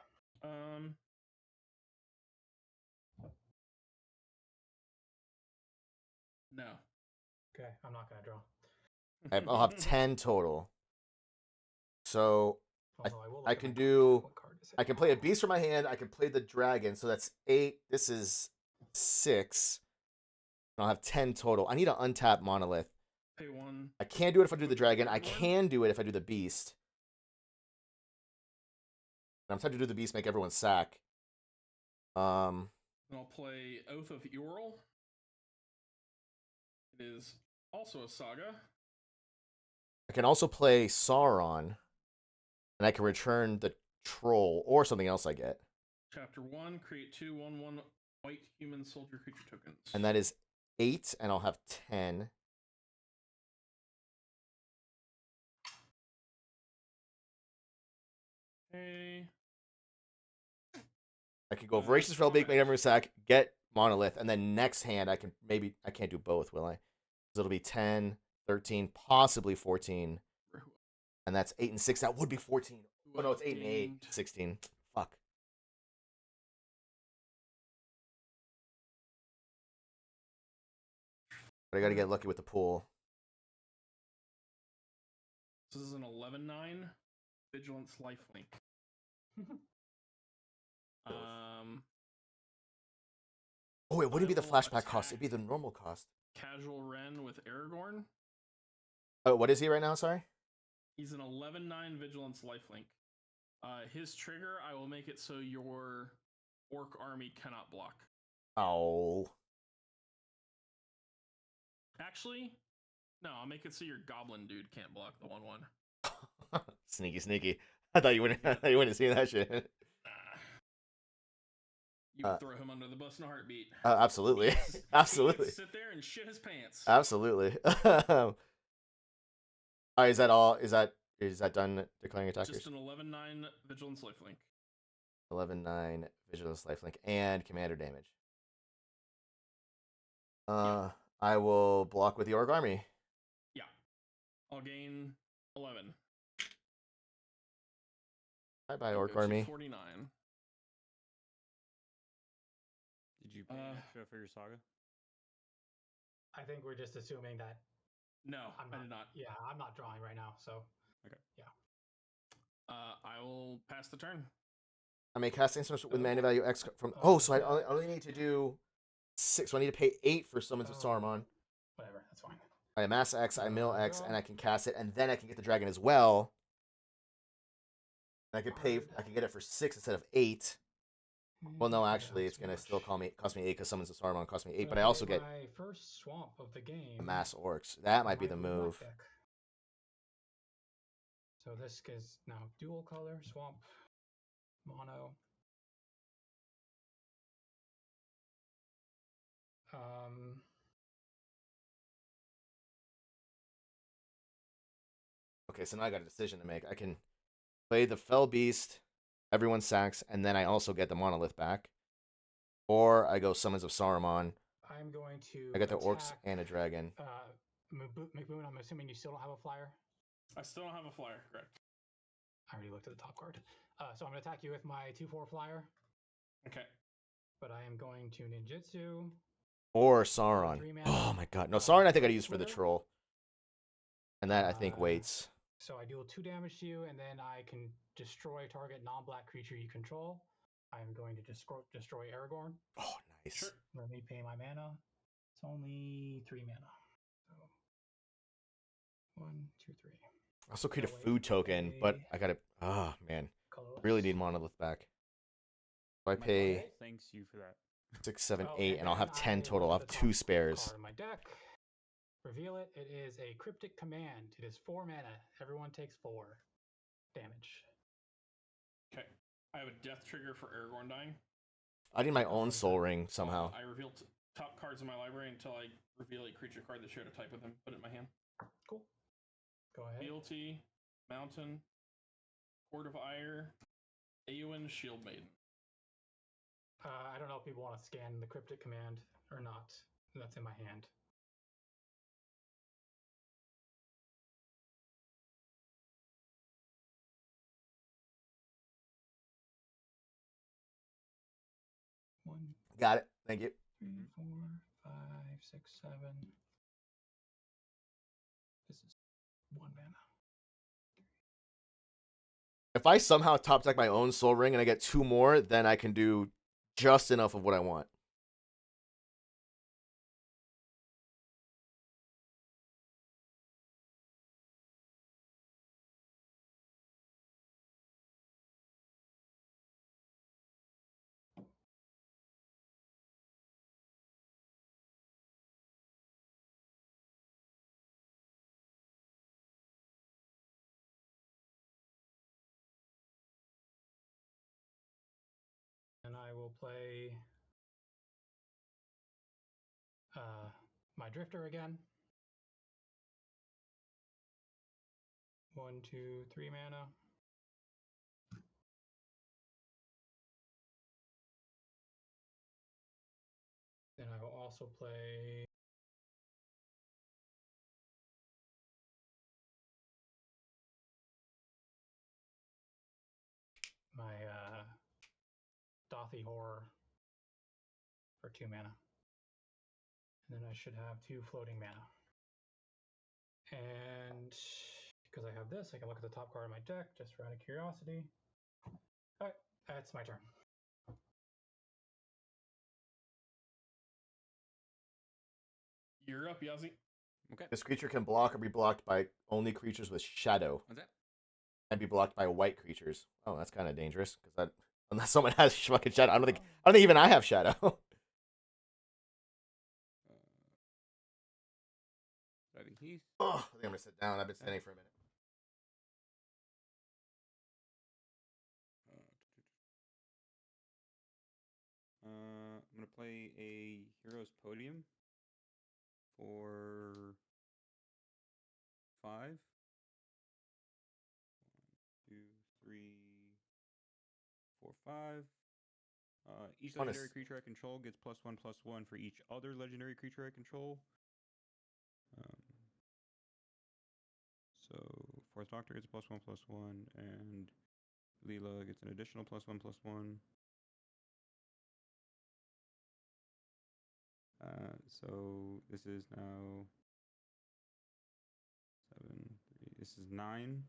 Speaker 1: No.
Speaker 5: Okay, I'm not gonna draw.
Speaker 2: I'll have 10 total. So
Speaker 5: Although I will.
Speaker 2: I
Speaker 5: look at
Speaker 2: can
Speaker 5: my
Speaker 2: do-
Speaker 5: card. What card is it?
Speaker 2: I can play a beast from my hand. I can play the dragon. So that's 8. This is 6. And I'll have 10 total. I need an untapped monolith.
Speaker 1: Pay 1.
Speaker 2: I can't do it if I do the dragon. I can do it if I do the beast. And I'm trying to do the beast, make everyone sack.
Speaker 1: And I'll play Oath of Ural. It is also a saga.
Speaker 2: I can also play Sauron. And I can return the troll or something else I get.
Speaker 1: Chapter 1, create 2 1/1 white human soldier creature tokens.
Speaker 2: And that is 8, and I'll have 10.
Speaker 1: Okay.
Speaker 2: I could go Voracious Relbake, make everyone sack, get Monolith, and then next hand I can't do both, will I? So it'll be 10, 13, possibly 14. And that's 8 and 6. That would be 14. Oh no, it's 8 and 8. 16. Fuck. But I gotta get lucky with the pool.
Speaker 1: This is an 11/9 Vigilance Lifelink.
Speaker 2: Oh, it wouldn't be the
Speaker 1: I will
Speaker 2: flashback cost. It'd
Speaker 1: attack.
Speaker 2: be the normal cost.
Speaker 1: Casual Ren with Aragorn.
Speaker 2: Oh, what is he right now? Sorry?
Speaker 1: He's an 11/9 Vigilance Lifelink. His trigger, I will make it so your orc army cannot block.
Speaker 2: Oh.
Speaker 1: Actually, no, I'll make it so your goblin dude can't block the 1/1.
Speaker 2: Sneaky, sneaky. I thought you wouldn't see that shit.
Speaker 1: You can throw him under the bus in a heartbeat.
Speaker 2: Absolutely.
Speaker 1: He gets to
Speaker 2: Absolutely.
Speaker 1: sit there and shit his pants.
Speaker 2: Absolutely. Alright, is that all? Is that done declaring attackers?
Speaker 1: Just an 11/9 Vigilance Lifelink.
Speaker 2: 11-9 Vigilance Lifelink and commander damage.
Speaker 1: Yeah.
Speaker 2: I will block with the Orc Army.
Speaker 1: Yeah. I'll gain 11.
Speaker 2: Bye-bye,
Speaker 1: I'll
Speaker 2: Orc
Speaker 1: go to
Speaker 2: Army.
Speaker 1: 49.
Speaker 4: Did you pay extra for your saga?
Speaker 5: I think we're just assuming that
Speaker 1: No,
Speaker 5: I'm
Speaker 1: I
Speaker 5: not.
Speaker 1: did not.
Speaker 5: Yeah, I'm not drawing right now. So
Speaker 1: I will pass the turn.
Speaker 2: I may cast instruments with mana value X from. Oh, so I only need to do 6. So I need to pay 8 for Summons of Saruman.
Speaker 5: whatever, that's fine.
Speaker 2: I amass X, I mill X,
Speaker 5: Draw.
Speaker 2: and I can cast it, and then I can get the dragon as well. And I can get it for 6 instead of 8. Well, no, actually, it's gonna still cost me 8 because Summons of Saruman cost me 8, but I also get
Speaker 5: my first swamp of the game.
Speaker 2: amass orcs. That might be
Speaker 5: my
Speaker 2: the
Speaker 5: black
Speaker 2: move.
Speaker 5: deck. So this is now dual color swamp, mono.
Speaker 2: Okay, so now I got a decision to make. I can play the Fell Beast, everyone sacks, and then I also get the Monolith back. Or I go Summons of Saruman.
Speaker 5: I'm going to.
Speaker 2: I get the Orcs
Speaker 5: attack,
Speaker 2: and a Dragon.
Speaker 5: McBoon, I'm assuming you still don't have a flyer.
Speaker 1: I still don't have a flyer, correct?
Speaker 5: I already looked at the top card. So I'm going to attack you with my 2/4 flyer.
Speaker 1: Okay.
Speaker 5: But I am going to ninjutsu.
Speaker 2: Or Sauron.
Speaker 5: 3 mana.
Speaker 2: Oh my god. No, Sauron I think I'd use for the
Speaker 5: Slither.
Speaker 2: troll. And that I think waits.
Speaker 5: So I deal 2 damage to you, and then I can destroy target non-black creature you control. I am going to destroy Aragorn.
Speaker 2: Oh, nice.
Speaker 1: Sure.
Speaker 5: Let me pay my mana. It's only 3 mana. So 1, 2, 3.
Speaker 2: I also create a
Speaker 5: That way
Speaker 2: food token, but
Speaker 5: pay
Speaker 2: I gotta. Oh man,
Speaker 5: colorless.
Speaker 2: really need Monolith back. So I
Speaker 4: My
Speaker 2: pay
Speaker 4: client thanks you for that.
Speaker 2: 6, 7,
Speaker 5: Oh,
Speaker 2: 8, and I'll
Speaker 5: then
Speaker 2: have 10
Speaker 5: I
Speaker 2: total.
Speaker 5: look
Speaker 2: I'll
Speaker 5: at
Speaker 2: have
Speaker 5: the
Speaker 2: 2
Speaker 5: top
Speaker 2: spares.
Speaker 5: Card in my deck. Reveal it. It is a cryptic command. It is 4 mana. Everyone takes 4 damage.
Speaker 1: Okay. I have a death trigger for Aragorn dying.
Speaker 2: I need my own Soul Ring somehow.
Speaker 1: I reveal top cards in my library until I reveal a creature card that shared a type with him. Put it in my hand.
Speaker 5: Cool. Go ahead.
Speaker 1: Fealty, Mountain, Court of Ire, Eowyn, Shield Maiden.
Speaker 5: I don't know if people want to scan the cryptic command or not. That's in my hand. One,
Speaker 2: Got it. Thank you.
Speaker 5: 3, 4, 5, 6, 7. This is 1 mana.
Speaker 2: If I somehow top deck my own Soul Ring and I get 2 more, then I can do just enough of what I want.
Speaker 5: And I will play my Drifter again. 1, 2, 3 mana. Then I will also play my Dothy Horror for 2 mana. And then I should have 2 floating mana. And because I have this, I can look at the top card of my deck just for out of curiosity. Alright, that's my turn.
Speaker 1: You're up, Yazzie.
Speaker 4: Okay.
Speaker 2: This creature can block or be blocked by only creatures with shadow.
Speaker 4: What's that?
Speaker 2: And be blocked by white creatures. Oh, that's kind of dangerous because that unless someone has fucking shadow, I don't think even I have shadow.
Speaker 4: Driving Heath.
Speaker 2: Oh, I think I'm gonna sit down. I've been standing for a minute.
Speaker 4: I'm gonna play a Heroes Podium for 5. 1, 2, 3, 4, 5. Each legendary creature I control gets +1/+1 for each other legendary creature I control. So Fourth Doctor gets +1/+1, and Leela gets an additional +1/+1. So this is now 7, 3. This is 9.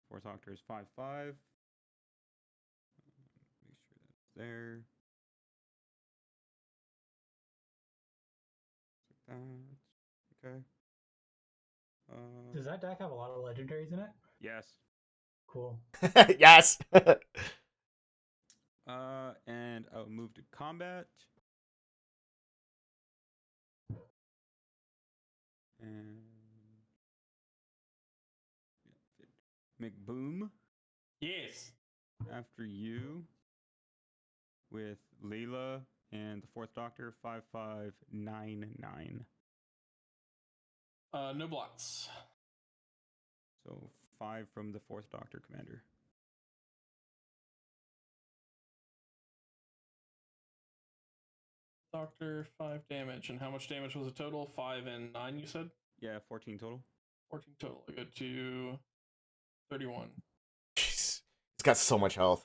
Speaker 4: Fourth Doctor is 5/5. Make sure that's there. Like that. Okay.
Speaker 5: Does that deck have a lot of legendaries in it?
Speaker 4: Yes.
Speaker 5: Cool.
Speaker 2: Yes.
Speaker 4: And I'll move to combat. And McBoom.
Speaker 1: Yes.
Speaker 4: After you with Leela and the Fourth Doctor 5599.
Speaker 1: No blocks.
Speaker 4: So 5 from the 4th Doctor Commander.
Speaker 1: Doctor, 5 damage. And how much damage was the total? 5 and 9, you said?
Speaker 4: Yeah, 14 total.
Speaker 1: 14 total. I go to 31.
Speaker 2: Jeez. He's got so much health.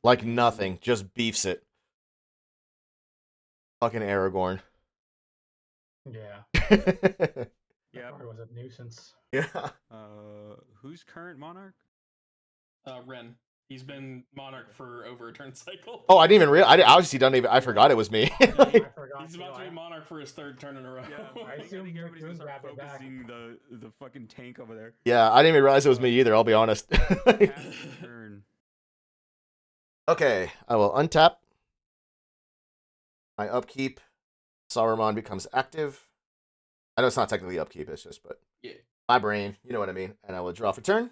Speaker 2: Like nothing. Just beefs it. Fucking Aragorn.
Speaker 5: Yeah,
Speaker 4: Yeah.
Speaker 5: that card was a nuisance.
Speaker 2: Yeah.
Speaker 4: Who's current Monarch?
Speaker 1: Ren. He's been Monarch for over a turn cycle.
Speaker 2: Oh, I didn't even realize. I obviously don't even. I forgot it was me.
Speaker 5: I forgot.
Speaker 1: He's
Speaker 5: too,
Speaker 1: about to
Speaker 5: I-
Speaker 1: be Monarch for his 3rd turn in a row.
Speaker 4: Yeah,
Speaker 5: I
Speaker 4: I think
Speaker 5: assumed
Speaker 4: everybody's gonna
Speaker 5: Dragoon
Speaker 4: start
Speaker 5: grabbed it back.
Speaker 4: focusing the fucking tank over there.
Speaker 2: Yeah, I didn't even realize it was me either. I'll be honest.
Speaker 4: Half turn.
Speaker 2: Okay, I will untap. My upkeep. Saruman becomes active. I know it's not technically upkeep, it's just, but
Speaker 1: Yeah.
Speaker 2: my brain, you know what I mean. And I will draw for turn.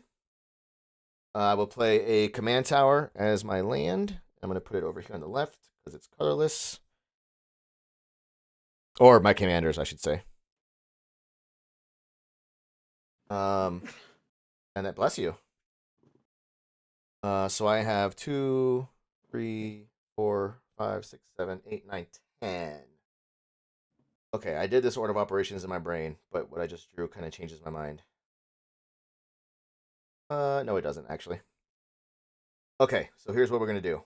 Speaker 2: I will play a command tower as my land. I'm going to put it over here on the left because it's colorless. Or my commanders, I should say. And that bless you. So I have 2, 3, 4, 5, 6, 7, 8, 9, 10. Okay, I did this order of operations in my brain, but what I just drew kind of changes my mind. No, it doesn't actually. Okay, so here's what we're gonna do.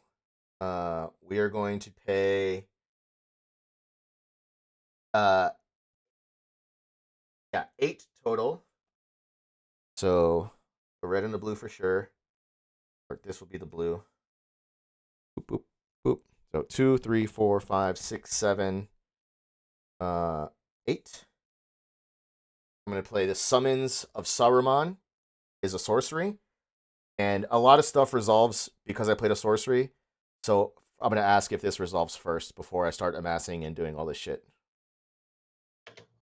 Speaker 2: We are going to pay. Yeah, 8 total. So the red and the blue for sure. Or this will be the blue. Boop boop boop. So 2, 3, 4, 5, 6, 7. 8. I'm going to play the Summons of Saruman is a sorcery. And a lot of stuff resolves because I played a sorcery. So I'm going to ask if this resolves first before I start amassing and doing all this shit.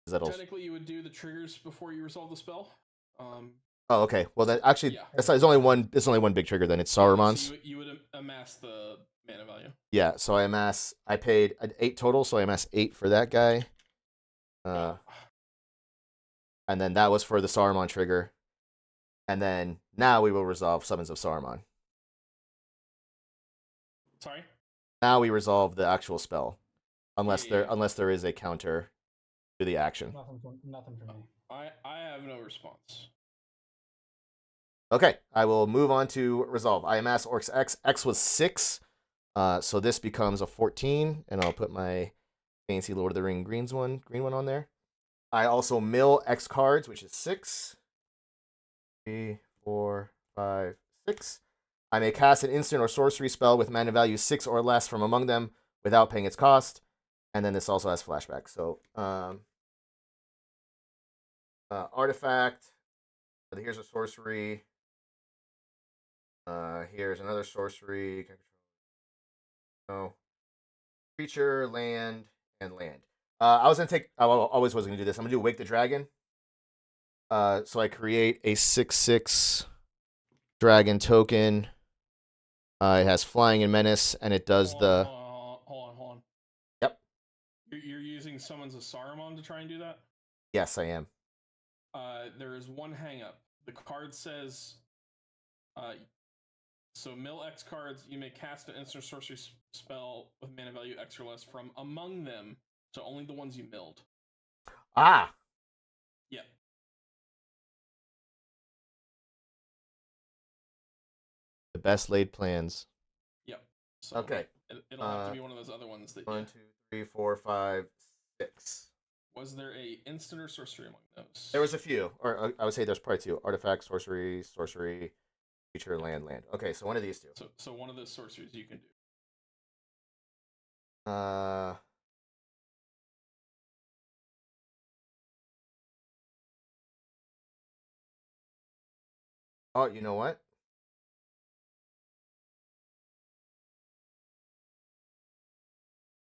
Speaker 1: Technically, you would do the triggers before you resolve the spell.
Speaker 2: Oh, okay. Well, then actually,
Speaker 1: Yeah.
Speaker 2: it's only one. It's only one big trigger. Then it's Saruman's.
Speaker 1: So you would amass the mana value.
Speaker 2: Yeah. So I paid 8 total, so I amass 8 for that guy. And then that was for the Saruman trigger. And then now we will resolve Summons of Saruman.
Speaker 1: Sorry.
Speaker 2: Now we resolve the actual spell, unless
Speaker 1: Yeah.
Speaker 2: unless there is a counter to the action.
Speaker 5: Nothing for me.
Speaker 1: I have no response.
Speaker 2: Okay, I will move on to resolve. I amass Orcs X. X was 6, so this becomes a 14, and I'll put my fancy Lord of the Ring green one on there. I also mill X cards, which is 6. 3, 4, 5, 6. I may cast an instant or sorcery spell with mana value 6 or less from among them without paying its cost. And then this also has flashback. So, artifact. Here's a sorcery. Here's another sorcery. No. Creature, land, and land. I always was gonna do this. I'm gonna do Wake the Dragon. So I create a 6/6 dragon token. It has flying and menace, and it does
Speaker 1: Hold on.
Speaker 2: Yep.
Speaker 1: You're using Summons of Saruman to try and do that?
Speaker 2: Yes, I am.
Speaker 1: There is one hang up. The card says, so mill X cards, you may cast an instant sorcery spell with mana value X or less from among them. So only the ones you milled.
Speaker 2: Ah.
Speaker 1: Yeah.
Speaker 2: The best laid plans.
Speaker 1: Yep. So
Speaker 2: Okay.
Speaker 1: It'll have to be one of those other ones that.
Speaker 2: 1, 2, 3, 4, 5, 6.
Speaker 1: Was there a instant or sorcery among those?
Speaker 2: There was a few, or I would say there's probably 2: artifact, sorcery, creature, land. Okay, so one of these 2.
Speaker 1: So one of those sorceries you can do.
Speaker 2: Oh, you know what?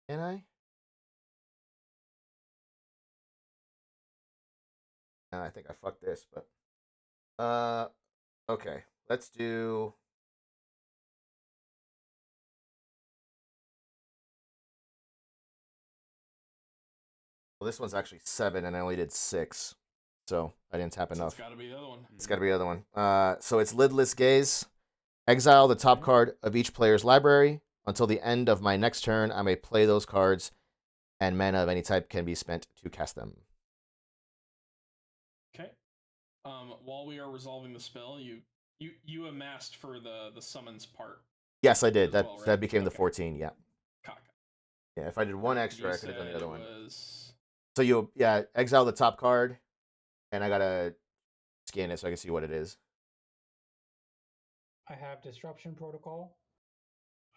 Speaker 2: Can I? I think I fucked this, but okay. Let's do. Well, this one's actually 7, and I only did 6. so I didn't tap
Speaker 1: So
Speaker 2: enough.
Speaker 1: it's got to be the other one.
Speaker 2: It's got to be the other one. So it's Lidless Gaze. Exile the top card of each player's library. Until the end of my next turn, I may play those cards, and mana of any type can be spent to cast them.
Speaker 1: Okay. While we are resolving the spell, you amassed for the summons part.
Speaker 2: Yes, I did.
Speaker 1: As
Speaker 2: That
Speaker 1: well, right?
Speaker 2: that became the
Speaker 1: Okay.
Speaker 2: 14. Yeah.
Speaker 1: Cock.
Speaker 2: Yeah. If I did one extra,
Speaker 1: You
Speaker 2: I could have done the
Speaker 1: said
Speaker 2: other
Speaker 1: it
Speaker 2: one.
Speaker 1: was-
Speaker 2: So you exile the top card, and I gotta scan it so I can see what it is.
Speaker 5: I have Disruption Protocol.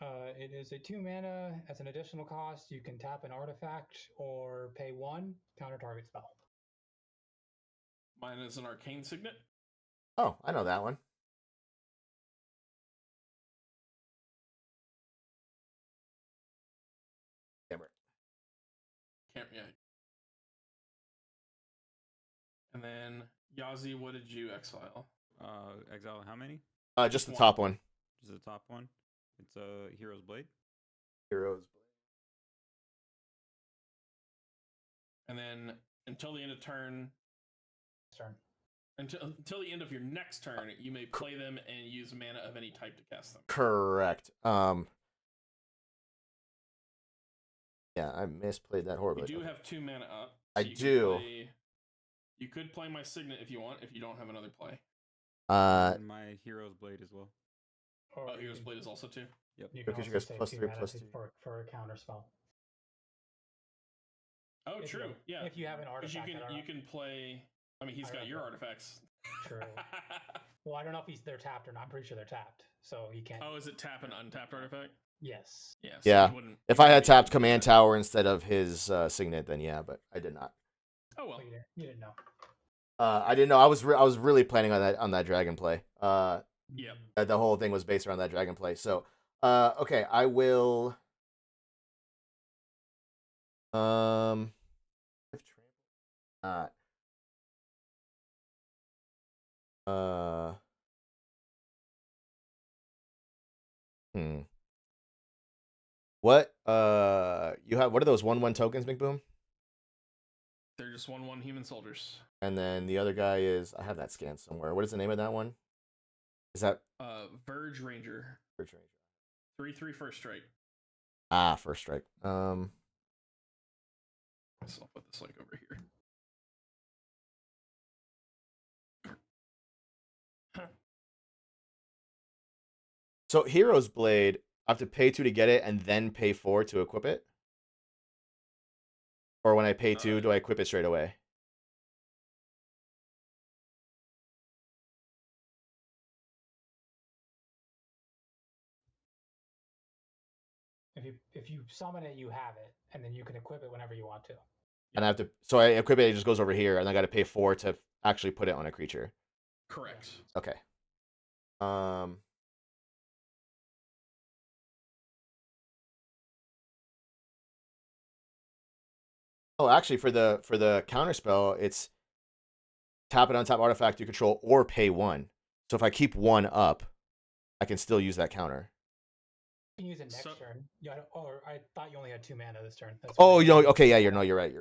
Speaker 5: It is a 2 mana. As an additional cost, you can tap an artifact or pay 1, counter target spell.
Speaker 1: Mine is an arcane signet.
Speaker 2: Oh, I know that one. Camera.
Speaker 1: Yeah. And then Yazi, what did you exile?
Speaker 4: Exile how many?
Speaker 2: Just the
Speaker 1: one.
Speaker 2: top one.
Speaker 4: Just the top one. It's Hero's Blade.
Speaker 2: Heroes.
Speaker 1: And then until the end of turn,
Speaker 5: Turn.
Speaker 1: until the end of your next turn, you may play them and use mana of any type to cast them.
Speaker 2: Correct. Yeah, I misplayed that horribly.
Speaker 1: You do have 2 mana up.
Speaker 2: I
Speaker 1: you could
Speaker 2: do.
Speaker 1: You could play my signet if you want, if you don't have another play.
Speaker 4: And my Hero's Blade as well.
Speaker 5: Or
Speaker 1: Oh, Hero's Blade is also 2.
Speaker 4: Yep.
Speaker 5: You can
Speaker 2: Because you
Speaker 5: also
Speaker 2: guys
Speaker 5: save
Speaker 2: plus
Speaker 5: 2
Speaker 2: 3,
Speaker 5: mana
Speaker 2: plus 2.
Speaker 5: for a counter spell.
Speaker 1: Oh,
Speaker 5: If you
Speaker 1: true.
Speaker 5: have-
Speaker 1: Yeah.
Speaker 5: if you have an
Speaker 1: 'Cause
Speaker 5: artifact, I don't
Speaker 1: you
Speaker 5: know.
Speaker 1: can play. I mean, he's
Speaker 5: I
Speaker 1: got
Speaker 5: don't
Speaker 1: your
Speaker 5: know.
Speaker 1: artifacts.
Speaker 5: True. Well, I don't know if they're tapped or not. I'm pretty sure they're tapped, so he can't.
Speaker 1: Oh, is it tap and untapped artifact?
Speaker 5: Yes.
Speaker 1: Yeah.
Speaker 2: Yeah.
Speaker 1: you wouldn't-
Speaker 2: If
Speaker 1: you
Speaker 2: I had
Speaker 1: wouldn't be able
Speaker 2: tapped
Speaker 1: to do
Speaker 2: Command
Speaker 1: that.
Speaker 2: Tower instead of his signet, then yeah, but I did not.
Speaker 1: Oh well.
Speaker 5: Well, you didn't know.
Speaker 2: I didn't know. I was really planning on that dragon play.
Speaker 1: Yep.
Speaker 2: The whole thing was based around that dragon play. So, okay, I will. Not. What? You have what are those 1/1 tokens, McBoom?
Speaker 1: They're just 1/1 human soldiers.
Speaker 2: And then the other guy is I have that scan somewhere. What is the name of that one? Is that
Speaker 1: Verge Ranger.
Speaker 2: Verge Ranger?
Speaker 1: 3/3 first strike.
Speaker 2: Ah, first strike.
Speaker 1: So I'll put this like over here.
Speaker 2: So Hero's Blade, I have to pay 2 to get it and then pay 4 to equip it? Or when I pay 2, do I equip it straight away?
Speaker 5: If you summon it, you have it, and then you can equip it whenever you want to.
Speaker 2: And I have to, so I equip it, it just goes over here, and I got to pay 4 to actually put it on a creature.
Speaker 1: Correct.
Speaker 2: Okay. Oh, actually, for the counter spell, it's tap it on top artifact you control or pay 1. So if I keep 1 up, I can still use that counter.
Speaker 5: You can use it next
Speaker 1: So-
Speaker 5: turn. Yeah, or I thought you only had 2 mana this turn. That's
Speaker 2: Oh,
Speaker 5: why-
Speaker 2: you know, okay, yeah, you're right.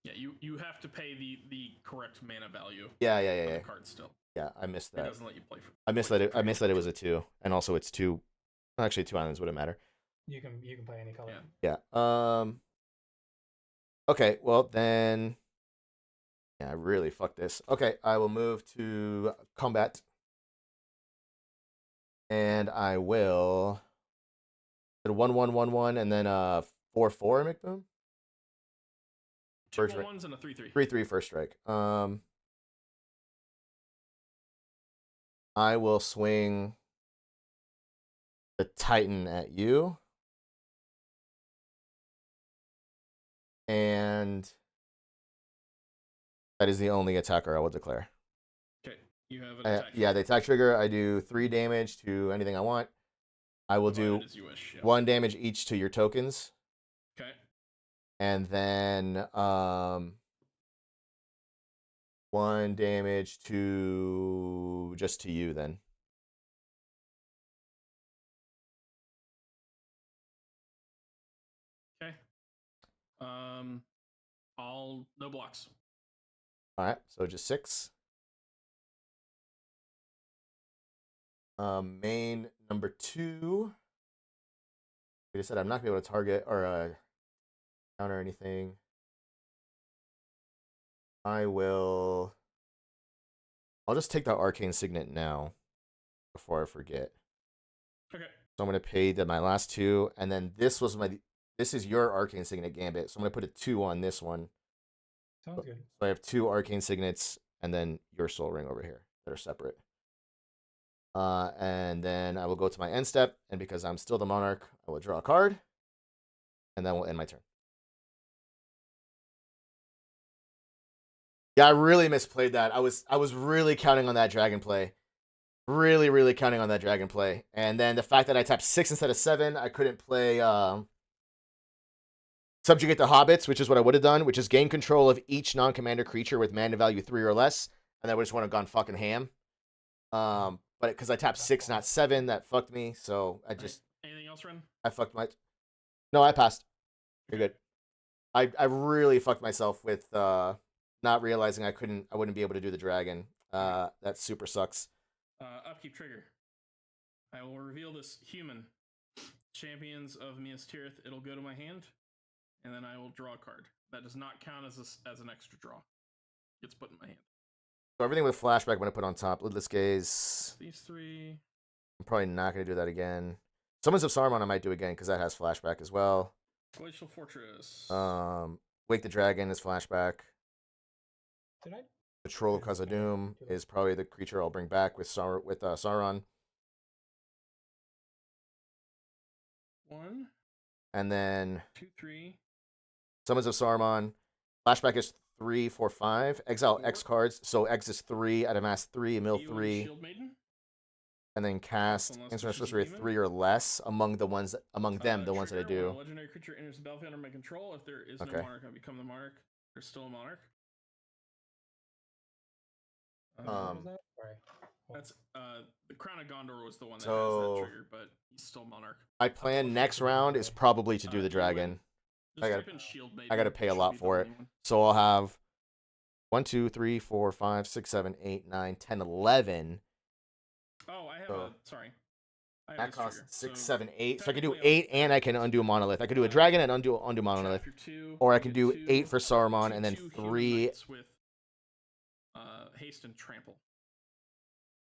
Speaker 1: Yeah, you have to pay the correct mana value
Speaker 2: Yeah,
Speaker 1: of the card still.
Speaker 2: yeah. I missed
Speaker 1: It
Speaker 2: that.
Speaker 1: doesn't let you play for.
Speaker 2: I missed that. I missed that it was a 2, and also it's 2. Actually, 2 islands wouldn't matter.
Speaker 5: You can play any color.
Speaker 1: Yeah.
Speaker 2: Yeah. Okay. Well then. Yeah, I really fucked this. Okay, I will move to combat, and I will. 1/1/1/1, and then 4/4 McBoom.
Speaker 1: Two
Speaker 2: First strike.
Speaker 1: 1/1s and a 3/3.
Speaker 2: 3/3 first strike. I will swing the Titan at you. And that is the only attacker I will declare.
Speaker 1: Okay, you have an attack.
Speaker 2: Yeah, the attack trigger, I do 3 damage to anything I want. I will do
Speaker 1: Provided as you wish, yeah.
Speaker 2: 1 damage each to your tokens.
Speaker 1: Okay.
Speaker 2: And then 1 damage to just to you then.
Speaker 1: Okay. All no blocks.
Speaker 2: All right, so just 6. Main number 2. Like I said, I'm not gonna be able to target or counter anything. I'll just take the Arcane Signet now before I forget.
Speaker 1: Okay.
Speaker 2: So I'm gonna pay my last 2, and then this is your Arcane Signet Gambit. So I'm gonna put a 2 on this one.
Speaker 5: Sounds good.
Speaker 2: So I have 2 Arcane Signets and then your Soul Ring over here that are separate. And then I will go to my end step, and because I'm still the Monarch, I will draw a card, and then we'll end my turn. Yeah, I really misplayed that. I was really counting on that dragon play. Really, really counting on that dragon play. And then the fact that I tapped 6 instead of 7, I couldn't play Subjugate the Hobbits, which is what I would have done, which is gain control of each non-commander creature with mana value 3 or less, and I would just want to have gone fucking ham. But because I tapped 6, not 7, that fucked me. So I just
Speaker 1: Anything else, Ren?
Speaker 2: I fucked my. No, I passed. You're good. I really fucked myself with not realizing I wouldn't be able to do the dragon. That super sucks.
Speaker 1: Upkeep trigger. I will reveal this human. Champions of Minas Tirith. It'll go to my hand, and then I will draw a card. That does not count as an extra draw. Gets put in my hand.
Speaker 2: So everything with flashback I'm gonna put on top. Lidless Gaze.
Speaker 1: These 3.
Speaker 2: I'm probably not gonna do that again. Summons of Saruman I might do again because that has flashback as well.
Speaker 1: Glacial Fortress.
Speaker 2: Wake the Dragon is flashback.
Speaker 5: Did I?
Speaker 2: The Troll of Khazad-dûm is probably the creature I'll bring back with Sauron.
Speaker 1: 1,
Speaker 2: And then
Speaker 1: 2, 3.
Speaker 2: Summons of Saruman. Flashback is 3, 4, 5. Exile
Speaker 1: 4.
Speaker 2: X cards. So X is 3, I'd amass 3, mill
Speaker 1: Eowyn
Speaker 2: 3.
Speaker 1: Shield Maiden.
Speaker 2: And then cast
Speaker 1: Unless
Speaker 2: instant
Speaker 1: she's a
Speaker 2: sorcery
Speaker 1: demon.
Speaker 2: 3 or less among the ones the ones that I
Speaker 1: Trigger, when
Speaker 2: do.
Speaker 1: a legendary creature enters the battlefield under my control. If there is no
Speaker 2: Okay.
Speaker 1: monarch, I become the monarch. There's still a monarch.
Speaker 5: What was that? Sorry.
Speaker 1: That's the Crown of Gondor was the one that has
Speaker 2: So-
Speaker 1: that trigger, but he's still monarch.
Speaker 2: My plan next round is probably to do the
Speaker 1: Eowyn.
Speaker 2: dragon.
Speaker 1: Just
Speaker 2: I gotta-
Speaker 1: type in Shield Maiden.
Speaker 2: I gotta pay a
Speaker 1: should
Speaker 2: lot
Speaker 1: be the
Speaker 2: for it.
Speaker 1: only one.
Speaker 2: So I'll have 1, 2, 3, 4, 5, 6, 7, 8, 9, 10, 11.
Speaker 1: Oh, I have
Speaker 2: So-
Speaker 1: sorry. I have
Speaker 2: That
Speaker 1: this
Speaker 2: costs
Speaker 1: trigger.
Speaker 2: 6,
Speaker 1: So
Speaker 2: 7, 8. So I can do
Speaker 1: technically,
Speaker 2: 8 and I can undo Monolith. I can do a dragon and undo
Speaker 1: trap
Speaker 2: Monolith.
Speaker 1: your 2,
Speaker 2: Or I
Speaker 1: you
Speaker 2: can
Speaker 1: get
Speaker 2: do
Speaker 1: 2,
Speaker 2: 8 for Saruman
Speaker 1: 2,
Speaker 2: and then
Speaker 1: 2 human
Speaker 2: 3.
Speaker 1: knights with haste and trample.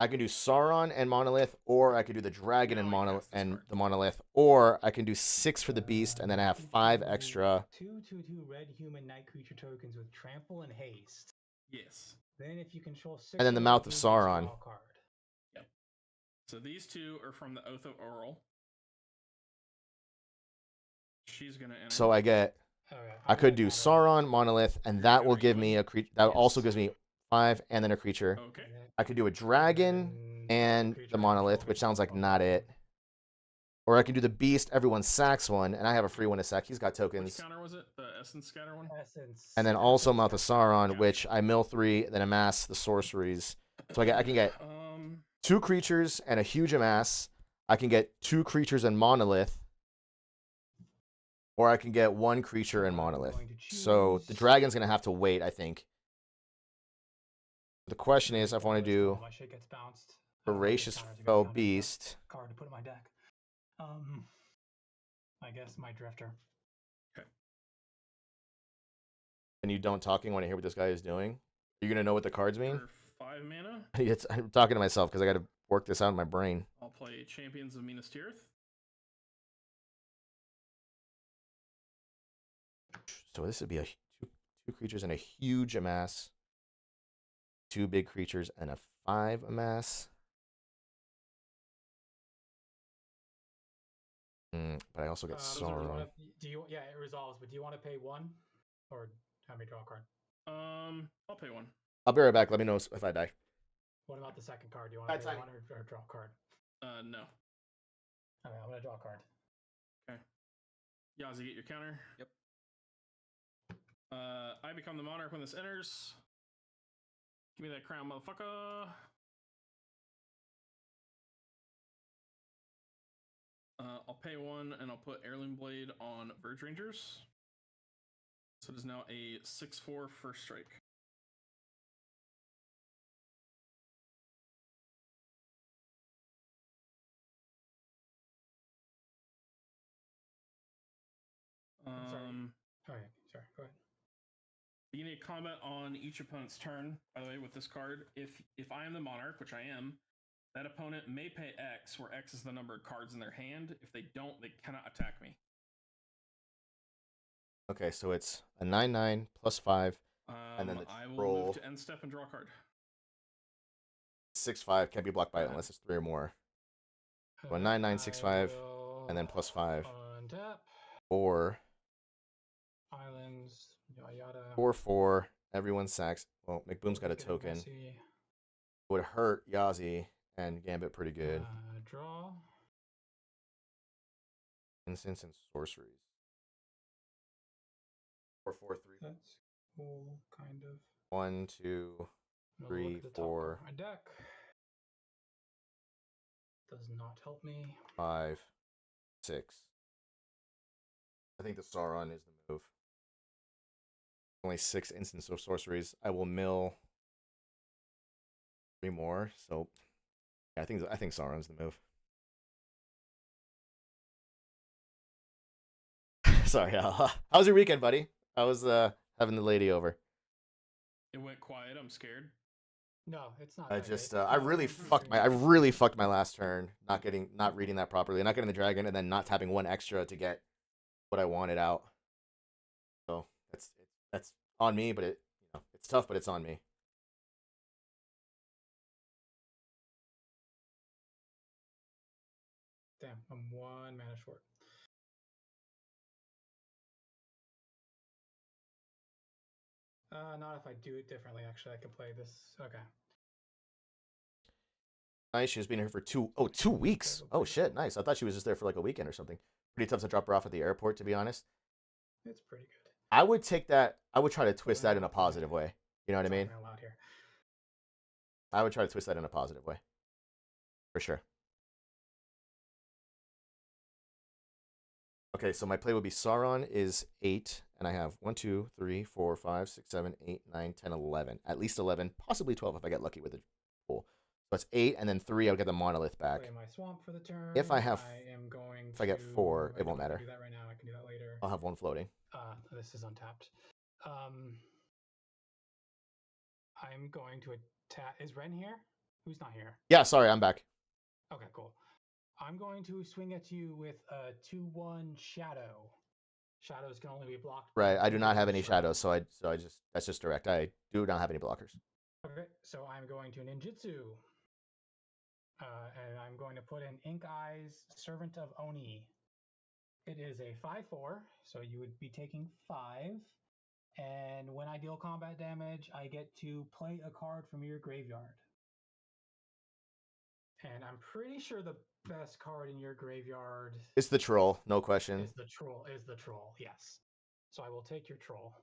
Speaker 2: I can do Sauron and Monolith, or I could do the dragon and
Speaker 1: Now I
Speaker 2: Monolith
Speaker 1: cast this
Speaker 2: and
Speaker 1: card.
Speaker 2: the Monolith, or I can do 6 for the beast and then I have 5 extra.
Speaker 5: 2/2 red human knight creature tokens with trample and haste.
Speaker 1: Yes.
Speaker 5: Then if you control 6
Speaker 2: And then the
Speaker 5: red
Speaker 2: Mouth of
Speaker 5: humans,
Speaker 2: Sauron.
Speaker 5: draw a card.
Speaker 1: So these 2 are from the Oath of Oral. She's gonna enter.
Speaker 2: So I get
Speaker 5: Okay,
Speaker 2: I
Speaker 5: I'm
Speaker 2: could
Speaker 5: gonna
Speaker 2: do
Speaker 5: counter
Speaker 2: Sauron, Monolith, and that will give me a creature. That also
Speaker 5: Yes.
Speaker 2: gives me 5 and then a creature.
Speaker 1: Okay.
Speaker 5: and then-
Speaker 2: I could do a dragon
Speaker 5: then
Speaker 2: and
Speaker 5: creature
Speaker 2: the
Speaker 5: I
Speaker 2: Monolith,
Speaker 5: control
Speaker 2: which
Speaker 5: gets
Speaker 2: sounds like
Speaker 5: one.
Speaker 2: not it. Or I can do the beast. Everyone sacks one, and I have a free one to sack. He's got
Speaker 1: Which
Speaker 2: tokens.
Speaker 1: counter was it? The Essence Scatter one?
Speaker 5: Essence.
Speaker 2: And then also
Speaker 5: Essence
Speaker 2: Mouth of
Speaker 5: Scatter.
Speaker 2: Sauron,
Speaker 1: Gotcha.
Speaker 2: which I mill 3, then amass the sorceries. So I can get 2 creatures and a huge amass. I can get 2 creatures and Monolith. Or I can get 1 creature and
Speaker 5: I'm
Speaker 2: Monolith.
Speaker 5: going to
Speaker 2: So the
Speaker 5: choose-
Speaker 2: dragon's going to have to wait, I think. The question is if I want to do
Speaker 5: My shit gets bounced. I don't know if
Speaker 2: Voracious
Speaker 5: this counter's a good
Speaker 2: Fell
Speaker 5: counter for that
Speaker 2: Beast.
Speaker 5: Card to put in my deck. I guess my drifter.
Speaker 2: And you don't talking when I hear what this guy is doing. Are you going to know what the cards mean?
Speaker 1: For 5 mana,
Speaker 2: I'm talking to myself because I got to work this out in my brain.
Speaker 1: I'll play Champions of Minas Tirith.
Speaker 2: So this would be two creatures and a huge amass. 2 big creatures and a 5 amass. But I also get Sauron.
Speaker 5: Yeah, it resolves, but do you want to pay 1? Or have me draw a card?
Speaker 1: I'll pay 1.
Speaker 2: I'll be right back. Let me know if I die.
Speaker 5: What about the second card? Do you want to
Speaker 2: That's
Speaker 5: pay
Speaker 2: fine.
Speaker 5: 1 or draw a card?
Speaker 1: No.
Speaker 5: Okay, I'm going to draw a card.
Speaker 1: Yazi, get your counter.
Speaker 4: Yep.
Speaker 1: I become the monarch when this enters. Give me that crown, motherfucker. I'll pay 1 and I'll put Heirloom Blade on Verge Rangers. So it is now a 6/4 first strike.
Speaker 5: Okay, sorry. Go ahead.
Speaker 1: Beginning of combat on each opponent's turn. By the way, with this card, if I am the monarch, which I am, that opponent may pay X, where X is the number of cards in their hand. If they don't, they cannot attack me.
Speaker 2: Okay, so it's a 9/9 plus 5, and then the
Speaker 1: I will
Speaker 2: roll
Speaker 1: move to end step and draw a card.
Speaker 2: 6/5 can't be blocked by it unless it's 3 or more. So a 9/9 6/5, and then plus 5.
Speaker 5: Untap.
Speaker 2: 4.
Speaker 5: Islands. Yada yada.
Speaker 2: 4/4. Everyone sacks. Well, McBoom's got a
Speaker 5: Get
Speaker 2: token.
Speaker 5: messy.
Speaker 2: Would hurt Yazi and Gambit pretty good.
Speaker 5: Draw.
Speaker 2: Instants and sorceries. 4/4/3.
Speaker 5: That's cool, kind of.
Speaker 2: 1, 2,
Speaker 5: I'm gonna
Speaker 2: 3,
Speaker 5: look at the top
Speaker 2: 4.
Speaker 5: of my deck. Does not help me.
Speaker 2: 5, 6. I think the Sauron is the move. Only 6 instants of sorceries. I will mill 3 more. So yeah, I think Sauron's the move. Sorry, how's your weekend, buddy? I was having the lady over.
Speaker 1: It went quiet. I'm scared.
Speaker 5: No, it's not.
Speaker 2: I
Speaker 5: that
Speaker 2: just
Speaker 5: good.
Speaker 2: I really fucked my last turn, not reading that properly, not getting the dragon, and then not tapping 1 extra to get what I wanted out. So that's on me, but it's tough, but it's on me.
Speaker 5: Damn, I'm 1 mana short. Not if I do it differently. Actually, I can play this. Okay.
Speaker 2: Nice. She's been here for 2 weeks. Oh shit, nice. I thought she was just there for like a weekend or something. Pretty tough to drop her off at the airport, to be honest.
Speaker 5: It's pretty good.
Speaker 2: I would take that. I would try to twist that in a positive way. You know what I mean?
Speaker 5: Talking out loud here.
Speaker 2: I would try to twist that in a positive way. For sure. Okay, so my play would be Sauron is 8, and I have 1, 2, 3, 4, 5, 6, 7, 8, 9, 10, 11. At least 11, possibly 12 if I get lucky with the pool. So it's 8, and then 3, I'll get the monolith back.
Speaker 5: Play my swamp for the turn.
Speaker 2: If I have,
Speaker 5: if
Speaker 2: I get 4, it won't matter.
Speaker 5: I can do that right now. I can do that later.
Speaker 2: I'll have 1 floating.
Speaker 5: This is untapped. I'm going to attack. Is Ren here? Who's not here?
Speaker 2: Yeah, sorry, I'm back.
Speaker 5: Okay, cool. I'm going to swing at you with a 2/1 shadow. Shadows can only be blocked.
Speaker 2: Right, I do not have any shadows, so that's just direct. I do not have any blockers.
Speaker 5: Okay, so I'm going to ninjutsu. And I'm going to put in Ink Eyes, Servant of Oni. It is a 5/4, so you would be taking 5. And when I deal combat damage, I get to play a card from your graveyard. And I'm pretty sure the best card in your graveyard
Speaker 2: It's the troll, no question.
Speaker 5: is the troll, yes. So I will take your troll.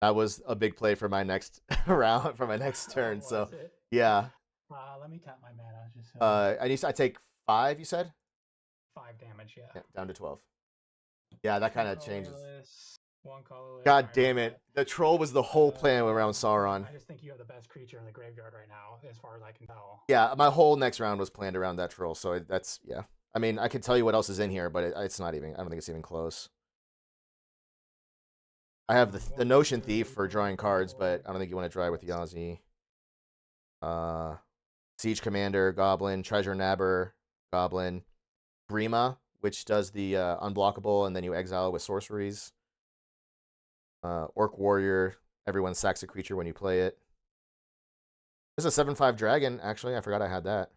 Speaker 2: That was a big play for my next round, for my next turn.
Speaker 5: Oh,
Speaker 2: So
Speaker 5: was it?
Speaker 2: yeah.
Speaker 5: Let me tap my mana. Just
Speaker 2: I take 5. You said
Speaker 5: 5 damage. Yeah.
Speaker 2: yeah, down to 12. Yeah, that kind of changes.
Speaker 5: One colorless.
Speaker 2: God
Speaker 5: Alright,
Speaker 2: damn it! The troll was the whole plan around Sauron.
Speaker 5: I just think you have the best creature in the graveyard right now, as far as I can tell.
Speaker 2: Yeah, my whole next round was planned around that troll. So that's yeah. I mean, I could tell you what else is in here, but it's not even. I don't think it's even close. I have the Notion Thief for drawing cards, but I don't think you want to draw with Yazi. Siege Commander, Goblin, Treasure Nabber, Goblin, Grima, which does the unblockable, and then you exile with sorceries. Orc Warrior, everyone sacks a creature when you play it. This is a 7/5 dragon, actually. I forgot I had that.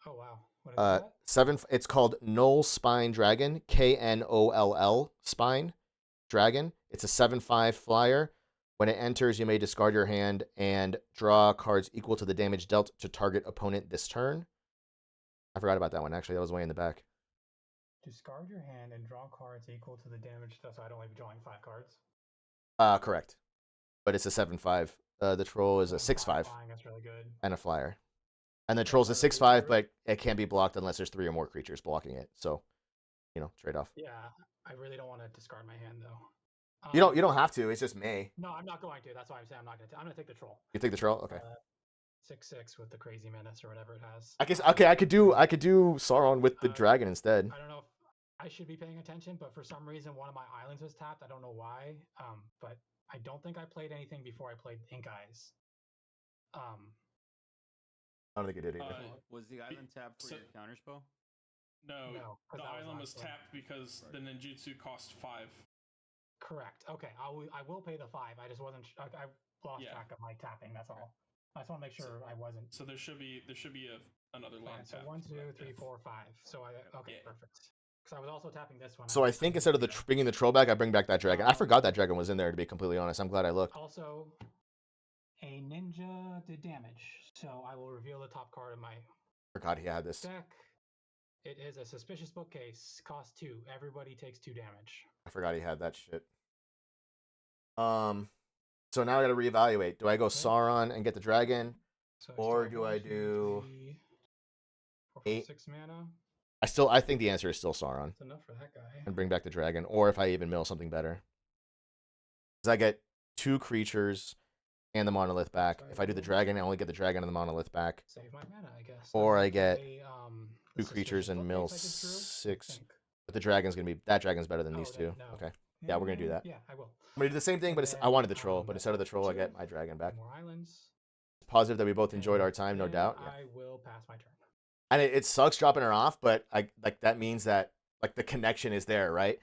Speaker 5: Oh wow. What is that?
Speaker 2: 7. It's called Knoll Spine Dragon, Knoll Spine Dragon. It's a 7/5 flyer. When it enters, you may discard your hand and draw cards equal to the damage dealt to target opponent this turn. I forgot about that one, actually. That was way in the back.
Speaker 5: Discard your hand and draw cards equal to the damage, so I'd only be drawing 5 cards.
Speaker 2: Correct. But it's a 7/5. The troll is a 6/5
Speaker 5: Flying, that's really good.
Speaker 2: and a flyer. And the troll's a 6/5, but it can't be blocked unless there's 3 or more creatures blocking it. So trade off.
Speaker 5: Yeah, I really don't want to discard my hand though.
Speaker 2: You don't have to. It's just may.
Speaker 5: No, I'm not going to. That's why I'm saying I'm not going to. I'm going to take the troll.
Speaker 2: You take the troll? Okay.
Speaker 5: 6/6 with the crazy menace or whatever it has.
Speaker 2: I guess okay. I could do Sauron with the dragon instead.
Speaker 5: I don't know if I should be paying attention, but for some reason one of my islands was tapped. I don't know why. But I don't think I played anything before I played Ink Eyes.
Speaker 2: I don't think it did either.
Speaker 4: Was the island tapped for
Speaker 1: so-
Speaker 4: your counterspell?
Speaker 1: No,
Speaker 5: 'cause
Speaker 1: the
Speaker 5: that was
Speaker 1: island
Speaker 5: last
Speaker 1: was
Speaker 5: one.
Speaker 1: tapped because the ninjutsu cost 5.
Speaker 5: Correct. Okay, I will pay the 5. I just wasn't. I lost
Speaker 1: Yeah.
Speaker 5: track of my tapping. That's all. I just want to make sure I wasn't.
Speaker 1: So there should be another
Speaker 5: Okay,
Speaker 1: land
Speaker 5: so
Speaker 1: tap.
Speaker 5: 1, 2, 3, 4, 5. So okay,
Speaker 1: Yeah.
Speaker 5: perfect. Because I was also tapping this one.
Speaker 2: So I think instead of bringing the troll back, I bring back that dragon. I forgot that dragon was in there, to be completely honest. I'm glad I looked.
Speaker 5: Also, a ninja did damage, so I will reveal the top card of my
Speaker 2: Forgot he had this.
Speaker 5: deck. It is a suspicious bookcase. Cost 2. Everybody takes 2 damage.
Speaker 2: I forgot he had that shit. So now I gotta reevaluate. Do I go Sauron and get the dragon?
Speaker 5: So
Speaker 2: Or
Speaker 5: start
Speaker 2: do I
Speaker 5: 1, 2,
Speaker 2: do
Speaker 5: 3, 4, 5,
Speaker 2: 8?
Speaker 5: 6 mana.
Speaker 2: I think the answer is still Sauron.
Speaker 5: That's enough for that guy.
Speaker 2: And bring back the dragon, or if I even mill something better. Because I get 2 creatures and the monolith back. If I do the dragon, I only get the dragon and the monolith back.
Speaker 5: Save my mana, I guess.
Speaker 2: Or I
Speaker 5: would
Speaker 2: get
Speaker 5: play, the
Speaker 2: 2 creatures
Speaker 5: suspicious
Speaker 2: and mill
Speaker 5: bookcase I just drew, I
Speaker 2: 6.
Speaker 5: think.
Speaker 2: But the dragon's better than these
Speaker 5: Oh,
Speaker 2: two.
Speaker 5: no.
Speaker 2: Okay. Yeah, we're gonna do that.
Speaker 5: Yeah, I will.
Speaker 2: I'm gonna do the same thing, but
Speaker 5: And
Speaker 2: I wanted the
Speaker 5: then,
Speaker 2: troll, but instead of the troll, I get
Speaker 5: 2
Speaker 2: my dragon back.
Speaker 5: More islands.
Speaker 2: Positive that we both enjoyed
Speaker 5: and
Speaker 2: our time, no
Speaker 5: then
Speaker 2: doubt. Yeah.
Speaker 5: I will pass my turn.
Speaker 2: And it sucks dropping her off, but that means that the connection is there, right?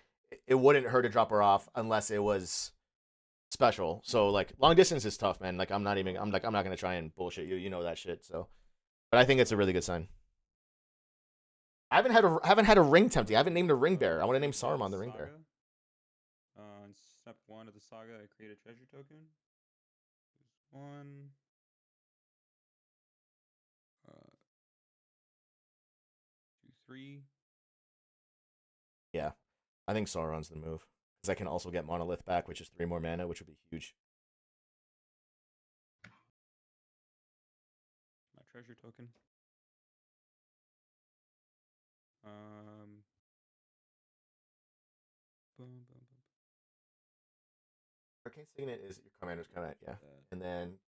Speaker 2: It wouldn't hurt to drop her off unless it was special. So long distance is tough, man. I'm not gonna try and bullshit you. You know that shit. So, but I think it's a really good sign. I haven't had a ring tempting. I haven't named a ring bearer. I want to name Saruman the ring bearer.
Speaker 4: On step 1 of the saga, I create a treasure token. There's 1. 2, 3.
Speaker 2: Yeah, I think Sauron's the move because I can also get monolith back, which is 3 more mana, which would be huge.
Speaker 4: My treasure token. Boom, boom, boom.
Speaker 2: Arcane Signet is your commander's command, yeah. And then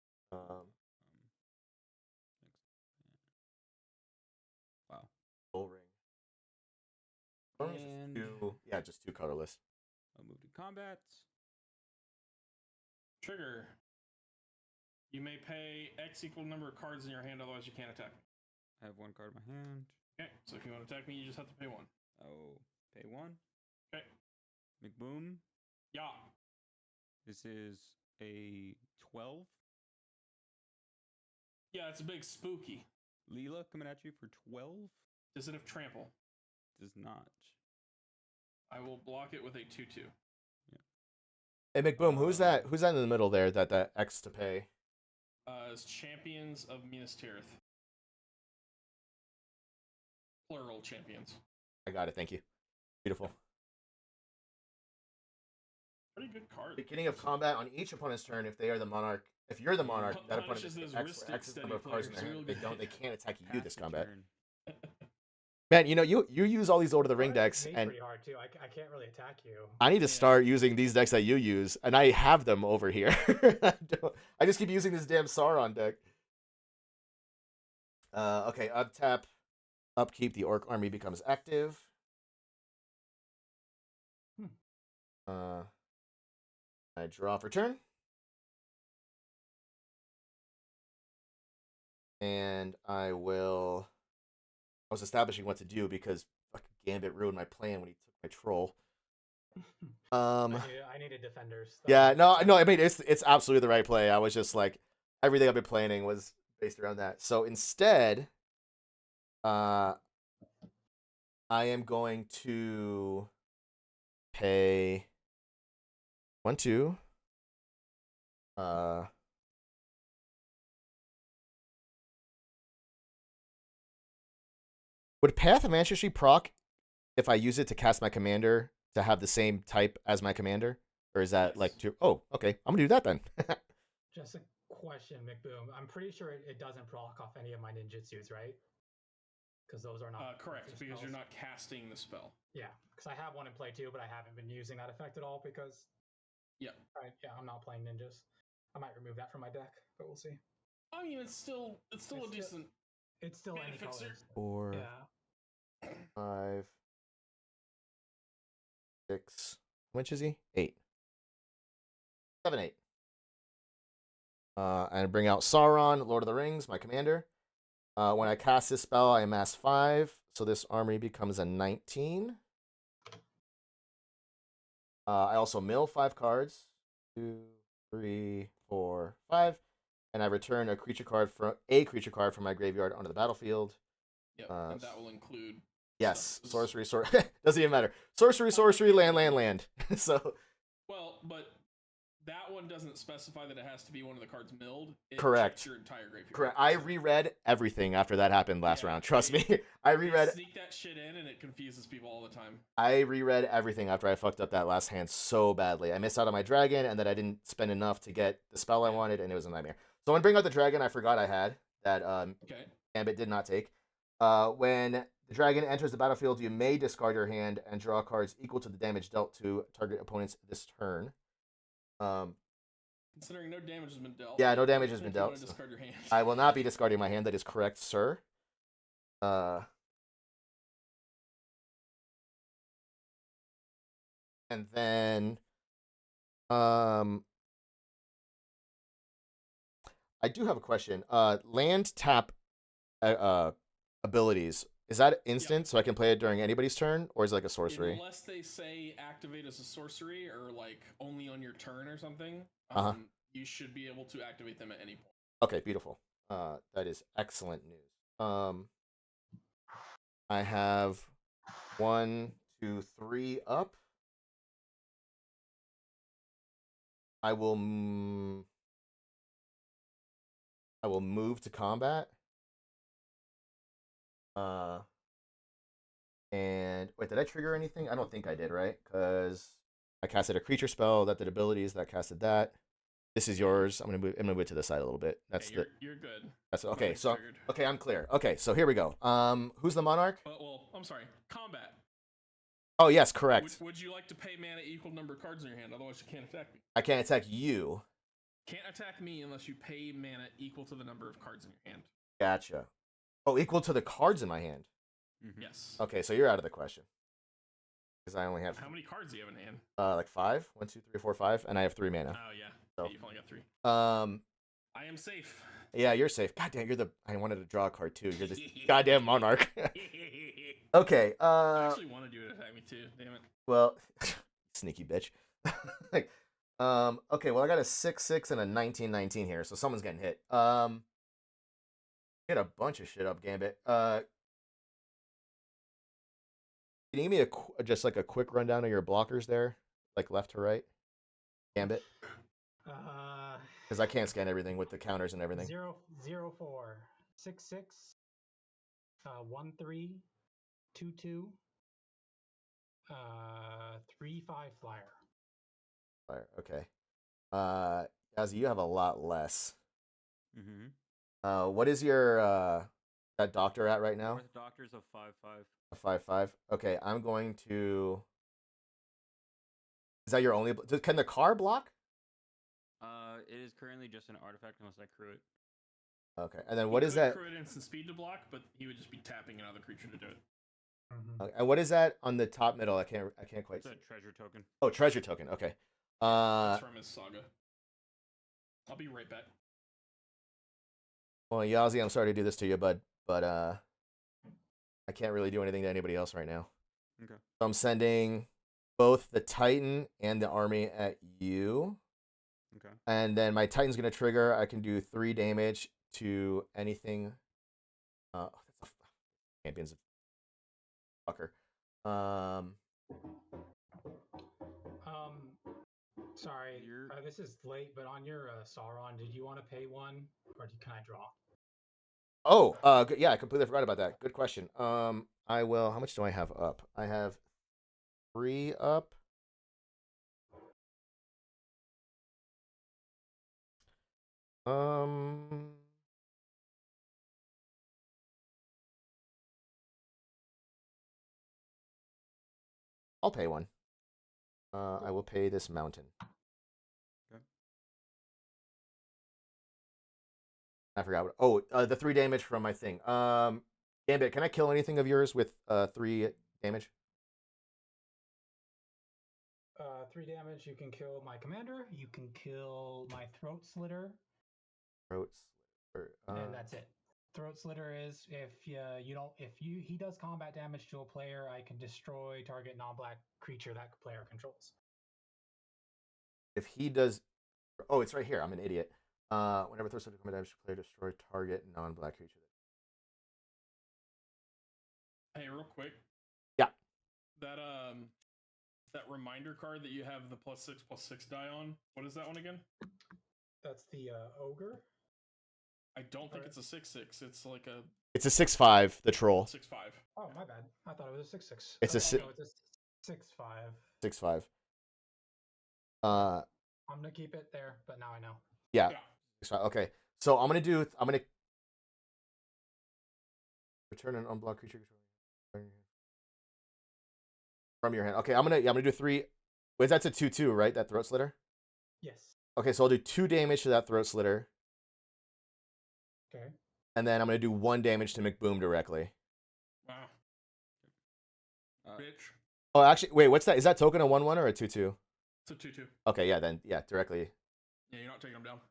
Speaker 4: Wow.
Speaker 2: Soul Ring. Soul Ring is
Speaker 4: And
Speaker 2: just 2 colorless.
Speaker 4: I'll move to combat.
Speaker 1: Trigger. You may pay X equal number of cards in your hand, otherwise you can't attack.
Speaker 4: I have 1 card in my hand.
Speaker 1: Okay, so if you want to attack me, you just have to pay 1.
Speaker 4: I'll pay 1.
Speaker 1: Okay.
Speaker 4: McBoom.
Speaker 1: Yeah.
Speaker 4: This is a 12.
Speaker 1: Yeah, it's a big spooky.
Speaker 4: Leela coming at you for 12.
Speaker 1: Does it have trample?
Speaker 4: Does not.
Speaker 1: I will block it with a 2/2.
Speaker 2: Hey McBoom, who's that in the middle there that X to pay?
Speaker 1: It's Champions of Minas Tirith. Plural champions.
Speaker 2: I got it, thank you. Beautiful.
Speaker 1: Pretty good card.
Speaker 2: Beginning of combat on each opponent's turn, if you're the monarch, that opponent
Speaker 1: Punishes
Speaker 2: gets
Speaker 1: those
Speaker 2: X
Speaker 1: wrist
Speaker 2: for X
Speaker 1: steady
Speaker 2: number of cards in their
Speaker 1: players
Speaker 2: hand.
Speaker 1: real
Speaker 2: They
Speaker 1: good.
Speaker 2: can't attack you
Speaker 4: Pass
Speaker 2: this
Speaker 4: the
Speaker 2: combat.
Speaker 4: turn.
Speaker 2: Man, you use all these Lord of the Ring decks,
Speaker 5: It's
Speaker 2: and
Speaker 5: pretty hard too. I can't really attack you.
Speaker 2: I need to
Speaker 1: Yeah.
Speaker 2: start using these decks that you use, and I have them over here. I just keep using this damn Sauron deck. Okay, untap, upkeep. The Orc army becomes active. I draw for turn, and I was establishing what to do because fucking Gambit ruined my plan when he took my troll.
Speaker 5: I needed defenders.
Speaker 2: Yeah, no. I mean, it's absolutely the right play. I was just everything I've been planning was based around that. So instead, I am going to pay 1, 2. Would Path of Ancestry proc if I use it to cast my commander to have the same type as my commander? Or is that
Speaker 1: Yes.
Speaker 2: too... Oh, okay. I'm going to do that then.
Speaker 5: Just a question, McBoom. I'm pretty sure it doesn't proc off any of my ninjutsus, right? because those are not
Speaker 1: Correct,
Speaker 5: active
Speaker 1: because you're
Speaker 5: spells.
Speaker 1: not casting the spell.
Speaker 5: Yeah, because I have one in play too, but I haven't been using that effect at all because
Speaker 1: Yeah.
Speaker 5: I'm not playing ninjas. I might remove that from my deck, but we'll see.
Speaker 1: I mean, it's still a
Speaker 5: still-
Speaker 1: decent.
Speaker 5: It's still
Speaker 1: Mana
Speaker 5: any
Speaker 1: fixer?
Speaker 5: colors.
Speaker 2: 4,
Speaker 5: Yeah.
Speaker 2: 5, 6. How much is he? 8. 7, 8. And bring out Sauron, Lord of the Rings, my commander. When I cast this spell, I amass 5, so this army becomes a 19. I also mill 5 cards. 2, 3, 4, 5. And I return a creature card from my graveyard onto the battlefield.
Speaker 1: Yep, and that will include.
Speaker 2: Yes,
Speaker 1: stuff.
Speaker 2: sorcery. Doesn't even matter. Sorcery, land. So.
Speaker 1: Well, but that one doesn't specify that it has to be one of the cards milled. It
Speaker 2: Correct.
Speaker 1: checks your entire graveyard.
Speaker 2: Correct. I reread everything after that happened last round. Trust me. I reread.
Speaker 1: Sneak that shit in, and it confuses people all the time.
Speaker 2: I reread everything after I fucked up that last hand so badly. I missed out on my dragon, and then I didn't spend enough to get the spell I wanted, and it was a nightmare. So when I bring out the dragon, I forgot I had that.
Speaker 1: Okay.
Speaker 2: Gambit did not take. When the dragon enters the battlefield, you may discard your hand and draw cards equal to the damage dealt to target opponents this turn.
Speaker 1: Considering no damage has been dealt.
Speaker 2: Yeah, no damage has been dealt.
Speaker 1: So discard your hand.
Speaker 2: I will not be discarding my hand. That is correct, sir. And then, I do have a question. Land tap abilities, is that instant so I can play it during anybody's turn, or is it like a sorcery?
Speaker 1: Unless they say activate as a sorcery or like only on your turn or something, you should be able to activate them at any point.
Speaker 2: Okay, beautiful. That is excellent news. I have 1, 2, 3 up. I will move to combat. And wait, did I trigger anything? I don't think I did, right? Because I casted a creature spell that did abilities that casted that. This is yours. I'm gonna move it to the side a little bit. That's
Speaker 1: you're good.
Speaker 2: That's okay.
Speaker 1: Nothing's
Speaker 2: So
Speaker 1: triggered.
Speaker 2: okay, I'm clear. Okay, so here we go. Who's the monarch?
Speaker 1: Well, I'm sorry. Combat.
Speaker 2: Oh yes, correct.
Speaker 1: Would you like to pay mana equal number of cards in your hand? Otherwise, you can't attack me.
Speaker 2: I can't attack you.
Speaker 1: Can't attack me unless you pay mana equal to the number of cards in your hand.
Speaker 2: Gotcha. Oh, equal to the cards in my hand.
Speaker 4: Mm-hmm.
Speaker 1: Yes.
Speaker 2: Okay, so you're out of the question. Because I only have
Speaker 1: How many cards do you have in hand?
Speaker 2: like 5. 1, 2, 3, 4, 5, and I have 3 mana.
Speaker 1: Oh yeah.
Speaker 2: So.
Speaker 1: Yeah, you've only got 3. I am safe.
Speaker 2: Yeah, you're safe. God damn, I wanted to draw a card too. You're this goddamn monarch. Okay.
Speaker 1: I actually wanted you to attack me too. Damn it.
Speaker 2: Well, sneaky bitch. Okay. Well, I got a 6-6 and a 19-19 here, so someone's getting hit. Get a bunch of shit up, Gambit. Can you give me just like a quick rundown of your blockers there, like left to right, Gambit? Because I can't scan everything with the counters and everything.
Speaker 5: 0, 0, 4, 6, 6, 1, 3, 2, 2, 3, 5 flyer.
Speaker 2: Flyer. Okay. Yazzie, you have a lot less.
Speaker 4: Mm-hmm.
Speaker 2: What is your that doctor at right now?
Speaker 4: North Doctor's a 5/5.
Speaker 2: A 5/5. Okay, I'm going to. Is that your only? Can the car block?
Speaker 4: It is currently just an artifact unless I crew it.
Speaker 2: Okay, and then what is that?
Speaker 1: Create instant speed to block, but he would just be tapping another creature to do it.
Speaker 5: Mm-hmm.
Speaker 2: Okay, and what is that on the top middle? I can't quite
Speaker 4: It's
Speaker 2: see.
Speaker 4: a treasure token.
Speaker 2: Oh, treasure token. Okay.
Speaker 1: That's from his saga. I'll be right back.
Speaker 2: Well, Yazzie, I'm sorry to do this to you, bud, but I can't really do anything to anybody else right now.
Speaker 4: Okay.
Speaker 2: So I'm sending both the Titan and the army at you.
Speaker 4: Okay.
Speaker 2: And then my Titan's gonna trigger. I can do 3 damage to anything. That's a champion's a fucker.
Speaker 5: Sorry, this is late, but on your Sauron, did you want to pay 1, or can I draw?
Speaker 2: Oh, yeah, I completely forgot about that. Good question. I will. How much do I have up? I have 3 up. I'll pay one. I will pay this mountain.
Speaker 4: Okay.
Speaker 2: I forgot what. Oh, the 3 damage from my thing. Gambit, can I kill anything of yours with 3 damage?
Speaker 5: 3 damage. You can kill my commander. You can kill my throat slitter,
Speaker 2: Throat slitter.
Speaker 5: and that's it. Throat slitter is if he does combat damage to a player, I can destroy target non-black creature that player controls.
Speaker 2: If he does, oh, it's right here. I'm an idiot. Whenever throat slitter combat damage to player, destroy target non-black creature.
Speaker 1: Hey, real quick.
Speaker 2: Yeah.
Speaker 1: That reminder card that you have the +6/+6 die on. What is that one again?
Speaker 5: That's the ogre.
Speaker 1: I don't think
Speaker 5: Alright.
Speaker 1: it's a 6/6. It's like a
Speaker 2: It's a 6/5. The troll.
Speaker 1: 6/5.
Speaker 5: Oh, my bad. I thought it was a 6/6.
Speaker 2: It's a si-
Speaker 5: no, it's a 6/5.
Speaker 2: 6/5.
Speaker 5: I'm gonna keep it there, but now I know.
Speaker 2: Yeah.
Speaker 1: Yeah.
Speaker 2: 6/5. Okay. So I'm gonna return an unblocked creature from your hand. Okay, I'm gonna do 3. Wait, that's a 2/2, right? That throat slitter.
Speaker 5: Yes.
Speaker 2: Okay, so I'll do 2 damage to that throat slitter,
Speaker 5: Okay.
Speaker 2: and then I'm gonna do 1 damage to McBoom directly.
Speaker 1: Wow.
Speaker 4: Uh,
Speaker 1: Bitch.
Speaker 2: Oh, actually, wait, what's that? Is that token a 1/1 or a 2/2?
Speaker 1: It's a 2/2.
Speaker 2: Okay, yeah, then directly.
Speaker 1: Yeah, you're not taking them down.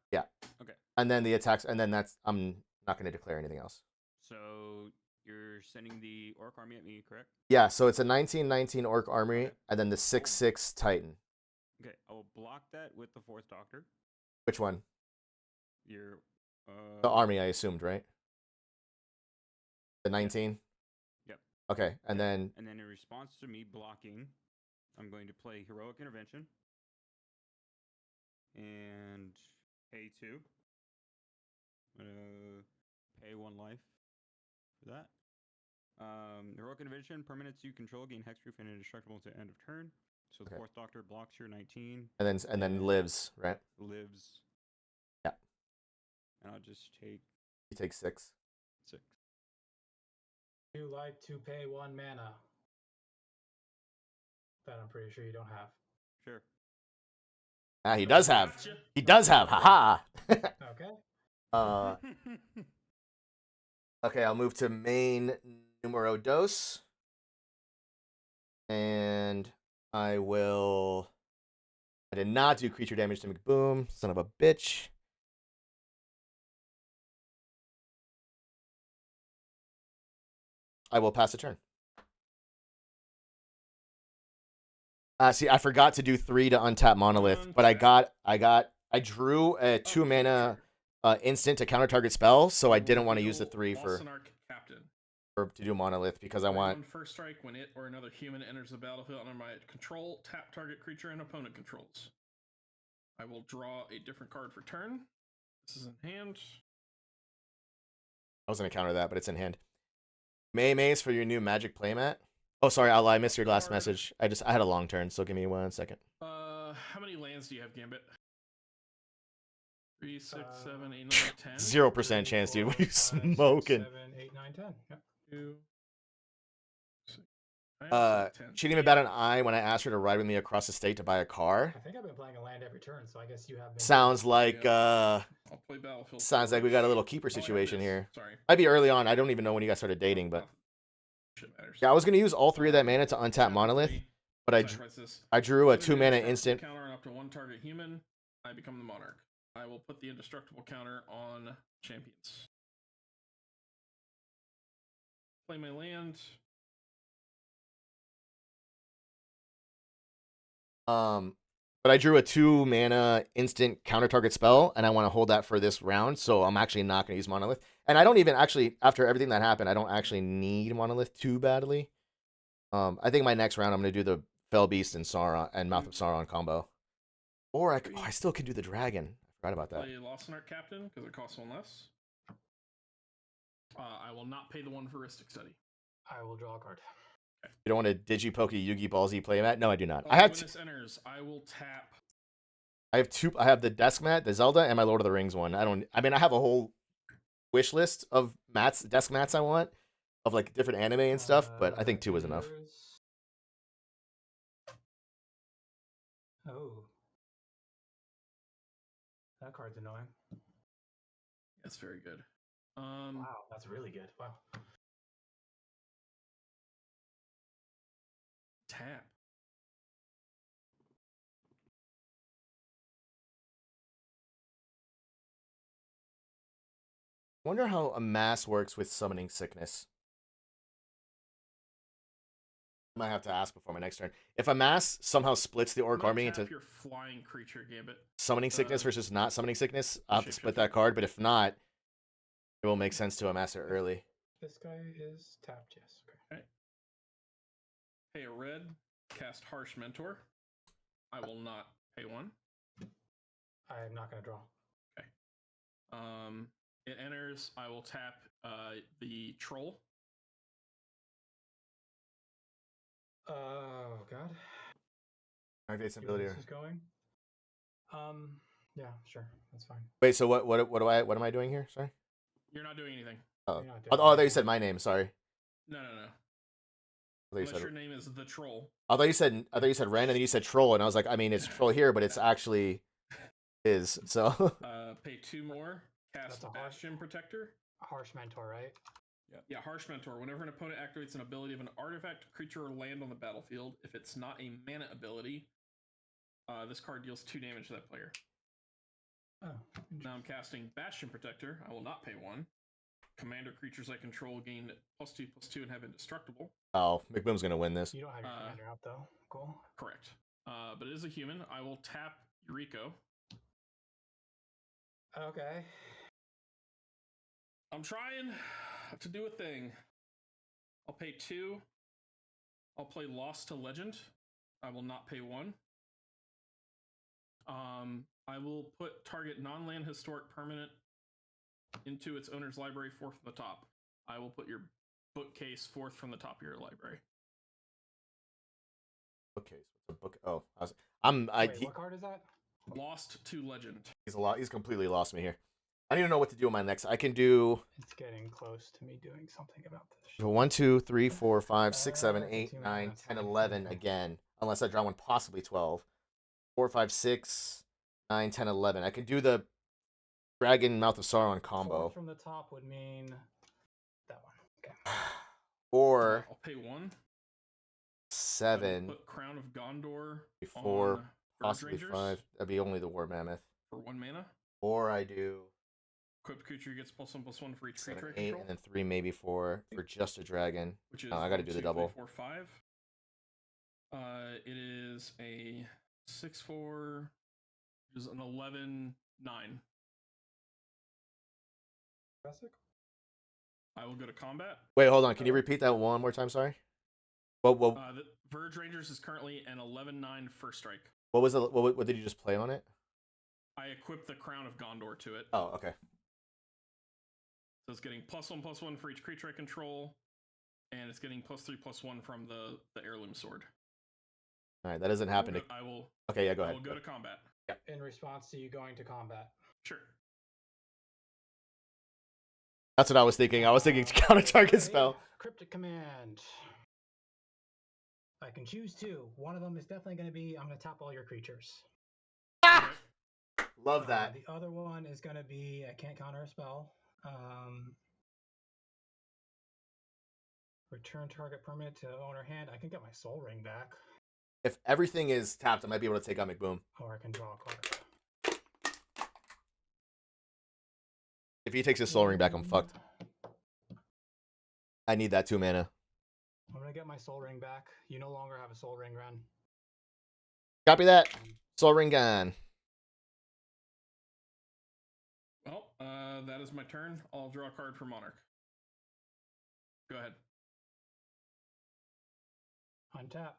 Speaker 2: And then the attacks, and then I'm not gonna declare anything else.
Speaker 4: So you're sending the orc army at me, correct?
Speaker 2: Yeah, so it's a 19/19 orc armory,
Speaker 4: Okay.
Speaker 2: and then the 6/6 titan.
Speaker 4: Okay, I will block that with the fourth doctor.
Speaker 2: Which one?
Speaker 4: Your
Speaker 2: The army, I assumed, right? The 19.
Speaker 4: Yep.
Speaker 2: Okay, and then
Speaker 4: And then in response to me blocking, I'm going to play Heroic Intervention and pay 2. I'm gonna pay 1 life for that. Heroic Intervention, permanents you control gain hexproof and indestructible until end of turn. So the
Speaker 2: Okay.
Speaker 4: fourth doctor blocks your 19,
Speaker 2: and then lives, right?
Speaker 4: lives.
Speaker 2: Yeah.
Speaker 4: And I'll just take
Speaker 2: You take 6.
Speaker 4: 6.
Speaker 5: You like to pay 1 mana. That I'm pretty sure you don't have.
Speaker 4: Sure.
Speaker 2: Ah, he does have.
Speaker 1: Gotcha.
Speaker 2: He does have. Haha.
Speaker 5: Okay.
Speaker 2: Okay, I'll move to main numero dos. And I did not do creature damage to McBoom, son of a bitch. I will pass a turn. See, I forgot to do 3 to untap Monolith, but I drew a 2 mana instant to counter target spell, so I didn't want to use the 3 to do Monolith because I want.
Speaker 1: On first strike, when it or another human enters the battlefield under my control, tap target creature and opponent controls. I will draw a different card for turn. This is in hand.
Speaker 2: I was gonna counter that, but it's in hand. Maze for your new Magic playmat. Oh, sorry, I missed your last message. I had a long turn, so give me 1 second.
Speaker 1: How many lands do you have, Gambit? 3, 6, 7, 8, 9, 10.
Speaker 2: 0% chance, dude. What are you
Speaker 5: 5, 6,
Speaker 2: smoking?
Speaker 5: 7, 8, 9, 10. Yep.
Speaker 1: 2, 6. I also have 10.
Speaker 2: She didn't even bat an eye when I asked her to ride with me across the state to buy a car.
Speaker 5: I think I've been playing a land every turn, so I guess you have been.
Speaker 2: Sounds like
Speaker 1: I'll play Battlefield.
Speaker 2: sounds like we got a little keeper
Speaker 1: Oh, I have
Speaker 2: situation
Speaker 1: this.
Speaker 2: here.
Speaker 1: Sorry.
Speaker 2: Might be early on. I don't even know when you guys started dating, but
Speaker 1: Shit matters.
Speaker 2: yeah, I was gonna use all 3 of that mana to untap Monolith, but I drew a 2 mana instant.
Speaker 1: Counter on up to 1 target human. I become the monarch. I will put the indestructible counter on champions. Play my land.
Speaker 2: But I drew a 2 mana instant counter target spell, and I want to hold that for this round, so I'm actually not going to use Monolith. And I don't even actually, after everything that happened, I don't actually need Monolith too badly. I think my next round I'm going to do the Fell Beast and Sauron and Mouth of Sauron combo. Or I still could do the Dragon. I forgot about that.
Speaker 1: Play Lawsonart Captain because it costs 1 less. I will not pay the 1 for Ristic Study.
Speaker 5: I will draw a card.
Speaker 2: You don't want to Digipoke Yugi Ballsy playmat? No, I do not.
Speaker 1: When this enters, I will tap.
Speaker 2: I have 2. I have the desk mat, the Zelda, and my Lord of the Rings one. I have a whole wish list of desk mats I want, of like different anime and stuff. But I think 2 is enough.
Speaker 5: Oh. That card's annoying.
Speaker 1: That's very good.
Speaker 5: Wow, that's really good. Wow.
Speaker 1: Tap.
Speaker 2: Wonder how a mass works with summoning sickness. I might have to ask before my next turn. If a mass somehow splits the
Speaker 1: I'm
Speaker 2: orc
Speaker 1: gonna
Speaker 2: army
Speaker 1: tap
Speaker 2: into
Speaker 1: your flying creature gambit.
Speaker 2: summoning sickness
Speaker 1: Uh,
Speaker 2: versus not summoning sickness, I'll have to split
Speaker 1: shapeshifter.
Speaker 2: that card. But if not, it will make sense to amass it early.
Speaker 5: This guy is tapped, yes. Okay.
Speaker 1: Pay a red, cast Harsh Mentor. I will not pay one.
Speaker 5: I'm not going to draw.
Speaker 1: It enters. I will tap the troll.
Speaker 5: Oh, God.
Speaker 2: Activate
Speaker 5: See where
Speaker 2: ability.
Speaker 5: this is going? Yeah, sure. That's fine.
Speaker 2: Wait, so what am I doing here? Sorry.
Speaker 1: You're not doing anything.
Speaker 2: Oh,
Speaker 5: You're not
Speaker 2: I
Speaker 5: doing
Speaker 2: thought you
Speaker 5: anything.
Speaker 2: said my name. Sorry.
Speaker 1: No.
Speaker 2: I thought you
Speaker 1: Unless
Speaker 2: said.
Speaker 1: your name is the troll.
Speaker 2: I thought you said Ren, and then you said troll, and I was like, I mean, it's troll here, but it's actually is. So.
Speaker 1: Pay 2 more. Cast
Speaker 5: That's a
Speaker 1: Bastion Protector.
Speaker 5: Harsh Mentor, right?
Speaker 1: Yeah, Harsh Mentor. Whenever an opponent activates an ability of an artifact, creature, or land on the battlefield, if it's not a mana ability, this card deals 2 damage to that player.
Speaker 5: Oh.
Speaker 1: Now I'm casting Bastion Protector. I will not pay 1. Commander creatures I control gain +2/+2 and have indestructible.
Speaker 2: Oh, McBoom's gonna win this.
Speaker 5: You don't have your commander out, though. Cool.
Speaker 1: Correct. But it is a human. I will tap Yuriko.
Speaker 5: Okay.
Speaker 1: I'm trying to do a thing. I'll pay 2. I'll play Lost to Legend. I will not pay 1. I will put target non-land historic permanent into its owner's library 4th from the top. I will put your bookcase 4th from the top of your library.
Speaker 2: Okay, so the book. Oh,
Speaker 5: Wait, what card is that?
Speaker 1: Lost to Legend.
Speaker 2: He's completely lost me here. I need to know what to do on my next. I can do
Speaker 5: It's getting close to me doing something about this.
Speaker 2: 1, 2, 3, 4, 5, 6, 7, 8,
Speaker 5: 2
Speaker 2: 9,
Speaker 5: mana,
Speaker 2: 10,
Speaker 5: that's
Speaker 2: 11
Speaker 5: fine.
Speaker 2: again. Unless I draw one, possibly 12. 4, 5, 6, 9, 10, 11. I can do the Dragon Mouth of Sauron combo.
Speaker 5: 4 from the top would mean that one. Okay.
Speaker 2: Or
Speaker 1: I'll pay 1.
Speaker 2: 7,
Speaker 1: Put Crown of Gondor
Speaker 2: 4,
Speaker 1: on Verge
Speaker 2: possibly
Speaker 1: Rangers
Speaker 2: 5. That'd be only the War Mammoth.
Speaker 1: for 1 mana.
Speaker 2: Or I do
Speaker 1: Equipped creature gets +1/+1 for each
Speaker 2: 7,
Speaker 1: creature I
Speaker 2: 8,
Speaker 1: control.
Speaker 2: and then 3 maybe for just a dragon.
Speaker 1: Which is
Speaker 2: I gotta
Speaker 1: 1,
Speaker 2: do the
Speaker 1: 2, 3,
Speaker 2: double.
Speaker 1: 4, 5. It is a 6/4, which is an 11/9.
Speaker 5: Classic?
Speaker 1: I will go to combat.
Speaker 2: Wait, hold on. Can you repeat that one more time? Sorry. What
Speaker 1: The Verge Rangers is currently an 11/9 first strike.
Speaker 2: was what did you just play on it?
Speaker 1: I equipped the Crown of Gondor to it.
Speaker 2: Oh, okay.
Speaker 1: So it's getting +1/+1 for each creature I control, and it's getting +3/+1 from the heirloom sword.
Speaker 2: All right, that doesn't happen.
Speaker 1: I will.
Speaker 2: Okay, yeah, go
Speaker 1: I
Speaker 2: ahead.
Speaker 1: will go to combat.
Speaker 5: In response to you going to combat.
Speaker 1: Sure.
Speaker 2: That's what I was thinking. I was thinking counter target
Speaker 5: Okay,
Speaker 2: spell.
Speaker 5: Cryptic Command. I can choose 2. One of them is definitely going to be I'm going to tap all your creatures.
Speaker 2: Ah! Love that.
Speaker 5: The other one is going to be I can't counter a spell. Return target permanent to owner hand. I can get my Soul Ring back,
Speaker 2: If everything is tapped, I might be able to take out McBoom.
Speaker 5: or I can draw a card.
Speaker 2: If he takes his Soul Ring back, I'm fucked. I need that 2 mana.
Speaker 5: I'm going to get my Soul Ring back. You no longer have a Soul Ring, Ren.
Speaker 2: Copy that. Soul Ring gone.
Speaker 1: Well, that is my turn. I'll draw a card for Monarch. Go ahead.
Speaker 5: Untap.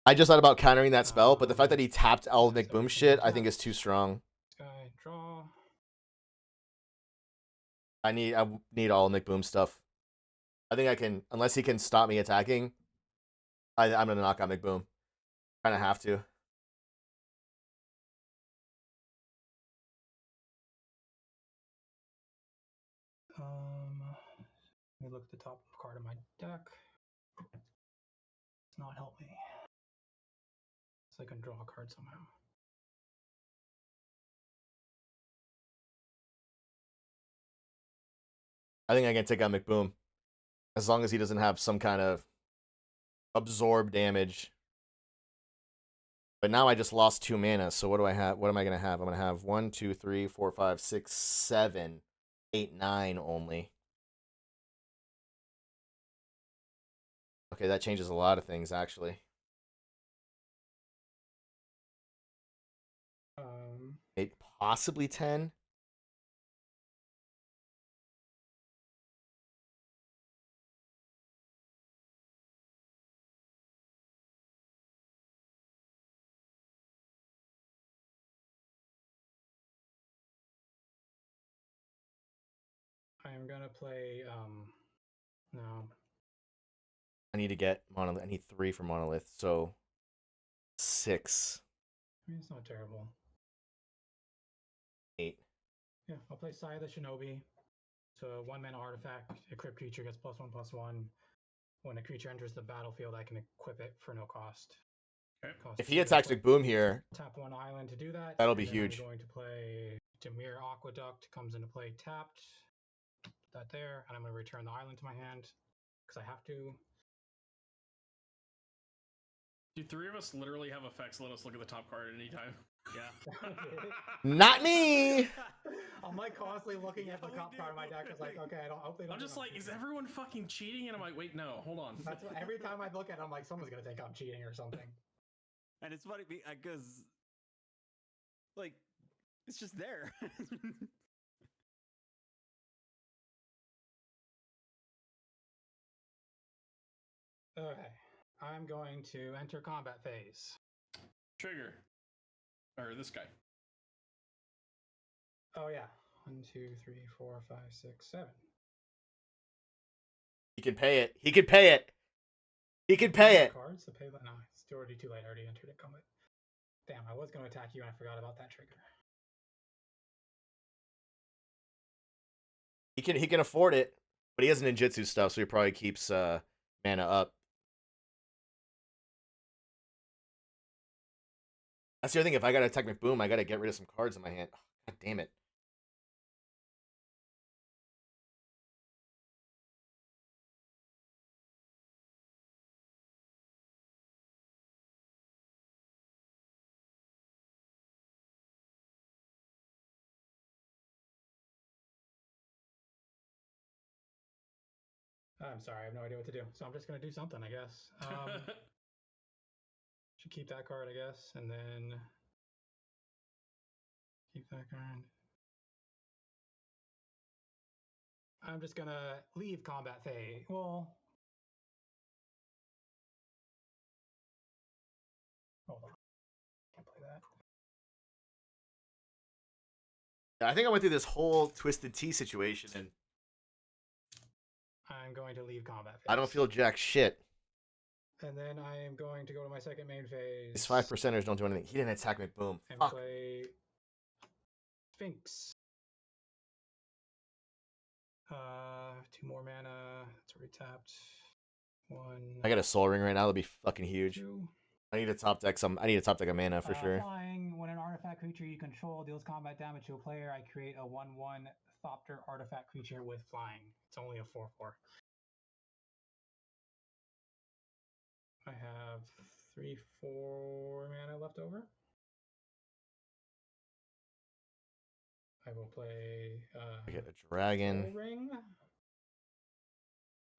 Speaker 2: I just thought about countering that spell, but the fact that he tapped all of McBoom shit, I think is too strong.
Speaker 5: Sky draw.
Speaker 2: I need all McBoom stuff. I think I can, unless he can stop me attacking. I'm gonna knock out McBoom. Kind of have to.
Speaker 5: Let me look at the top card of my deck. It's not help me. So I can draw a card somehow.
Speaker 2: I think I can take out McBoom. As long as he doesn't have some kind of absorb damage. But now I just lost 2 mana, so what do I have? What am I going to have? I'm going to have 1, 2, 3, 4, 5, 6, 7, 8, 9 only. Okay, that changes a lot of things, actually. Maybe possibly 10.
Speaker 5: I'm gonna play no.
Speaker 2: I need to get Monolith. I need 3 for Monolith, so 6.
Speaker 5: I mean, it's not terrible.
Speaker 2: 8.
Speaker 5: Yeah, I'll play Sai the Shinobi. So 1 mana artifact, equip creature gets +1/+1. When a creature enters the battlefield, I can equip it for no cost.
Speaker 1: Okay.
Speaker 5: Cost
Speaker 2: If he
Speaker 5: 2 to
Speaker 2: attacks
Speaker 5: equip.
Speaker 2: McBoom here,
Speaker 5: Tap 1 island to do that.
Speaker 2: That'll be
Speaker 5: and then
Speaker 2: huge.
Speaker 5: I'm going to play Dimir Aqueduct, comes into play tapped. Put that there, and I'm going to return the island to my hand because I have to.
Speaker 1: Do 3 of us literally have effects? Let us look at the top card at any time.
Speaker 7: Yeah.
Speaker 2: not me.
Speaker 5: I'm like constantly looking at the
Speaker 7: Yeah, we
Speaker 5: top card of my deck. It's like, okay, I don't. Hopefully,
Speaker 1: I'm just like, is everyone fucking cheating? And I'm like, wait, no, hold on.
Speaker 5: That's what, every time I look at it, I'm like, someone's gonna think I'm cheating or something.
Speaker 4: And it's funny because, like, it's just there.
Speaker 5: Okay, I'm going to enter combat phase.
Speaker 1: Trigger. Or this guy.
Speaker 5: Oh yeah, 1, 2, 3, 4, 5, 6, 7.
Speaker 2: He can pay it. He can pay it. He can pay it.
Speaker 5: Cards to pay that? No, it's already too late. I already entered it. Combat. Damn, I was going to attack you and I forgot about that trigger.
Speaker 2: He can afford it, but he has ninjutsu stuff, so he probably keeps mana up. That's the other thing. If I gotta attack McBoom, I gotta get rid of some cards in my hand. Oh, God damn it.
Speaker 5: I'm sorry, I have no idea what to do. So I'm just going to do something, I guess. Should keep that card, I guess, and then keep that card. I'm just going to leave combat phase. Well, hold on. Can't play that.
Speaker 2: I think I went through this whole Twisted Tea situation, and
Speaker 5: I'm going to leave combat phase.
Speaker 2: I don't feel jack shit.
Speaker 5: And then I am going to go to my second main phase.
Speaker 2: These 5%ers don't do anything. He didn't attack McBoom.
Speaker 5: And
Speaker 2: Fuck.
Speaker 5: play Sphinx. 2 more mana. It's already tapped. 1.
Speaker 2: I got a Soul Ring right now. That'll be fucking huge.
Speaker 5: 2.
Speaker 2: I need to top deck some. I need to top deck a mana for sure.
Speaker 5: Flying. When an artifact creature you control deals combat damage to a player, I create a 1/1 Thopter artifact creature with flying. It's only a 4/4. I have 3, 4 mana left over. I will play.
Speaker 2: I get a dragon.
Speaker 5: Soul Ring.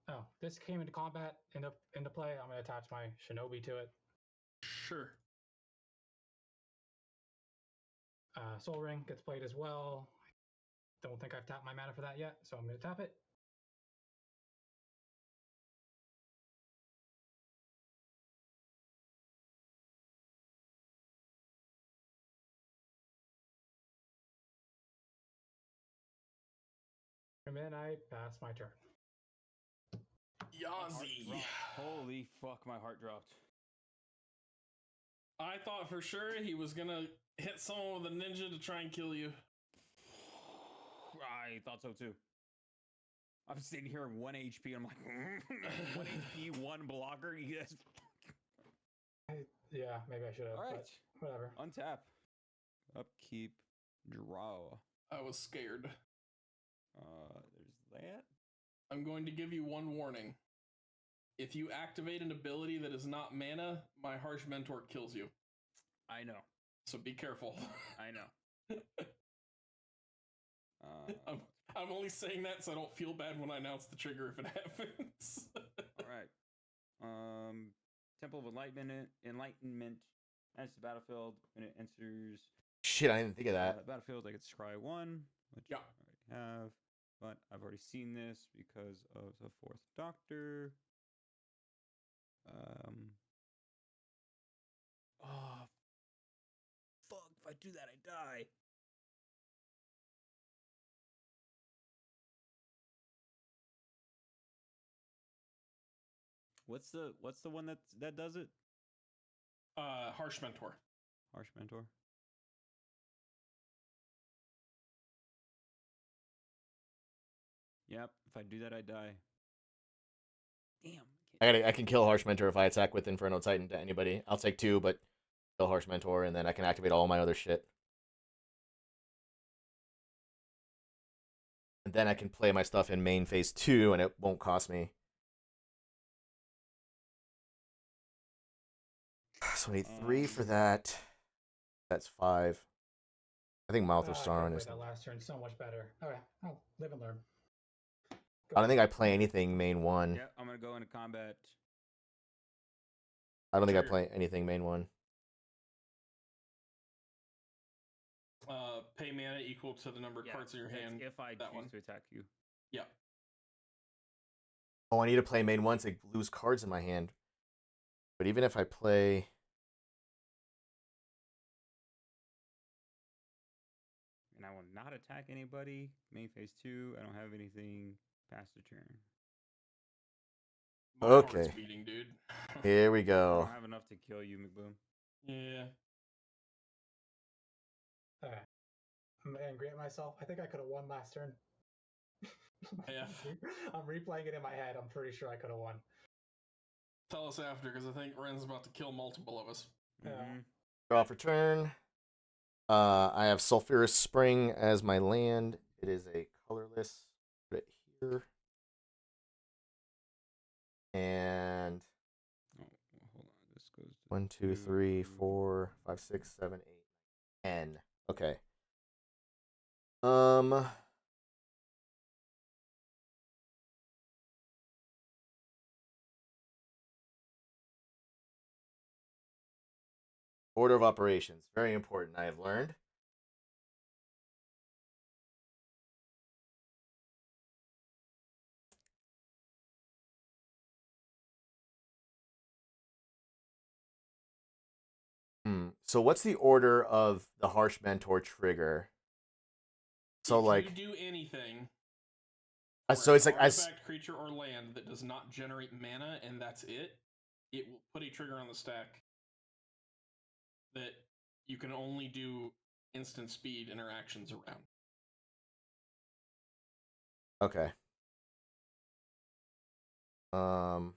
Speaker 5: Oh, this came into combat into play. I'm gonna attach my Shinobi to it.
Speaker 1: Sure.
Speaker 5: Soul Ring gets played as well. I don't think I've tapped my mana for that yet, so I'm gonna tap it. And then I pass my turn.
Speaker 1: Yazi.
Speaker 4: Holy fuck, my heart dropped.
Speaker 1: I thought for sure he was gonna hit someone with a ninja to try and kill you.
Speaker 4: I thought so too. I'm sitting here at 1 HP. I'm like, 1 HP, 1 blocker. You guys.
Speaker 5: Yeah, maybe I should have.
Speaker 4: All right.
Speaker 5: But whatever.
Speaker 4: Untap. Upkeep. Draw.
Speaker 1: I was scared.
Speaker 4: There's that.
Speaker 1: I'm going to give you one warning. If you activate an ability that is not mana, my Harsh Mentor kills you.
Speaker 4: I know.
Speaker 1: So be careful.
Speaker 4: I know.
Speaker 1: I'm only saying that so I don't feel bad when I announce the trigger if it happens.
Speaker 4: All right. Temple of Enlightenment enters the battlefield when it enters
Speaker 2: Shit, I didn't think of that.
Speaker 4: battlefield. I get to scry 1, which
Speaker 1: Yeah.
Speaker 4: I already have, but I've already seen this because of the 4th Doctor. Oh, fuck! If I do that, I die. What's the one that does it?
Speaker 1: Harsh Mentor.
Speaker 4: Harsh Mentor. Yep. If I do that, I die. Damn.
Speaker 2: I can kill Harsh Mentor if I attack with Inferno Titan to anybody. I'll take 2, but kill Harsh Mentor, and then I can activate all my other shit. And then I can play my stuff in main phase 2, and it won't cost me. So I need 3 for that. That's 5. I think Mouth of Sauron is.
Speaker 5: That last turn so much better. Okay, I'll live and learn.
Speaker 2: I don't think I play anything main 1.
Speaker 4: Yeah, I'm gonna go into combat.
Speaker 2: I don't think I play anything main 1.
Speaker 1: Pay mana equal to the number of cards in your hand.
Speaker 4: If I
Speaker 1: that
Speaker 4: choose
Speaker 1: one.
Speaker 4: to attack you.
Speaker 1: Yeah.
Speaker 2: Oh, I need to play main 1 to lose cards in my hand. But even if I play...
Speaker 4: And I will not attack anybody. Main phase 2. I don't have anything past the turn.
Speaker 1: My
Speaker 2: Okay.
Speaker 1: heart's beating, dude.
Speaker 2: Here we
Speaker 4: I
Speaker 2: go.
Speaker 4: don't have enough to kill you, McBoom.
Speaker 1: Yeah.
Speaker 5: Okay. I'm angry at myself. I think I could have won last turn.
Speaker 1: Yeah.
Speaker 5: I'm replaying it in my head. I'm pretty sure I could have won.
Speaker 1: Tell us after, because I think Ren's about to kill multiple of us.
Speaker 5: Yeah.
Speaker 2: Draw for turn. I have Sulphurous Spring as my land. It is a colorless. Put it here. And
Speaker 4: Oh, hold on. This goes to
Speaker 2: 1, 2, 3, 4, 5, 6, 7, 8, 10. Okay. Order of operations. Very important, I have learned. So what's the order of the Harsh Mentor trigger? So
Speaker 1: if
Speaker 2: like
Speaker 1: you do anything,
Speaker 2: so
Speaker 1: for
Speaker 2: it's
Speaker 1: an
Speaker 2: like
Speaker 1: artifact, creature, or land that does not generate mana and that's it, it will put a trigger on the stack that you can only do instant speed interactions around.
Speaker 2: okay. How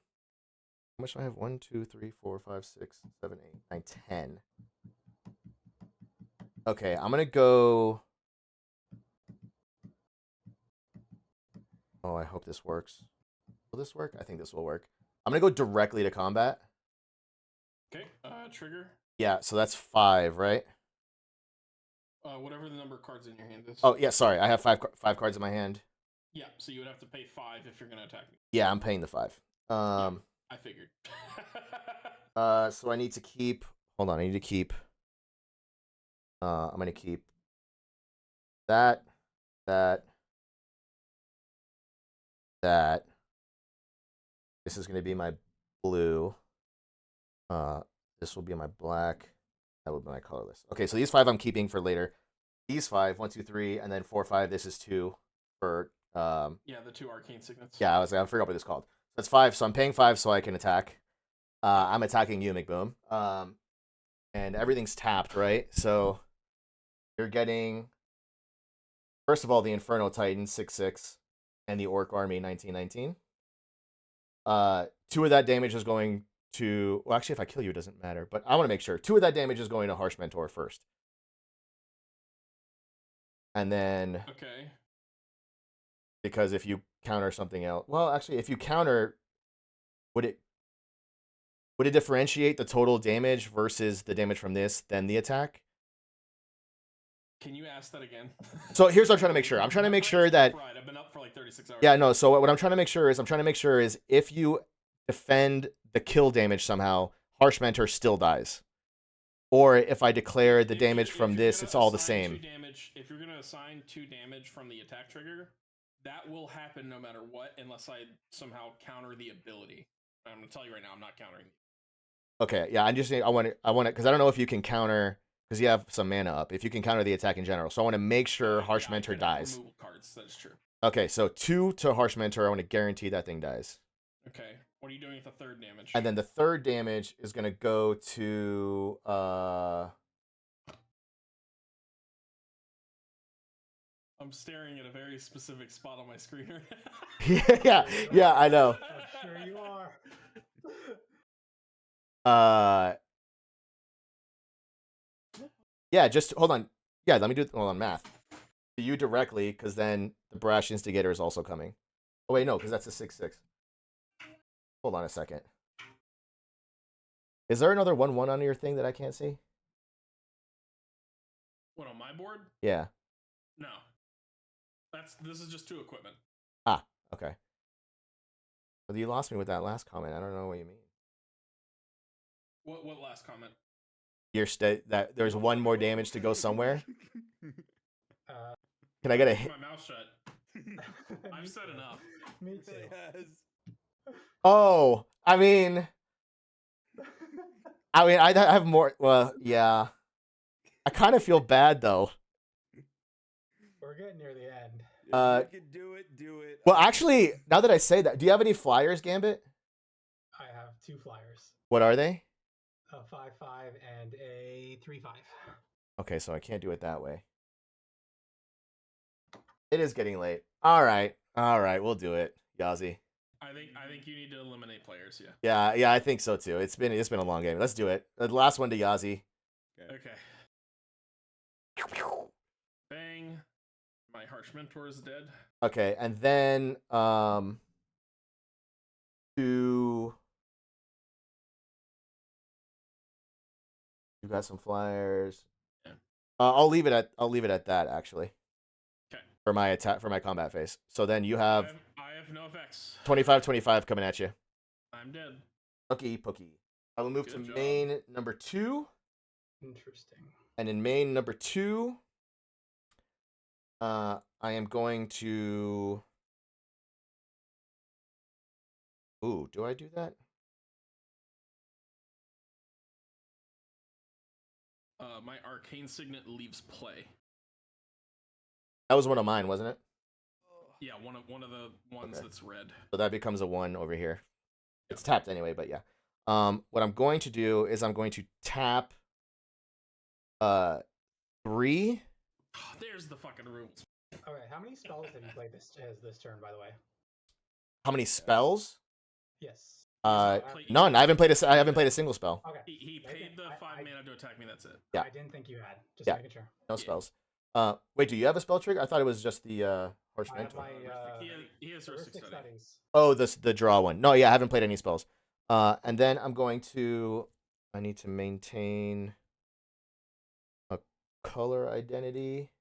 Speaker 2: much do I have? 1, 2, 3, 4, 5, 6, 7, 8, 9, 10. Okay, I'm gonna go. Oh, I hope this works. Will this work? I think this will work. I'm gonna go directly to combat.
Speaker 1: Okay, trigger.
Speaker 2: Yeah, so that's 5, right?
Speaker 1: Whatever the number of cards in your hand is.
Speaker 2: Oh yeah, sorry, I have five cards in my hand.
Speaker 1: Yeah, so you would have to pay 5 if you're gonna attack me.
Speaker 2: Yeah, I'm paying the 5.
Speaker 1: I figured.
Speaker 2: So I need to keep. Hold on, I need to keep. I'm gonna keep that. This is gonna be my blue. This will be my black. That will be my colorless. Okay, so these 5 I'm keeping for later. These 5, 1, 2, 3, and then 4, 5. This is 2 for
Speaker 1: yeah, the 2 arcane signets.
Speaker 2: Yeah, I forgot what it's called. That's 5, so I'm paying 5 so I can attack. I'm attacking you, McBoom. And everything's tapped, right? So you're getting, first of all, the Inferno Titan 6/6. and the Orc Army 1919. 2 of that damage is going to. Well, actually, if I kill you, it doesn't matter. But I want to make sure 2 of that damage is going to Harsh Mentor first, and then
Speaker 1: Okay.
Speaker 2: because if you counter something else, well, actually, if you counter, would it differentiate the total damage versus the damage from this, then the attack?
Speaker 1: Can you ask that again?
Speaker 2: So here's what I'm trying to make sure. I'm trying to make sure that.
Speaker 1: Right, I've been up for like 36 hours.
Speaker 2: Yeah, no. So what I'm trying to make sure is if you defend the kill damage somehow, Harsh Mentor still dies. Or if I declare the damage from this, it's all the same.
Speaker 1: If you're gonna assign 2 damage from the attack trigger, that will happen no matter what, unless I somehow counter the ability. I'm gonna tell you right now, I'm not countering.
Speaker 2: Okay, yeah, I want it because I don't know if you can counter because you have some mana up. If you can counter the attack in general, so I want to make sure Harsh Mentor dies.
Speaker 1: Removal cards. That's true.
Speaker 2: Okay, so 2 to Harsh Mentor. I want to guarantee that thing dies.
Speaker 1: Okay, what are you doing with the 3rd damage?
Speaker 2: And then the 3rd damage is gonna go to
Speaker 1: I'm staring at a very specific spot on my screen right
Speaker 2: yeah, I know.
Speaker 5: I'm sure you are.
Speaker 2: Yeah, just hold on. Yeah, let me do it. Hold on, math. To you directly, because then the Brash Instigator is also coming. Oh wait, no, because that's a 6/6. Hold on a second. Is there another 1/1 on your thing that I can't see?
Speaker 1: What, on my board?
Speaker 2: Yeah.
Speaker 1: No. This is just 2 equipment.
Speaker 2: Ah, okay. Well, you lost me with that last comment. I don't know what you mean.
Speaker 1: What last comment?
Speaker 2: That there's 1 more damage to go somewhere. Can I
Speaker 1: Keep
Speaker 2: get a hit?
Speaker 1: my mouth shut. I've said enough.
Speaker 5: Me too.
Speaker 2: Oh, I mean, I have more. Well, yeah. I kind of feel bad though.
Speaker 5: We're getting near the end.
Speaker 4: If you can do it.
Speaker 2: Well, actually, now that I say that, do you have any flyers, Gambit?
Speaker 5: I have 2 flyers.
Speaker 2: What are they?
Speaker 5: A 5/5 and a 3/5.
Speaker 2: Okay, so I can't do it that way. It is getting late. All right, we'll do it, Yazi.
Speaker 1: I think you need to eliminate players. Yeah.
Speaker 2: Yeah, I think so too. It's been a long game. Let's do it. The last one to Yazi.
Speaker 1: Okay. Bang. My Harsh Mentor is dead.
Speaker 2: Okay, and then to you got some flyers.
Speaker 1: Yeah.
Speaker 2: I'll leave it at that actually.
Speaker 1: Okay.
Speaker 2: For my attack, for my combat phase. So then you have
Speaker 1: I have no effects.
Speaker 2: 25/25 coming at you.
Speaker 1: I'm dead.
Speaker 2: Pookie. I will move
Speaker 1: Good
Speaker 2: to
Speaker 1: job.
Speaker 2: main number 2.
Speaker 5: Interesting.
Speaker 2: And in main number 2, I am going to. Ooh, do I do that?
Speaker 1: My Arcane Signet leaves play.
Speaker 2: That was one of mine, wasn't it?
Speaker 1: Yeah, one of the ones
Speaker 2: Okay.
Speaker 1: that's red.
Speaker 2: So that becomes a 1 over here. It's tapped anyway, but yeah. What I'm going to do is I'm going to tap 3.
Speaker 1: There's the fucking rules.
Speaker 5: Okay, how many spells have you played this turn, by the way?
Speaker 2: How many spells?
Speaker 5: Yes.
Speaker 2: None. I haven't played a single spell.
Speaker 5: Okay.
Speaker 1: He paid the 5 mana to attack me. That's it.
Speaker 2: Yeah.
Speaker 5: I didn't think you had. Just
Speaker 2: Yeah.
Speaker 5: making sure.
Speaker 2: No spells. Wait, do you have a spell trigger? I thought it was just the Harsh
Speaker 5: I have
Speaker 2: Mentor.
Speaker 5: my
Speaker 1: He has heuristic study.
Speaker 5: studies.
Speaker 2: Oh, the draw one. No, yeah, I haven't played any spells. And then I need to maintain a color identity.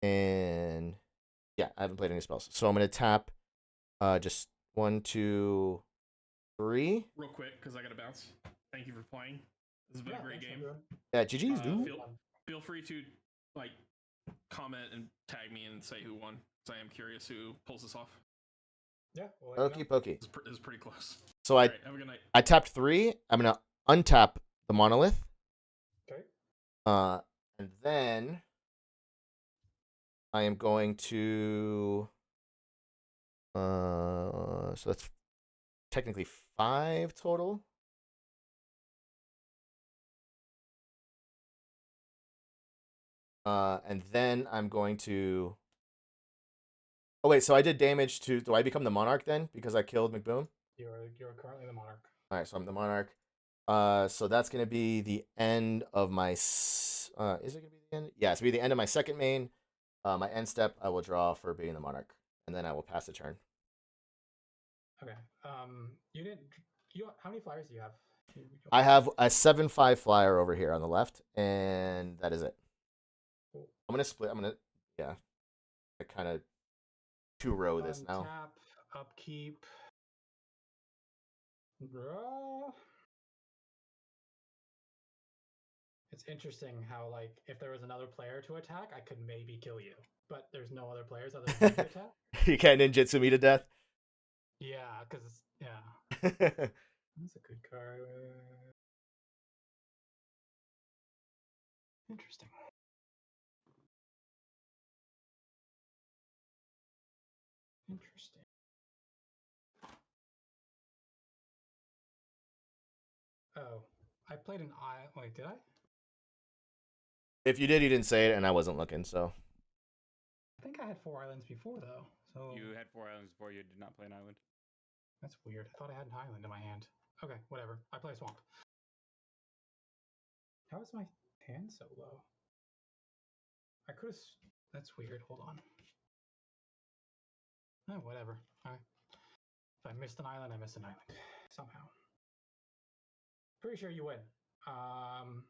Speaker 2: And yeah, I haven't played any spells. So I'm gonna tap just 1, 2, 3.
Speaker 1: Real quick, because I gotta bounce. Thank you for playing. This has been a great game.
Speaker 2: Yeah, GG's, dude.
Speaker 1: Feel free to comment and tag me and say who won, because I am curious who pulls this off.
Speaker 5: Yeah. We'll let you
Speaker 2: Okie
Speaker 5: know.
Speaker 2: pokey.
Speaker 1: This is pretty close.
Speaker 2: So
Speaker 1: All right, have a good night.
Speaker 2: I tapped 3. I'm gonna untap the monolith.
Speaker 5: Okay.
Speaker 2: And then I am going to so that's technically 5 total. And then I'm going to Oh wait, so I did damage to. Do I become the monarch then because I killed McBoom?
Speaker 5: You're currently the monarch.
Speaker 2: All right, so I'm the monarch. So that's gonna be the end of my. Is it gonna be the end? Yeah, it's gonna be the end of my second main. My end step, I will draw for being the monarch, and then I will pass the turn.
Speaker 5: Okay. You didn't. How many flyers do you have?
Speaker 2: I have a 7/5 flyer over here on the left, and that is it.
Speaker 5: Cool.
Speaker 2: I'm gonna split. Yeah, I kind of two-row this now.
Speaker 5: Tap, upkeep, draw. It's interesting how, like, if there was another player to attack, I could maybe kill you. But there's no other players other than you to attack.
Speaker 2: You can't ninjutsu me to death.
Speaker 5: Yeah, because that's a good card. Interesting. Interesting. Oh, I played an I. Wait, did I?
Speaker 2: If you did, you didn't say it, and I wasn't looking. So
Speaker 5: I think I had 4 islands before though. So
Speaker 4: You had 4 islands before you did not play an island.
Speaker 5: that's weird. I thought I had an island in my hand. Okay, whatever. I play swamp. How is my hand so low? I could have. That's weird. Hold on. Oh, whatever. Alright. If I missed an island, I missed an island somehow. Pretty sure you win. I'm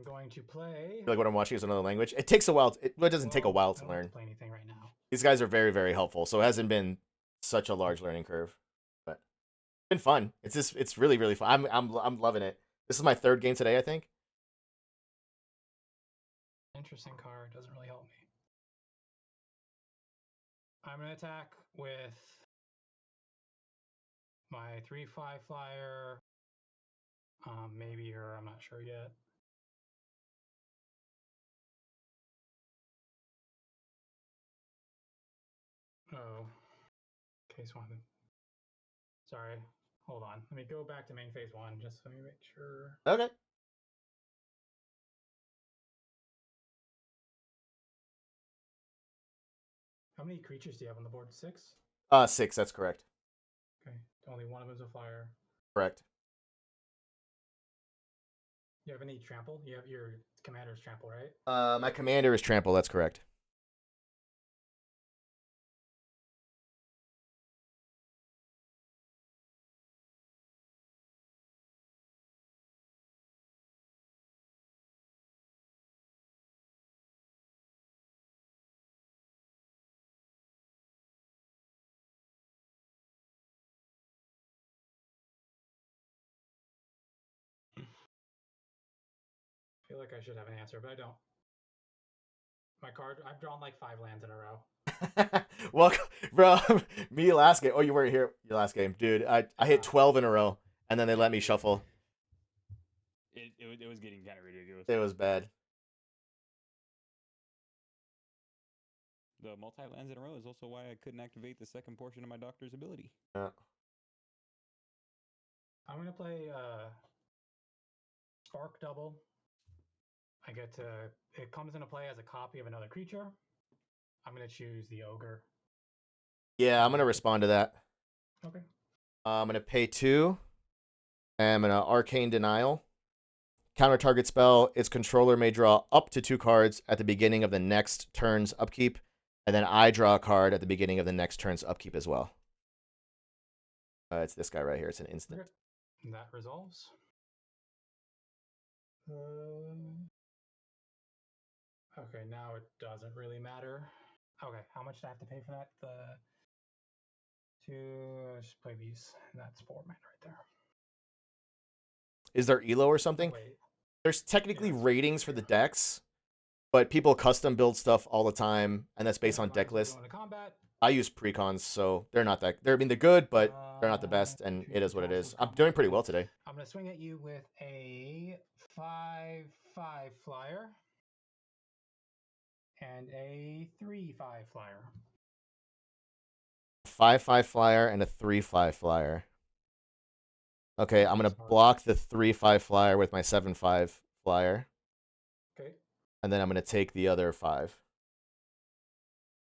Speaker 5: going to play.
Speaker 2: I feel like what I'm watching is another language. It takes a while. It doesn't take a while
Speaker 5: I
Speaker 2: to
Speaker 5: don't have
Speaker 2: learn.
Speaker 5: play anything right now.
Speaker 2: These guys are very, very helpful. So it hasn't been such a large learning curve, but it's been fun. It's really, really fun. I'm loving it. This is my 3rd game today, I think.
Speaker 5: Interesting card. Doesn't really help me. I'm gonna attack with my 3/5 flyer. Maybe her. I'm not sure yet. Oh, case 1. Sorry. Hold on. Let me go back to main phase 1 just so we make sure.
Speaker 2: Okay.
Speaker 5: How many creatures do you have on the board? 6?
Speaker 2: 6. That's correct.
Speaker 5: Okay. Only one of them is a flyer.
Speaker 2: Correct.
Speaker 5: You have any trample? You have your commander's trample, right?
Speaker 2: My commander is trample. That's correct.
Speaker 5: I feel like I should have an answer, but I don't. My card, I've drawn like 5 lands in a row.
Speaker 2: Well, bro, me last game. Oh, you weren't here your last game, dude. I hit 12 in a row, and then they let me shuffle.
Speaker 4: It was getting kind of ridiculous.
Speaker 2: It was bad.
Speaker 4: The multi-lands in a row is also why I couldn't activate the second portion of my doctor's ability.
Speaker 2: Yeah.
Speaker 5: I'm gonna play Spark Double. I get to. It comes into play as a copy of another creature. I'm gonna choose the ogre.
Speaker 2: Yeah, I'm gonna respond to that.
Speaker 5: Okay.
Speaker 2: I'm gonna pay 2. I'm gonna arcane denial. Counter target spell. Its controller may draw up to 2 cards at the beginning of the next turn's upkeep, and then I draw a card at the beginning of the next turn's upkeep as well. It's this guy right here. It's an instant.
Speaker 5: Okay. That resolves. Okay, now it doesn't really matter. Okay, how much do I have to pay for that? Just play these. That's 4 mana right there.
Speaker 2: Is there elo or something?
Speaker 5: Wait.
Speaker 2: There's technically
Speaker 5: Yes.
Speaker 2: ratings for the decks, but people custom build stuff all the time, and that's based on deck lists.
Speaker 5: Going to combat.
Speaker 2: I use precons, so they're not that. They're good, but they're not the best, and it is what it is. I'm doing pretty well today.
Speaker 5: I'm going to swing at you with a 5/5 flyer and a 3/5 flyer.
Speaker 2: 5/5 flyer and a 3/5 flyer. Okay, I'm gonna block the 3/5 flyer with my 7/5 flyer,
Speaker 5: Okay.
Speaker 2: and then I'm gonna take the other 5.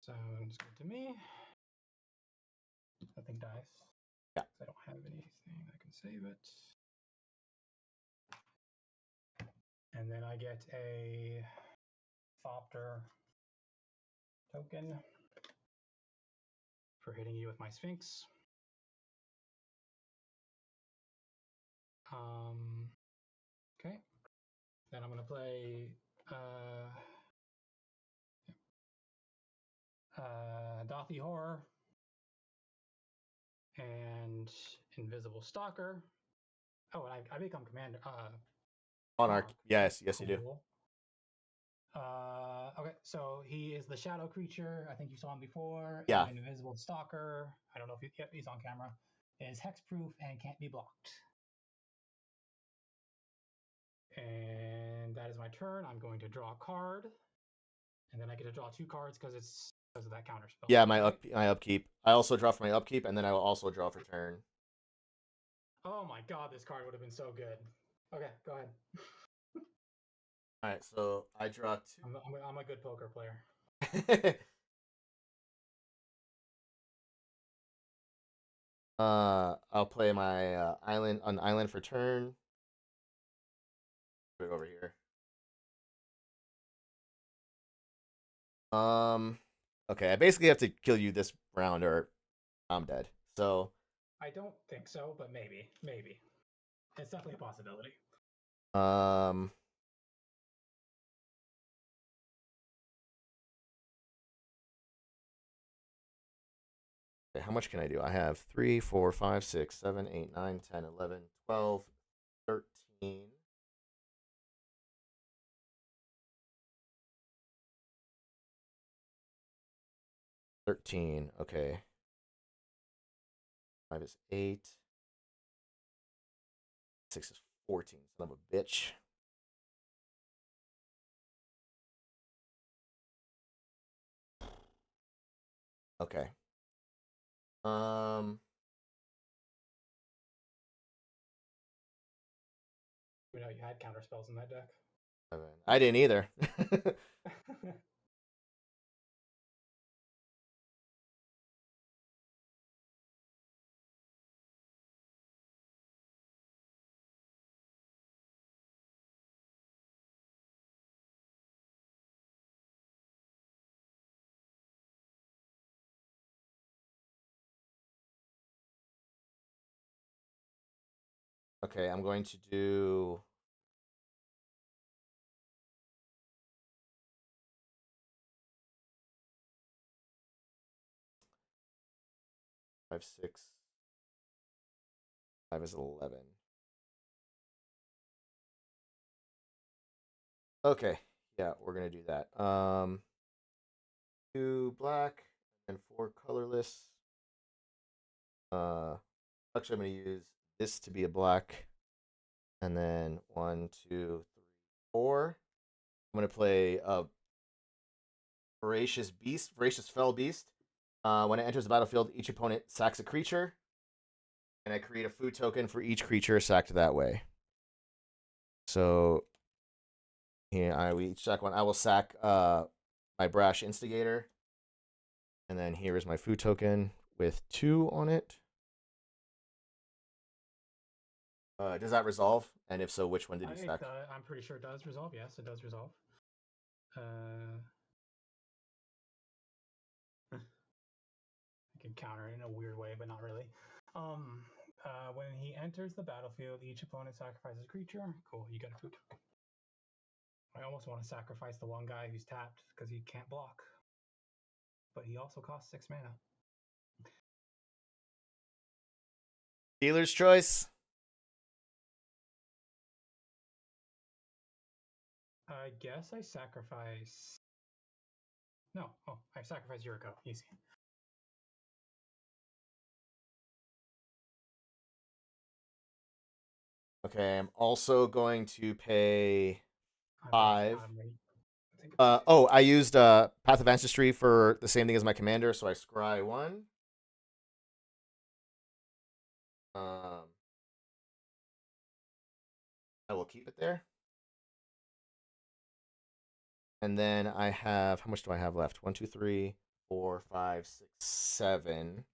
Speaker 5: Sounds good to me. Nothing dies.
Speaker 2: Yeah.
Speaker 5: I don't have anything that can save it. And then I get a Thopter token for hitting you with my Sphinx. Okay. Then I'm going to play Dothy Horror and Invisible Stalker. Oh, and I become commander.
Speaker 2: Monarch. Yes, yes, you do.
Speaker 5: Cool. Okay, so he is the shadow creature. I think you saw him before.
Speaker 2: Yeah.
Speaker 5: And Invisible Stalker. I don't know if he's on camera. Is hexproof and can't be blocked. And that is my turn. I'm going to draw a card, and then I get to draw 2 cards because of that counter spell.
Speaker 2: Yeah, my upkeep. I also draw for my upkeep, and then I will also draw for turn.
Speaker 5: Oh my god, this card would have been so good. Okay, go ahead.
Speaker 2: All right, so I draw 2.
Speaker 5: I'm a good poker player.
Speaker 2: I'll play my island for turn. Put it over here. Okay, I basically have to kill you this round, or I'm dead. So
Speaker 5: I don't think so, but maybe. It's definitely a possibility.
Speaker 2: Okay, how much can I do? I have 3, 4, 5, 6, 7, 8, 9, 10, 11, 12, 13. Okay. 5 is 8. 6 is 14. Son of a bitch. Okay.
Speaker 5: You know, you had counter spells in that deck.
Speaker 2: I didn't either. Okay, I'm going to do... Five, 6. 5 is 11. Okay, yeah, we're gonna do that. 2 black and 4 colorless. Actually, I'm gonna use this to be a black, and then 1, 2, 3, 4. I'm gonna play a Voracious Fell Beast. When it enters the battlefield, each opponent sacks a creature, and I create a food token for each creature sacked that way. So here we each sack one. I will sack my Brash Instigator, and then here is my food token with 2 on it. Does that resolve? And if so, which one did you sack?
Speaker 5: I'm pretty sure it does resolve. Yes, it does resolve. I can counter it in a weird way, but not really. When he enters the battlefield, each opponent sacrifices a creature. Cool, you get a food. I almost want to sacrifice the one guy who's tapped because he can't block. But he also costs 6 mana.
Speaker 2: Dealer's choice.
Speaker 5: I guess I sacrifice... No. Oh, I sacrifice Yuriko. Easy.
Speaker 2: Okay, I'm also going to pay 5.
Speaker 5: I
Speaker 2: I used Path of Ancestry for the same thing as my commander, so I scry 1. I will keep it there. And then I have, how much do I have left? 1, 2, 3, 4, 5, 6, 7.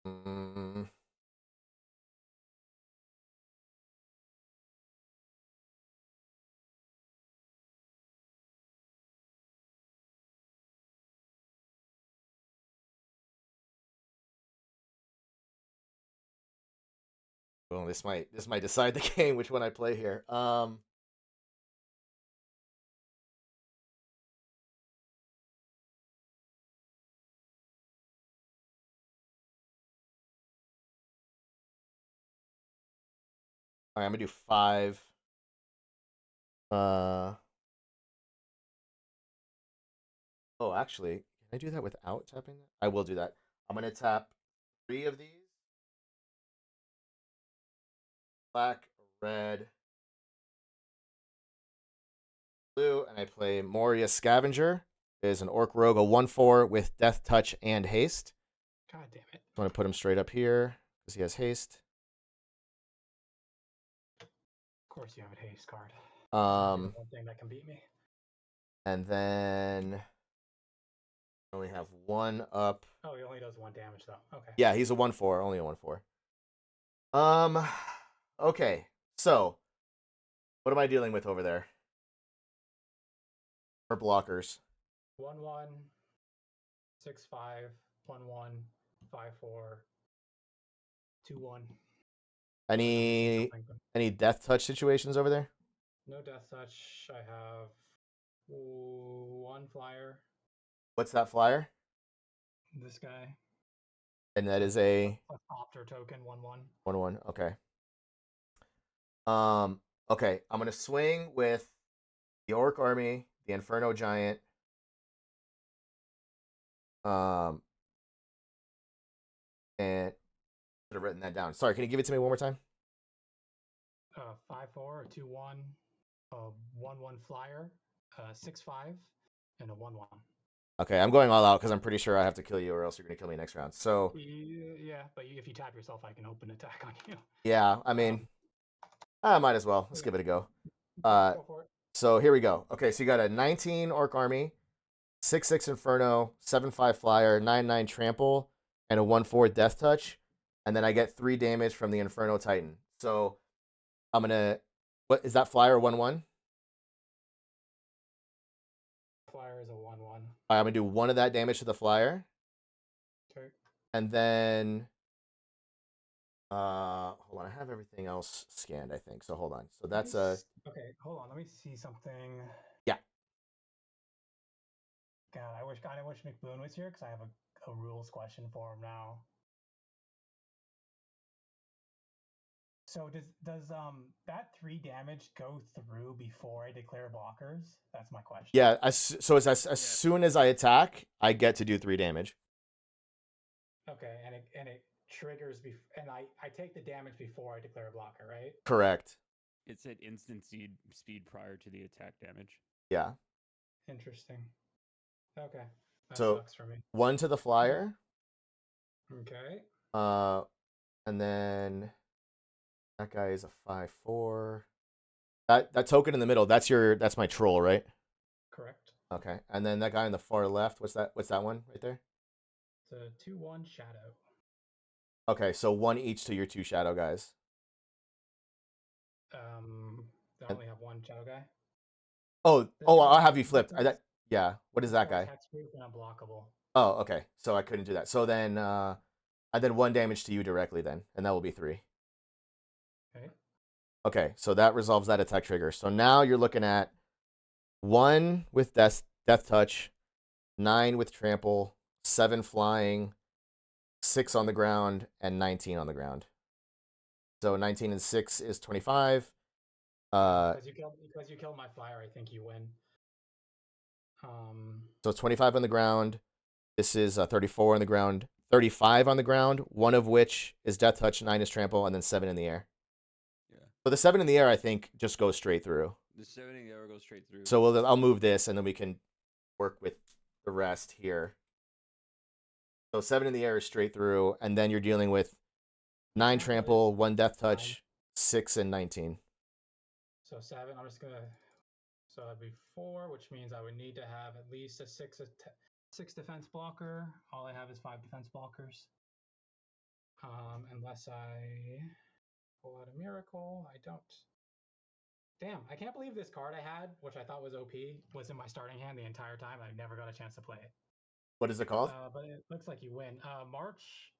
Speaker 2: Mm. Well, this might decide the game which one I play here. All right, I'm gonna do 5. Oh, actually, can I do that without tapping that? I will do that. I'm gonna tap 3 of these. Black, red, blue, and I play Moria Scavenger. It is an Orc Rogue, a 1/4 with Death Touch and Haste.
Speaker 5: God damn it.
Speaker 2: I want to put him straight up here because he has haste.
Speaker 5: Of course you have a haste card.
Speaker 2: Um,
Speaker 5: One thing that can beat me.
Speaker 2: and then I only have 1 up.
Speaker 5: Oh, he only does 1 damage though. Okay.
Speaker 2: Yeah, he's a 1/4, only a 1/4. Okay. So, what am I dealing with over there? For blockers.
Speaker 5: 1/1, 6/5, 1/1, 5/4, 2/1.
Speaker 2: Any death touch situations over there?
Speaker 5: No death touch. I have 1 flyer.
Speaker 2: What's that flyer?
Speaker 5: This guy.
Speaker 2: And that is a
Speaker 5: Opter token 1/1.
Speaker 2: 1/1. Okay. Okay, I'm gonna swing with the Orc Army, the Inferno Giant. And should have written that down. Sorry, can you give it to me one more time?
Speaker 5: 5/4, a 2/1, a 1/1 flyer, 6/5, and a 1/1.
Speaker 2: Okay, I'm going all out because I'm pretty sure I have to kill you or else you're gonna kill me next round. So
Speaker 5: Yeah, but if you tap yourself, I can open attack on you.
Speaker 2: yeah, I mean, I might as well. Let's give it a go.
Speaker 5: Go for it.
Speaker 2: So here we go. Okay, so you got a 19 Orc Army, 6/6 Inferno, 7/5 Flyer, 9/9 Trample, and a 1/4 Death Touch, and then I get 3 damage from the Inferno Titan. So I'm gonna. What is that flyer 1/1?
Speaker 5: Flyer is a 1/1.
Speaker 2: All right, I'm gonna do 1 of that damage to the flyer,
Speaker 5: Okay.
Speaker 2: and then hold on, I have everything else scanned, I think. So hold on. So that's a
Speaker 5: Okay, hold on. Let me see something.
Speaker 2: Yeah.
Speaker 5: God, I wish McBoone was here because I have a rules question for him now. So does that 3 damage go through before I declare blockers? That's my question.
Speaker 2: yeah. As soon as I attack, I get to do 3 damage.
Speaker 5: Okay, and it triggers and I take the damage before I declare a blocker, right?
Speaker 2: Correct.
Speaker 4: It's at instant speed prior to the attack damage.
Speaker 2: Yeah.
Speaker 5: Interesting. Okay. That
Speaker 2: So
Speaker 5: sucks for me.
Speaker 2: 1 to the flyer.
Speaker 5: Okay.
Speaker 2: And then that guy is a 5/4. That token in the middle, that's my troll, right?
Speaker 5: Correct.
Speaker 2: Okay. And then that guy on the far left, what's that one right there?
Speaker 5: It's a 2/1 shadow.
Speaker 2: Okay, so 1 each to your 2 shadow guys.
Speaker 5: I only have 1 shadow guy.
Speaker 2: Oh, I'll have you flipped. Yeah. What is that guy?
Speaker 5: Hexproof and unblockable.
Speaker 2: Oh, okay. So I couldn't do that. So then and then 1 damage to you directly then, and that will be 3.
Speaker 5: Okay.
Speaker 2: Okay, so that resolves that attack trigger. So now you're looking at 1 with death touch, 9 with trample, 7 flying, 6 on the ground, and 19 on the ground. So 19 and 6 is 25.
Speaker 5: Because you killed my flyer, I think you win.
Speaker 2: So 25 on the ground. This is 34 on the ground, 35 on the ground, 1 of which is death touch, 9 is trample, and then 7 in the air.
Speaker 4: Yeah.
Speaker 2: So the 7 in the air, I think, just goes straight through.
Speaker 4: The 7 in the air goes straight through.
Speaker 2: So I'll move this, and then we can work with the rest here. So 7 in the air is straight through, and then you're dealing with 9 trample, 1 death touch, 6 and 19.
Speaker 5: So 7. I'm just gonna. So that'd be 4, which means I would need to have at least a 6 defense blocker. All I have is 5 defense blockers. Unless I pull out a miracle, I don't. Damn, I can't believe this card I had, which I thought was OP, was in my starting hand the entire time. I never got a chance to play it.
Speaker 2: What is it called?
Speaker 5: But it looks like you win. March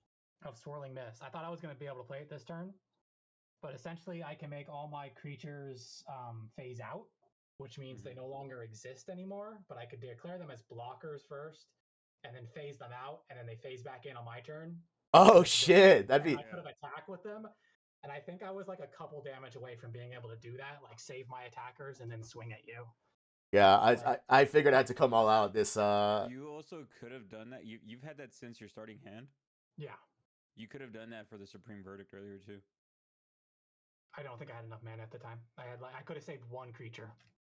Speaker 5: of Swirling Mist. I thought I was going to be able to play it this turn, but essentially I can make all my creatures phase out, which means they no longer exist anymore, but I could declare them as blockers first, and then phase them out, and then they phase back in on my turn.
Speaker 2: Oh shit, that'd be.
Speaker 5: I could have attacked with them, and I think I was like a couple damage away from being able to do that, like save my attackers and then swing at you.
Speaker 2: Yeah, I figured I had to come all out. This
Speaker 4: You also could have done that. You've had that since your starting hand.
Speaker 5: Yeah.
Speaker 4: You could have done that for the Supreme Verdict earlier too.
Speaker 5: I don't think I had enough mana at the time. I could have saved 1 creature,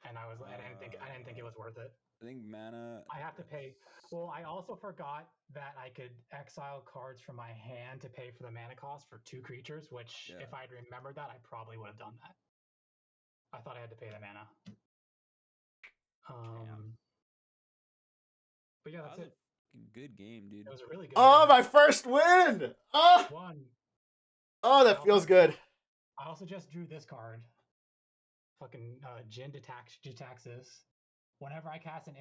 Speaker 5: and I didn't think it was worth it.
Speaker 4: I think mana.
Speaker 5: I have to pay. Well, I also forgot that I could exile cards from my hand to pay for the mana cost for 2 creatures, which if I'd remembered that, I probably would have done that. I thought I had to pay the mana. But yeah, that's it.
Speaker 4: Good game, dude.
Speaker 5: It was a really good
Speaker 2: Oh,
Speaker 5: game.
Speaker 2: my first win! Oh,
Speaker 5: 1.
Speaker 2: oh, that feels good.
Speaker 5: I also just drew this card. Fucking Jin Jitaxis. Whenever I cast an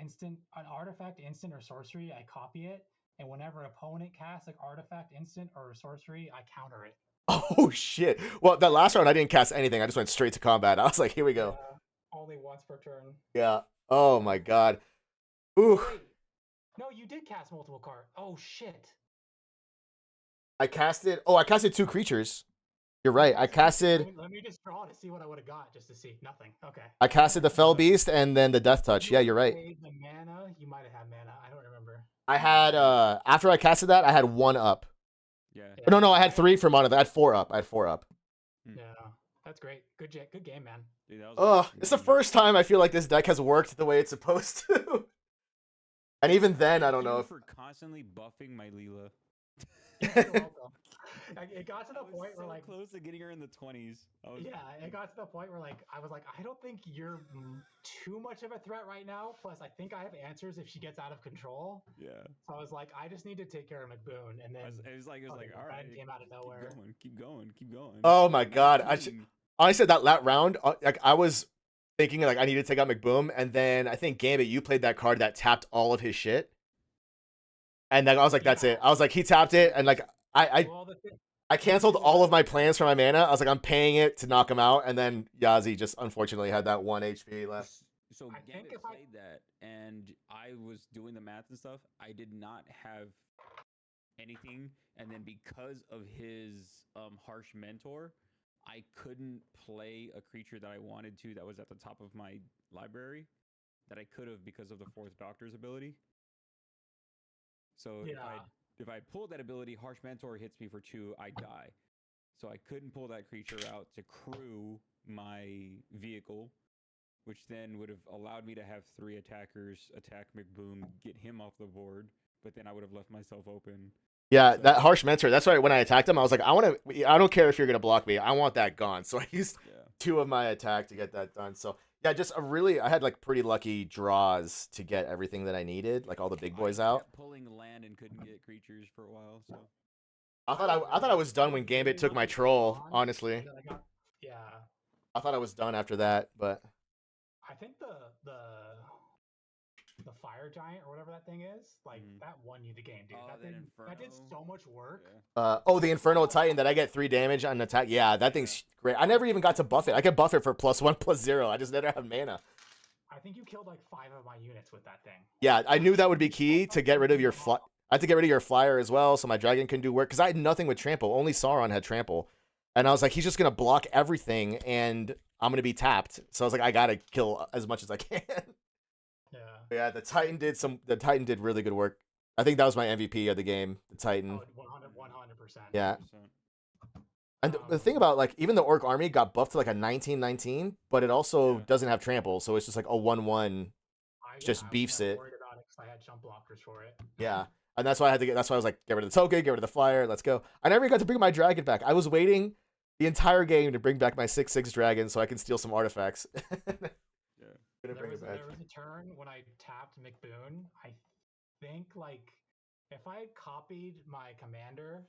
Speaker 5: artifact, instant, or sorcery, I copy it. And whenever an opponent casts an artifact, instant, or sorcery, I counter it.
Speaker 2: Oh shit! Well, that last round I didn't cast anything. I just went straight to combat. I was like, here we go.
Speaker 5: Only once per turn.
Speaker 2: Yeah. Oh my god. Ooh.
Speaker 5: Wait. No, you did cast multiple cards. Oh shit.
Speaker 2: I casted 2 creatures. You're right. I casted.
Speaker 5: Let me just draw to see what I would have got, just to see. Nothing. Okay.
Speaker 2: I casted the Fell Beast and then the Death Touch. Yeah, you're right.
Speaker 5: The mana. You might have had mana. I don't remember.
Speaker 2: I had after I casted that, I had 1 up.
Speaker 4: Yeah.
Speaker 2: No, I had 3 for mana. I had 4 up.
Speaker 5: Yeah, that's great. Good game, man.
Speaker 4: Dude, that was
Speaker 2: Oh, it's the first time I feel like this deck has worked the way it's supposed to. And even then, I don't know if.
Speaker 4: For constantly buffing my Leela.
Speaker 5: You're welcome. It got to the point where like
Speaker 4: close to getting her in the 20s.
Speaker 5: It got to the point where like I was like, I don't think you're too much of a threat right now. Plus, I think I have answers if she gets out of control.
Speaker 4: Yeah.
Speaker 5: So I was like, I just need to take care of McBoon, and then
Speaker 4: it was like, all right,
Speaker 5: came out of nowhere.
Speaker 4: Keep going.
Speaker 2: Oh my god! I said that round, like I was thinking like I need to take out McBoom, and then I think Gambit, you played that card that tapped all of his shit, and then I was like, that's it. I was like, he tapped it, and like I canceled all of my plans for my mana. I was like, I'm paying it to knock him out, and then Yazi just unfortunately had that 1 HP left.
Speaker 4: So Gambit played that, and I was doing the math and stuff. I did not have anything, and then because of his Harsh Mentor, I couldn't play a creature that I wanted to that was at the top of my library that I could have because of the 4th Doctor's ability. So if I pulled that ability, Harsh Mentor hits me for 2, I die. So I couldn't pull that creature out to crew my vehicle, which then would have allowed me to have 3 attackers attack McBoom, get him off the board, but then I would have left myself open.
Speaker 2: Yeah, that Harsh Mentor. That's why when I attacked him, I was like, I don't care if you're gonna block me. I want that gone. So I used 2 of my attack to get that done. So yeah, I had like pretty lucky draws to get everything that I needed, like all the big boys out.
Speaker 4: Kept pulling land and couldn't get creatures for a while. So
Speaker 2: I thought I was done when Gambit took my troll. Honestly, I thought I was done after that, but
Speaker 5: I think the Fire Giant or whatever that thing is, like that won you the game, dude. That did so much work.
Speaker 2: The Infernal Titan that I get 3 damage on attack. Yeah, that thing's great. I never even got to buff it. I could buff it for +1/+0. I just never have mana.
Speaker 5: I think you killed like 5 of my units with that thing.
Speaker 2: Yeah, I knew that would be key to get rid of your I had to get rid of your flyer as well, so my dragon can do work. Because I had nothing with trample. Only Sauron had trample, and I was like, he's just gonna block everything, and I'm gonna be tapped. So I was like, I gotta kill as much as I can. Yeah, the Titan did really good work. I think that was my MVP of the game, the Titan.
Speaker 5: 100%.
Speaker 2: Yeah. And the thing about like even the Orc army got buffed to like a 19/19, but it also doesn't have trample, so it's just like a 1/1. Just beefs it.
Speaker 5: Worried about it because I had jump blockers for it.
Speaker 2: Yeah. And that's why I had to get. That's why I was like, get rid of the token, get rid of the flyer, let's go. I never got to bring my dragon back. I was waiting the entire game to bring back my 6/6 dragon so I can steal some artifacts.
Speaker 4: Yeah.
Speaker 2: Couldn't bring it back.
Speaker 5: There was a turn when I tapped McBoon. I think like if I had copied my commander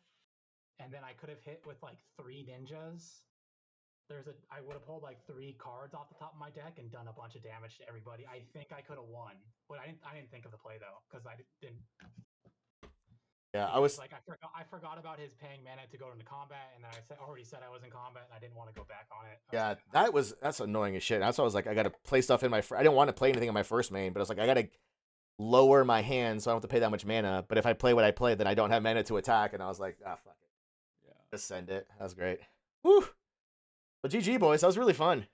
Speaker 5: and then I could have hit with like 3 ninjas, I would have pulled like 3 cards off the top of my deck and done a bunch of damage to everybody. I think I could have won, but I didn't think of the play though because I didn't.
Speaker 2: Yeah, I was
Speaker 5: like I forgot about his paying mana to go into combat, and then I already said I was in combat, and I didn't want to go back on it.
Speaker 2: Yeah, that's annoying as shit. That's why I was like, I gotta play stuff in my. I didn't want to play anything in my first main, but I was like, I gotta lower my hand so I don't have to pay that much mana. But if I play what I play, then I don't have mana to attack, and I was like, fuck it,
Speaker 4: Yeah.
Speaker 2: just send it. That was great. Woo! Well, GG boys, that was really fun.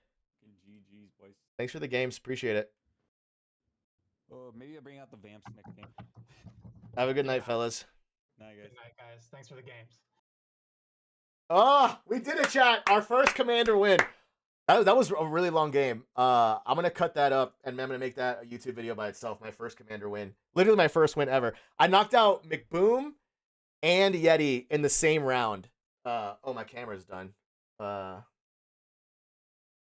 Speaker 4: GG's, boys.
Speaker 2: Thanks for the games, appreciate it.
Speaker 4: Maybe I'll bring out the Vamps next game.
Speaker 2: Have a good night, fellas.
Speaker 4: Night, guys.
Speaker 5: Good night, guys. Thanks for the games.
Speaker 2: Oh, we did it, chat. Our first commander win. That was a really long game. I'm gonna cut that up and I'm gonna make that a YouTube video by itself. My first commander win. Literally my first win ever. I knocked out McBoom and Yeti in the same round. Oh, my camera's done. I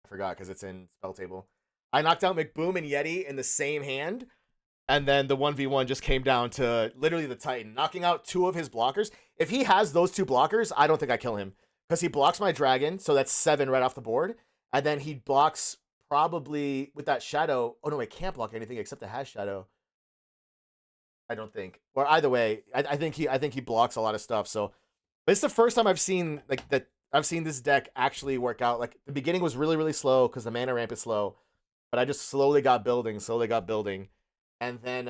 Speaker 2: forgot because it's in spell table. I knocked out McBoom and Yeti in the same hand. And then the 1v1 just came down to literally the Titan knocking out 2 of his blockers. If he has those 2 blockers, I don't think I kill him because he blocks my dragon. So that's 7 right off the board. And then he blocks probably with that shadow. Oh no, I can't block anything except the hash shadow. I don't think. Or either way, I think he blocks a lot of stuff. So it's the first time I've seen like that. I've seen this deck actually work out. Like the beginning was really, really slow because the mana ramp is slow. But I just slowly got building. And then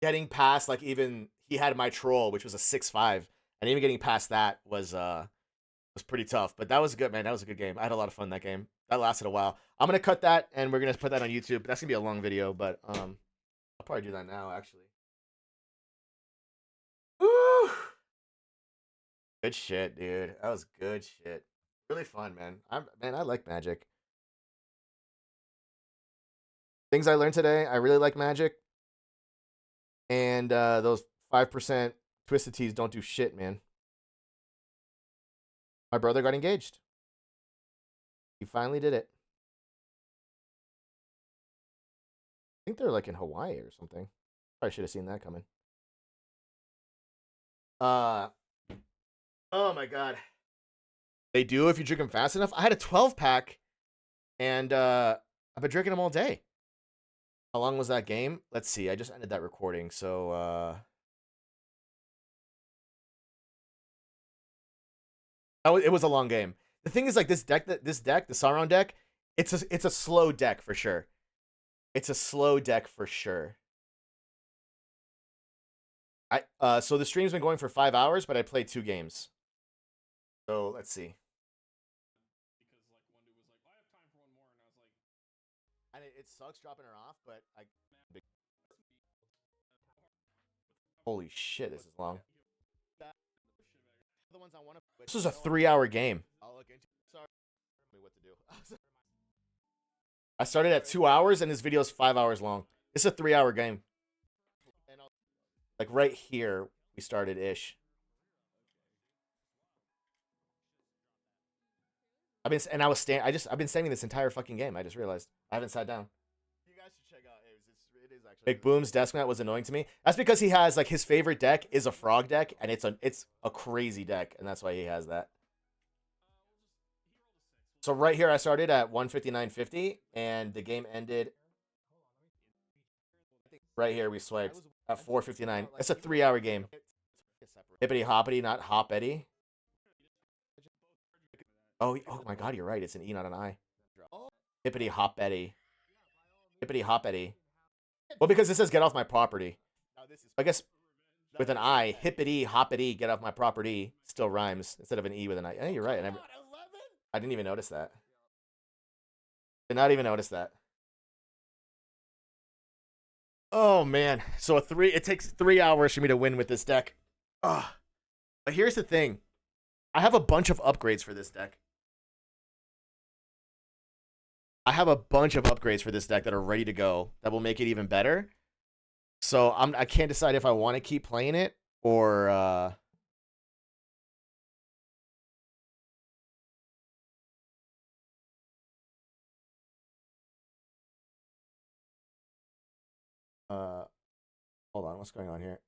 Speaker 2: getting past like even he had my troll, which was a 6/5, and even getting past that was pretty tough. But that was good, man. That was a good game. I had a lot of fun that game. That lasted a while. I'm gonna cut that and we're gonna put that on YouTube. That's gonna be a long video, but I'll probably do that now actually. Woo! Good shit, dude. That was good shit. Really fun, man. I like Magic. Things I learned today, I really like Magic. And those 5% Twisted Teas don't do shit, man. My brother got engaged. He finally did it. I think they're like in Hawaii or something. Probably should have seen that coming. Oh my god. They do if you drink them fast enough. I had a 12-pack and I've been drinking them all day. How long was that game? Let's see. I just ended that recording, so it was a long game. The thing is, like this deck, the Sauron deck, it's a slow deck for sure. It's a slow deck for sure. So the stream's been going for 5 hours, but I played 2 games. So let's see. And it sucks dropping her off, but holy shit, this is long. This was a 3-hour game. I started at 2 hours, and this video is 5 hours long. It's a 3-hour game. Like right here, we started ish. I've been standing this entire fucking game. I just realized I haven't sat down. You guys should check out. It is actually. McBoom's desk mat was annoying to me. That's because he has like his favorite deck is a frog deck, and it's a crazy deck, and that's why he has that. So right here, I started at 159.50, and the game ended. Right here, we swiped at 4:59. It's a 3-hour game. Hippity hoppity, not hoppity. Oh my god, you're right. It's an E, not an I. Hippity hoppity. Hippity hoppity. Well, because it says get off my property. I guess with an I, hippity hoppity, get off my property, still rhymes instead of an E with an I. Yeah, you're right. I didn't even notice that. Did not even notice that. Oh man. So it takes 3 hours for me to win with this deck. Ugh. But here's the thing. I have a bunch of upgrades for this deck. I have a bunch of upgrades for this deck that are ready to go that will make it even better. So I can't decide if I want to keep playing it or hold on, what's going on here?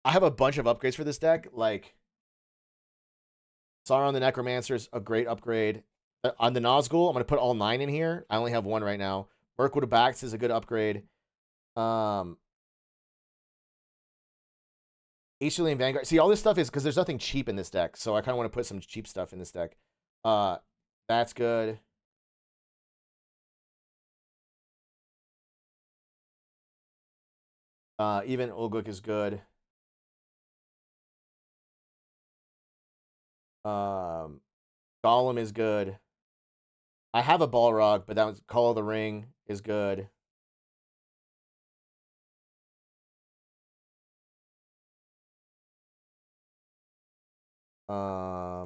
Speaker 2: I have a bunch of upgrades for this deck. Like Sauron the Necromancer is a great upgrade. On the Nazgul, I'm going to put all 9 in here. I only have 1 right now. Mirkwood of Backs is a good upgrade. Aeschylean Vanguard. See, all this stuff is because there's nothing cheap in this deck. So I kind of want to put some cheap stuff in this deck. That's good. Even Ulguk is good. Golem is good. I have a Balrog, but that was Call of the Ring is good. I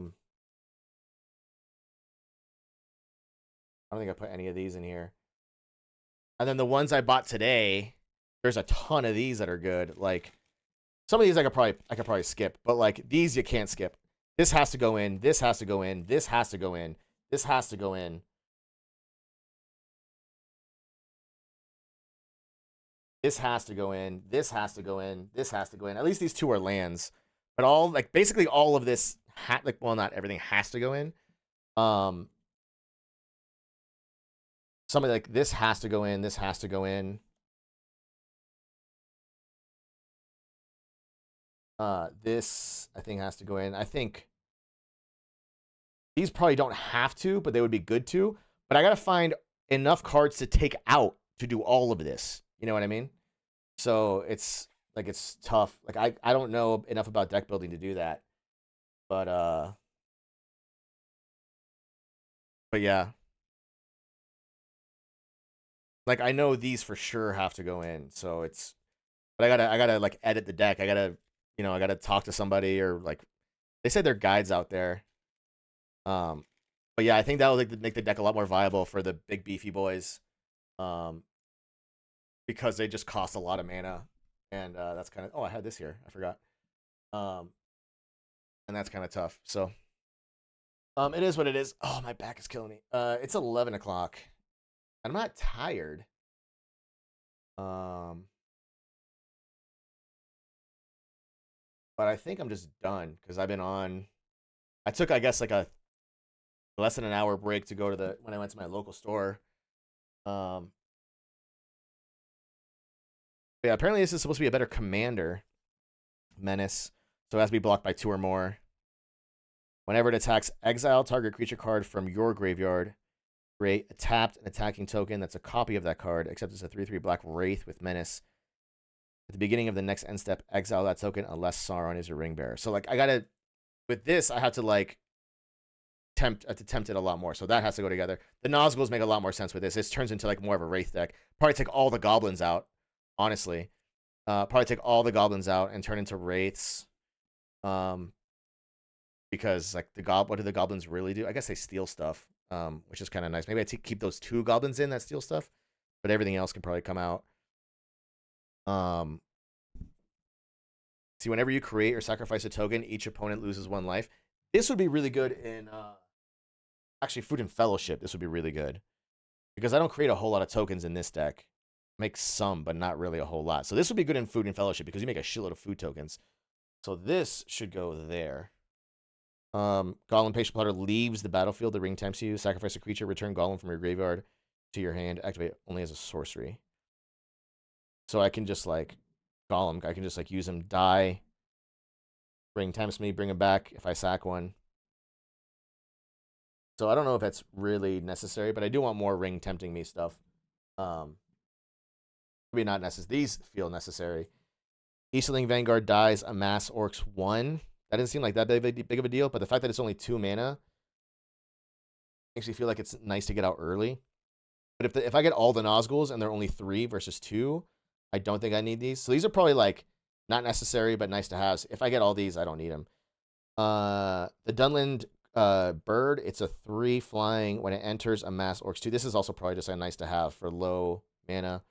Speaker 2: don't think I put any of these in here. And then the ones I bought today, there's a ton of these that are good. Like some of these I could probably skip, but like these you can't skip. This has to go in. This has to go in. This has to go in. This has to go in. This has to go in. This has to go in. This has to go in. At least these 2 are lands. But all like basically all of this like well not everything has to go in. Something like this has to go in. This has to go in. This I think has to go in. I think these probably don't have to, but they would be good to. But I gotta find enough cards to take out to do all of this. You know what I mean? So it's like it's tough. Like I don't know enough about deck building to do that. But yeah. Like I know these for sure have to go in. So it's but I gotta like edit the deck. I gotta I gotta talk to somebody or like they said there are guides out there. But yeah, I think that will make the deck a lot more viable for the big beefy boys. Because they just cost a lot of mana. And that's kind of I had this here. I forgot. And that's kind of tough. So it is what it is. Oh, my back is killing me. It's 11 o'clock. I'm not tired. But I think I'm just done because I've been on. I took, I guess, like a less than an hour break to go to when I went to my local store. Yeah, apparently this is supposed to be a better commander. Menace. So it has to be blocked by 2 or more. Whenever it attacks, exile target creature card from your graveyard. Create a tapped and attacking token that's a copy of that card, except it's a 3/3 black Wraith with Menace. At the beginning of the next end step, exile that token unless Sauron is your ring bearer. So like I gotta with this, I have to like tempt it a lot more. So that has to go together. The Nazguls make a lot more sense with this. This turns into like more of a Wraith deck. Probably take all the goblins out, honestly. Probably take all the goblins out and turn into Wraiths. Because like what do the goblins really do? I guess they steal stuff, which is kind of nice. Maybe I keep those 2 goblins in that steal stuff, but everything else can probably come out. See, whenever you create or sacrifice a token, each opponent loses 1 life. This would be really good in actually Food and Fellowship. This would be really good because I don't create a whole lot of tokens in this deck. Make some, but not really a whole lot. So this would be good in Food and Fellowship because you make a shitload of food tokens. So this should go there. Golem Patient Plotter leaves the battlefield. The ring tempts you. Sacrifice a creature. Return Golem from your graveyard to your hand. Activate only as a sorcery. So I can just like Golem. I can just like use him. Die. Ring tempts me. Bring him back if I sack one. So I don't know if that's really necessary, but I do want more ring tempting me stuff. Maybe not necessary. These feel necessary. Aeschylean Vanguard dies. Amass Orcs 1. That didn't seem like that big of a deal, but the fact that it's only 2 mana makes me feel like it's nice to get out early. But if I get all the Nazguls and they're only 3 versus 2, I don't think I need these. So these are probably like not necessary, but nice to have. If I get all these, I don't need them. The Dunland bird. It's a 3 flying. When it enters a mass orcs 2. This is also probably just a nice to have for low mana.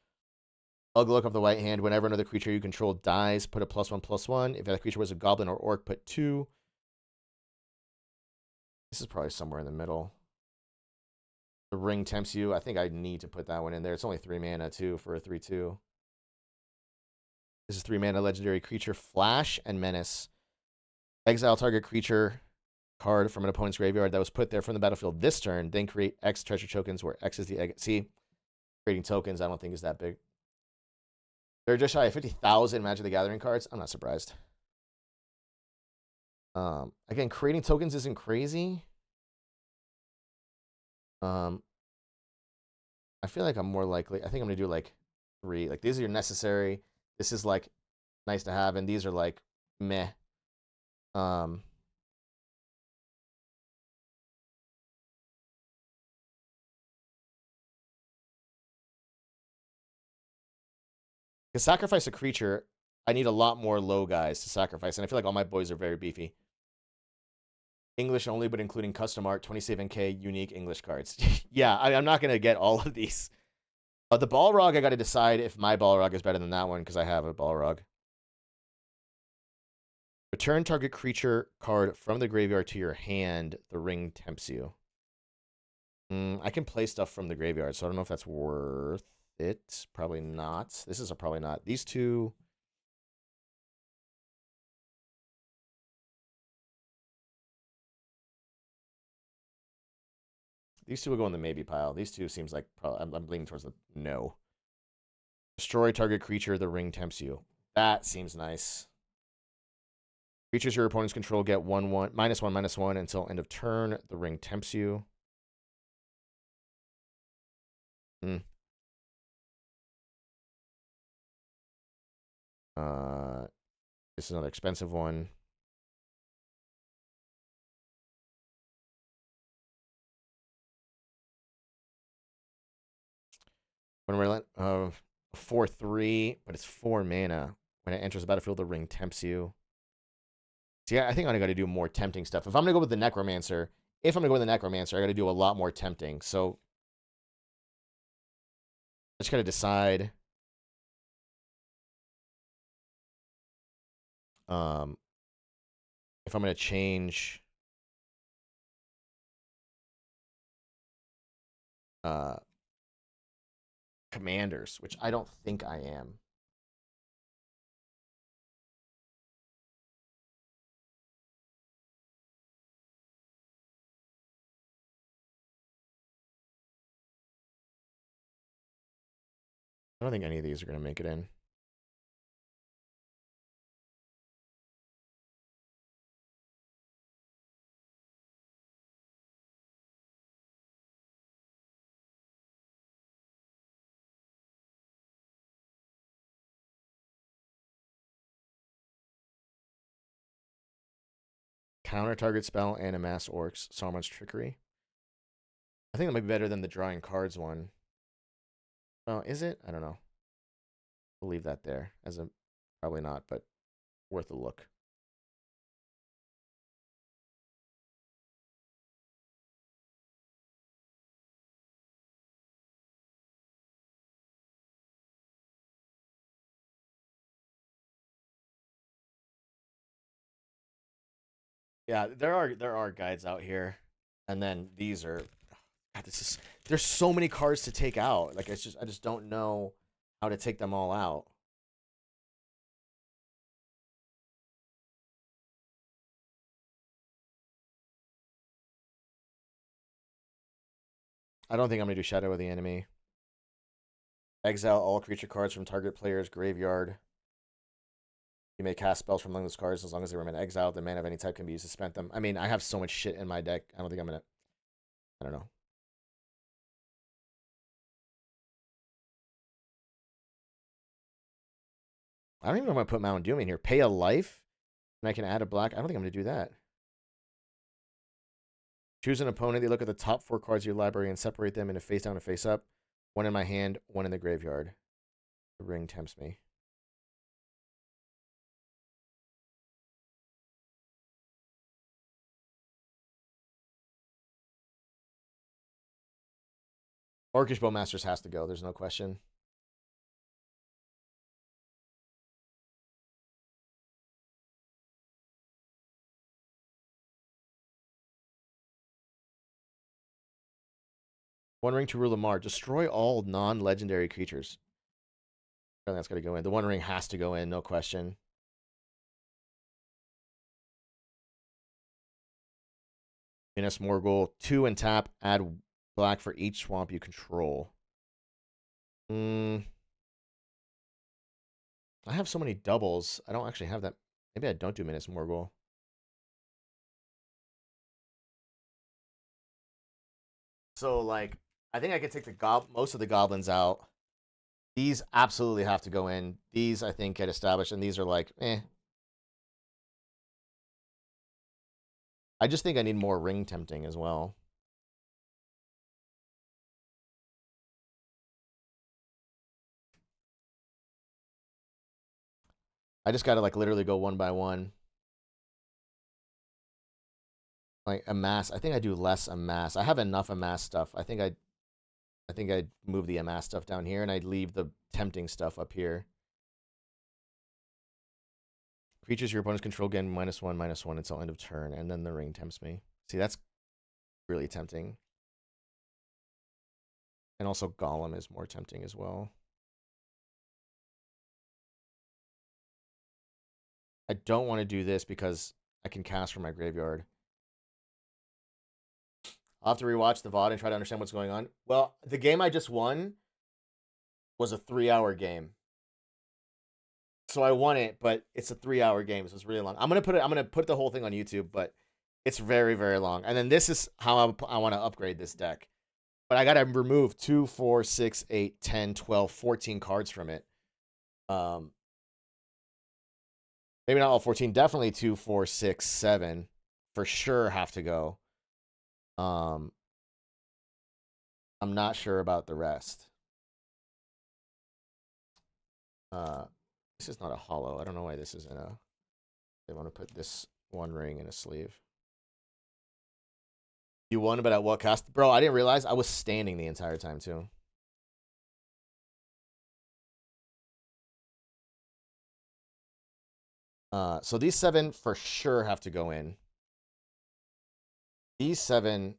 Speaker 2: Ugly look of the white hand. Whenever another creature you control dies, put a +1/+1. If that creature was a goblin or orc, put 2. This is probably somewhere in the middle. The ring tempts you. I think I need to put that one in there. It's only 3 mana too for a 3/2. This is 3 mana legendary creature, Flash and Menace. Exile target creature card from an opponent's graveyard that was put there from the battlefield this turn. Then create X treasure tokens where X is the egg. See, creating tokens I don't think is that big. They're just shy of 50,000 Magic the Gathering cards. I'm not surprised. Again, creating tokens isn't crazy. I feel like I'm more likely. I think I'm gonna do like 3. Like these are necessary. This is like nice to have, and these are like meh. Because sacrifice a creature, I need a lot more low guys to sacrifice, and I feel like all my boys are very beefy. English only, but including custom art, 27k unique English cards. Yeah, I'm not going to get all of these. The Balrog, I got to decide if my Balrog is better than that one, because I have a Balrog. Return target creature card from the graveyard to your hand. The ring tempts you. I can play stuff from the graveyard, so I don't know if that's worth it. Probably not. This is a probably not. These two... These two will go in the maybe pile. These two seems like probably, I'm leaning towards the no. Destroy target creature. The ring tempts you. That seems nice. Creatures your opponents control get -1/-1 until end of turn. The ring tempts you. This is another expensive one. When we're 4/3, but it's 4 mana. When it enters the battlefield, the ring tempts you. See, I think I got to do more tempting stuff. If I'm gonna go with the Necromancer, I got to do a lot more tempting. So I just gotta decide. If I'm gonna change. Commanders, which I don't think I am. I don't think any of these are going to make it in. Counter target spell and amass orcs. Saruman's Trickery. I think that might be better than the drawing cards one. Oh, is it? I don't know. We'll leave that there as a probably not, but worth a look. Yeah, there are guides out here, and then these are. God, there's so many cards to take out. Like I just don't know how to take them all out. I don't think I'm gonna do Shadow of the Enemy. Exile all creature cards from target player's graveyard. You may cast spells from among those cards as long as they remain exiled. The mana of any type can be used to spend them. I mean, I have so much shit in my deck. I don't think I'm gonna. I don't know. I don't even know if I'm gonna put Mount Doom in here. Pay a life, and I can add a black. I don't think I'm gonna do that. Choose an opponent. They look at the top 4 cards of your library and separate them into face down and face up. 1 in my hand, 1 in the graveyard. The ring tempts me. Orcish Bowmasters has to go. There's no question. One Ring to rule Lamar. Destroy all non-legendary creatures. I think that's going to go in. The One Ring has to go in, no question. Minas Morgul. 2 and tap. Add black for each swamp you control. I have so many doubles. I don't actually have that. Maybe I don't do Minas Morgul. So, like, I think I could take the most of the goblins out. These absolutely have to go in. These, I think, get established, and these are like, eh. I just think I need more ring tempting as well. I just gotta, like, literally go one by one. Like, amass. I think I do less amass. I have enough amass stuff. I think I'd move the amass stuff down here, and I'd leave the tempting stuff up here. Creatures your opponents control gain -1/-1 until end of turn, and then the ring tempts me. See, that's really tempting. And also Golem is more tempting as well. I don't want to do this because I can cast from my graveyard. I'll have to rewatch the VOD and try to understand what's going on. Well, the game I just won was a 3-hour game. So I won it, but it's a 3-hour game, so it's really long. I'm gonna put the whole thing on YouTube, but it's very, very long. And then this is how I want to upgrade this deck. But I gotta remove 2, 4, 6, 8, 10, 12, 14 cards from it. Maybe not all 14, definitely 2, 4, 6, 7 for sure have to go. I'm not sure about the rest. This is not a hollow. I don't know why this isn't a. They want to put this One Ring in a sleeve. You won, but at what cost? Bro, I didn't realize I was standing the entire time too. So these 7 for sure have to go in. These 7,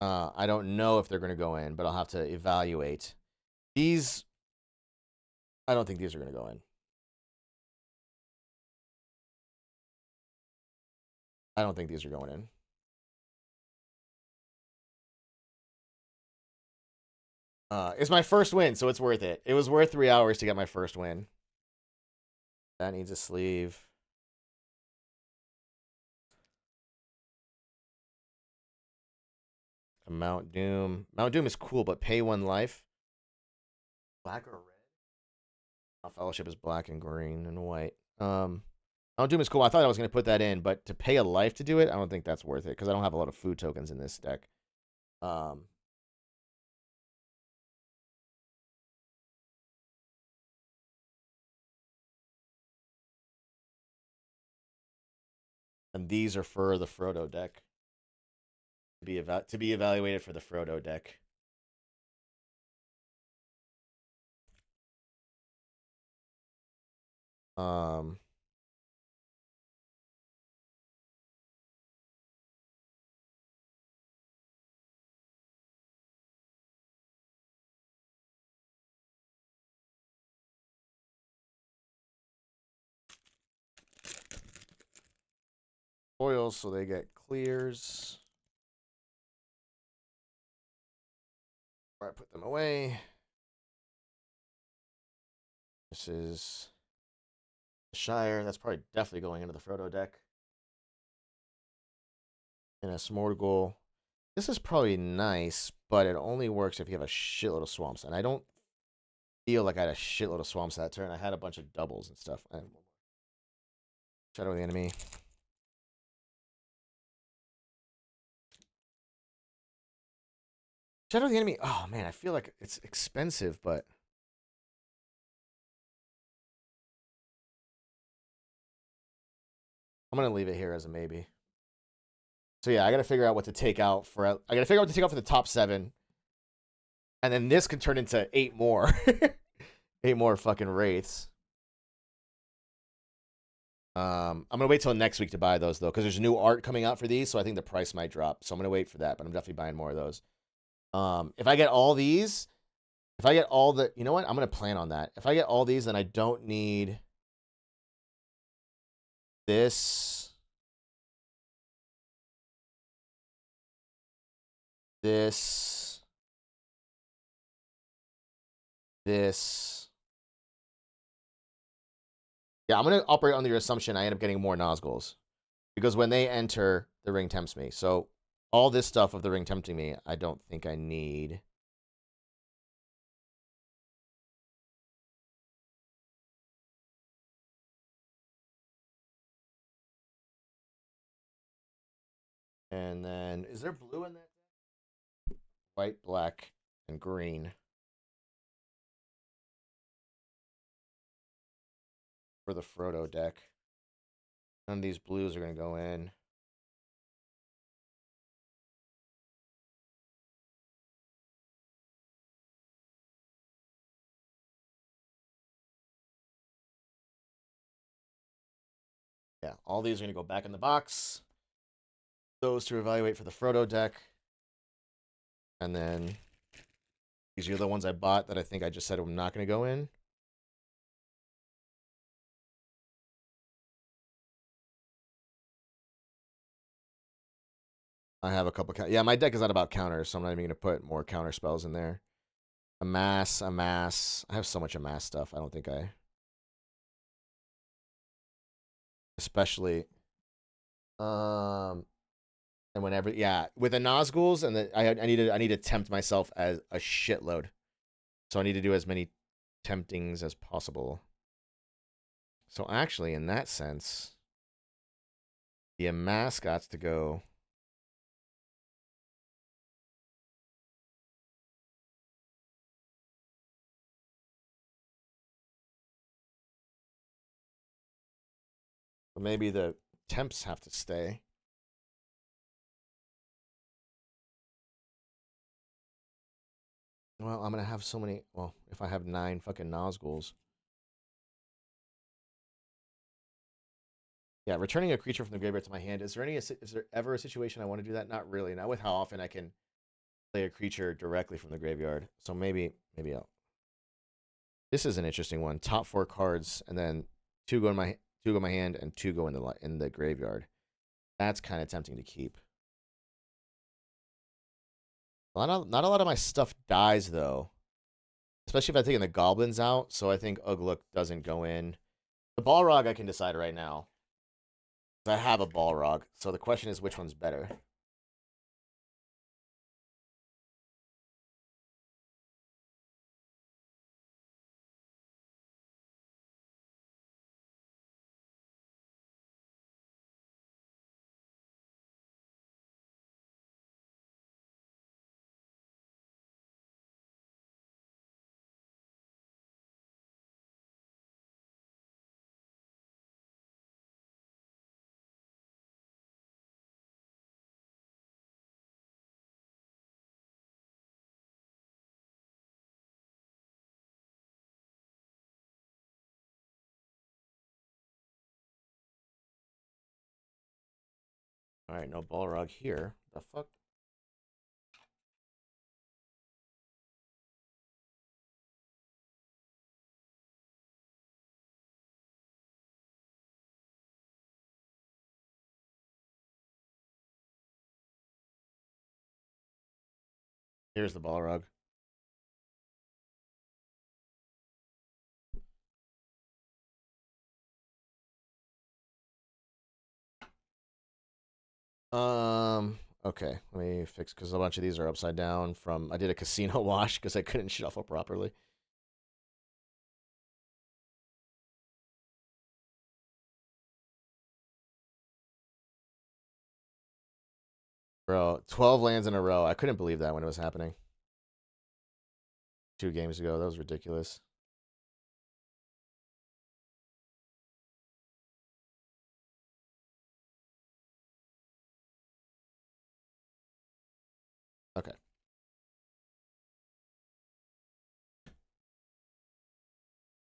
Speaker 2: I don't know if they're going to go in, but I'll have to evaluate. These, I don't think these are going to go in. I don't think these are going in. It's my first win, so it's worth it. It was worth 3 hours to get my first win. That needs a sleeve. Mount Doom. Mount Doom is cool, but pay 1 life. Black or red? Fellowship is black and green and white. Mount Doom is cool. I thought I was going to put that in, but to pay a life to do it, I don't think that's worth it because I don't have a lot of food tokens in this deck. And these are for the Frodo deck. To be evaluated for the Frodo deck. Foils, so they get clears. Where I put them away. This is the Shire. That's probably definitely going into the Frodo deck. And a Smorgul. This is probably nice, but it only works if you have a shitload of swamps. And I don't feel like I had a shitload of swamps that turn. I had a bunch of doubles and stuff. Shadow of the Enemy. Shadow of the Enemy. Oh, man, I feel like it's expensive, but... I'm going to leave it here as a maybe. So, yeah, I got to figure out what to take out for... I got to figure out what to take out for the top 7. And then this can turn into 8 more. 8 more fucking wraiths. I'm gonna wait till next week to buy those though, because there's new art coming out for these, so I think the price might drop. So I'm gonna wait for that, but I'm definitely buying more of those. If I get all these, if I get all the, you know what? I'm gonna plan on that. If I get all these, then I don't need this, this, this. Yeah, I'm gonna operate under your assumption I end up getting more Nazguls, because when they enter, the ring tempts me. So all this stuff of the ring tempting me, I don't think I need. And then, is there blue in that? White, black, and green. For the Frodo deck. None of these blues are going to go in. Yeah, all these are going to go back in the box. Those to evaluate for the Frodo deck. And then these are the ones I bought that I think I just said I'm not going to go in. I have a couple. Yeah, my deck is not about counters, so I'm not even going to put more counter spells in there. Amass. I have so much Amass stuff. I don't think I. Especially. And whenever, yeah, with the Nazguls, and I need to tempt myself as a shitload. So I need to do as many temptings as possible. So actually, in that sense, the Amass got to go. But maybe the temps have to stay. Well, I'm gonna have so many. Well, if I have 9 fucking Nazguls. Yeah, returning a creature from the graveyard to my hand. Is there ever a situation I want to do that? Not really. Not with how often I can play a creature directly from the graveyard. So maybe I'll. This is an interesting one. Top 4 cards, and then 2 go in my hand, and 2 go in the graveyard. That's kind of tempting to keep. Not a lot of my stuff dies though, especially if I've taken the goblins out. So I think Ugluk doesn't go in. The Balrog I can decide right now. I have a Balrog, so the question is which one's better. All right, no Balrog here. The fuck? Here's the Balrog. Okay, let me fix, because a bunch of these are upside down from, I did a casino wash because I couldn't shuffle properly. Bro, 12 lands in a row. I couldn't believe that when it was happening. 2 games ago. That was ridiculous. Okay.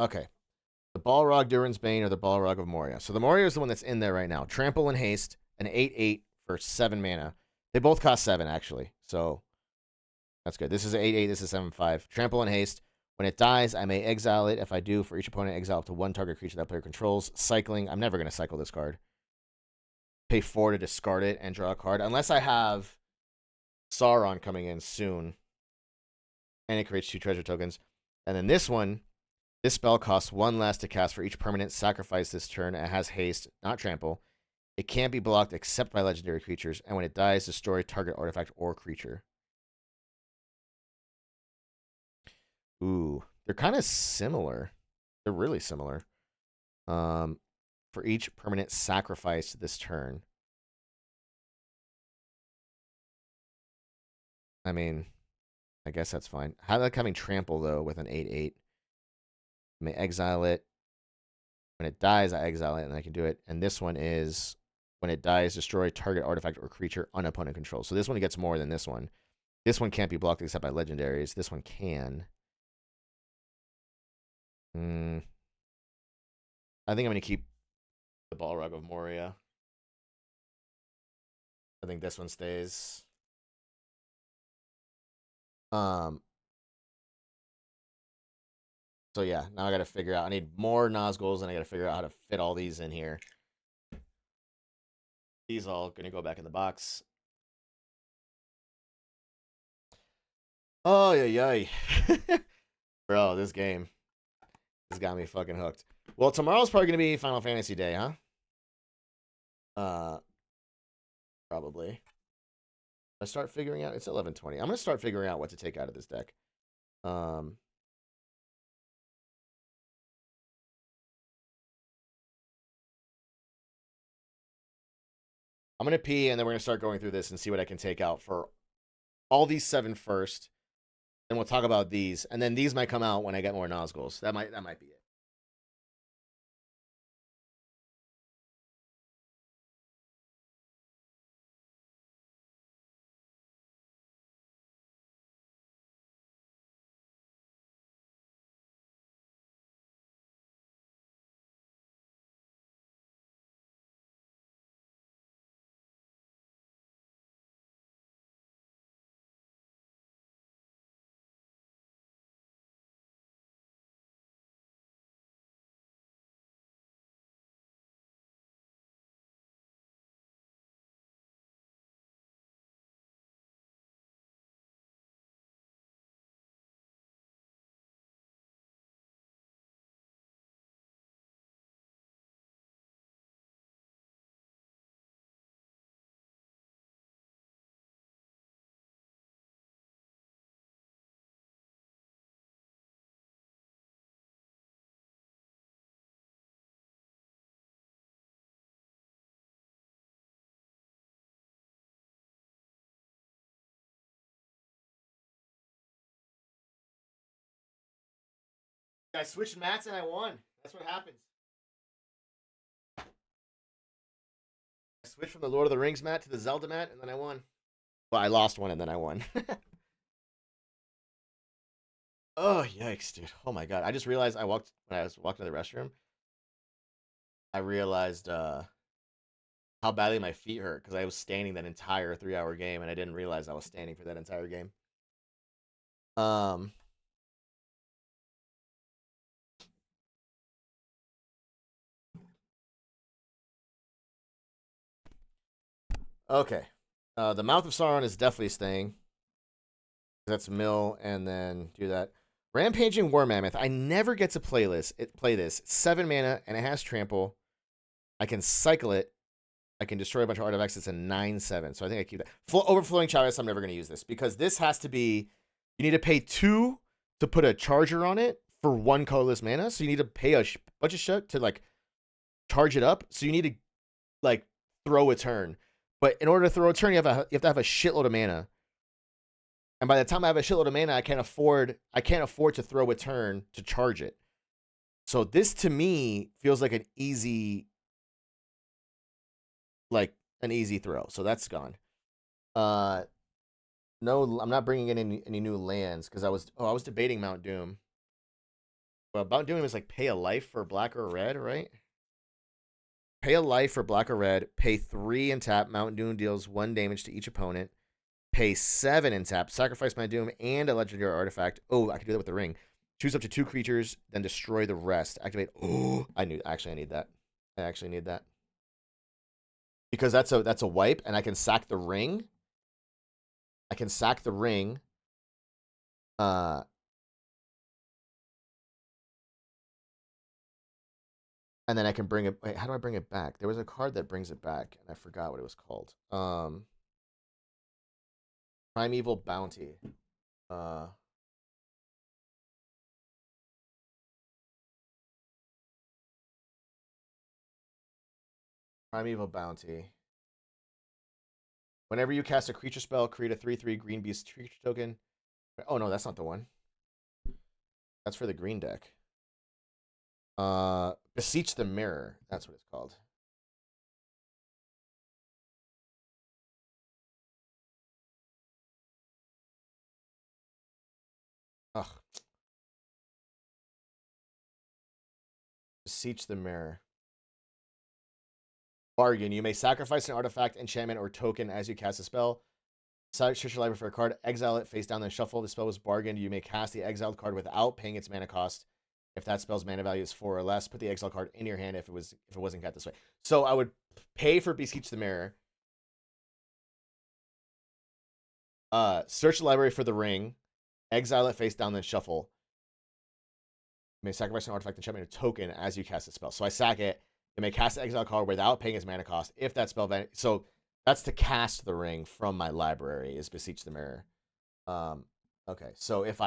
Speaker 2: Okay. The Balrog Durin's Bane or the Balrog of Moria. So the Moria is the one that's in there right now. Trample and Haste, an 8/8 for 7 mana. They both cost 7, actually. So that's good. This is an 8/8, this is 7/5. Trample and Haste. When it dies, I may exile it. If I do, for each opponent, exile up to 1 target creature that player controls. Cycling. I'm never going to cycle this card. Pay 4 to discard it and draw a card. Unless I have Sauron coming in soon. And it creates 2 treasure tokens. And then this one, this spell costs 1 less to cast for each permanent sacrifice this turn. It has haste, not trample. It can't be blocked except by legendary creatures. And when it dies, destroy target artifact or creature. Ooh, they're kind of similar. They're really similar. For each permanent sacrifice this turn. I mean, I guess that's fine. How about having trample, though, with an 8/8? I may exile it. When it dies, I exile it, and I can do it. And this one is, when it dies, destroy target artifact or creature on opponent control. So this one gets more than this one. This one can't be blocked except by legendaries. This one can. I think I'm going to keep the Balrog of Moria. I think this one stays. So yeah, now I got to figure out. I need more Nazguls, and I got to figure out how to fit all these in here. These all going to go back in the box. Oh, yeah. Bro, this game has got me fucking hooked. Well, tomorrow's probably going to be Final Fantasy Day, huh? Probably. I start figuring out. It's 11:20. I'm going to start figuring out what to take out of this deck. I'm going to pee, and then we're going to start going through this and see what I can take out for all these 7 first. And we'll talk about these. And then these might come out when I get more Nazguls. That might be it. I switched mats and I won. That's what happens. I switched from the Lord of the Rings mat to the Zelda mat, and then I won. Well, I lost one, and then I won. Oh, yikes, dude. Oh, my God. I just realized when I was walking to the restroom, I realized how badly my feet hurt because I was standing that entire 3-hour game, and I didn't realize I was standing for that entire game. Okay. The Mouth of Sauron is definitely staying. That's mill, and then do that. Rampaging War Mammoth. I never get to play this. 7 mana, and it has trample. I can cycle it. I can destroy a bunch of artifacts. It's a 9/7, so I think I keep that. Overflowing Chalice, I'm never going to use this, because this has to be... You need to pay 2 to put a charger on it for 1 colorless mana, so you need to pay a bunch of shit to, like, charge it up, so you need to, like, throw a turn. But in order to throw a turn, you have to have a shitload of mana. And by the time I have a shitload of mana, I can't afford to throw a turn to charge it. So this to me feels like an easy throw. So that's gone. No, I'm not bringing in any new lands because I was debating Mount Doom. Well, Mount Doom is like pay a life for black or red, right? Pay a life for black or red. Pay 3 and tap. Mount Doom deals 1 damage to each opponent. Pay 7 and tap. Sacrifice Mount Doom and a legendary artifact. Oh, I can do that with the ring. Choose up to 2 creatures, then destroy the rest. Activate. Oh, I need that. I actually need that. Because that's a wipe, and I can sack the ring. And then I can bring it. Wait, how do I bring it back? There was a card that brings it back, and I forgot what it was called. Primeval Bounty. Primeval Bounty. Whenever you cast a creature spell, create a 3/3 green beast creature token. Oh no, that's not the one. That's for the green deck. Beseech the Mirror. That's what it's called. Ugh. Beseech the Mirror. Bargain. You may sacrifice an artifact, enchantment, or token as you cast a spell. Search your library for a card, exile it, face down, then shuffle. The spell was bargained. You may cast the exiled card without paying its mana cost. If that spell's mana value is 4 or less, put the exile card in your hand if it wasn't got this way. So I would pay for Beseech the Mirror. Search the library for the ring, exile it, face down, then shuffle. You may sacrifice an artifact, enchantment, or token as you cast a spell. So I sack it. You may cast the exile card without paying its mana cost. If that spell so that's to cast the ring from my library is Beseech the Mirror. Okay, so if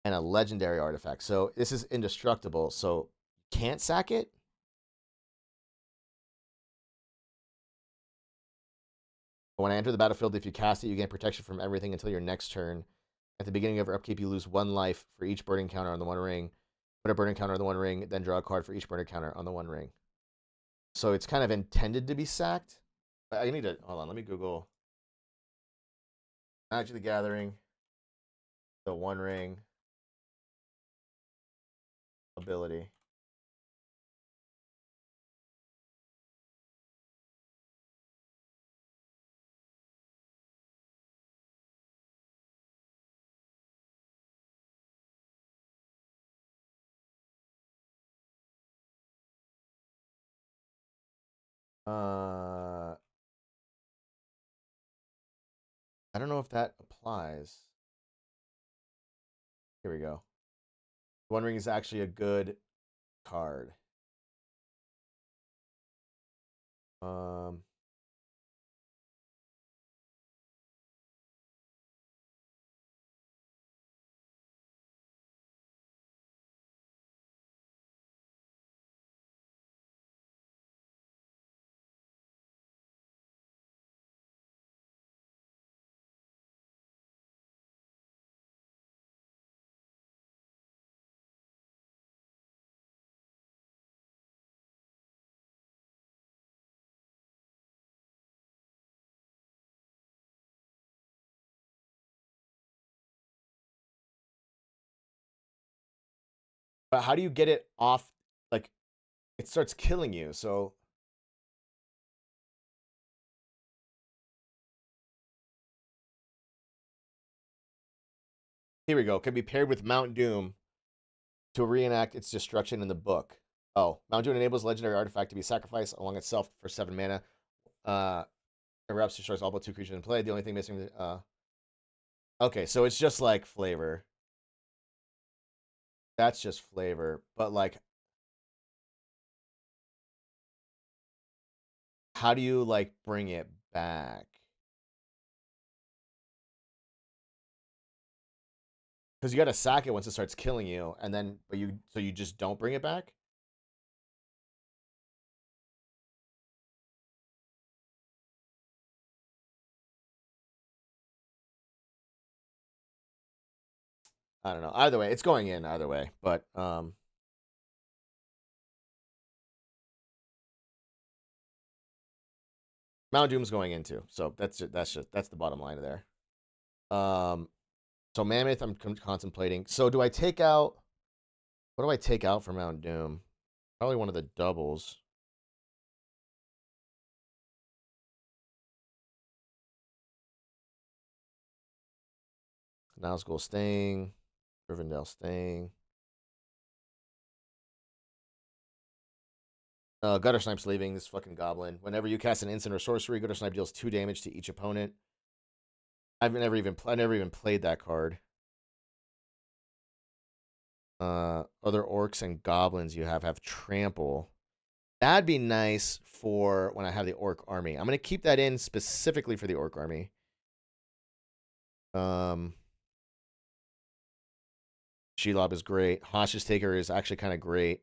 Speaker 2: and a legendary artifact. So this is indestructible, so can't sack it? When I enter the battlefield, if you cast it, you gain protection from everything until your next turn. At the beginning of your upkeep, you lose 1 life for each burning counter on the 1 ring. Put a burning counter on the 1 ring, then draw a card for each burning counter on the 1 ring. So it's kind of intended to be sacked. I need to hold on. Let me Google Magic the Gathering, the 1 ring ability. I don't know if that applies. Here we go. 1 ring is actually a good card. But how do you get it off? Like, it starts killing you, so. Here we go. Can be paired with Mount Doom to reenact its destruction in the book. Oh, Mount Doom enables legendary artifact to be sacrificed along itself for 7 mana. Erupts, destroys all but 2 creatures in play. The only thing missing. Okay, so it's just like flavor. That's just flavor, but like, how do you like bring it back? Because you got to sack it once it starts killing you, and then so you just don't bring it back. I don't know. Either way, it's going in either way, but Mount Doom's going into, so that's the bottom line of there. So Mammoth, I'm contemplating. So do I take out? What do I take out for Mount Doom? Probably one of the doubles. Nazgul staying. Rivendell staying. Gutter Snipe's leaving. This fucking goblin. Whenever you cast an instant or sorcery, Gutter Snipe deals 2 damage to each opponent. I never even played that card. Other orcs and goblins you have trample. That'd be nice for when I have the orc army. I'm gonna keep that in specifically for the orc army. Shelob is great. Hostage Taker is actually kind of great.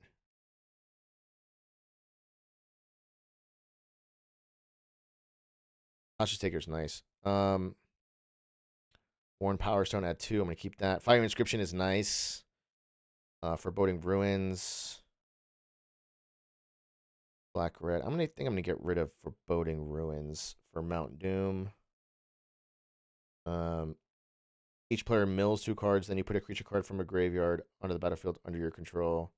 Speaker 2: Hostage Taker's nice. Worn Power Stone at 2. I'm gonna keep that. Fire Inscription is nice. Foreboding Ruins. Black Red. I'm gonna get rid of Foreboding Ruins for Mount Doom. Each player mills 2 cards, then you put a creature card from a graveyard onto the battlefield under your control.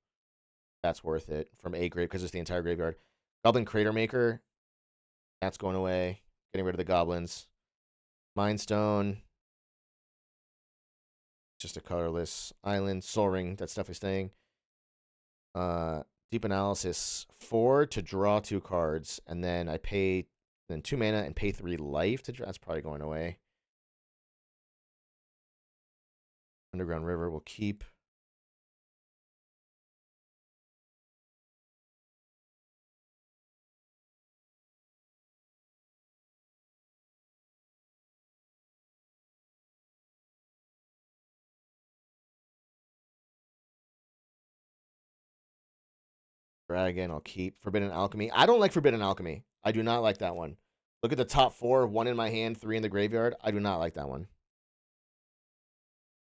Speaker 2: That's worth it from a grave because it's the entire graveyard. Goblin Crater Maker. That's going away. Getting rid of the goblins. Mind Stone. Just a colorless island. Soul Ring. That stuff is staying. Deep Analysis. 4 to draw 2 cards, and then I pay 2 mana and pay 3 life to draw. That's probably going away. Underground River will keep. Dragon, I'll keep. Forbidden Alchemy. I don't like Forbidden Alchemy. I do not like that one. Look at the top 4. 1 in my hand, 3 in the graveyard. I do not like that one.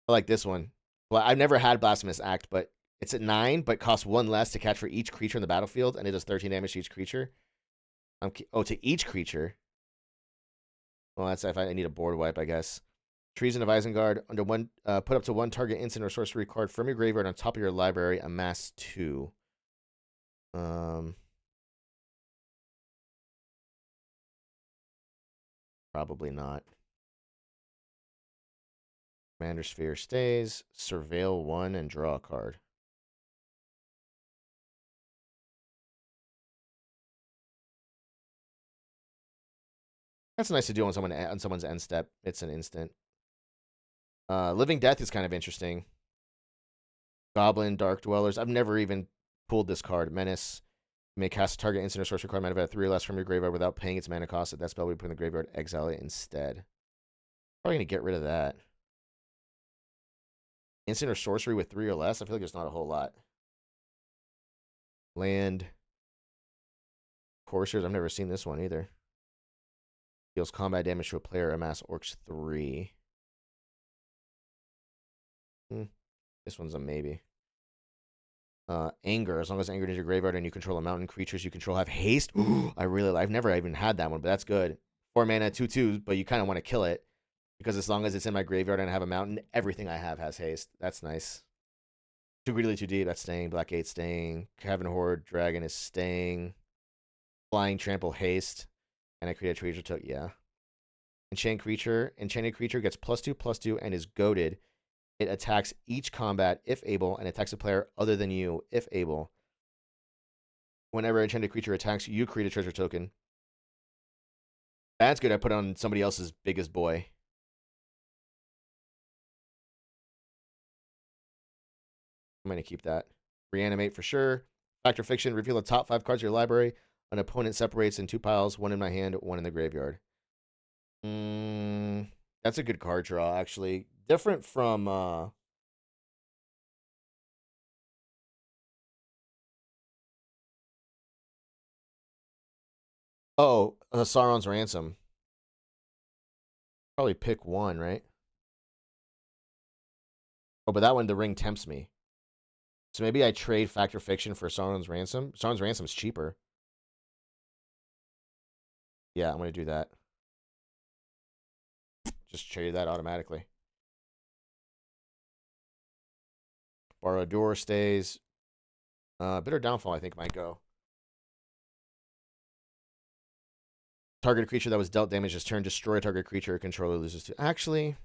Speaker 2: I like this one. Well, I've never had Blasphemous Act, but it's at 9, but costs 1 less to catch for each creature in the battlefield, and it does 13 damage to each creature. To each creature. Well, that's if I need a board wipe, I guess. Treason of Isengard. Under 1, put up to 1 target instant or sorcery card from your graveyard on top of your library. Amass 2. Probably not. Commander Sphere stays. Surveil 1 and draw a card. That's nice to do on someone's end step. It's an instant. Living Death is kind of interesting. Goblin, Dark Dwellers. I've never even pulled this card. Menace. You may cast a target instant or sorcery card mana at 3 or less from your graveyard without paying its mana cost. If that spell we put in the graveyard, exile it instead. Probably gonna get rid of that. Instant or sorcery with 3 or less? I feel like there's not a whole lot. Land. Coursers. I've never seen this one either. Deals combat damage to a player. Amass Orcs 3. This one's a maybe. Anger. As long as angered into your graveyard and you control a mountain, creatures you control have haste. I've never even had that one, but that's good. 4 mana, 2/2, but you kind of want to kill it. Because as long as it's in my graveyard and I have a mountain, everything I have has haste. That's nice. Too Greedily Too Deep, that's staying. Black Gate staying. Cavern Horde Dragon is staying. Flying Trample Haste. And I create a treasure token, yeah. Enchanted creature gets +2/+2 and is goaded. It attacks each combat if able and attacks a player other than you if able. Whenever an enchanted creature attacks, you create a treasure token. That's good. I put on somebody else's biggest boy. I'm going to keep that. Reanimate for sure. Factor Fiction. Reveal the top 5 cards of your library. An opponent separates in 2 piles. 1 in my hand, 1 in the graveyard. That's a good card draw, actually. Different from... Sauron's Ransom. Probably pick 1, right? Oh, but that one, the ring tempts me. So maybe I trade Factor Fiction for Sauron's Ransom. Sauron's Ransom's cheaper. Yeah, I'm going to do that. Just trade that automatically. Barad-dûr stays. Bitter Downfall, I think, might go. Target creature that was dealt damage this turn, destroy target creature, controller loses 2. Actually,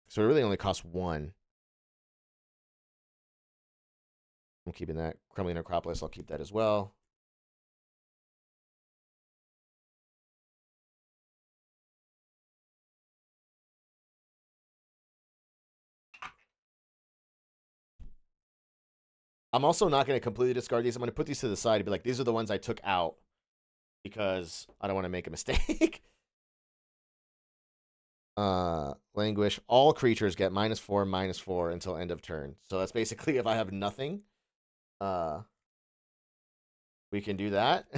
Speaker 2: so it really only costs 1. I'm keeping that. Crumbling Necropolis, I'll keep that as well. I'm also not going to completely discard these. I'm going to put these to the side and be like, these are the ones I took out because I don't want to make a mistake. Languish. All creatures get -4/-4 until end of turn. So that's basically if I have nothing, we can do that.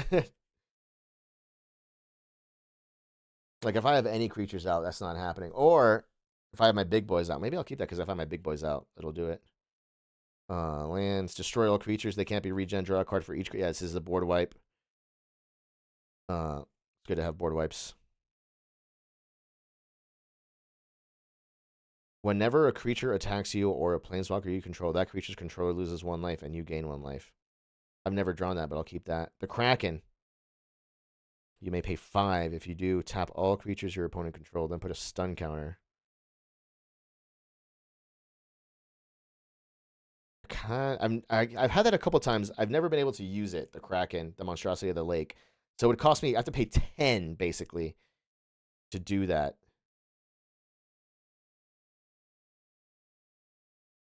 Speaker 2: Like if I have any creatures out, that's not happening. Or if I have my big boys out, maybe I'll keep that because if I have my big boys out, it'll do it. Lands, destroy all creatures. They can't be regen. Draw a card for each. Yeah, this is a board wipe. It's good to have board wipes. Whenever a creature attacks you or a planeswalker you control, that creature's controller loses 1 life and you gain 1 life. I've never drawn that, but I'll keep that. The Kraken. You may pay 5. If you do, tap all creatures your opponent controls, then put a stun counter. I've had that a couple times. I've never been able to use it, the Kraken, the Monstrosity of the Lake. So it would cost me, I have to pay 10, basically, to do that.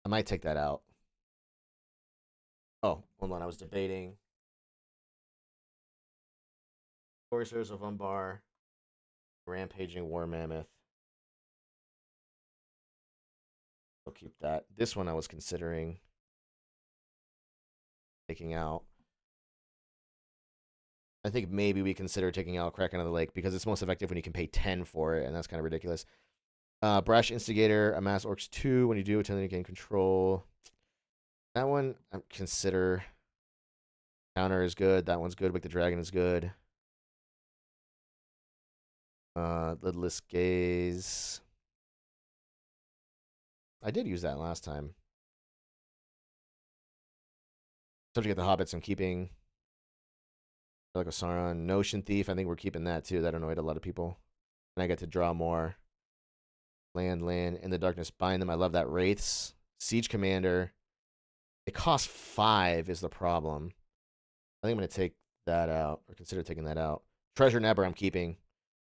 Speaker 2: I might take that out. Oh, hold on. I was debating. Foresters of Umbar, Rampaging War Mammoth. I'll keep that. This one I was considering taking out. I think maybe we consider taking out Kraken of the Lake because it's most effective when you can pay 10 for it, and that's kind of ridiculous. Brash Instigator, amass orcs 2. When you do, until you gain control. That one, I consider. Counter is good. That one's good. Wake the Dragon is good. Lidless Gaze. I did use that last time. Subject to the Hobbits, I'm keeping. Like a Sauron. Notion Thief, I think we're keeping that too. That annoyed a lot of people. And I get to draw more. Land, In the Darkness, bind them. I love that. Wraiths. Siege Commander. It costs 5 is the problem. I think I'm going to take that out, or consider taking that out. Treasure Nebber, I'm keeping.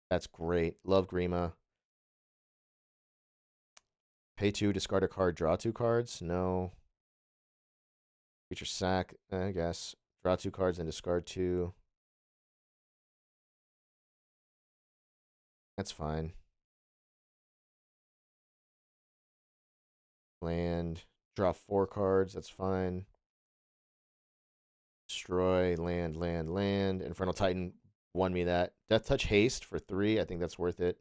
Speaker 2: That's great. Love Grima. Pay 2, discard a card, draw 2 cards. No. Creature sack, I guess. Draw 2 cards and discard 2. That's fine. Land. Draw 4 cards. That's fine. Destroy. Land. Infernal Titan won me that. Death Touch Haste for 3. I think that's worth it.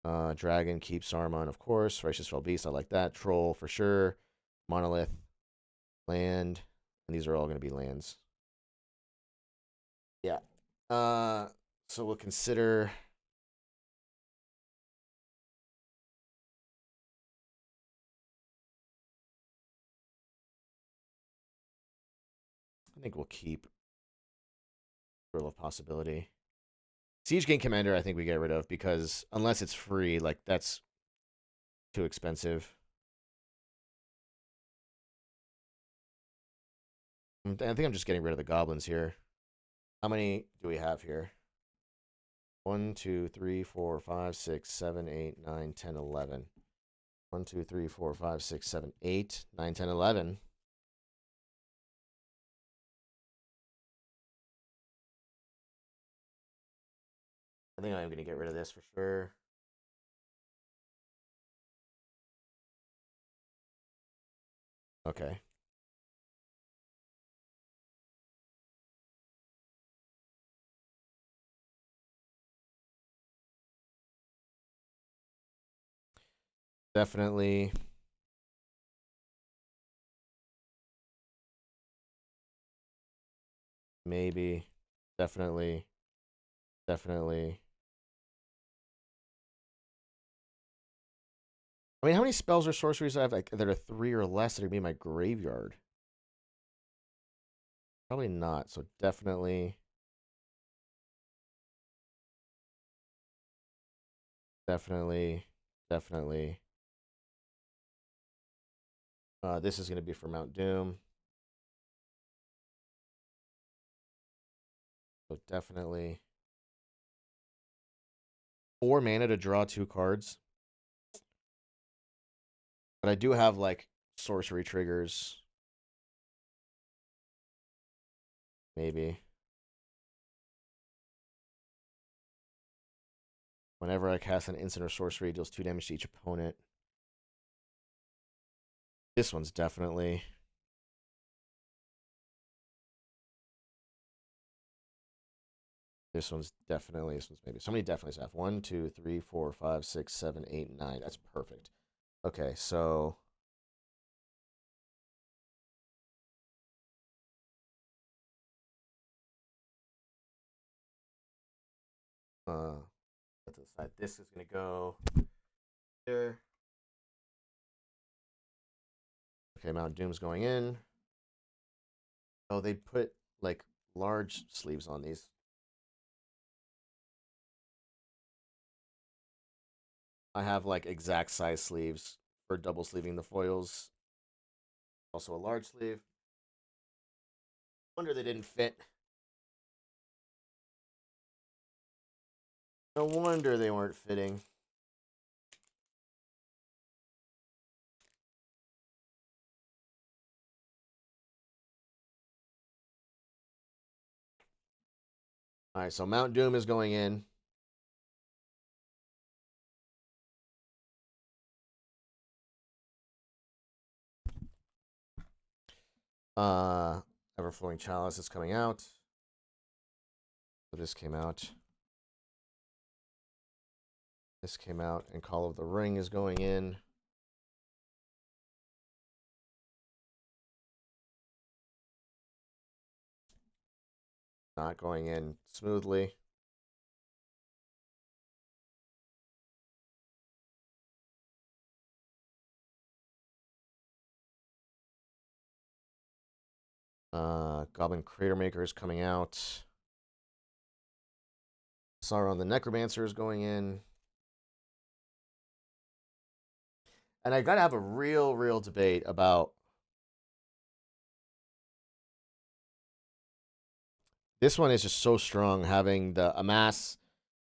Speaker 2: Dragon. Keep Saruman, of course. Righteous Fell Beast. I like that. Troll for sure. Monolith. Land. And these are all going to be lands. Yeah. So we'll consider... I think we'll keep Thrill of Possibility. Siege Gang Commander, I think we get rid of because unless it's free, like that's too expensive. I think I'm just getting rid of the goblins here. How many do we have here? 1, 2, 3, 4, 5, 6, 7, 8, 9, 10, 11. 1, 2, 3, 4, 5, 6, 7, 8, 9, 10, 11. I think I'm going to get rid of this for sure. Okay. Definitely. Maybe. Definitely. I mean, how many spells or sorceries do I have like, that are 3 or less that are in my graveyard? Probably not. So definitely. Definitely. This is going to be for Mount Doom. So definitely. 4 mana to draw 2 cards. But I do have like sorcery triggers. Maybe. Whenever I cast an instant or sorcery, it deals 2 damage to each opponent. This one's definitely. This one's maybe. So many definitely have 1, 2, 3, 4, 5, 6, 7, 8, 9. That's perfect. Okay, so. Let's decide this is going to go here. Okay, Mount Doom's going in. Oh, they put like large sleeves on these. I have like exact size sleeves for double sleeving the foils. Also a large sleeve. Wonder they didn't fit. No wonder they weren't fitting. All right, so Mount Doom is going in. Everflowing Chalice is coming out. So this came out. This came out, and Call of the Ring is going in. Not going in smoothly. Goblin Cratermaker is coming out. Sauron the Necromancer is going in. And I gotta have a real debate about this one. Is just so strong, having the amass,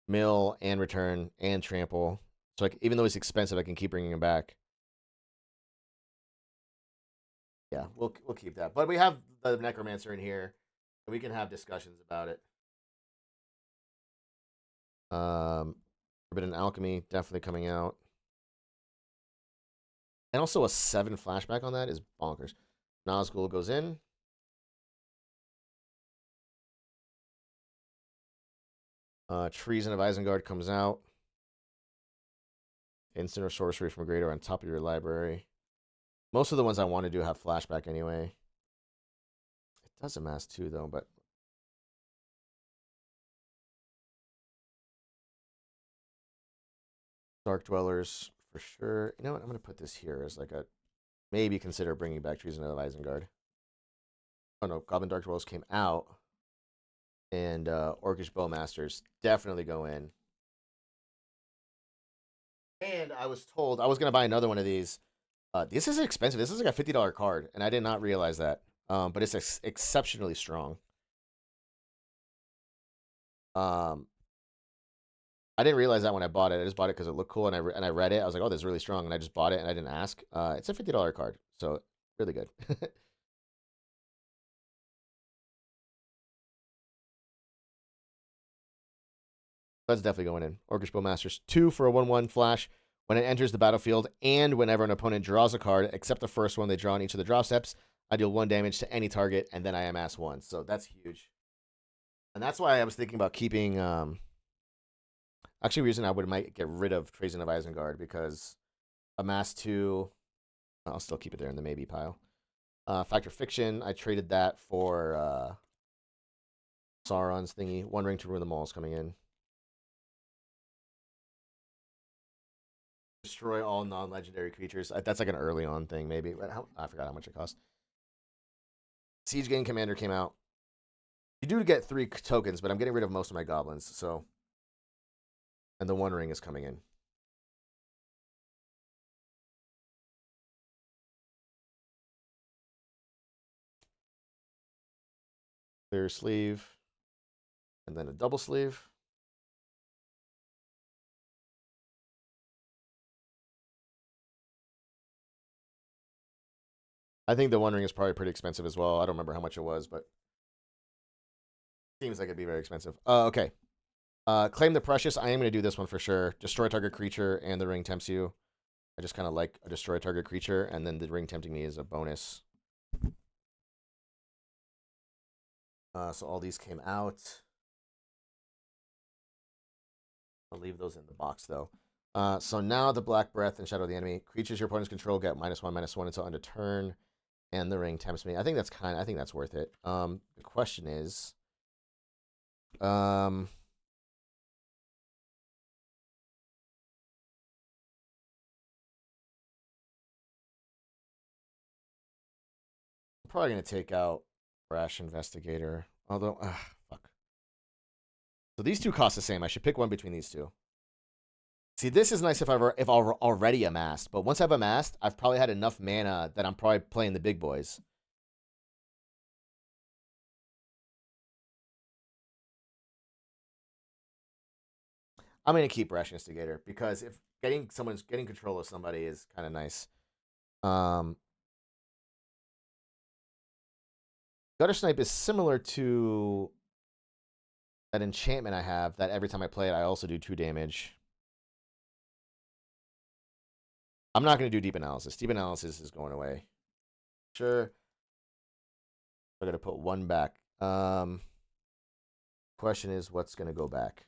Speaker 2: mill, and return, and trample. So like, even though it's expensive, I can keep bringing him back. Yeah, we'll keep that. But we have the Necromancer in here, and we can have discussions about it. Forbidden Alchemy definitely coming out. And also a 7 flashback on that is bonkers. Nazgul goes in. Treason of Isengard comes out. Instant or sorcery from a Greater on top of your library. Most of the ones I want to do have flashback anyway. It does amass too, though, but. Dark Dwellers for sure. You know what? I'm going to put this here as like a. Maybe consider bringing back Treason of Isengard. Oh no, Goblin Dark Dwellers came out. And Orcish Bowmasters definitely go in. And I was told I was going to buy another one of these. This is expensive. This is like a $50 card, and I did not realize that. But it's exceptionally strong. I didn't realize that when I bought it. I just bought it because it looked cool, and I read it. I was like, oh, this is really strong, and I just bought it, and I didn't ask. It's a $50 card, so really good. That's definitely going in. Orcish Bowmasters 2 for a 1/1 flash. When it enters the battlefield and whenever an opponent draws a card, except the first one they draw on each of the draw steps, I deal 1 damage to any target, and then I amass 1. So that's huge. And that's why I was thinking about keeping. Actually, reason I might get rid of Treason of Isengard, because amass 2. I'll still keep it there in the maybe pile. Fact or Fiction, I traded that for Sauron's thingy. One Ring to Ruin them all is coming in. destroy all non-legendary creatures. That's like an early on thing, maybe. I forgot how much it cost. Siege Gang Commander came out. You do get 3 tokens, but I'm getting rid of most of my goblins, so. And the One Ring is coming in. Clear sleeve. And then a double sleeve. I think the One Ring is probably pretty expensive as well. I don't remember how much it was, but seems like it'd be very expensive. Okay. Claim the Precious. I am going to do this one for sure. Destroy target creature and the ring tempts you. I just kind of like a destroy target creature, and then the ring tempting me is a bonus. So all these came out. I'll leave those in the box though. So now the Black Breath and Shadow of the Enemy. Creatures your opponents control get -1/-1 until end of turn. And the ring tempts me. I think that's worth it. The question is, I'm probably gonna take out Brash Investigator. Although, fuck. So these two cost the same. I should pick one between these two. See, this is nice if I've already amassed, but once I've amassed, I've probably had enough mana that I'm probably playing the big boys. I'm gonna keep Brash Instigator because if getting control of somebody is kind of nice. Gutter Snipe is similar to that enchantment I have that every time I play it, I also do 2 damage. I'm not going to do Deep Analysis. Deep Analysis is going away. Sure. I got to put 1 back. Question is, what's going to go back?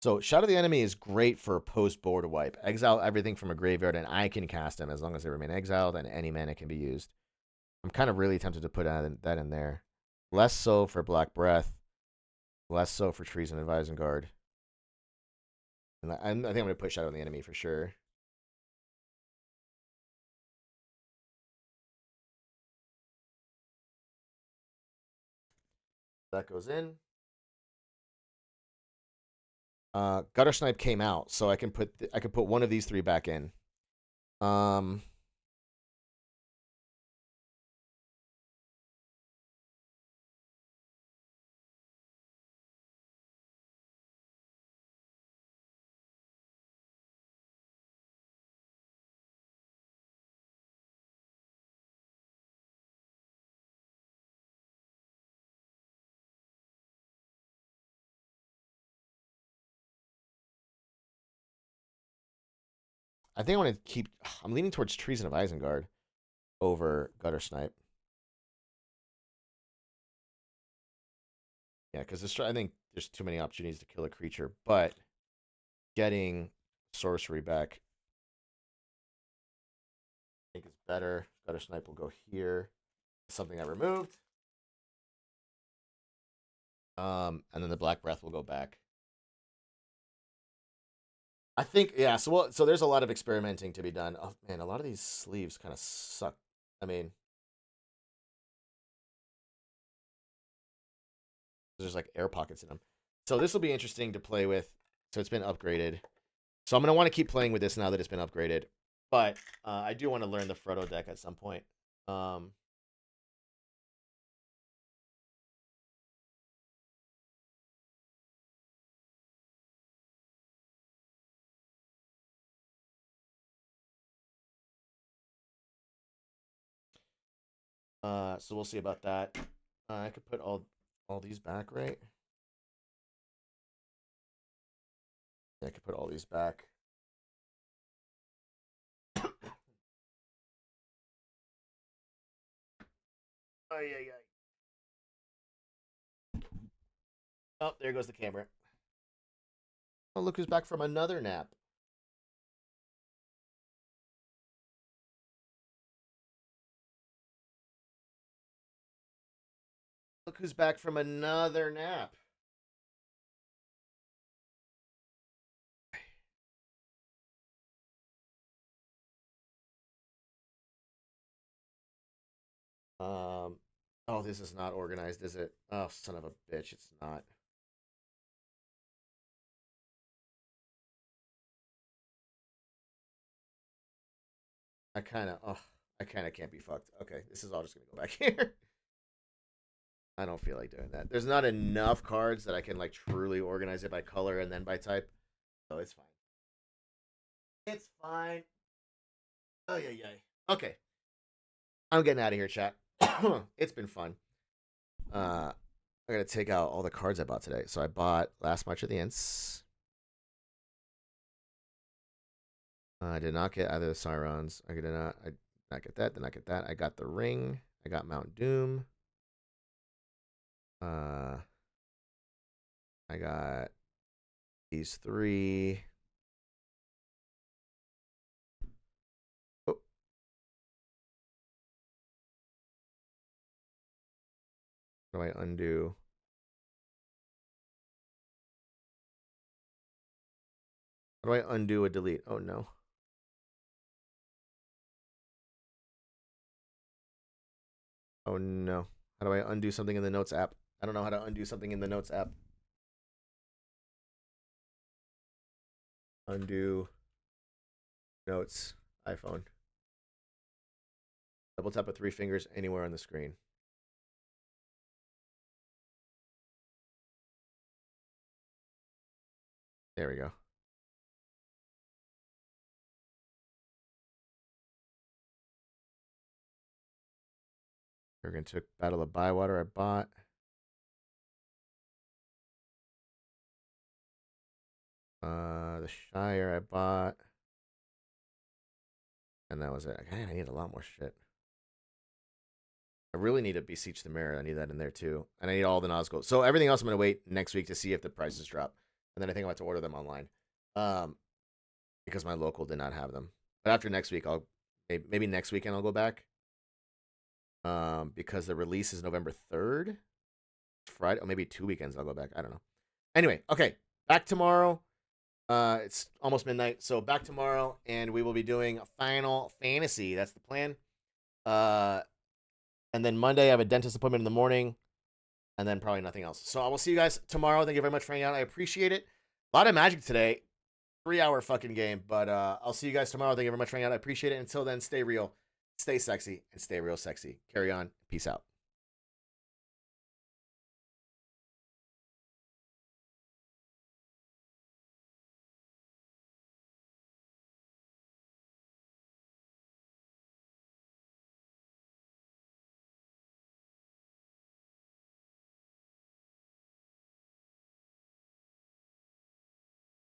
Speaker 2: So Shadow of the Enemy is great for post-board wipe. Exile everything from a graveyard, and I can cast them as long as they remain exiled, and any mana can be used. I'm kind of really tempted to put that in there. Less so for Black Breath. Less so for Treason and Isengard. And I think I'm going to put Shadow of the Enemy for sure. That goes in. Gutter Snipe came out, so I can put one of these 3 back in. I think I want to keep. I'm leaning towards Treason of Isengard over Gutter Snipe. Yeah, because I think there's too many opportunities to kill a creature, but getting sorcery back, I think is better. Gutter Snipe will go here. Something I removed. And then the Black Breath will go back. I think, yeah, so there's a lot of experimenting to be done. Oh, man, a lot of these sleeves kind of suck. I mean, there's like air pockets in them. So this will be interesting to play with. So it's been upgraded. So I'm going to want to keep playing with this now that it's been upgraded. But I do want to learn the Frodo deck at some point. So we'll see about that. I could put all these back, right? Yeah, I could put all these back. Oh, there goes the camera. Oh, look who's back from another nap. look who's back from another nap. Oh, this is not organized, is it? Oh, son of a bitch, it's not. I kind of can't be fucked. Okay, this is all just gonna go back here. I don't feel like doing that. There's not enough cards that I can like truly organize it by color and then by type. So it's fine. It's fine. Oh yeah. Okay. I'm getting out of here, chat. It's been fun. I gotta take out all the cards I bought today. So I bought Last March of the Ents. I did not get either of the Sirens. I did not get that. Did not get that. I got the Ring. I got Mount Doom. I got these three. Oh. How do I undo? How do I undo a delete? Oh no. Oh no. How do I undo something in the Notes app? I don't know how to undo something in the Notes app. Undo Notes, iPhone. Double tap with 3 fingers anywhere on the screen. There we go. We're going to Battle of Bywater I bought. The Shire I bought. And that was it. Man, I need a lot more shit. I really need to Beseech the Mirror. I need that in there too. And I need all the Nazgul. So everything else I'm going to wait next week to see if the prices drop. And then I think I'm about to order them online. Because my local did not have them. But after next week, maybe next weekend I'll go back. Because the release is November 3rd. Friday, or maybe 2 weekends I'll go back. I don't know. Anyway, okay. Back tomorrow. It's almost midnight, so back tomorrow, and we will be doing Final Fantasy. That's the plan. And then Monday I have a dentist appointment in the morning, and then probably nothing else. So I will see you guys tomorrow. Thank you very much for hanging out. I appreciate it. A lot of Magic today. 3-hour fucking game, but I'll see you guys tomorrow. Thank you very much for hanging out. I appreciate it. Until then, stay real, stay sexy, and stay real sexy. Carry on. Peace out.